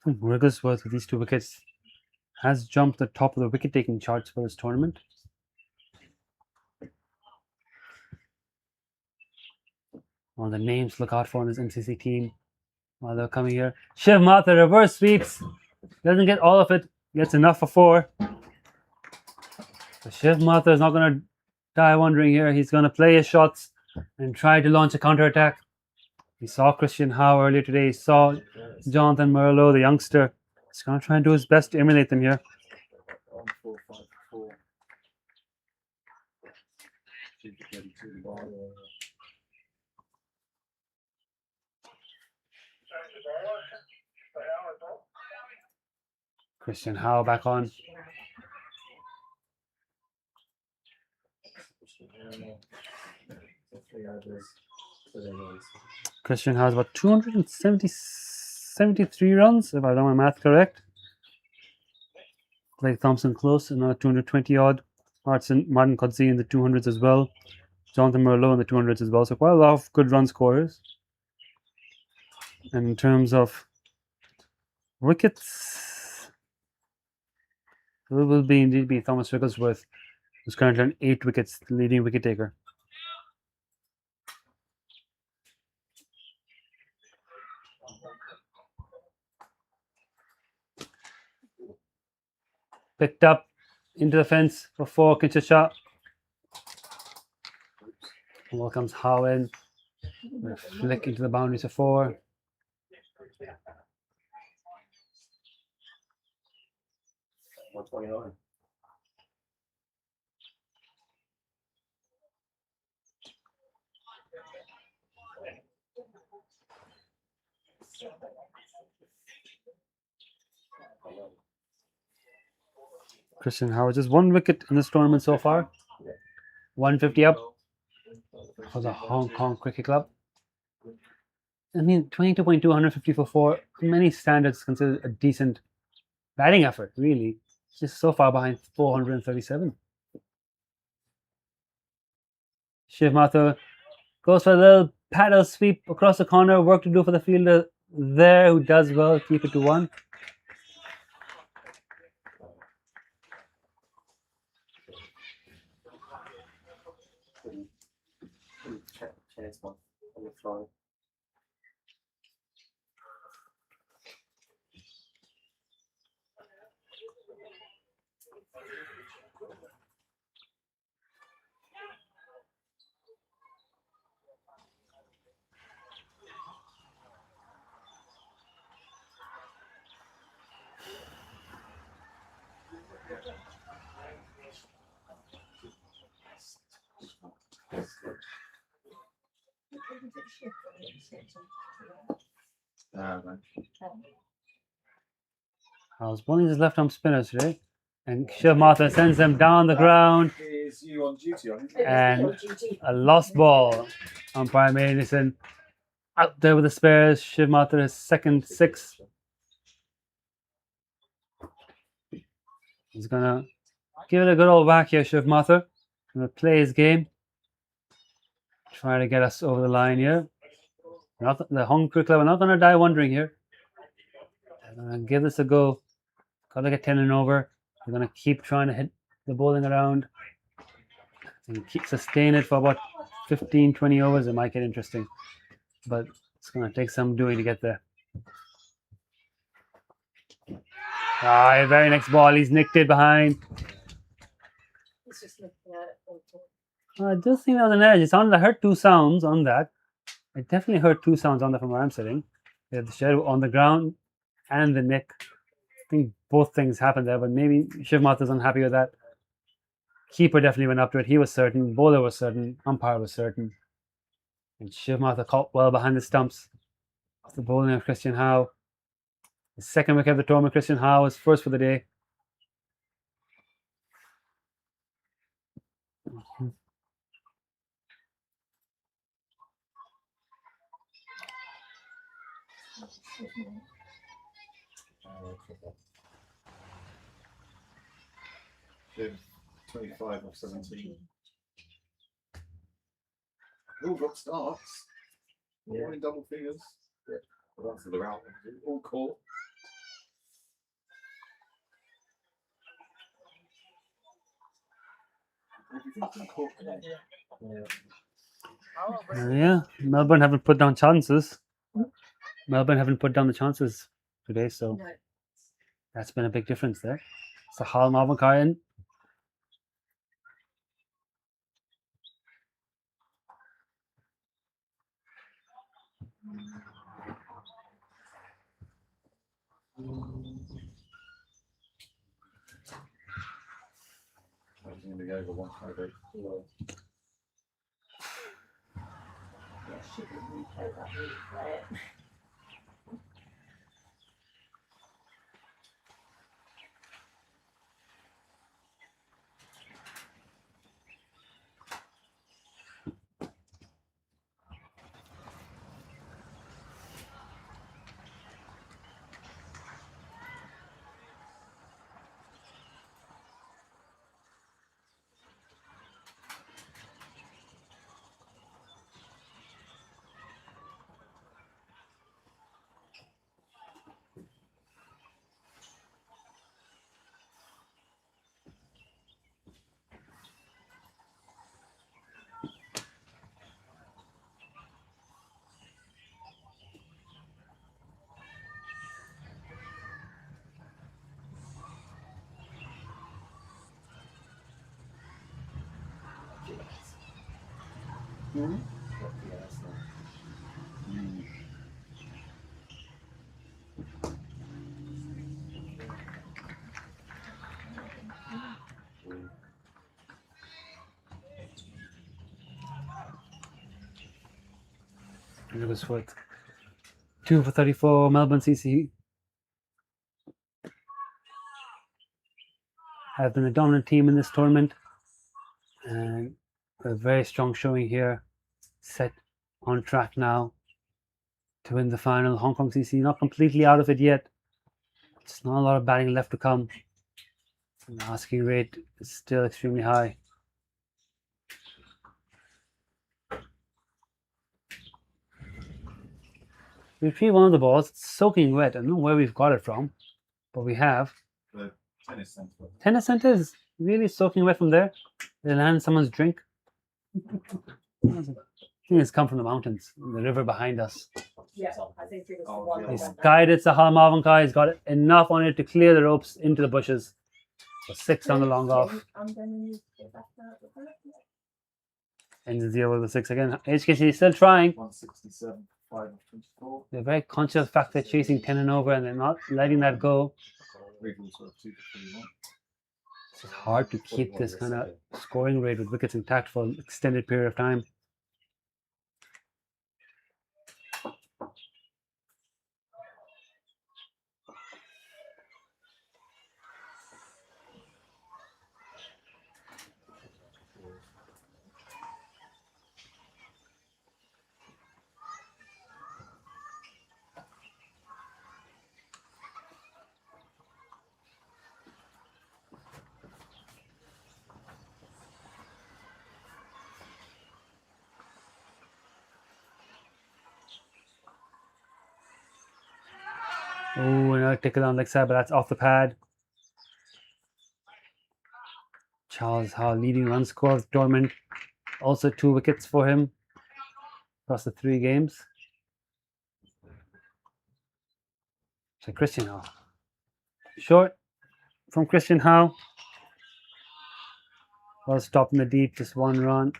Wrigglesworth with these 2 wickets has jumped the top of the wicket taking charts for this tournament. All the names to look out for on this NCC team while they're coming here. Shiv Mathur reverse sweeps. Doesn't get all of it. Gets enough for 4. So Shiv Mathur is not going to die wondering here. He's going to play his shots and try to launch a counter attack. We saw Christian Howe earlier today. He saw Jonathan Merlo, the youngster. He's going to try and do his best to emulate them here. 1, 4, 5, 4. Should be 32. Christian Howe back on. Christian has about 273 runs, if I've done my math correct. Blake Thompson close, another 220 odd. Martin Codsey in the 200s as well. Jonathan Merlo in the 200s as well. So quite a lot of good run scorers. And in terms of wickets, it will be indeed be Thomas Wigglesworth, who's currently on 8 wickets, the leading wicket taker. Picked up into the fence for 4, Kinchicha. Ball comes Howe in. Flick into the boundaries for 4. Christian Howard just 1 wicket in this tournament so far. 150 up for the Hong Kong Cricket Club. I mean, 22.2, 150 for 4. Many standards considered a decent batting effort, really. Just so far behind 437. Shiv Mathur goes for a little paddle sweep across the corner. Work to do for the fielder there, who does well. Keep it to 1. I was bowling his left arm spinners today, and Shiv Mathur sends them down the ground. Is you on duty on it? And a lost ball. Umpire Mason out there with the spares. Shiv Mathur is second 6. He's gonna give it a good old whack here, Shiv Mathur. Gonna play his game. Try to get us over the line here. The Hong Kong Cricket Club are not gonna die wondering here. They're gonna give this a go. Gotta get 10 and over. They're gonna keep trying to hit the bowling around and keep sustain it for about 15-20 overs. It might get interesting, but it's gonna take some doing to get there. Very next ball, he's nicked it behind. It's just looking at it. I just think that was an edge. It sounded, I heard 2 sounds on that. I definitely heard 2 sounds on that from where I'm sitting. They had the shadow on the ground and the nick. I think both things happened there, but maybe Shiv Mathur's unhappy with that. Keeper definitely went up to it. He was certain. Bowler was certain. Umpire was certain. And Shiv Mathur caught well behind the stumps. The bowling of Christian Howe. The second wicket of the tournament, Christian Howe is first for the day. They've 25 of 17. All got starts. All in double figures. Yeah. Well, that's the route. All caught. Everything's been caught today. Yeah, Melbourne haven't put down chances. Melbourne haven't put down the chances today, so No. that's been a big difference there. So Hal Marvin in. I'm going to go over 158. Yeah, she didn't replay that, replay it. And it was worth 2 for 34. Melbourne CC have been the dominant team in this tournament, and a very strong showing here. Set on track now to win the final. Hong Kong CC not completely out of it yet. Just not a lot of batting left to come. And the asking rate is still extremely high. We retrieve one of the balls. It's soaking wet. I don't know where we've got it from, but we have. The tennis centre. Tennis centre is really soaking wet from there. They land in someone's drink. I think it's come from the mountains, the river behind us. Yeah, I think it was the Oh, one yeah. that He's went down. guided Sahal Mavankai. He's got enough on it to clear the ropes into the bushes. So 6 on the long off. I'm going to need to get back out with that. Ends the over the 6 again. HKC is still trying. 167, 5 of 24. They're very conscious of the fact they're chasing 10 and over, and they're not letting that go. Wriggles were 2 to 31. It's hard to keep this kind of scoring rate with wickets intact for an extended period of time. Oh, another tickle on leg side, but that's off the pad. Charles Hall leading run score of the tournament. Also 2 wickets for him across the 3 games. So Christian Howe. Short from Christian Howe. Well stopped in the deep, just 1 run.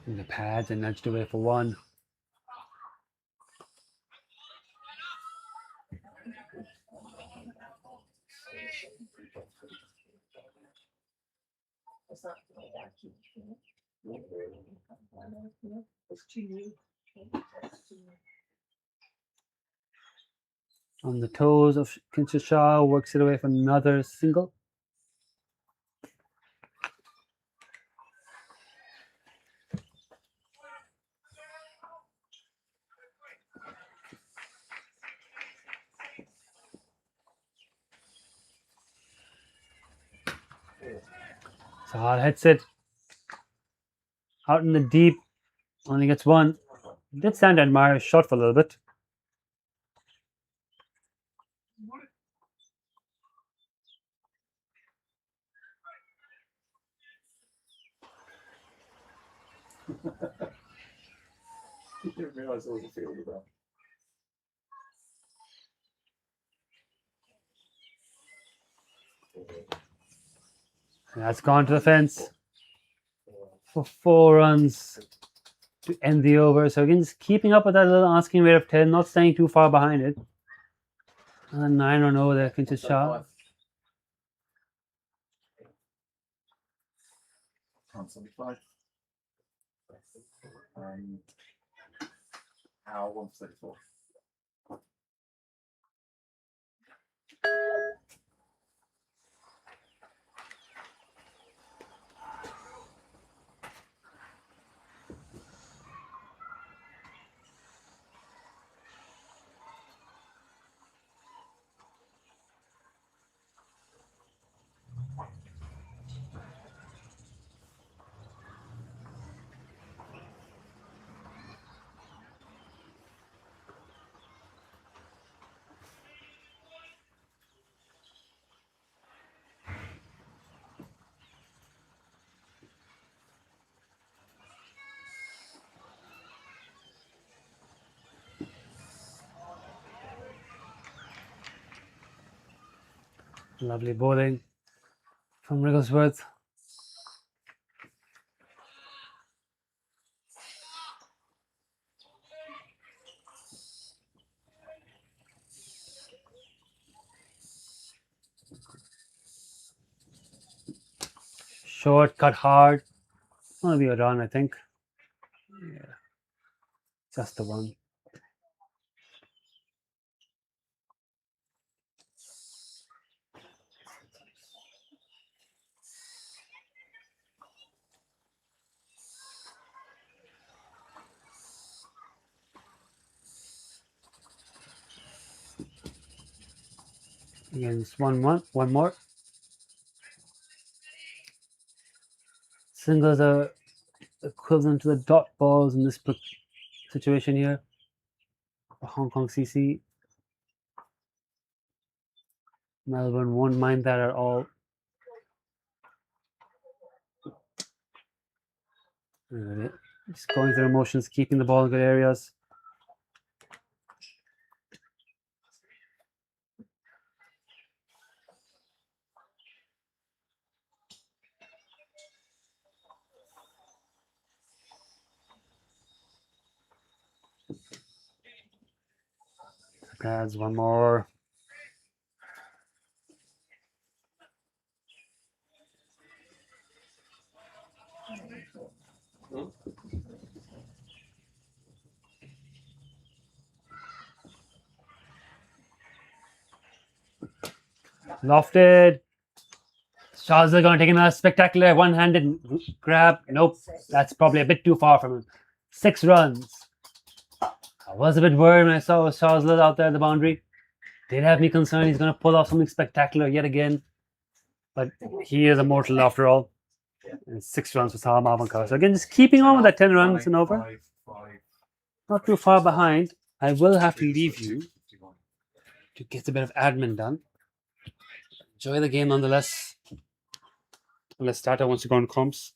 In the pads and nudged away for 1. It's not it's too new. On the toes of Kinshasa, works it away for another single. Sahar hits it out in the deep, only gets one. Did stand and admire his shot for a little bit. Didn't realise there was a field of that. And that's gone to the fence for 4 runs to end the over. So again, just keeping up with that little asking rate of 10, not staying too far behind it. And 9 run over there, Kinshasa. 175. Hour 134. Lovely bowling from Wrigglesworth. Short, cut hard. Gonna be a run, I think. Yeah, just the one. Again, it's 1-1. One more. Singles are equivalent to the dot balls in this situation here. For Hong Kong CC. Melbourne won't mind that at all. Just going through motions, keeping the ball in good areas. Pads, one more. Lofted. Shaw's going to take another spectacular one-handed grab. Nope, that's probably a bit too far from him. 6 runs. I was a bit worried when I saw Shaw's out there at the boundary. Did have me concerned he's going to pull off something spectacular yet again. But he is immortal after all. And 6 runs for Saha Maavankar. So again, just keeping on with that 10 runs and over. Not too far behind. I will have to leave you to get a bit of admin done. Enjoy the game nonetheless. Unless Tata wants to go on comps.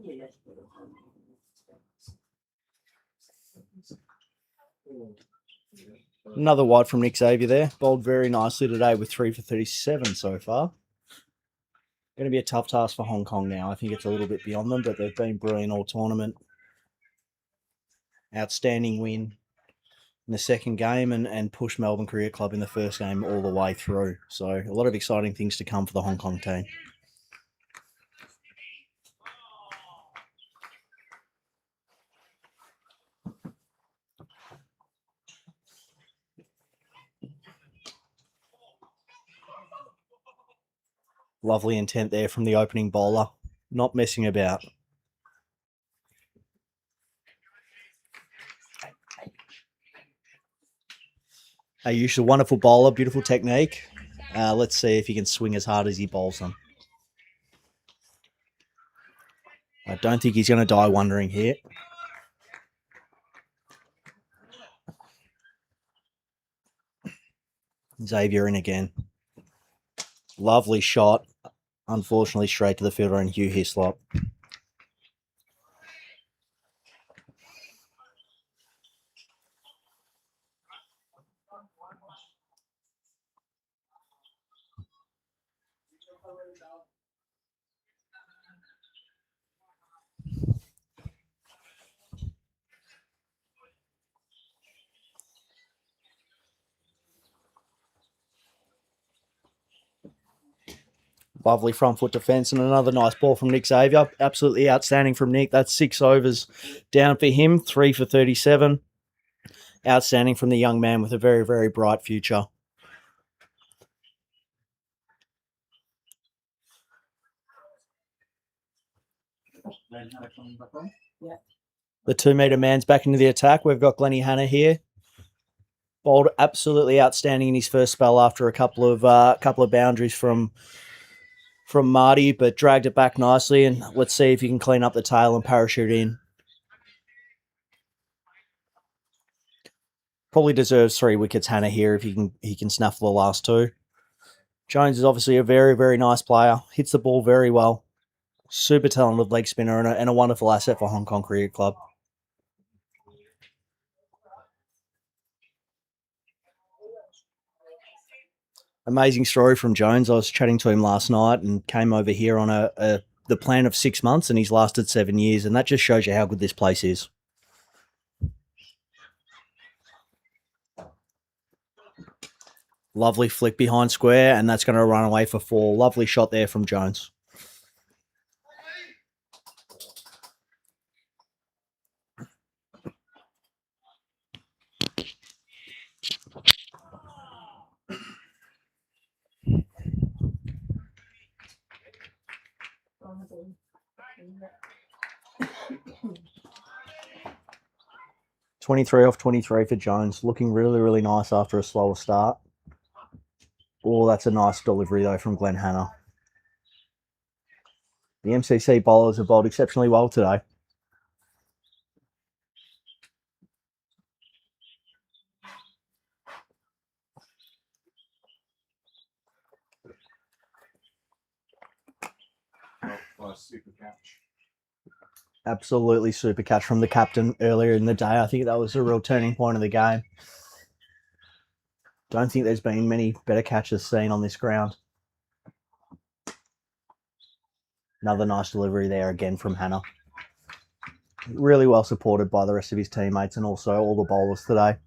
Yeah. Another wide from Nick Xavier there. Bowled very nicely today with 3 for 37 so far. Going to be a tough task for Hong Kong now. I think it's a little bit beyond them, but they've been brilliant all tournament. Outstanding win in the second game and pushed Melbourne Cricket Club in the first game all the way through. So a lot of exciting things to come for the Hong Kong team. Lovely intent there from the opening bowler. Not messing about. Ayush, a wonderful bowler, beautiful technique. Let's see if he can swing as hard as he bowls them. I don't think he's going to die wondering here. Xavier in again. Lovely shot. Unfortunately, straight to the fielder and Hugh Hislop. Lovely front foot defence and another nice ball from Nick Xavier. Absolutely outstanding from Nick. That's 6 overs down for him. 3 for 37. Outstanding from the young man with a very, very bright future. The 2-metre man's back into the attack. We've got Glennie Hanna here. Bowled absolutely outstanding in his first spell after a couple of boundaries from Marty, but dragged it back nicely. And let's see if he can clean up the tail and parachute in. Probably deserves 3 wickets, Hanna, here, if he can snaffle the last 2. Jones is obviously a very, very nice player. Hits the ball very well. Super talented leg spinner and a wonderful asset for Hong Kong Cricket Club. Amazing story from Jones. I was chatting to him last night and came over here on the plan of 6 months, and he's lasted 7 years, and that just shows you how good this place is. Lovely flick behind square, and that's going to run away for 4. Lovely shot there from Jones. (23/23) for Jones. Looking really, really nice after a slower start. Oh, that's a nice delivery, though, from Glenn Hanna. The MCC bowlers have bowled exceptionally well today. Nice super catch. Absolutely super catch from the captain earlier in the day. I think that was a real turning point of the game. Don't think there's been many better catches seen on this ground. Another nice delivery there again from Hanna. Really well supported by the rest of his teammates and also all the bowlers today.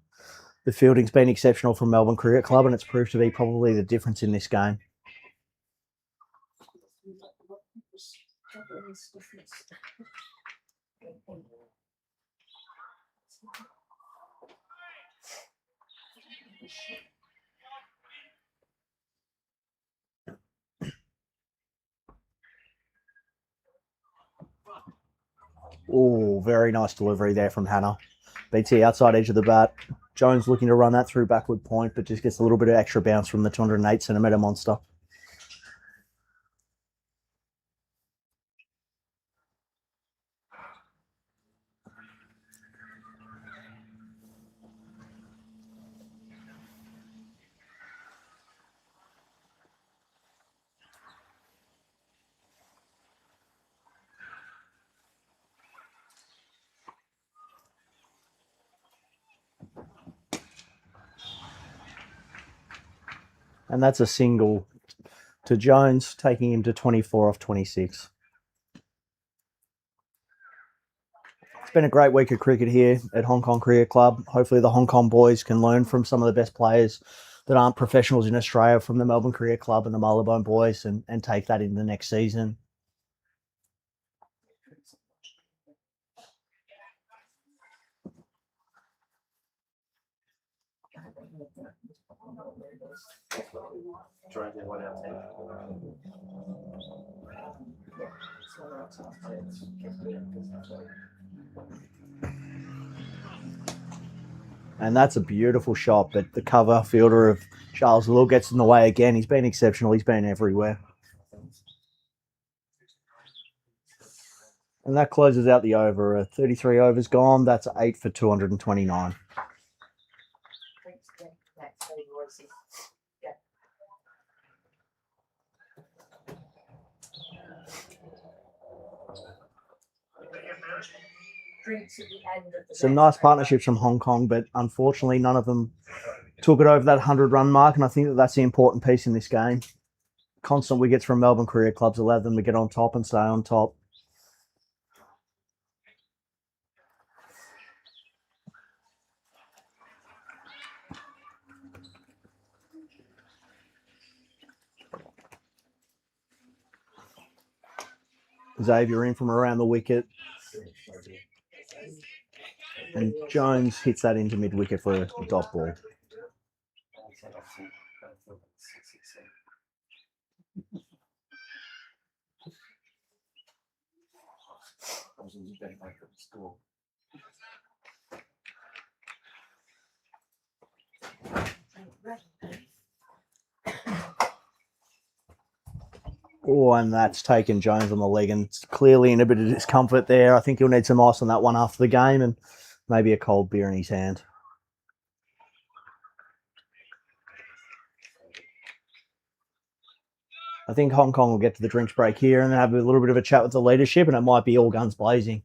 The fielding's been exceptional from Melbourne Cricket Club, and it's proved to be probably the difference in this game. Oh, very nice delivery there from Hanna. Beats the outside edge of the bat. Jones looking to run that through backward point, but just gets a little bit of extra bounce from the 208 centimetre monster. And that's a single to Jones, taking him to 24 off 26. It's been a great week of cricket here at Hong Kong Cricket Club. Hopefully the Hong Kong boys can learn from some of the best players that aren't professionals in Australia from the Melbourne Cricket Club and the Marylebone boys and take that into the next season. Try and get one out there. And that's a beautiful shot, but the cover fielder of Charles Lill gets in the way again. He's been exceptional. He's been everywhere. And that closes out the over. 33 overs gone. That's 8 for 229. Some nice partnerships from Hong Kong, but unfortunately none of them took it over that 100-run mark, and I think that that's the important piece in this game. Constant wickets from Melbourne Cricket Clubs allow them to get on top and stay on top. Xavier in from around the wicket. And Jones hits that into mid-wicket for a dot ball. Oh, and that's taken Jones on the leg, and it's clearly in a bit of discomfort there. I think he'll need some ice on that one after the game and maybe a cold beer in his hand. I think Hong Kong will get to the drinks break here and then have a little bit of a chat with the leadership, and it might be all guns blazing.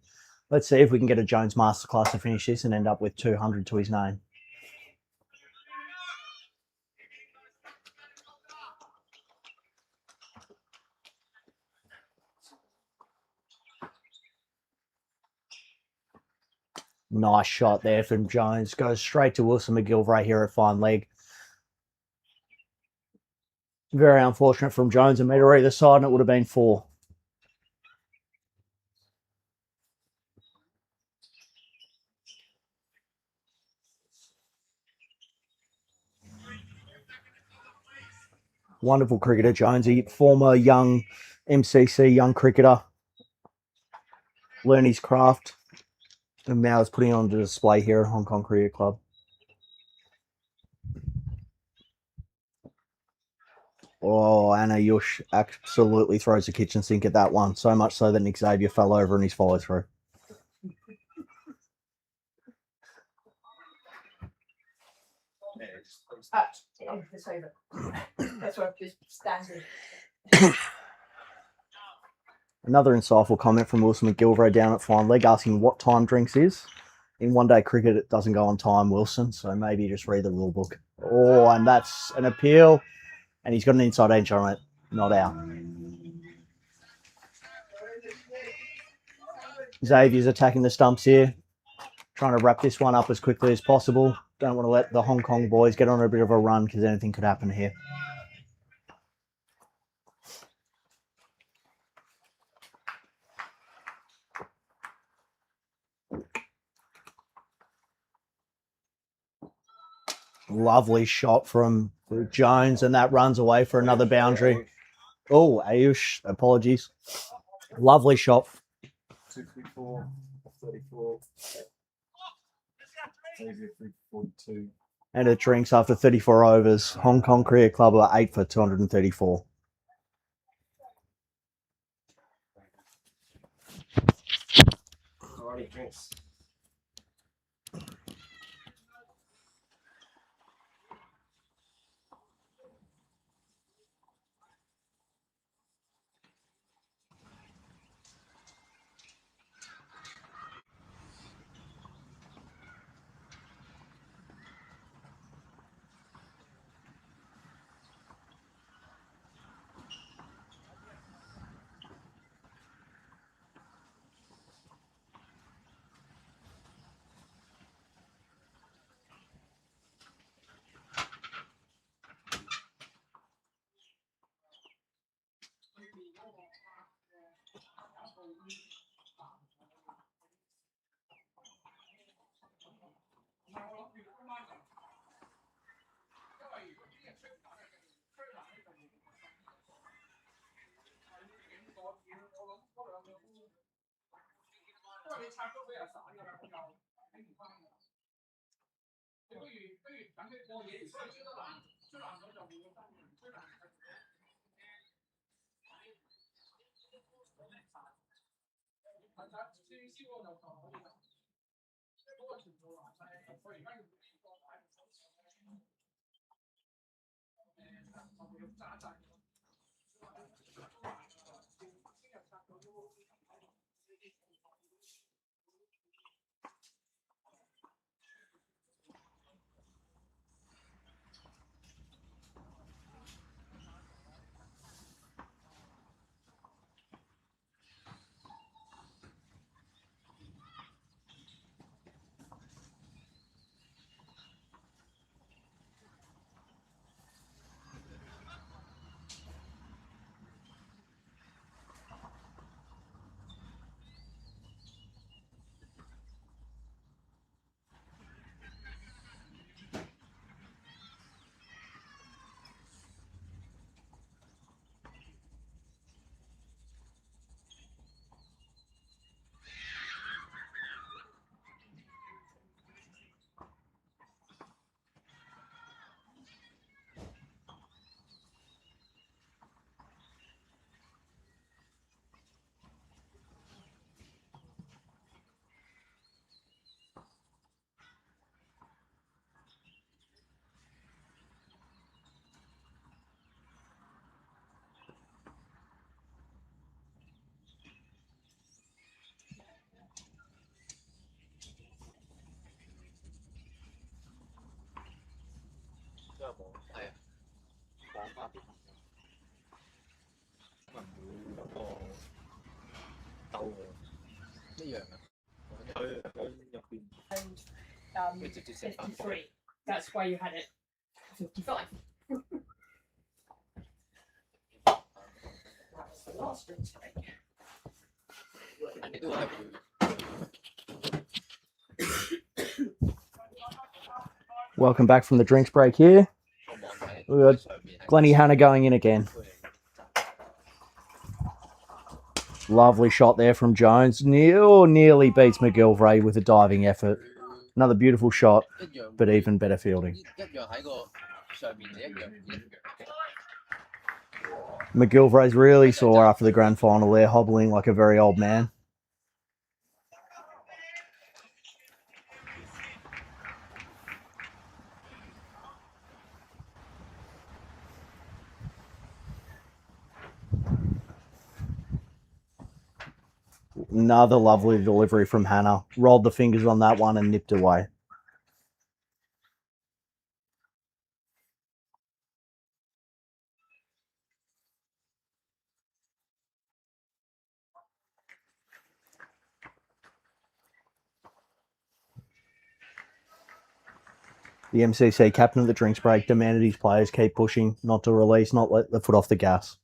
Let's see if we can get a Jones masterclass to finish this and end up with 200 to his name. Nice shot there from Jones. Goes straight to Wilson McGilvray here at fine leg. Very unfortunate from Jones. A metre either side and it would have been 4. Wonderful cricketer, Jonesy. Former young MCC, young cricketer. Learn his craft. And now is putting on display here at Hong Kong Cricket Club. Oh, Anna Yush absolutely throws the kitchen sink at that one. So much so that Nick Xavier fell over in his follow through. This over. That's what I'm just standing. Another insightful comment from Wilson McGilvray down at fine leg asking what time drinks is. In one day cricket, it doesn't go on time, Wilson, so maybe just read the rule book. Oh, and that's an appeal. And he's got an inside edge on it. Not out. Xavier's attacking the stumps here. Trying to wrap this one up as quickly as possible. Don't want to let the Hong Kong boys get on a bit of a run because anything could happen here. Lovely shot from Jones, and that runs away for another boundary. Oh, Ayush, apologies. Lovely shot. 234, 34. 342. And it drinks after 34 overs. Hong Kong Cricket Club are 8 for 234. Alrighty, drinks. And 53. That's why you had it 55. That was the last drinks break. Welcome back from the drinks break here. We got Glennie Hanna going in again. Lovely shot there from Jones. Nearly beats McGilvray with a diving effort. Another beautiful shot, but even better fielding. McGilvray's really sore after the grand final there, hobbling like a very old man. Another lovely delivery from Hannah. Rolled the fingers on that one and nipped away. The MCC captain of the drinks break demanded his players keep pushing, not to release, not let the foot off the gas.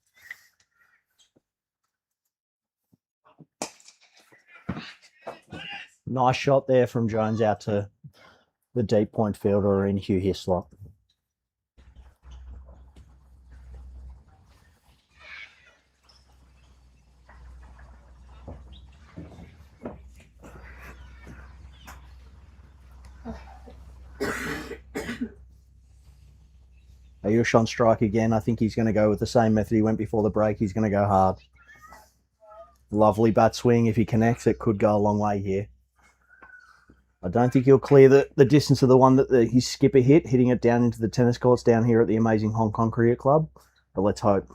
Nice shot there from Jones out to the deep point fielder in Hugh Hislop. Ayush on strike again. I think he's going to go with the same method he went before the break. He's going to go hard. Lovely bat swing. If he connects, it could go a long way here. I don't think he'll clear the distance of the one that his skipper hitting it down into the tennis courts down here at the amazing Hong Kong Cricket Club. But let's hope.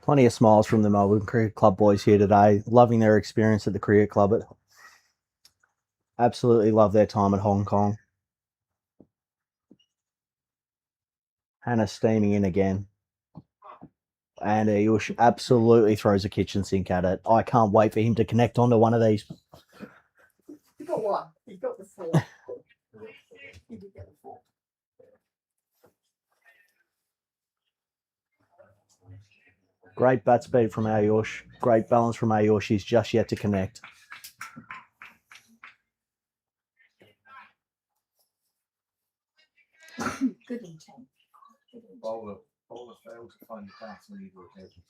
Plenty of smiles from the Melbourne Cricket Club boys here today, loving their experience at the Cricket Club. Absolutely love their time at Hong Kong. Hannah steaming in again. And Ayush absolutely throws a kitchen sink at it. I can't wait for him to connect onto one of these. You got one. You got the 4. You did get the 4. Great bat speed from Ayush. Great balance from Ayush. He's just yet to connect. Good intent. Good intent. Bowler failed to find the bat on either occasion.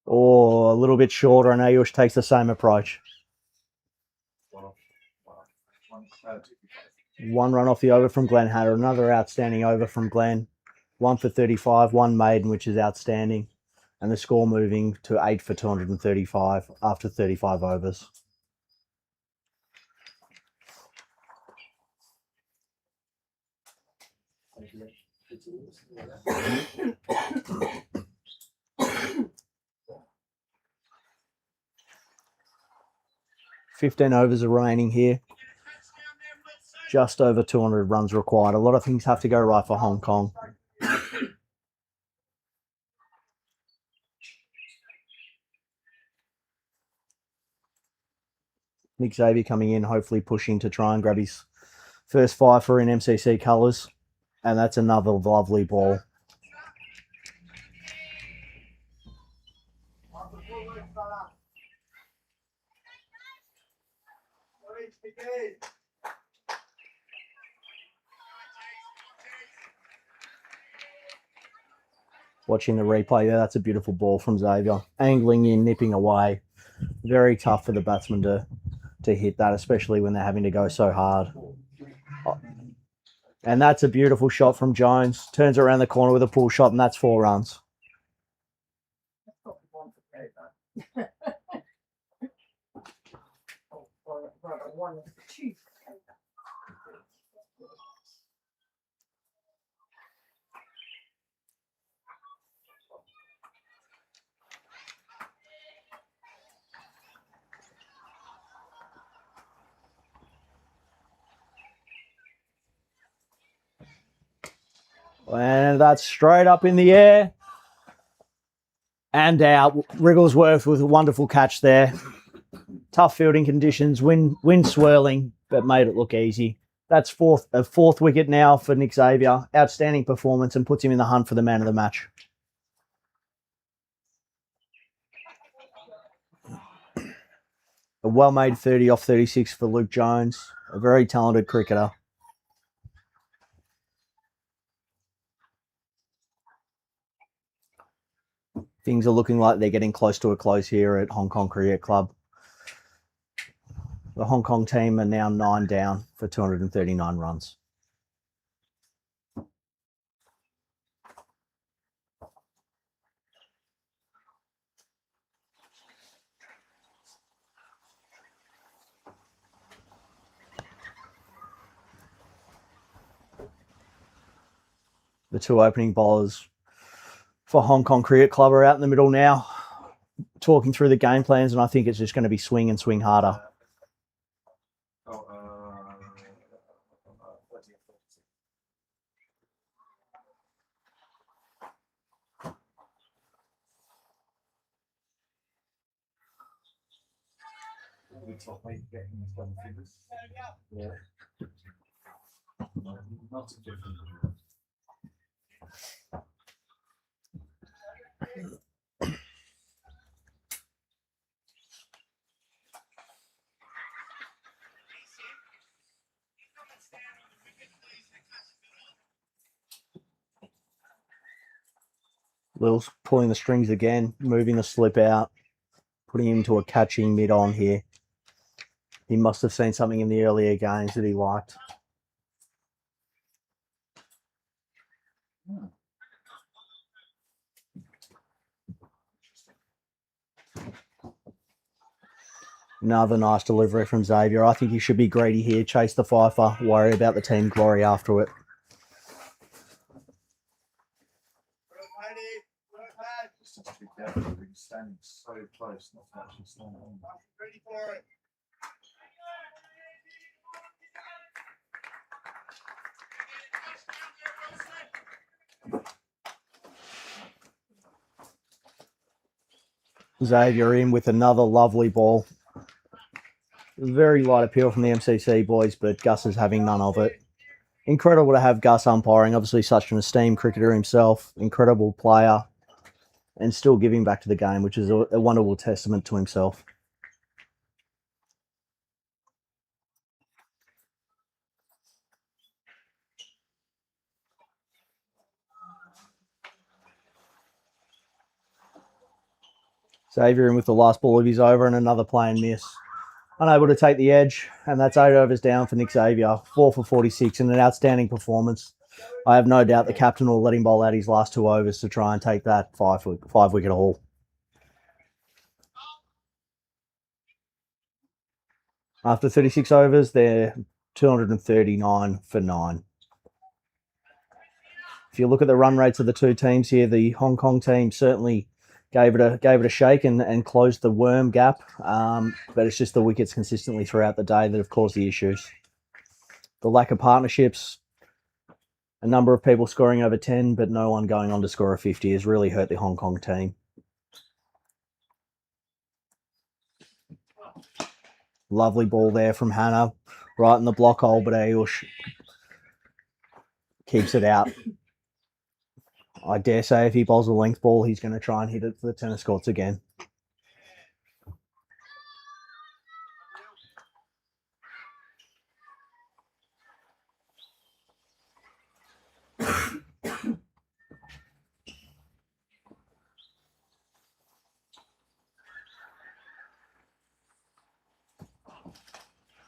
Oh, a little bit shorter, and Ayush takes the same approach. One run off the over from Glenn Hatter. Another outstanding over from Glenn. 1 for 35, one maiden, which is outstanding. And the score moving to 8 for 235 after 35 overs. $15 overs are remaining here. Just over 200 runs required. A lot of things have to go right for Hong Kong. Nick Xavier coming in, hopefully pushing to try and grab his first fifer in MCC colours. And that's another lovely ball. Watching the replay there, that's a beautiful ball from Xavier. Angling in, nipping away. Very tough for the batsman to hit that, especially when they're having to go so hard. And that's a beautiful shot from Jones. Turns around the corner with a pull shot, and that's 4 runs. And that's straight up in the air and out. Wrigglesworth with a wonderful catch there. Tough fielding conditions, wind swirling, but made it look easy. That's a fourth wicket now for Nick Xavier. Outstanding performance and puts him in the hunt for the man of the match. A well-made 30 off 36 for Luke Jones. A very talented cricketer. Things are looking like they're getting close to a close here at Hong Kong Cricket Club. The Hong Kong team are now 9 down for 239 runs. The 2 opening bowlers for Hong Kong Cricket Club are out in the middle now, talking through the game plans, and I think it's just going to be swing and swing harder. Lil's pulling the strings again, moving the slip out, putting him to a catching mid-on here. He must have seen something in the earlier games that he liked. Another nice delivery from Xavier. I think he should be greedy here, chase the fifer, worry about the team glory after it. Just be careful, he's standing so close not to actually stand on. Ready for it. Xavier in with another lovely ball. Very light appeal from the MCC boys, but Gus is having none of it. incredible to have Gus umpiring. Obviously, such an esteemed cricketer himself, incredible player, and still giving back to the game, which is a wonderful testament to himself. Xavier in with the last ball of his over and another play and miss. Unable to take the edge, and that's 8 overs down for Nick Xavier. 4 for 46 and an outstanding performance. I have no doubt the captain will let him bowl out his last 2 overs to try and take that 5-wicket haul. After 36 overs, they're 239 for 9. If you look at the run rates of the two teams here, the Hong Kong team certainly gave it a shake and closed the worm gap, but it's just the wickets consistently throughout the day that have caused the issues. The lack of partnerships, a number of people scoring over 10, but no one going on to score a 50 has really hurt the Hong Kong team. Lovely ball there from Hannah, right in the block hole, but Ayush keeps it out. I dare say if he bowls a length ball, he's going to try and hit it for the tennis courts again.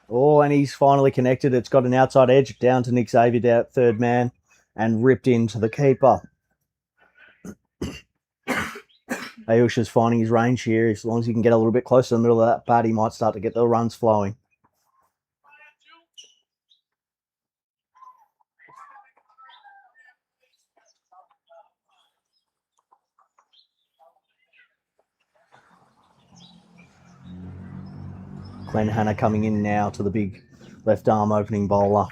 Oh, and he's finally connected. It's got an outside edge down to Nick Xavier, down third man, and ripped into the keeper. Ayush is finding his range here. As long as he can get a little bit closer to the middle of that bat, he might start to get the runs flowing. Glenn Hanna coming in now to the big left arm opening bowler.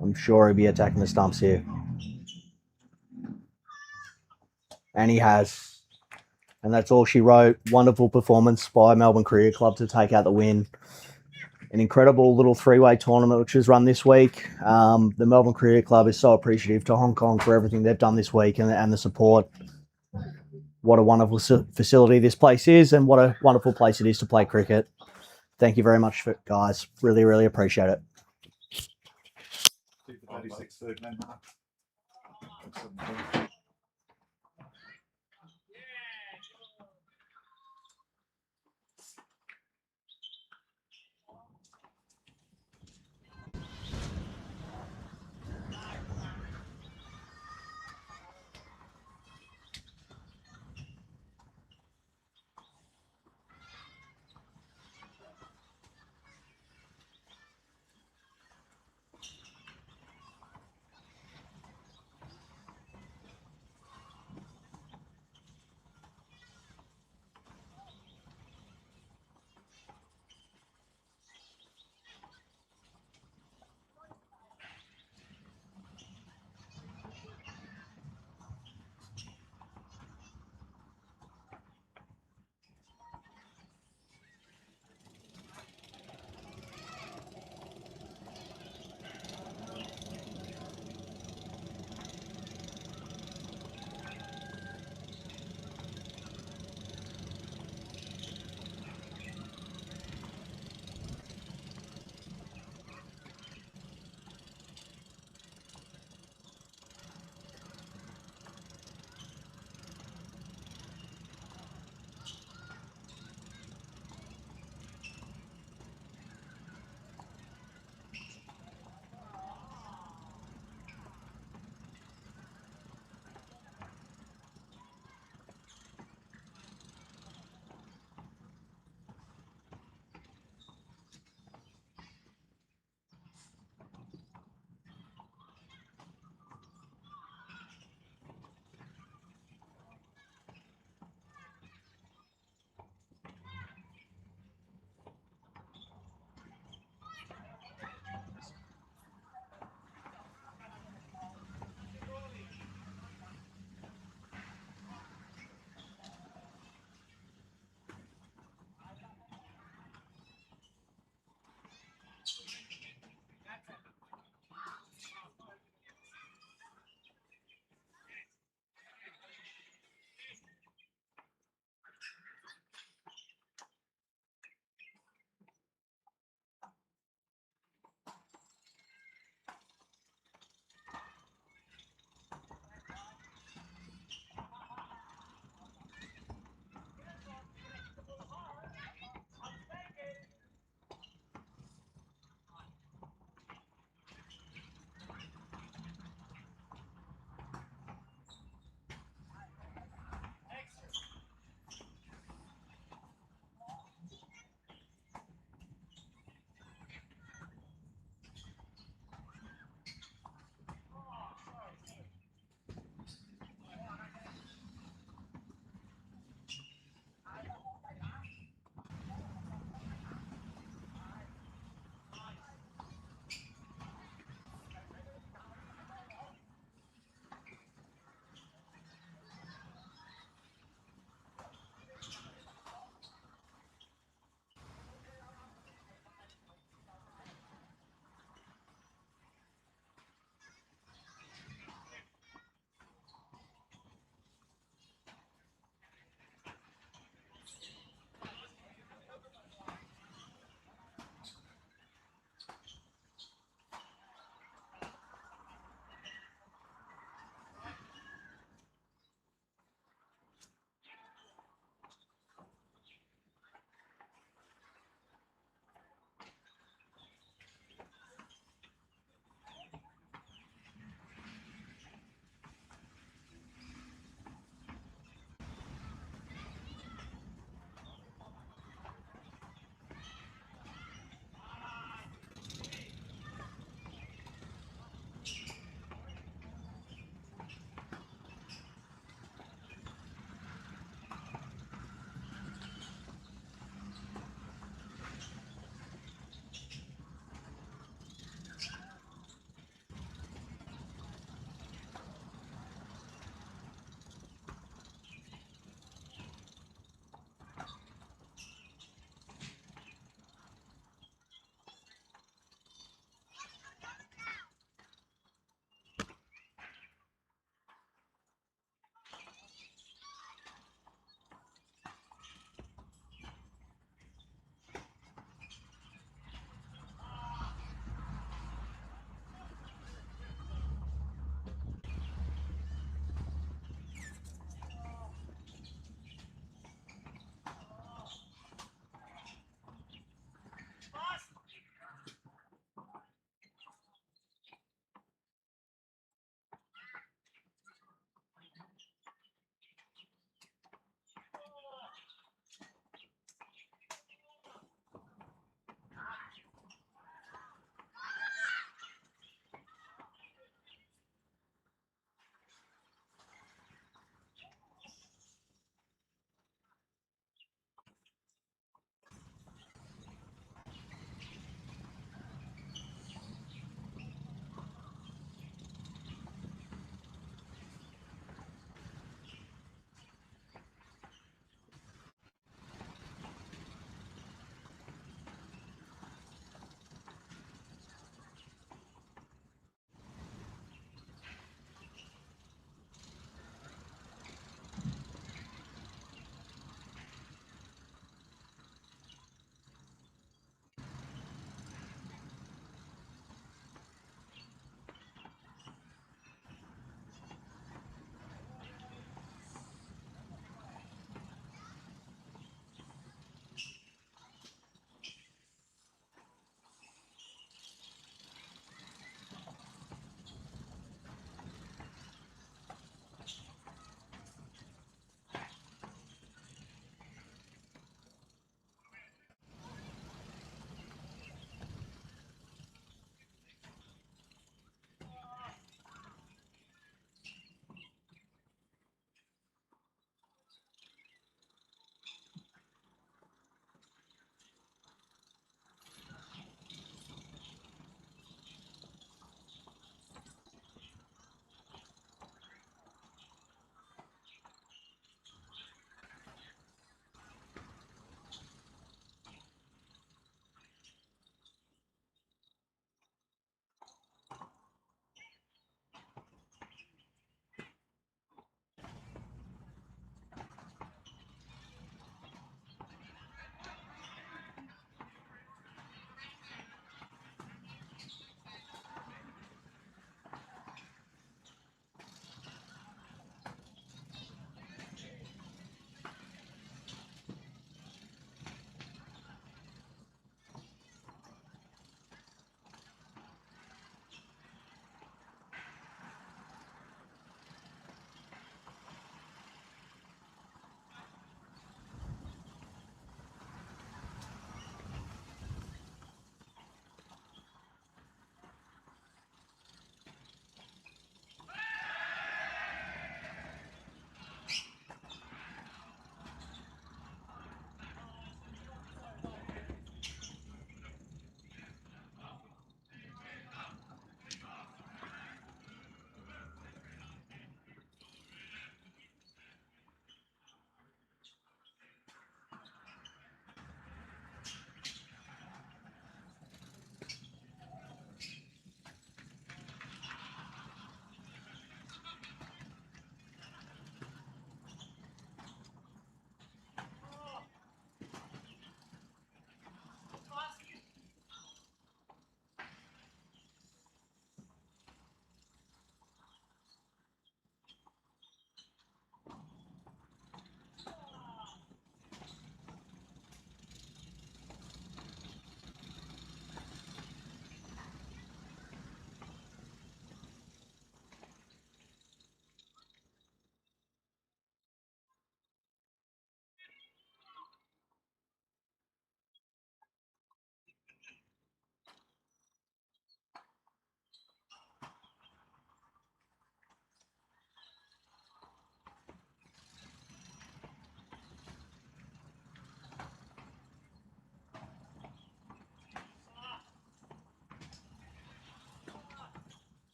I'm sure he'll be attacking the stumps here. And he has. And that's all she wrote. Wonderful performance by Melbourne Cricket Club to take out the win. An incredible little three-way tournament which was run this week. The Melbourne Cricket Club is so appreciative to Hong Kong for everything they've done this week and the support. What a wonderful facility this place is, and what a wonderful place it is to play cricket. Thank you very much, guys. Really, really appreciate it. 36 third man.